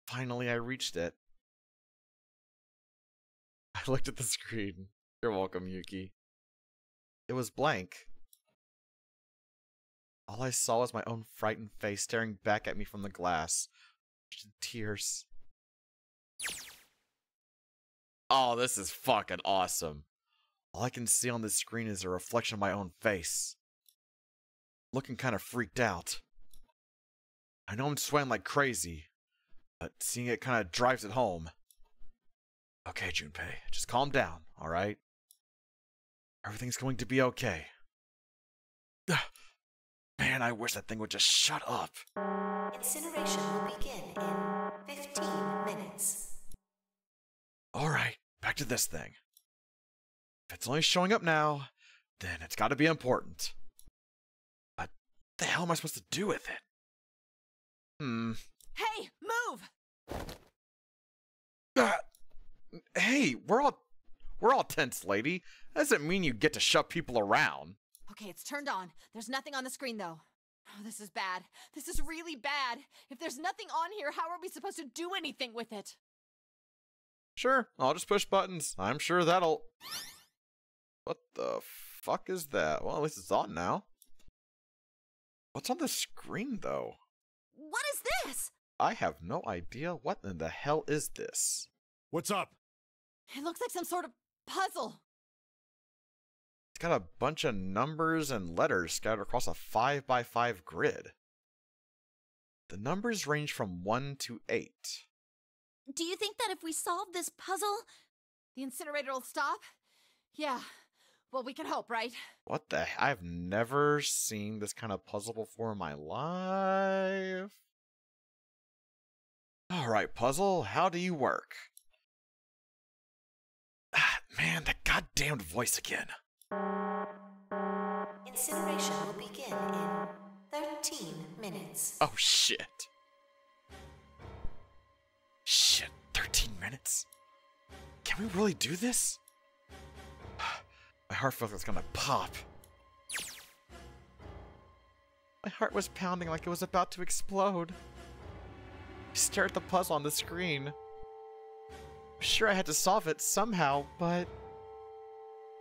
Finally, I reached it. I looked at the screen. You're welcome, Yuki. It was blank. All I saw was my own frightened face staring back at me from the glass. Tears. Oh, this is fucking awesome. All I can see on this screen is a reflection of my own face. Looking kind of freaked out. I know I'm sweating like crazy, but seeing it kind of drives it home. Okay, Junpei, just calm down, alright? Everything's going to be okay. Man, I wish that thing would just shut up. Incineration will begin in 15 minutes. Alright, back to this thing. If it's only showing up now, then it's gotta be important. But what the hell am I supposed to do with it? Hey, move! Hey, we're all tense, lady. That doesn't mean you get to shove people around. Okay, it's turned on. There's nothing on the screen, though. Oh, this is bad. This is really bad. If there's nothing on here, how are we supposed to do anything with it? Sure, I'll just push buttons. I'm sure that'll... What the fuck is that? Well, at least it's on now. What's on the screen, though? What is this? I have no idea. What in the hell is this? What's up? It looks like some sort of puzzle. It's got a bunch of numbers and letters scattered across a 5x5 grid. The numbers range from 1 to 8. Do you think that if we solve this puzzle, the incinerator will stop? Yeah. Well, we can hope, right? What the? I've never seen this kind of puzzle before in my life. Alright, puzzle, how do you work? Ah, man, that goddamned voice again. Incineration will begin in 13 minutes. Oh, shit. Shit, 13 minutes? Can we really do this? My heart feels like it's gonna pop. My heart was pounding like it was about to explode. I stared at the puzzle on the screen. I'm sure I had to solve it somehow, but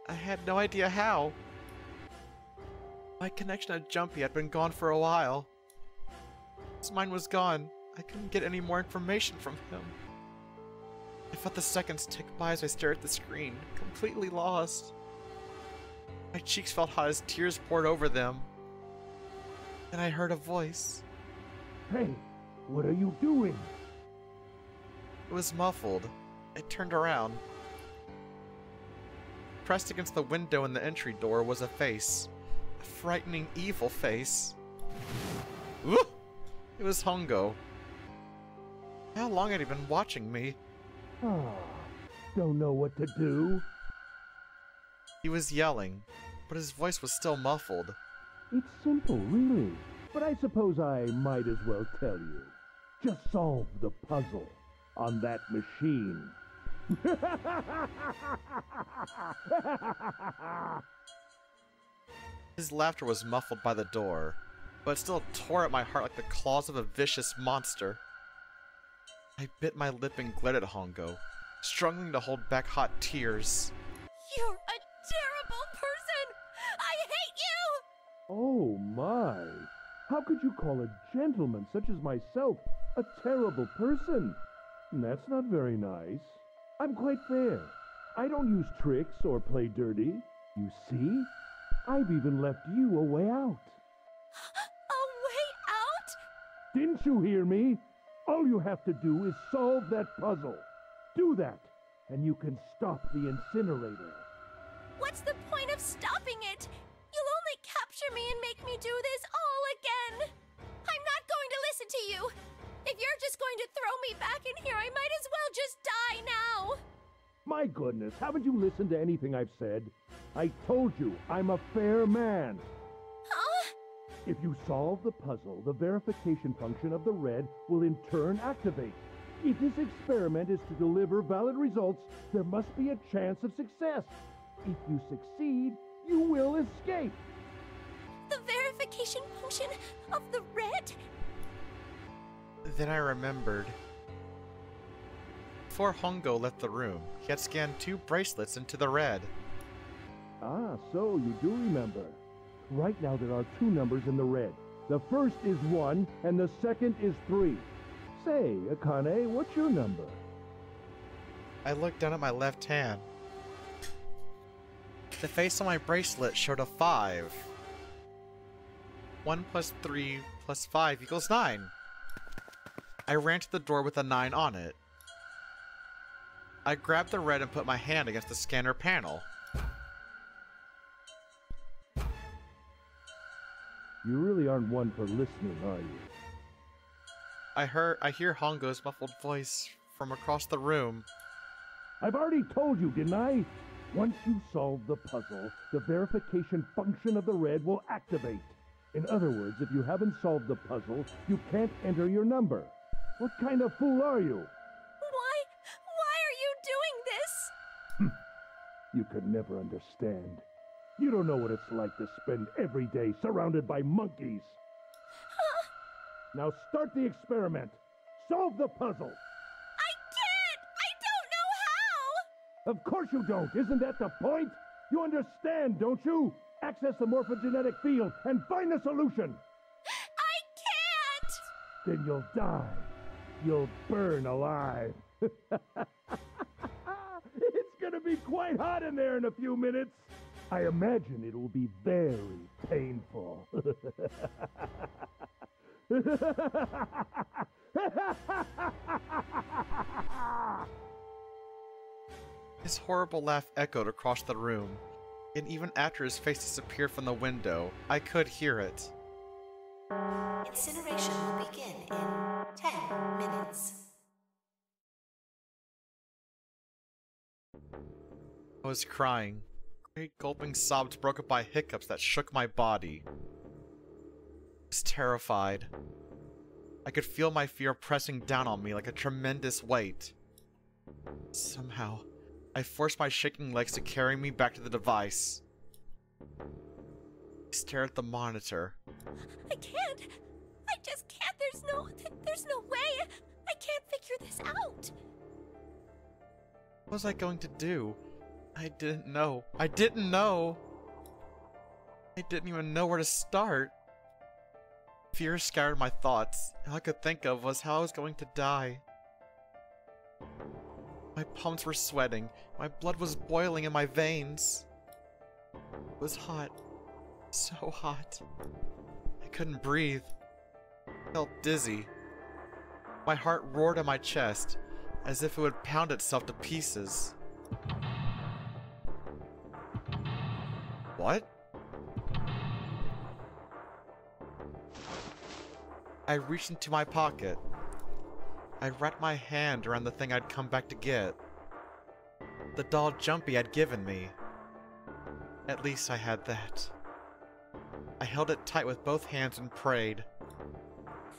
I had no idea how. My connection to Jumpy had been gone for a while. His mind was gone. I couldn't get any more information from him. I felt the seconds tick by as I stared at the screen, completely lost. My cheeks felt hot as tears poured over them. Then I heard a voice. Hey, what are you doing? It was muffled. I turned around. Pressed against the window in the entry door was a face. A frightening, evil face. Ooh! It was Hongo. How long had he been watching me? Don't know what to do. He was yelling, but his voice was still muffled. It's simple, really. But I suppose I might as well tell you. Just solve the puzzle on that machine. His laughter was muffled by the door, but it still tore at my heart like the claws of a vicious monster. I bit my lip and glared at Hongo, struggling to hold back hot tears. You're a terrible person! I hate you! Oh my! How could you call a gentleman such as myself a terrible person? That's not very nice. I'm quite fair. I don't use tricks or play dirty. You see? I've even left you a way out. A way out? Didn't you hear me? All you have to do is solve that puzzle. Do that, and you can stop the incinerator. What's the point of stopping it? You'll only capture me and make me do this all again. I'm not going to listen to you. If you're just going to throw me back in here, I might as well just die now. My goodness, haven't you listened to anything I've said? I told you, I'm a fair man. Huh? If you solve the puzzle, the verification function of the red will in turn activate. If this experiment is to deliver valid results, there must be a chance of success. If you succeed, you will escape. The verification function of the red? Then I remembered. Before Hongo left the room, he had scanned 2 bracelets into the red. Ah, so you do remember. Right now there are 2 numbers in the red. The first is 1, and the second is 3. Say, Akane, what's your number? I looked down at my left hand. The face on my bracelet showed a 5. 1 plus 3 plus 5 equals 9. I ran to the door with a 9 on it. I grabbed the red and put my hand against the scanner panel. You really aren't one for listening, are you? I hear Hongo's muffled voice from across the room. I've already told you, didn't I? Once you solve the puzzle, the verification function of the red will activate. In other words, if you haven't solved the puzzle, you can't enter your number. What kind of fool are you? Why are you doing this? You could never understand. You don't know what it's like to spend every day surrounded by monkeys. Now start the experiment. Solve the puzzle. I can't! I don't know how! Of course you don't. Isn't that the point? You understand, don't you? Access the morphogenetic field and find the solution. I can't! Then you'll die. You'll burn alive. It's gonna be quite hot in there in a few minutes. I imagine it will be very painful. His horrible laugh echoed across the room, and even after his face disappeared from the window, I could hear it. Incineration will begin in 10 minutes. I was crying. Great gulping sobs broke up by hiccups that shook my body. I was terrified. I could feel my fear pressing down on me like a tremendous weight. Somehow, I forced my shaking legs to carry me back to the device. I stared at the monitor. I can't. I just can't. There's no way. I can't figure this out. What was I going to do? I didn't know. I didn't know. I didn't even know where to start. Fear scattered my thoughts. All I could think of was how I was going to die. My palms were sweating. My blood was boiling in my veins. It was hot. So hot. I couldn't breathe. I felt dizzy. My heart roared in my chest, as if it would pound itself to pieces. What? I reached into my pocket. I wrapped my hand around the thing I'd come back to get. The doll Jumpy had given me. At least I had that. I held it tight with both hands and prayed.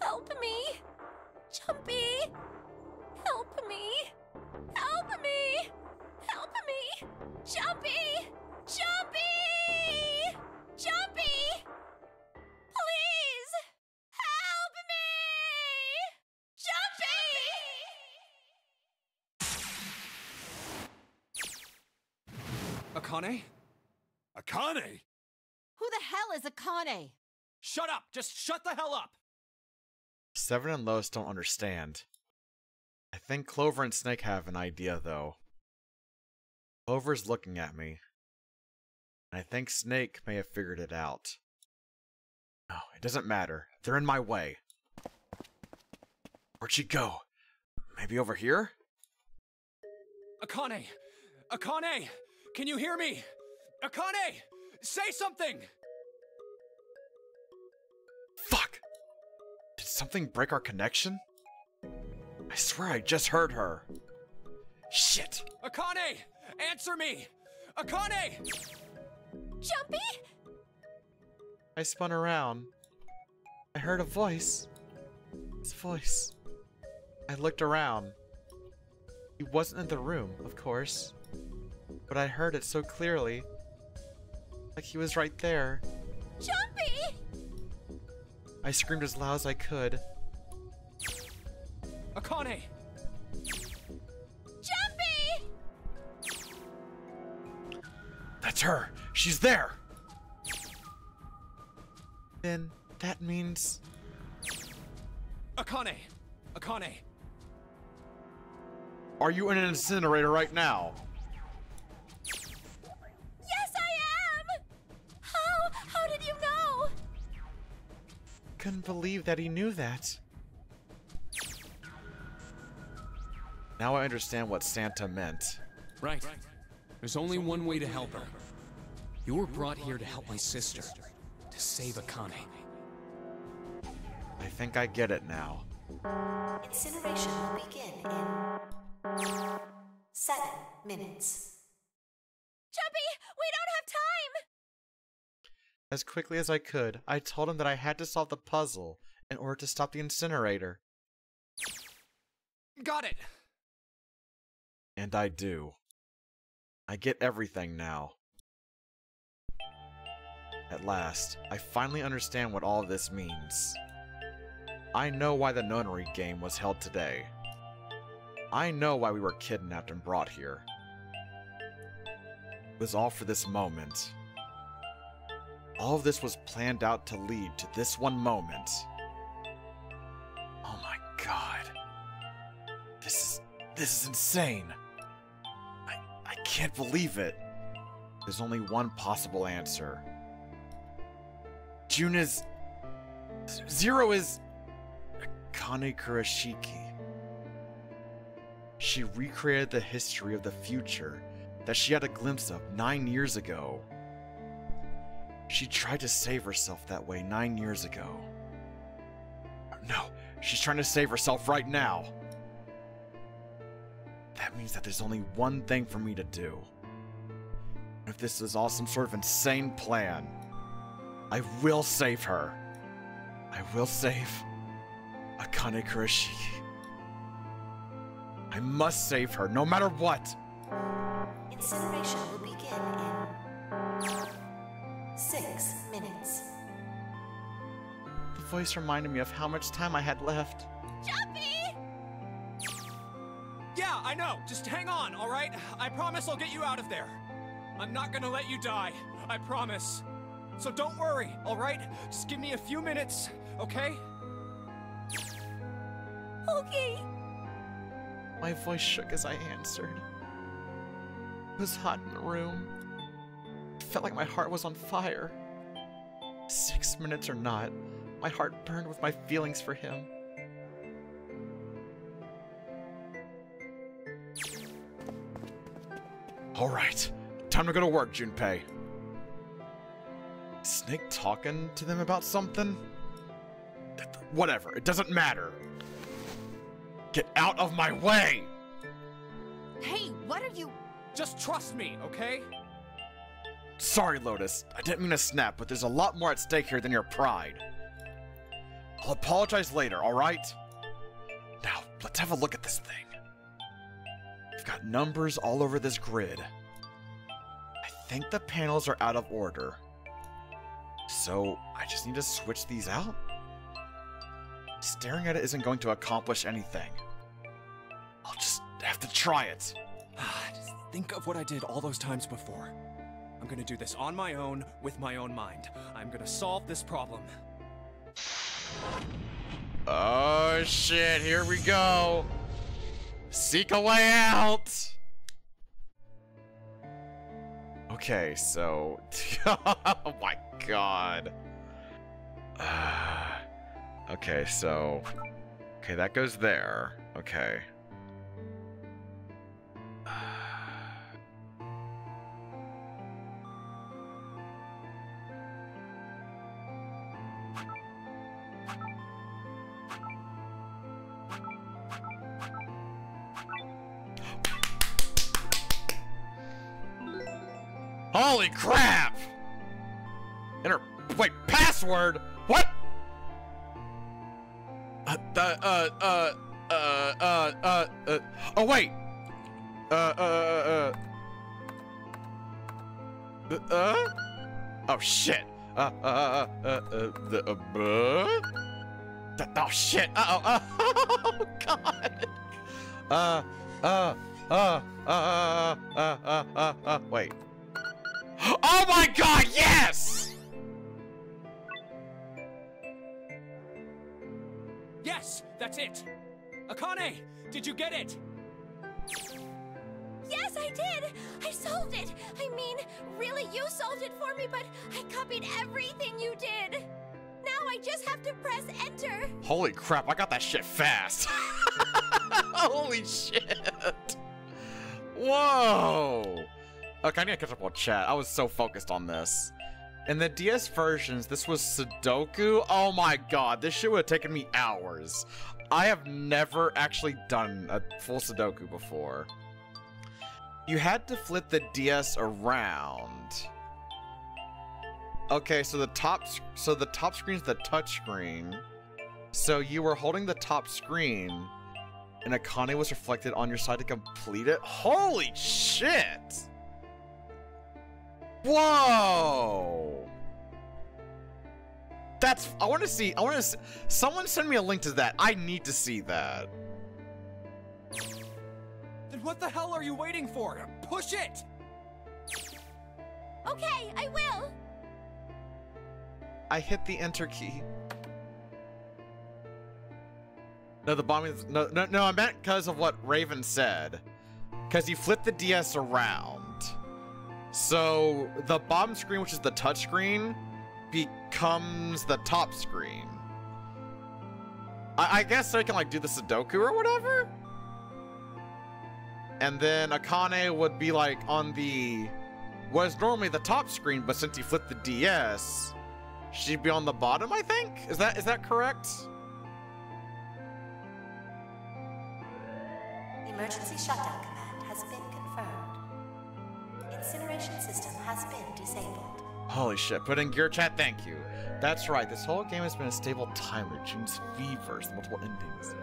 Help me! Jumpy! Help me! Help me! Help me! Jumpy! Jumpy! Jumpy! Please! Help me! Jumpy! Akane? Akane? Who the hell is Akane? Shut up! Just shut the hell up! Seven and Lois don't understand. I think Clover and Snake have an idea, though. Clover's looking at me. And I think Snake may have figured it out. No, it doesn't matter. They're in my way. Where'd she go? Maybe over here? Akane! Akane! Can you hear me? Akane! Say something! Fuck! Did something break our connection? I swear I just heard her. Shit! Akane! Answer me! Akane! Jumpy? I spun around. I heard a voice. His voice. I looked around. He wasn't in the room, of course. But I heard it so clearly. Like he was right there. Jumpy! I screamed as loud as I could. Akane! Jumpy! That's her! She's there! Then that means... Akane! Akane! Are you in an incinerator right now? Yes, I am! How did you know? Couldn't believe that he knew that. Now I understand what Santa meant. Right. There's only one way to help her. You were brought here to help my sister. To save Akane. I think I get it now. Incineration will begin in 7 minutes. Jumpy, we don't have time! As quickly as I could, I told him that I had to solve the puzzle in order to stop the incinerator. Got it! And I do. I get everything now. At last, I finally understand what all of this means. I know why the nunnery game was held today. I know why we were kidnapped and brought here. It was all for this moment. All of this was planned out to lead to this one moment. Oh my god. This is insane. I can't believe it. There's only one possible answer. Zero is Akane Kurashiki. She recreated the history of the future that she had a glimpse of 9 years ago. She tried to save herself that way 9 years ago. No, she's trying to save herself right now. That means that there's only one thing for me to do. If this is all some sort of insane plan, I will save her. I will save Akane Kurashiki. I must save her, no matter what. Incineration will begin in 6 minutes. The voice reminded me of how much time I had left. Jumpy! Yeah, I know. Just hang on, all right? I promise I'll get you out of there. I'm not gonna let you die. I promise. So don't worry, all right? Just give me a few minutes, okay? Okay. My voice shook as I answered. It was hot in the room. It felt like my heart was on fire. 6 minutes or not, my heart burned with my feelings for him. Alright, time to go to work, Junpei. Snake talking to them about something? Whatever, it doesn't matter. Get out of my way! Hey, what are you... Just trust me, okay? Sorry, Lotus. I didn't mean to snap, but there's a lot more at stake here than your pride. I'll apologize later, alright? Now, let's have a look at this thing. We've got numbers all over this grid. I think the panels are out of order. So, I just need to switch these out? Staring at it isn't going to accomplish anything. I'll just have to try it. Just think of what I did all those times before. I'm gonna do this on my own, with my own mind. I'm gonna solve this problem. Oh shit, here we go. Seek a way out. Okay, so... oh my god. Okay, so... Okay, that goes there. Okay. Holy crap! Enter... Wait, password? What? Oh wait! Oh shit! Oh shit! Oh god! Wait. Oh my god, yes! Yes, that's it. Akane, did you get it? Yes, I did! I solved it! I mean, really, you solved it for me, but I copied everything you did! Now I just have to press enter! Holy crap, I got that shit fast! Holy shit! Whoa! Okay, I need to catch up on chat. I was so focused on this. In the DS versions, this was Sudoku. Oh my god, this shit would have taken me hours. I have never actually done a full Sudoku before. You had to flip the DS around. Okay, so the top screen's the touch screen. So you were holding the top screen, and Akane was reflected on your side to complete it. Holy shit! Whoa! I want to see, someone send me a link to that. I need to see that. Then what the hell are you waiting for? Push it! Okay, I will. I hit the enter key. No, the bomb is, no, I meant because of what Raven said. Because you flip the DS around. So the bottom screen, which is the touch screen, becomes the top screen. I guess I can like do the Sudoku or whatever. And then Akane would be like on the, was normally the top screen, but since you flip the DS, she'd be on the bottom, I think? Is that correct? Emergency shutdown command has been confirmed. Incineration system has been disabled. Holy shit, put in gear chat, thank you. That's right, this whole game has been a stable timer. June's fevers, the multiple endings.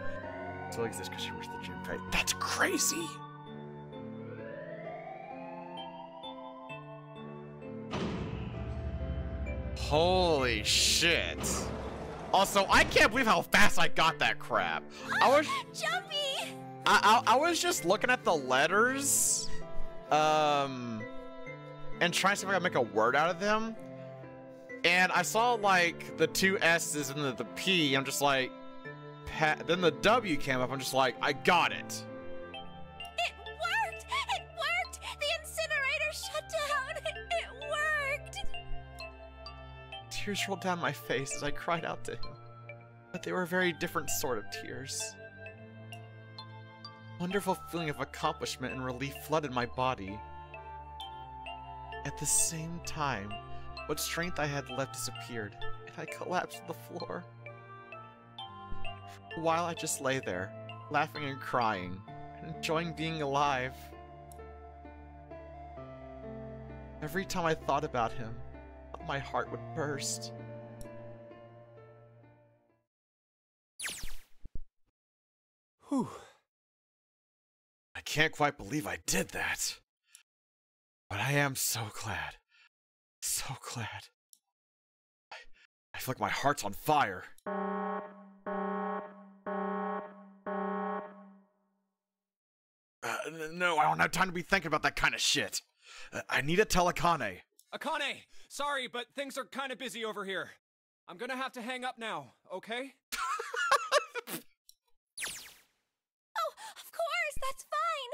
Still exists because she reached the June fate. That's crazy! Holy shit. Also, I can't believe how fast I got that crap. I was Jumpy! I was just looking at the letters, and trying to see if I could make a word out of them. And I saw like the two S's and the P. I'm just like, then the W came up. I'm just like, I got it. It worked! It worked! The incinerator shut down! It worked! Tears rolled down my face as I cried out to him. But they were a very different sort of tears. Wonderful feeling of accomplishment and relief flooded my body. At the same time, what strength I had left disappeared, and I collapsed to the floor. For a while I just lay there, laughing and crying, and enjoying being alive. Every time I thought about him, my heart would burst. Whew. I can't quite believe I did that. But I am so glad. So glad. I feel like my heart's on fire. No, I don't have time to be thinking about that kind of shit. I need to tell Akane. Akane! Sorry, but things are kind of busy over here. I'm gonna have to hang up now, okay? Oh, of course, that's fine!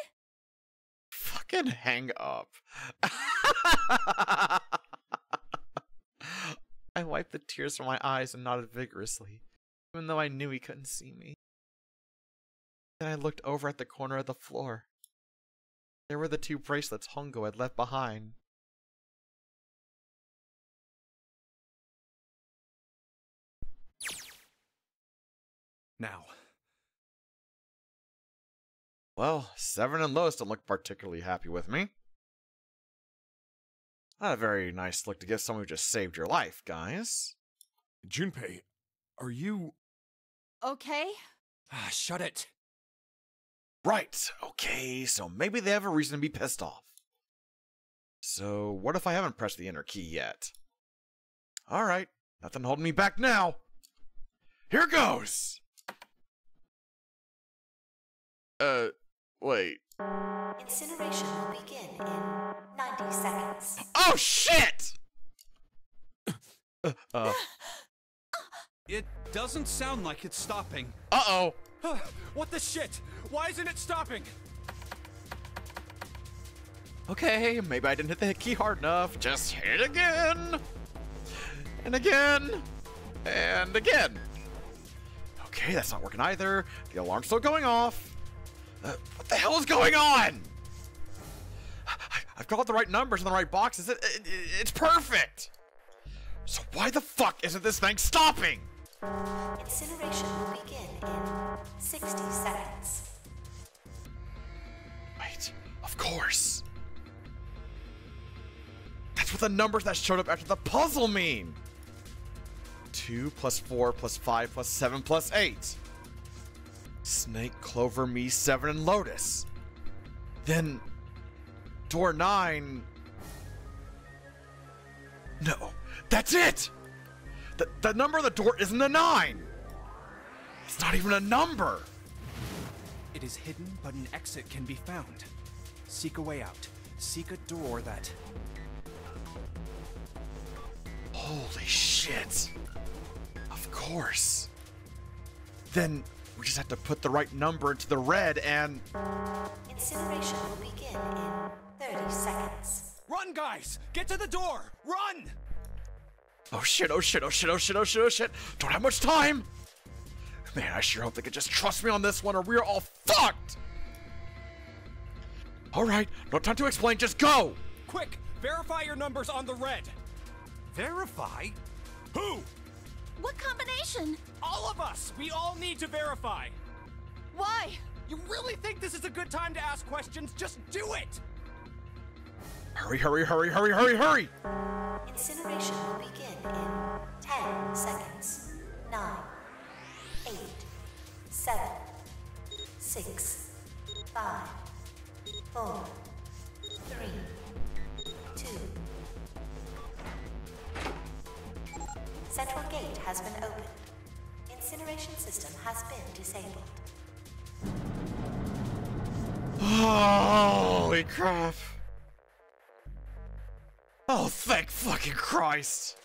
Fucking hang up. I wiped the tears from my eyes and nodded vigorously, even though I knew he couldn't see me. Then I looked over at the corner of the floor. There were the two bracelets Hongo had left behind. Now. Well, Severin and Lois don't look particularly happy with me. Not a very nice look to give someone who just saved your life, guys. Junpei, are you... Okay? Shut it. Right, okay, so maybe they have a reason to be pissed off. So, what if I haven't pressed the enter key yet? Alright, nothing holding me back now. Here goes! Wait. Incineration will begin in 90 seconds. Oh, shit! It doesn't sound like it's stopping. Uh-oh. What the shit? Why isn't it stopping? Okay, maybe I didn't hit the key hard enough. Just hit again. And again. And again. Okay, that's not working either. The alarm's still going off. What the hell is going on? I've got the right numbers in the right boxes. It's perfect. So why the fuck isn't this thing stopping? Incineration will begin in 60 seconds. Wait, of course. That's what the numbers that showed up after the puzzle mean. 2 + 4 + 5 + 7 + 8. Snake, Clover, me, Severin, and Lotus. Then door 9. No, that's it! The number on the door isn't a 9! It's not even a number! It is hidden, but an exit can be found. Seek a way out. Seek a door that... Holy shit! Of course. Then we just have to put the right number into the red and... Incineration will begin in 30 seconds. Run, guys! Get to the door! Run! Oh shit, oh shit, oh shit, oh shit, oh shit, oh shit. Don't have much time! Man, I sure hope they could just trust me on this one or we're all fucked! Alright, no time to explain, just go! Quick, verify your numbers on the red. Verify? Who? What combination? All of us! We all need to verify! Why? You really think this is a good time to ask questions? Just do it! Hurry, hurry, hurry, hurry, hurry, hurry! Incineration will begin in 10 seconds. 9, 8, 7, 6, 5, 4, 3, 2. Central gate has been opened. Incineration system has been disabled. Holy crap! Oh, thank fucking Christ!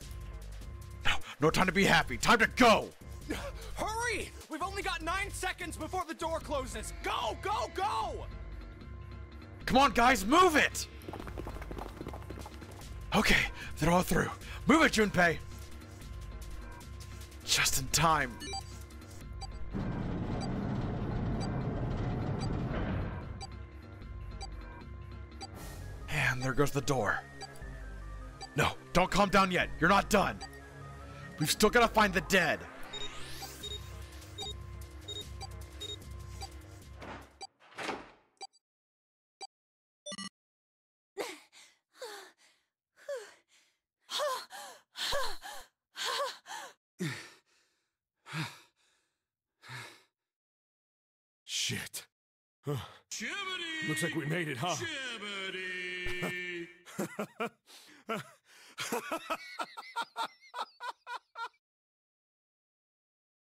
No time to be happy. Time to go! Hurry! We've only got 9 seconds before the door closes. Go, go, go! Come on, guys, move it! Okay, they're all through. Move it, Junpei! Just in time. And there goes the door. No, don't calm down yet. You're not done. We've still got to find the dead. Shit. Looks like we made it, huh?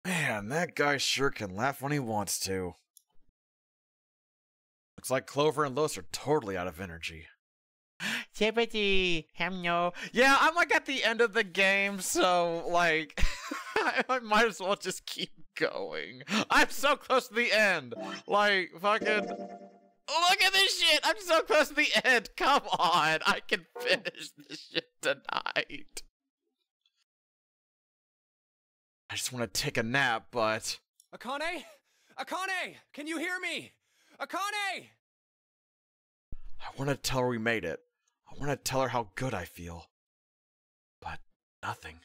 Man, that guy sure can laugh when he wants to. Looks like Clover and Los are totally out of energy. Chibbity, Hamno. Yeah, I'm like at the end of the game, so like I might as well just keep going. I'm so close to the end. Like fucking look at this shit. I'm so close to the end. Come on, I can finish this shit tonight. I just want to take a nap, but... Akane? Akane! Can you hear me? Akane! I want to tell her we made it. I want to tell her how good I feel. But nothing.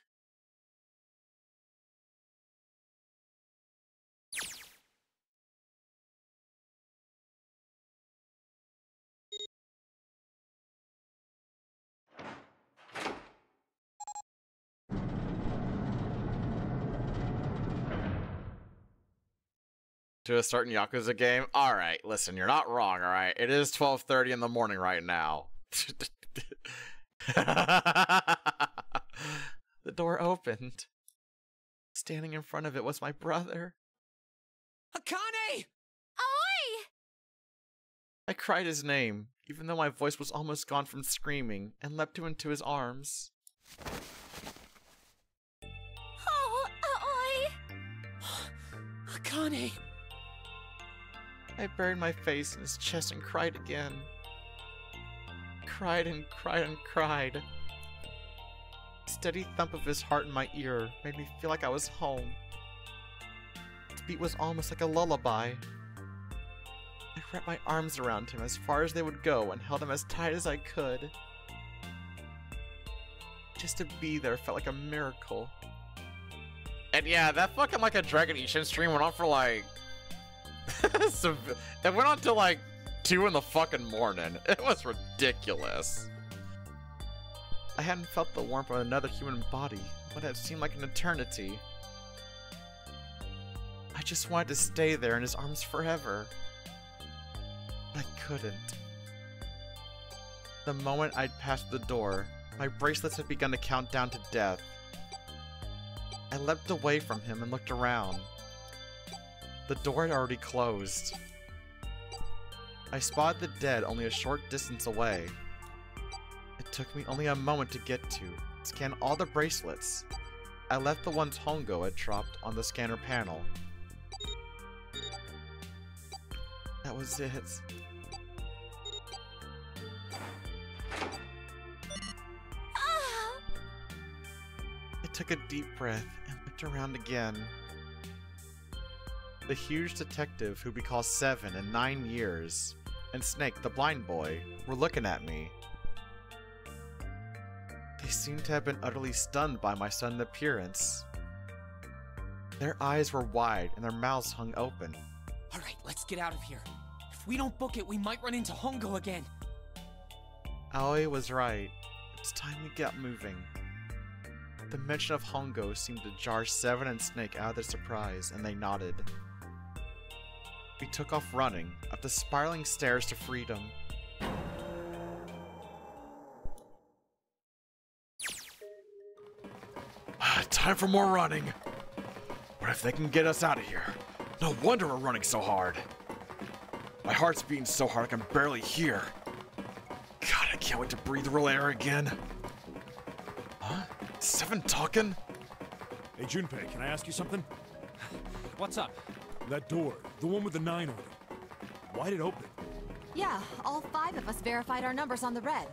To a starting Yakuza game? Alright, listen, you're not wrong, alright? It is 12:30 in the morning right now. The door opened. Standing in front of it was my brother. Akane! Oi! I cried his name, even though my voice was almost gone from screaming, and leapt into his arms. Oh, Oi! Akane! I buried my face in his chest and cried again. Cried and cried and cried. The steady thump of his heart in my ear made me feel like I was home. Its beat was almost like a lullaby. I wrapped my arms around him as far as they would go and held him as tight as I could. Just to be there felt like a miracle. And yeah, that fucking like a Dragon Ishin stream went on for like... so, it went on till like 2 in the fucking morning. It was ridiculous. I hadn't felt the warmth of another human body, what had seemed like an eternity. I just wanted to stay there in his arms forever. But I couldn't. The moment I'd passed the door, my bracelets had begun to count down to death. I leapt away from him and looked around. The door had already closed. I spotted the dead only a short distance away. It took me only a moment to get to, scan all the bracelets. I left the ones Hongo had dropped on the scanner panel. That was it. I took a deep breath and looked around again. The huge detective who we call 7 in 9 years, and Snake, the blind boy, were looking at me. They seemed to have been utterly stunned by my sudden appearance. Their eyes were wide and their mouths hung open. Alright, let's get out of here. If we don't book it, we might run into Hongo again. Aoi was right. It's time we got moving. The mention of Hongo seemed to jar 7 and Snake out of their surprise, and they nodded. We took off running, up the spiraling stairs to freedom. Time for more running. What if they can get us out of here? No wonder we're running so hard. My heart's beating so hard I can barely hear. God, I can't wait to breathe real air again. Huh? 7 talking? Hey, Junpei, can I ask you something? What's up? That door, the one with the 9 on it. Why'd it open? Yeah, all 5 of us verified our numbers on the red.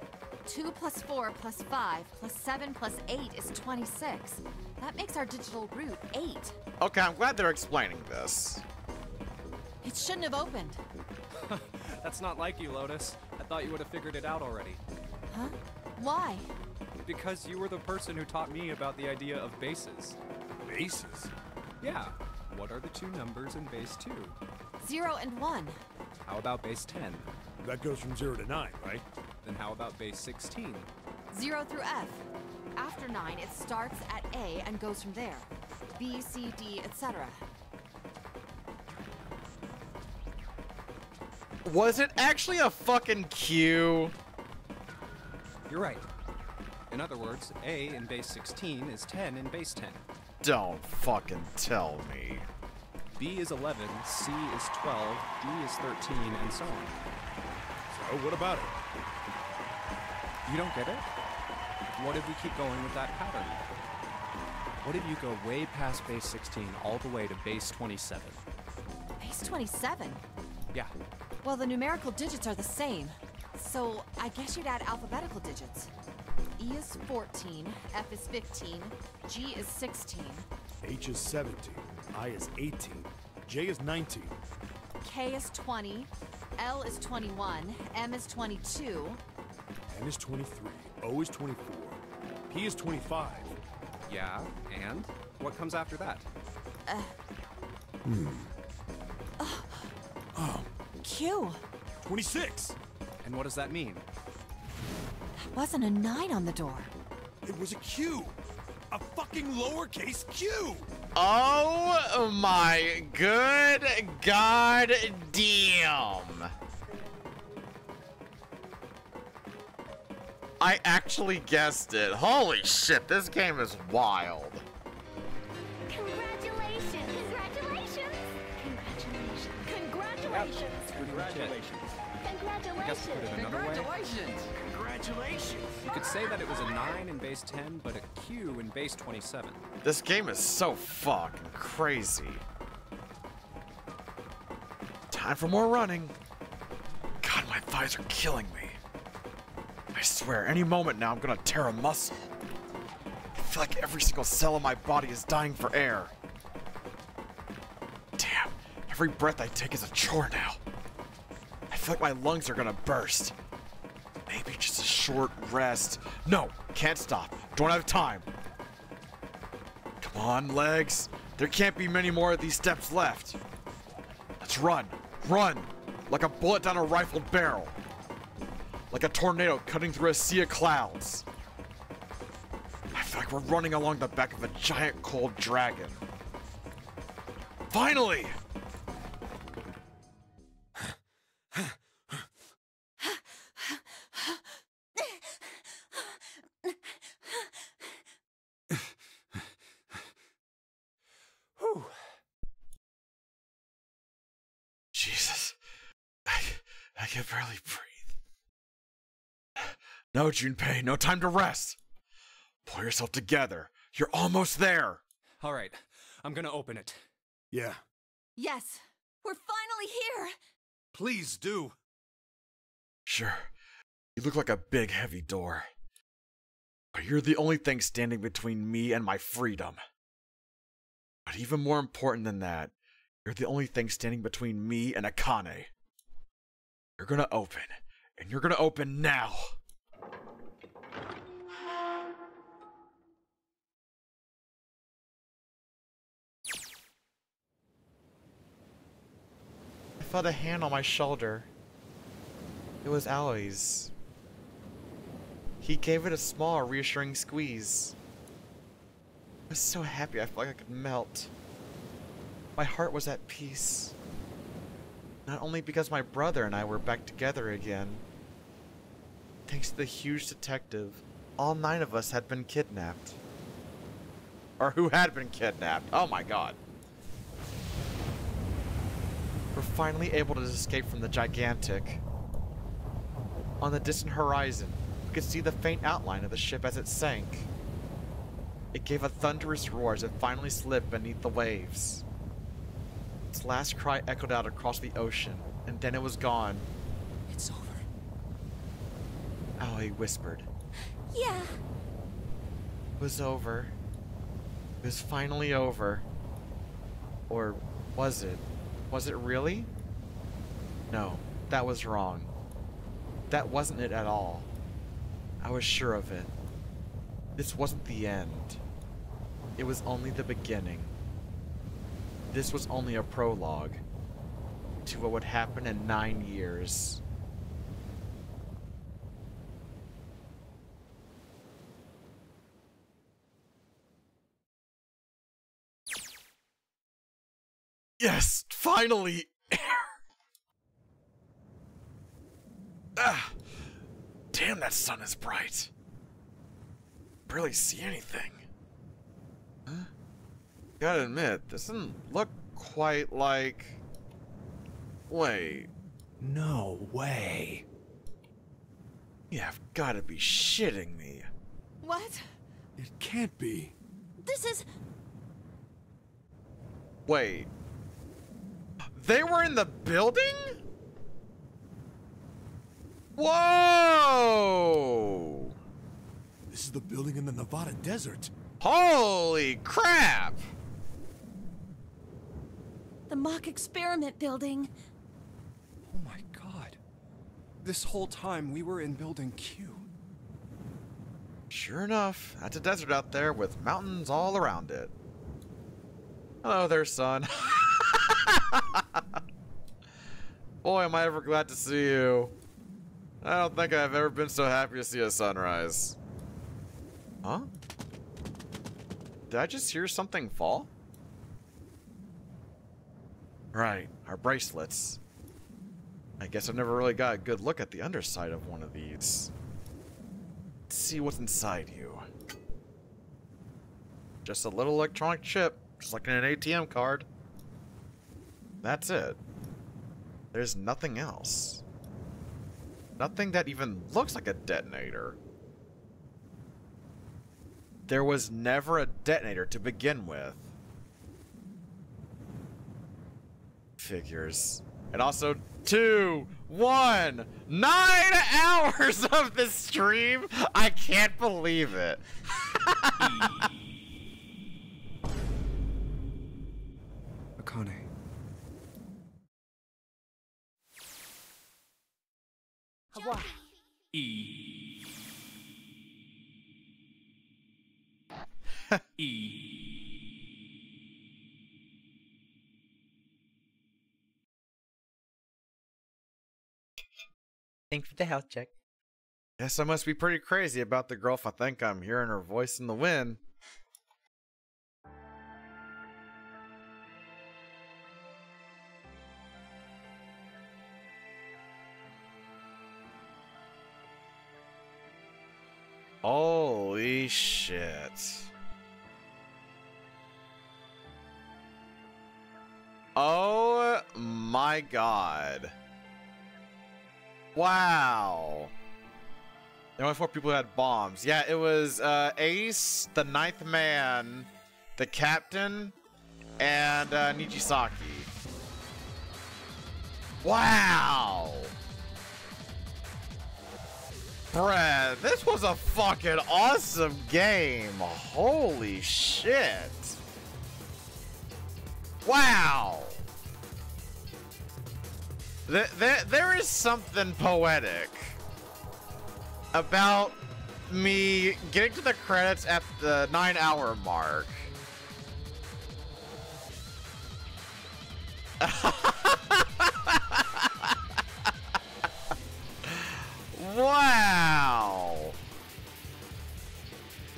2 plus 4 plus 5 plus 7 plus 8 is 26. That makes our digital route 8. Okay, I'm glad they're explaining this. It shouldn't have opened. That's not like you, Lotus. I thought you would have figured it out already. Huh? Why? Because you were the person who taught me about the idea of bases. Bases? Yeah. What are the 2 numbers in base 2? 0 and 1. How about base 10? That goes from 0 to 9, right? Then how about base 16? 0 through F. After 9, it starts at A and goes from there. B, C, D, etc. Was it actually a fucking Q? You're right. In other words, A in base 16 is 10 in base 10. Don't fucking tell me. B is 11, C is 12, D is 13, and so on. So, what about it? You don't get it? What if we keep going with that pattern? What if you go way past base 16 all the way to base 27? Base 27? Yeah. Well, the numerical digits are the same. So, I guess you'd add alphabetical digits. E is 14, F is 15, G is 16. H is 17, I is 18, J is 19. K is 20, L is 21, M is 22. N is 23, O is 24, P is 25. Yeah, and? What comes after that? Q. 26. And what does that mean? There wasn't a 9 on the door. It was a Q. A fucking lowercase q! Oh my good god damn. I actually guessed it. Holy shit, this game is wild. Congratulations! Congratulations! Congratulations! Congratulations! I guess to put it another way, Congratulations! you could say that it was a 9 in base 10, but a Q in base 27. This game is so fucking crazy. Time for more running. God, my thighs are killing me. I swear, any moment now I'm gonna tear a muscle. I feel like every single cell in my body is dying for air. Damn, every breath I take is a chore now. I feel like my lungs are gonna burst. Maybe just a short rest. No, can't stop. Don't have time. Come on, legs. There can't be many more of these steps left. Let's run. Run! Like a bullet down a rifled barrel. Like a tornado cutting through a sea of clouds. I feel like we're running along the back of a giant cold dragon. Finally! can barely breathe. No, Junpei, no time to rest. Pull yourself together. You're almost there. All right, I'm gonna open it. Yeah. Yes, we're finally here. Please do. Sure, you look like a big, heavy door. But you're the only thing standing between me and my freedom. But even more important than that, you're the only thing standing between me and Akane. You're gonna open, and you're gonna open now. I felt a hand on my shoulder. It was Aoi's. He gave it a small, reassuring squeeze. I was so happy I felt like I could melt. My heart was at peace. Not only because my brother and I were back together again. Thanks to the huge detective, all 9 of us had been kidnapped. Or who had been kidnapped. Oh my god. We're finally able to escape from the gigantic. On the distant horizon, we could see the faint outline of the ship as it sank. It gave a thunderous roar as it finally slid beneath the waves. Its last cry echoed out across the ocean, and then it was gone. It's over. Aoi whispered. Yeah. It was over. It was finally over. Or was it? Was it really? No, that was wrong. That wasn't it at all. I was sure of it. This wasn't the end. It was only the beginning. This was only a prologue to what would happen in 9 years. Yes, finally! Ah, damn, that sun is bright. Barely see anything. Huh? Gotta admit, this doesn't look quite like... Wait. No way. You have gotta be shitting me. What? It can't be. This is... Wait. They were in the building? Whoa! This is the building in the Nevada desert. Holy crap! the mock experiment building. Oh my god. This whole time we were in Building Q. Sure enough, that's a desert out there with mountains all around it. Hello there, son. Boy, am I ever glad to see you. I don't think I've ever been so happy to see a sunrise. Huh? Did I just hear something fall? Right, our bracelets. I guess I've never really got a good look at the underside of one of these. Let's see what's inside you. Just a little electronic chip, just like in an ATM card. That's it. There's nothing else. Nothing that even looks like a detonator. There was never a detonator to begin with. Figures. And also 2, 1, 9 hours of the stream? I can't believe it. Akane. Hawaii. Thanks for the health check. Guess I must be pretty crazy about the girl if I think I'm hearing her voice in the wind. Holy shit. Oh my god. Wow. The only 4 people who had bombs. Yeah, it was Ace, the 9th man, the captain, and Nijisaki. Wow. Bruh, this was a fucking awesome game. Holy shit. Wow. There is something poetic about me getting to the credits at the 9-hour mark. Wow.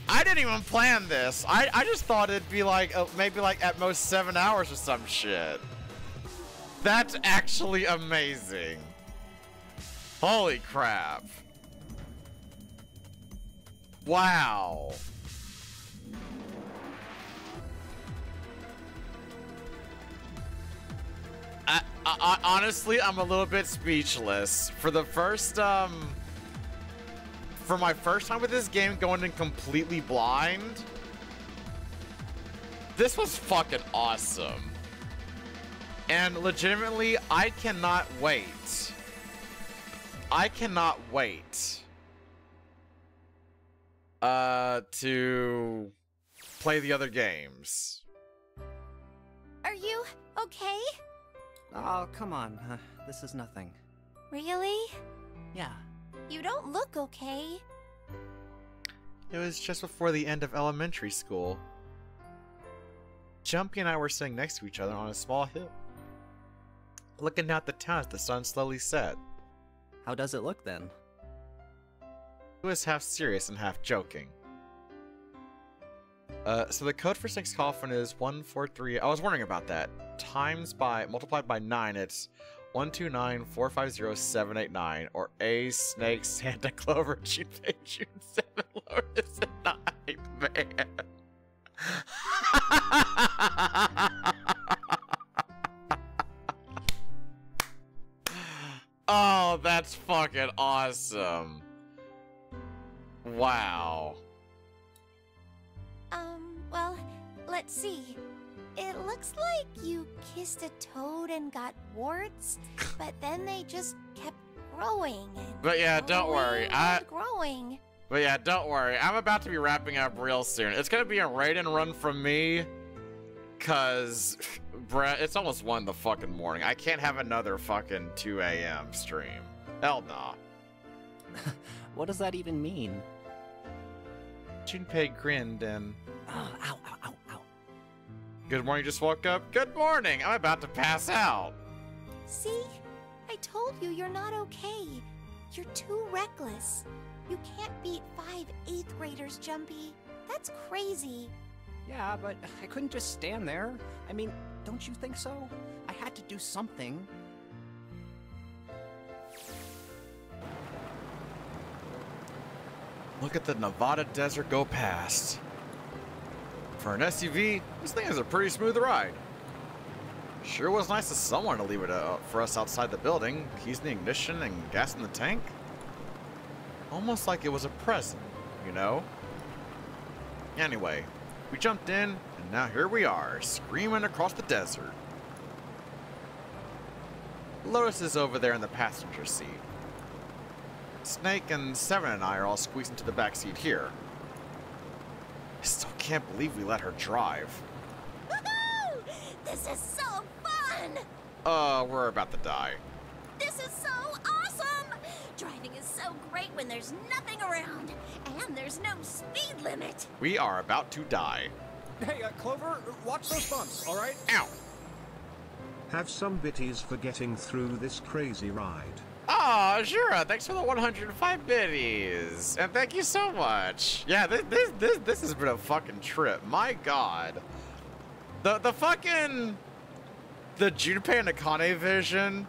I didn't even plan this. I just thought it'd be like maybe like at most 7 hours or some shit. That's actually amazing. Holy crap. Wow. Honestly, I'm a little bit speechless. For the first, for my first time with this game going in completely blind, this was fucking awesome. And legitimately, I cannot wait. I cannot wait to play the other games. Are you okay? Oh, come on. This is nothing. Really? Yeah. You don't look okay. It was just before the end of elementary school. Jumpy and I were sitting next to each other on a small hill, looking out the town as the sun slowly set. How does it look then? He was half serious and half joking. So the code for Snake's Coffin is 143. I was wondering about that. Multiplied by 9, it's 129450789, or A, Snake, Santa, Clover, Junpei, June 7, Lotus, and 9th man. Oh, that's fucking awesome. Wow. Well, let's see. It looks like you kissed a toad and got warts, but then they just kept growing and But yeah, don't worry. growing. But yeah, don't worry. I'm about to be wrapping up real soon. It's gonna be a raid and run from me, cause, bruh, it's almost 1 in the fucking morning. I can't have another fucking 2 a.m. stream. Hell nah. What does that even mean? Junpei grinned and... Oh, ow, ow, ow, ow. Good morning, just woke up? Good morning, I'm about to pass out. See? I told you you're not okay. You're too reckless. You can't beat 5 8th graders, Jumpy. That's crazy. Yeah, but I couldn't just stand there. I mean, don't you think so? I had to do something. Look at the Nevada desert go past. For an SUV, this thing is a pretty smooth ride. Sure was nice of someone to leave it for us outside the building, keys in the ignition and gas in the tank. Almost like it was a present, you know? Anyway, we jumped in, and now here we are, screaming across the desert. Lotus is over there in the passenger seat. Snake and Seven and I are all squeezed into the back seat here. I still can't believe we let her drive. Woohoo! This is so fun! We're about to die. This is so awesome! Driving is so great when there's nothing around, and there's no speed limit. We are about to die. Hey, Clover, watch those bumps, all right? Ow! Have some bitties for getting through this crazy ride. Oh, sure. Thanks for the 105 biddies. And thank you so much. Yeah, this has been a fucking trip. My God. The fucking... The Junpei and Akane vision.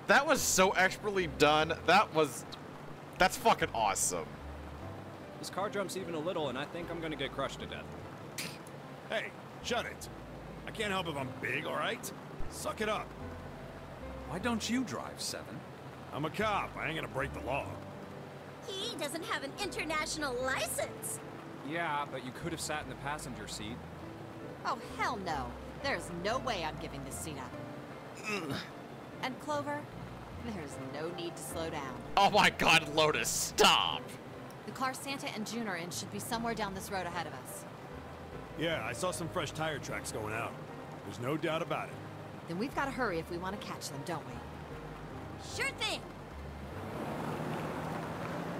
That was so expertly done. That's fucking awesome. This car jumps even a little, and I think I'm gonna get crushed to death. Hey, shut it. I can't help if I'm big, all right? Suck it up. Why don't you drive, Seven? I'm I'm a cop. I ain't gonna break the law. He doesn't have an international license. Yeah, but you could have sat in the passenger seat. Oh, hell no. There's no way I'm giving this seat up. And Clover, there's no need to slow down. Oh my god, Lotus, stop! The car Santa and June are in should be somewhere down this road ahead of us. Yeah, I saw some fresh tire tracks going out. There's no doubt about it. Then we've got to hurry if we want to catch them, don't we? Sure thing.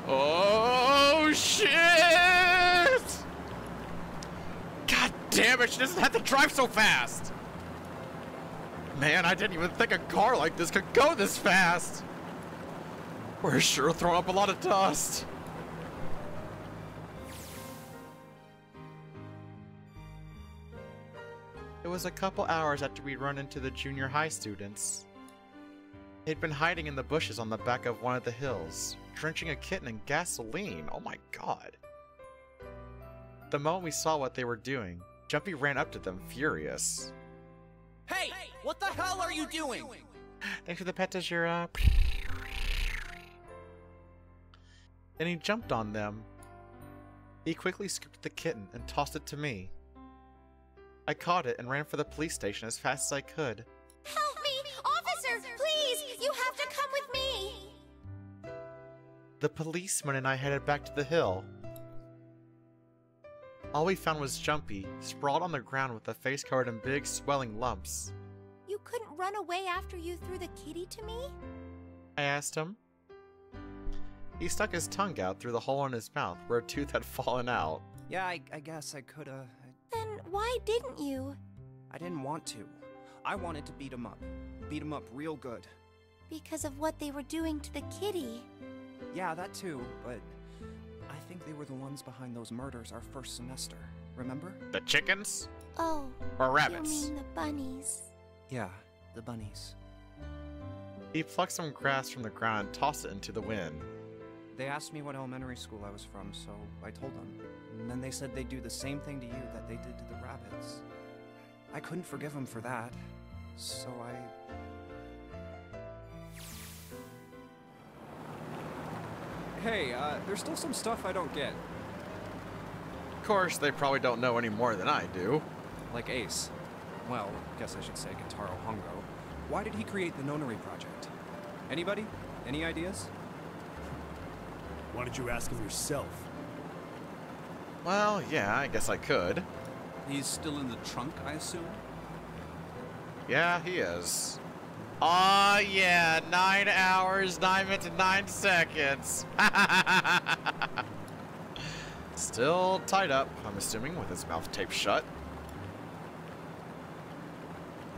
Oh, shit! God damn it, she doesn't have to drive so fast! Man, I didn't even think a car like this could go this fast! We're sure throwing up a lot of dust. It was a couple hours after we'd run into the junior high students. They'd been hiding in the bushes on the back of one of the hills, drenching a kitten in gasoline. Oh my god. The moment we saw what they were doing, Jumpy ran up to them, furious. Hey! What the hell are you doing? Thanks for the pet, Tajira. Then he jumped on them. He quickly scooped the kitten and tossed it to me. I caught it and ran for the police station as fast as I could. Help me! Officer, please! You have to come with me! The policeman and I headed back to the hill. All we found was Jumpy, sprawled on the ground with a face covered in big, swelling lumps. You couldn't run away after you threw the kitty to me? I asked him. He stuck his tongue out through the hole in his mouth where a tooth had fallen out. Yeah, I guess I coulda. Then why didn't you? I didn't want to. I wanted to beat him up. Beat him up real good. Because of what they were doing to the kitty. Yeah, that too, but I think they were the ones behind those murders our first semester. Remember? The chickens? Oh. Or rabbits? You mean the bunnies? Yeah, the bunnies. He plucked some grass from the ground and tossed it into the wind. They asked me what elementary school I was from, so I told them. And then they said they'd do the same thing to you that they did to the rabbits. I couldn't forgive them for that, so Hey, there's still some stuff I don't get. Of course, they probably don't know any more than I do. Like Ace. Well, guess I should say Gentaro Hongo. Why did he create the Nonary Project? Anybody? Any ideas? Why don't you ask him yourself? Well, yeah, I guess I could. He's still in the trunk, I assume? Yeah, he is. Aw, yeah, 9 hours, 9 minutes, and 9 seconds. Still tied up, I'm assuming, with his mouth taped shut.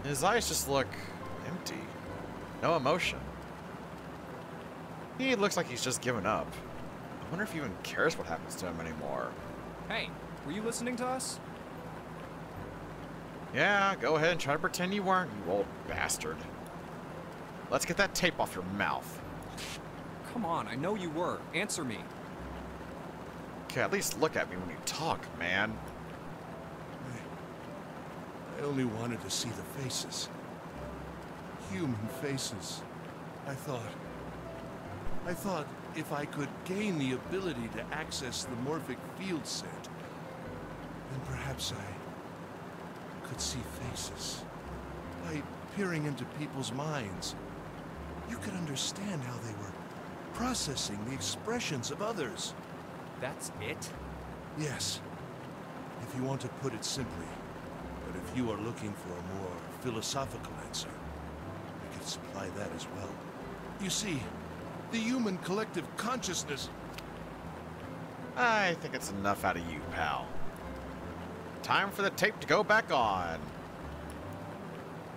His eyes just look empty. No emotion. He looks like he's just given up. I wonder if he even cares what happens to him anymore. Hey, were you listening to us? Yeah, go ahead and try to pretend you weren't, you old bastard. Let's get that tape off your mouth. Come on, I know you were. Answer me. Okay, at least look at me when you talk, man. I only wanted to see the faces. Human faces. I thought if I could gain the ability to access the morphic field set, then perhaps I could see faces. By peering into people's minds, you could understand how they were processing the expressions of others. That's it? Yes, if you want to put it simply. But if you are looking for a more philosophical answer, I can supply that as well. You see, the human collective consciousness... I think it's enough out of you, pal. Time for the tape to go back on.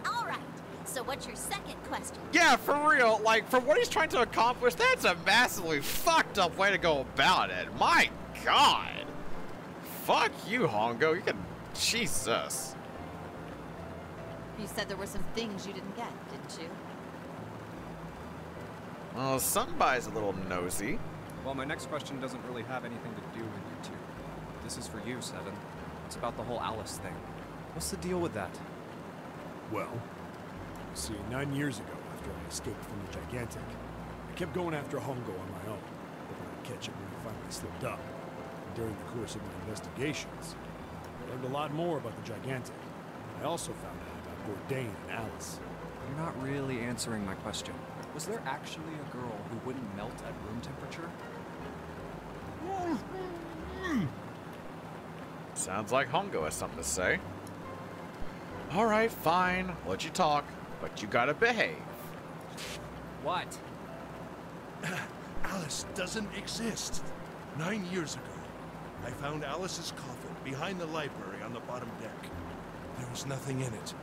All right. So what's your second question? Yeah, for real. Like, for what he's trying to accomplish, that's a massively fucked up way to go about it. My God. Fuck you, Hongo. You can... Jesus. You said there were some things you didn't get, didn't you? Well, somebody's a little nosy. Well, my next question doesn't really have anything to do with you two. This is for you, Seven. It's about the whole Alice thing. What's the deal with that? Well, see, 9 years ago, after I escaped from the Gigantic, I I kept going after Hongo on my own, hoping I'd catch him when he finally slipped up. And during the course of my investigations, I learned a lot more about the Gigantic. I also found out about Bourdain and Alice. You're not really answering my question. Was there actually a girl who wouldn't melt at room temperature? Sounds like Hongo has something to say. Alright, fine. I'll let you talk, but you gotta behave. What? Alice doesn't exist. 9 years ago, I found Alice's coffin behind the library on the bottom deck. There was nothing in it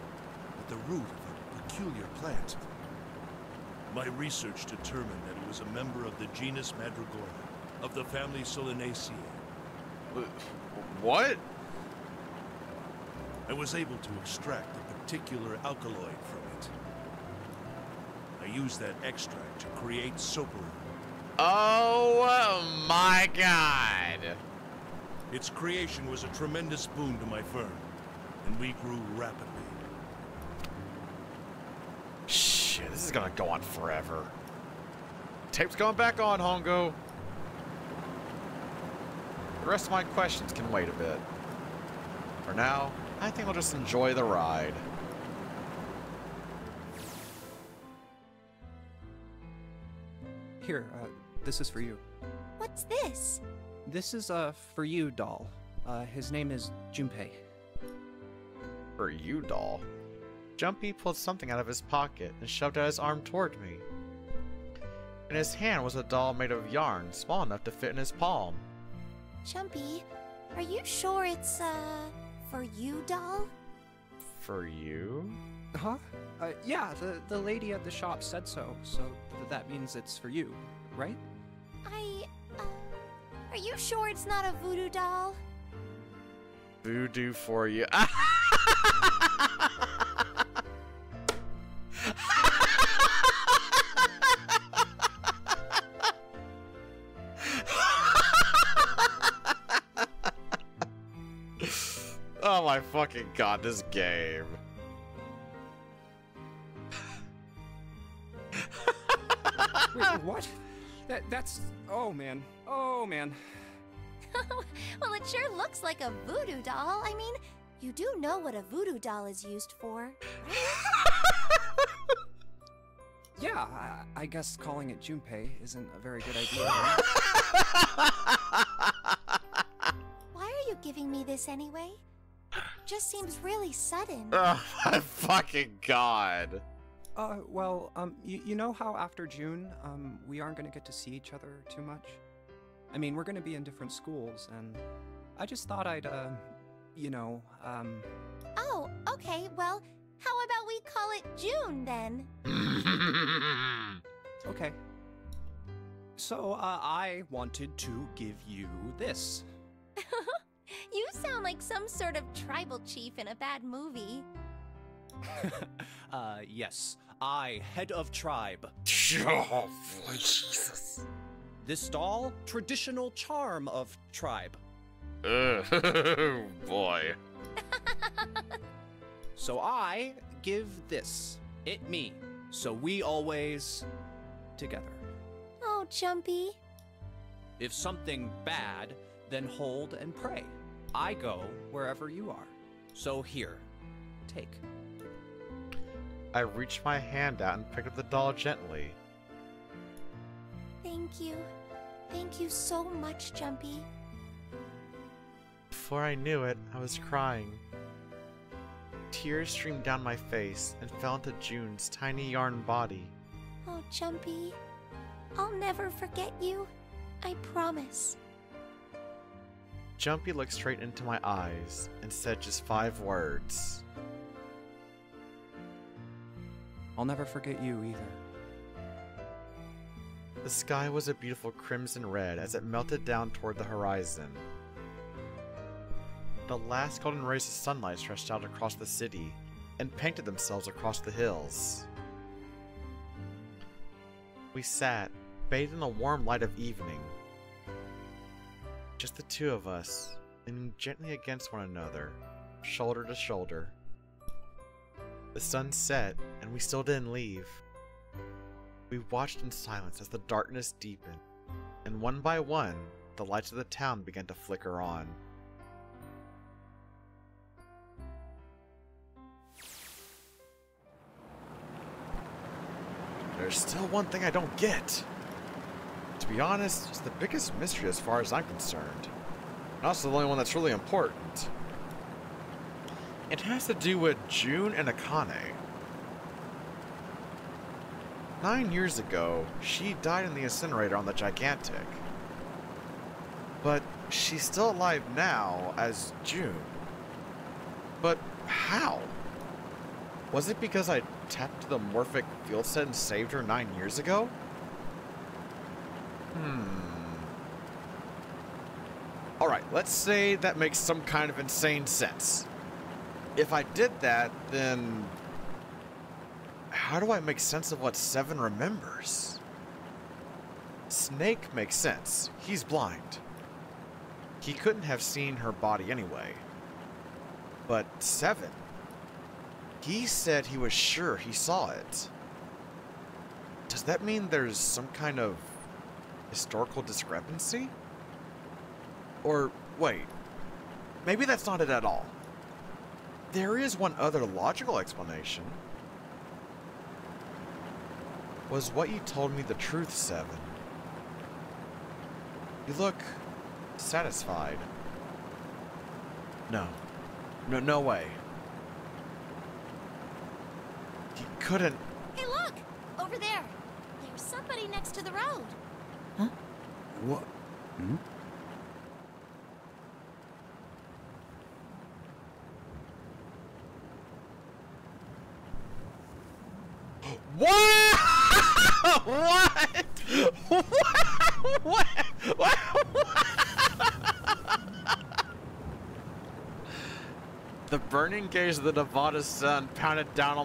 but the root of a peculiar plant. My research determined that it was a member of the genus Mandragora, of the family Solanaceae. What? I was able to extract a particular alkaloid from it. I used that extract to create Soperin. Oh my god! Its creation was a tremendous boon to my firm, and we grew rapidly. Shit, this is gonna go on forever. Tape's going back on, Hongo. The rest of my questions can wait a bit. For now, I think I'll just enjoy the ride. Here, this is for you. What's this? This is for you, doll. His name is Junpei. For you, doll. Jumpy pulled something out of his pocket and shoved out his arm toward me. In his hand was a doll made of yarn, small enough to fit in his palm. Jumpy, are you sure it's, for you, doll? For you? Huh? Yeah, the lady at the shop said so, that means it's for you, right? Are you sure it's not a voodoo doll? Voodoo for you. Oh my fucking god, this game. Wait, what? That's... Oh, man. Oh, man. Well, it sure looks like a voodoo doll. I mean, you do know what a voodoo doll is used for, right? Yeah, I guess calling it Junpei isn't a very good idea. Why are you giving me this anyway? It just seems really sudden. Oh my fucking god. Well, you know how after June, we aren't gonna get to see each other too much? I mean, we're gonna be in different schools, and I just thought I'd, you know, Oh, okay, well, how about we call it June, then? Okay. So, I wanted to give you this. You sound like some sort of tribal chief in a bad movie. Yes. I, head of tribe. Oh, Jesus. This doll, traditional charm of tribe. Oh, boy. So I give this. It me. So we always together. Oh, Jumpy. If something bad, then hold and pray. I go wherever you are. So here, take. I reached my hand out and picked up the doll gently. Thank you. Thank you so much, Jumpy. Before I knew it, I was crying. Tears streamed down my face and fell into June's tiny yarn body. Oh, Jumpy. I'll never forget you. I promise. Jumpy looked straight into my eyes and said just 5 words. I'll never forget you either. The sky was a beautiful crimson red as it melted down toward the horizon. The last golden rays of sunlight stretched out across the city and painted themselves across the hills. We sat, bathed in the warm light of evening. Just the two of us, leaning gently against one another, shoulder to shoulder. The sun set, and we still didn't leave. We watched in silence as the darkness deepened, and one by one, the lights of the town began to flicker on. There's still one thing I don't get. To be honest, it's the biggest mystery as far as I'm concerned. And also the only one that's really important. It has to do with June and Akane. 9 years ago, she died in the incinerator on the Gigantic. But she's still alive now as June. But how? Was it because I tapped the Morphic field set and saved her 9 years ago? Alright, let's say that makes some kind of insane sense. If I did that, then how do I make sense of what Seven remembers? Snake makes sense. He's blind. He couldn't have seen her body anyway. But Seven, he said he was sure he saw it. Does that mean there's some kind of historical discrepancy? Or, wait, maybe that's not it at all. There is one other logical explanation. Was what you told me the truth, Seven? You look satisfied. No way. He couldn't. Hey, look! Over there! There's somebody next to the road. Huh? What? Hmm? What? What? The burning gaze of the Nevada sun pounded down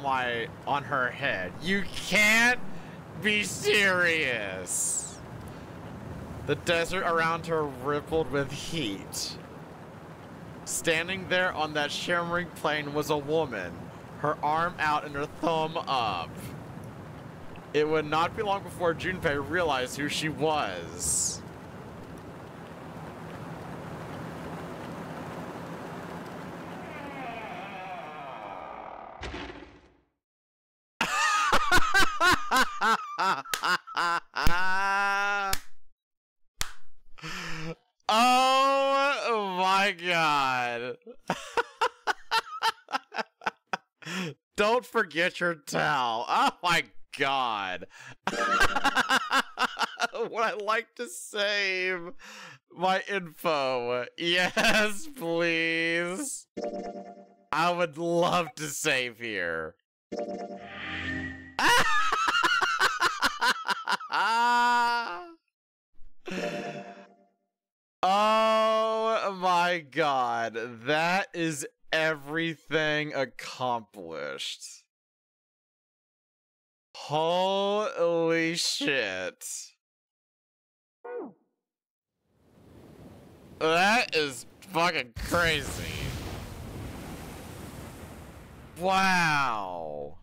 on her head. You can't be serious. The desert around her rippled with heat. Standing there on that shimmering plain was a woman, her arm out and her thumb up. It would not be long before Junpei realized who she was. Oh my god. Don't forget your towel. Oh my god. Would I like to save my info? Yes, please. I would love to save here. Oh my god, that is everything accomplished. Holy shit. That is fucking crazy. Wow.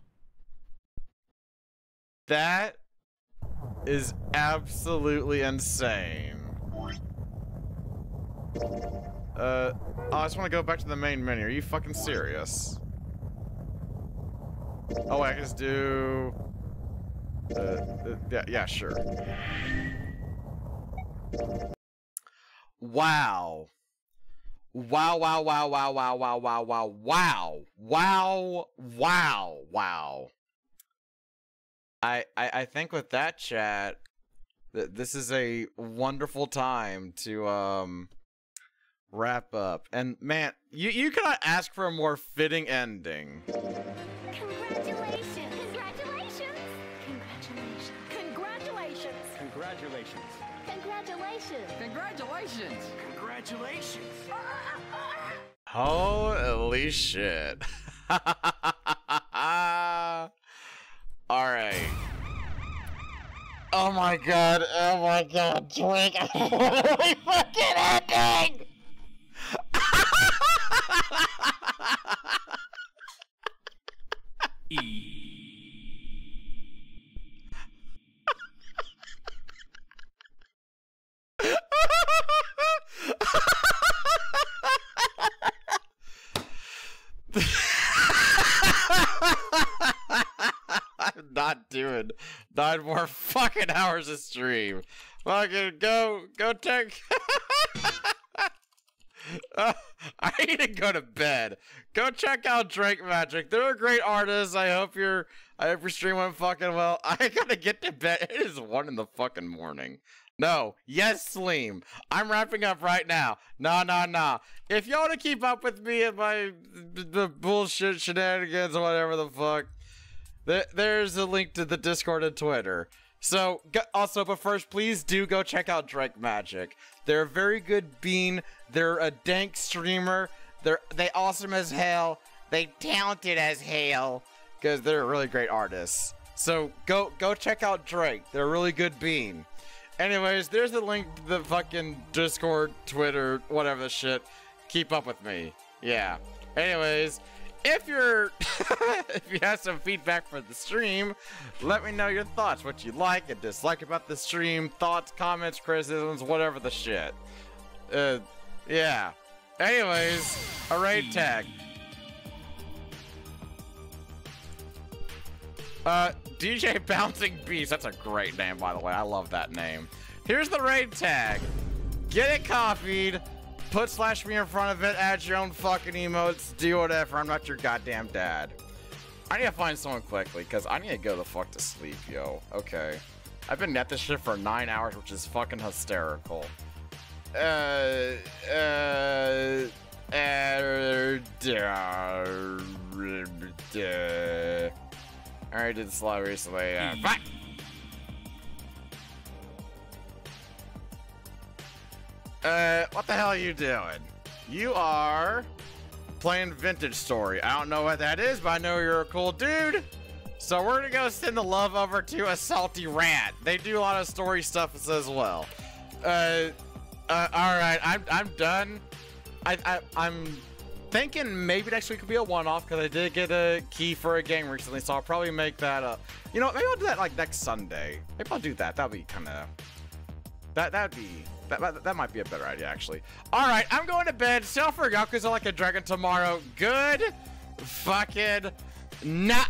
That is absolutely insane. I just want to go back to the main menu. Are you fucking serious? Oh, I can just do... yeah, sure. Wow. Wow. I think with that, chat, this is a wonderful time to, wrap up. And man, you cannot ask for a more fitting ending. Congratulations! Congratulations! Congratulations! Congratulations! Congratulations! Congratulations! Congratulations! Holy shit. Alright. Oh my god, Drink. Holy fucking ending! 9 more fucking hours of stream. Fucking go take. I need to go to bed. Go check out Drake Magic. They're a great artist. I hope your stream went fucking well. I gotta get to bed. It is 1 in the fucking morning. No. Yes, Sleem. I'm wrapping up right now. Nah. If y'all want to keep up with me and the bullshit shenanigans or whatever the fuck, there's a link to the Discord and Twitter. So, but first, please do go check out Drake Magic. They're a very good bean. They're a dank streamer. They awesome as hell. They talented as hell. Because they're really great artists. So, go check out Drake. They're a really good bean. Anyways, there's the link to the fucking Discord, Twitter, whatever the shit. Keep up with me. Yeah. Anyways, if you have some feedback for the stream, let me know your thoughts, what you like and dislike about the stream, thoughts, comments, criticisms, whatever the shit. Yeah. Anyways, a raid tag. DJ Bouncing Beast. That's a great name, by the way. I love that name. Here's the raid tag. Get it copied. Put /me in front of it. Add your own fucking emotes. Do whatever. I'm not your goddamn dad. I need to find someone quickly, because I need to go the fuck to sleep, yo. Okay. I've been at this shit for 9 hours, which is fucking hysterical. I already did this a lot recently. Bye! What the hell are you doing? You are playing Vintage Story. I don't know what that is, but I know you're a cool dude. So we're gonna go send the love over to a Salty Rat. They do a lot of story stuff as well. Alright, I'm done. I'm thinking maybe next week could be a one-off because I did get a key for a game recently, so I'll probably make that a, you know, maybe I'll do that like next Sunday. Maybe I'll do that. That'll be kind of, that might be a better idea actually. All right, I'm going to bed. Sail for Yakuza Like a Dragon tomorrow. Good fucking night.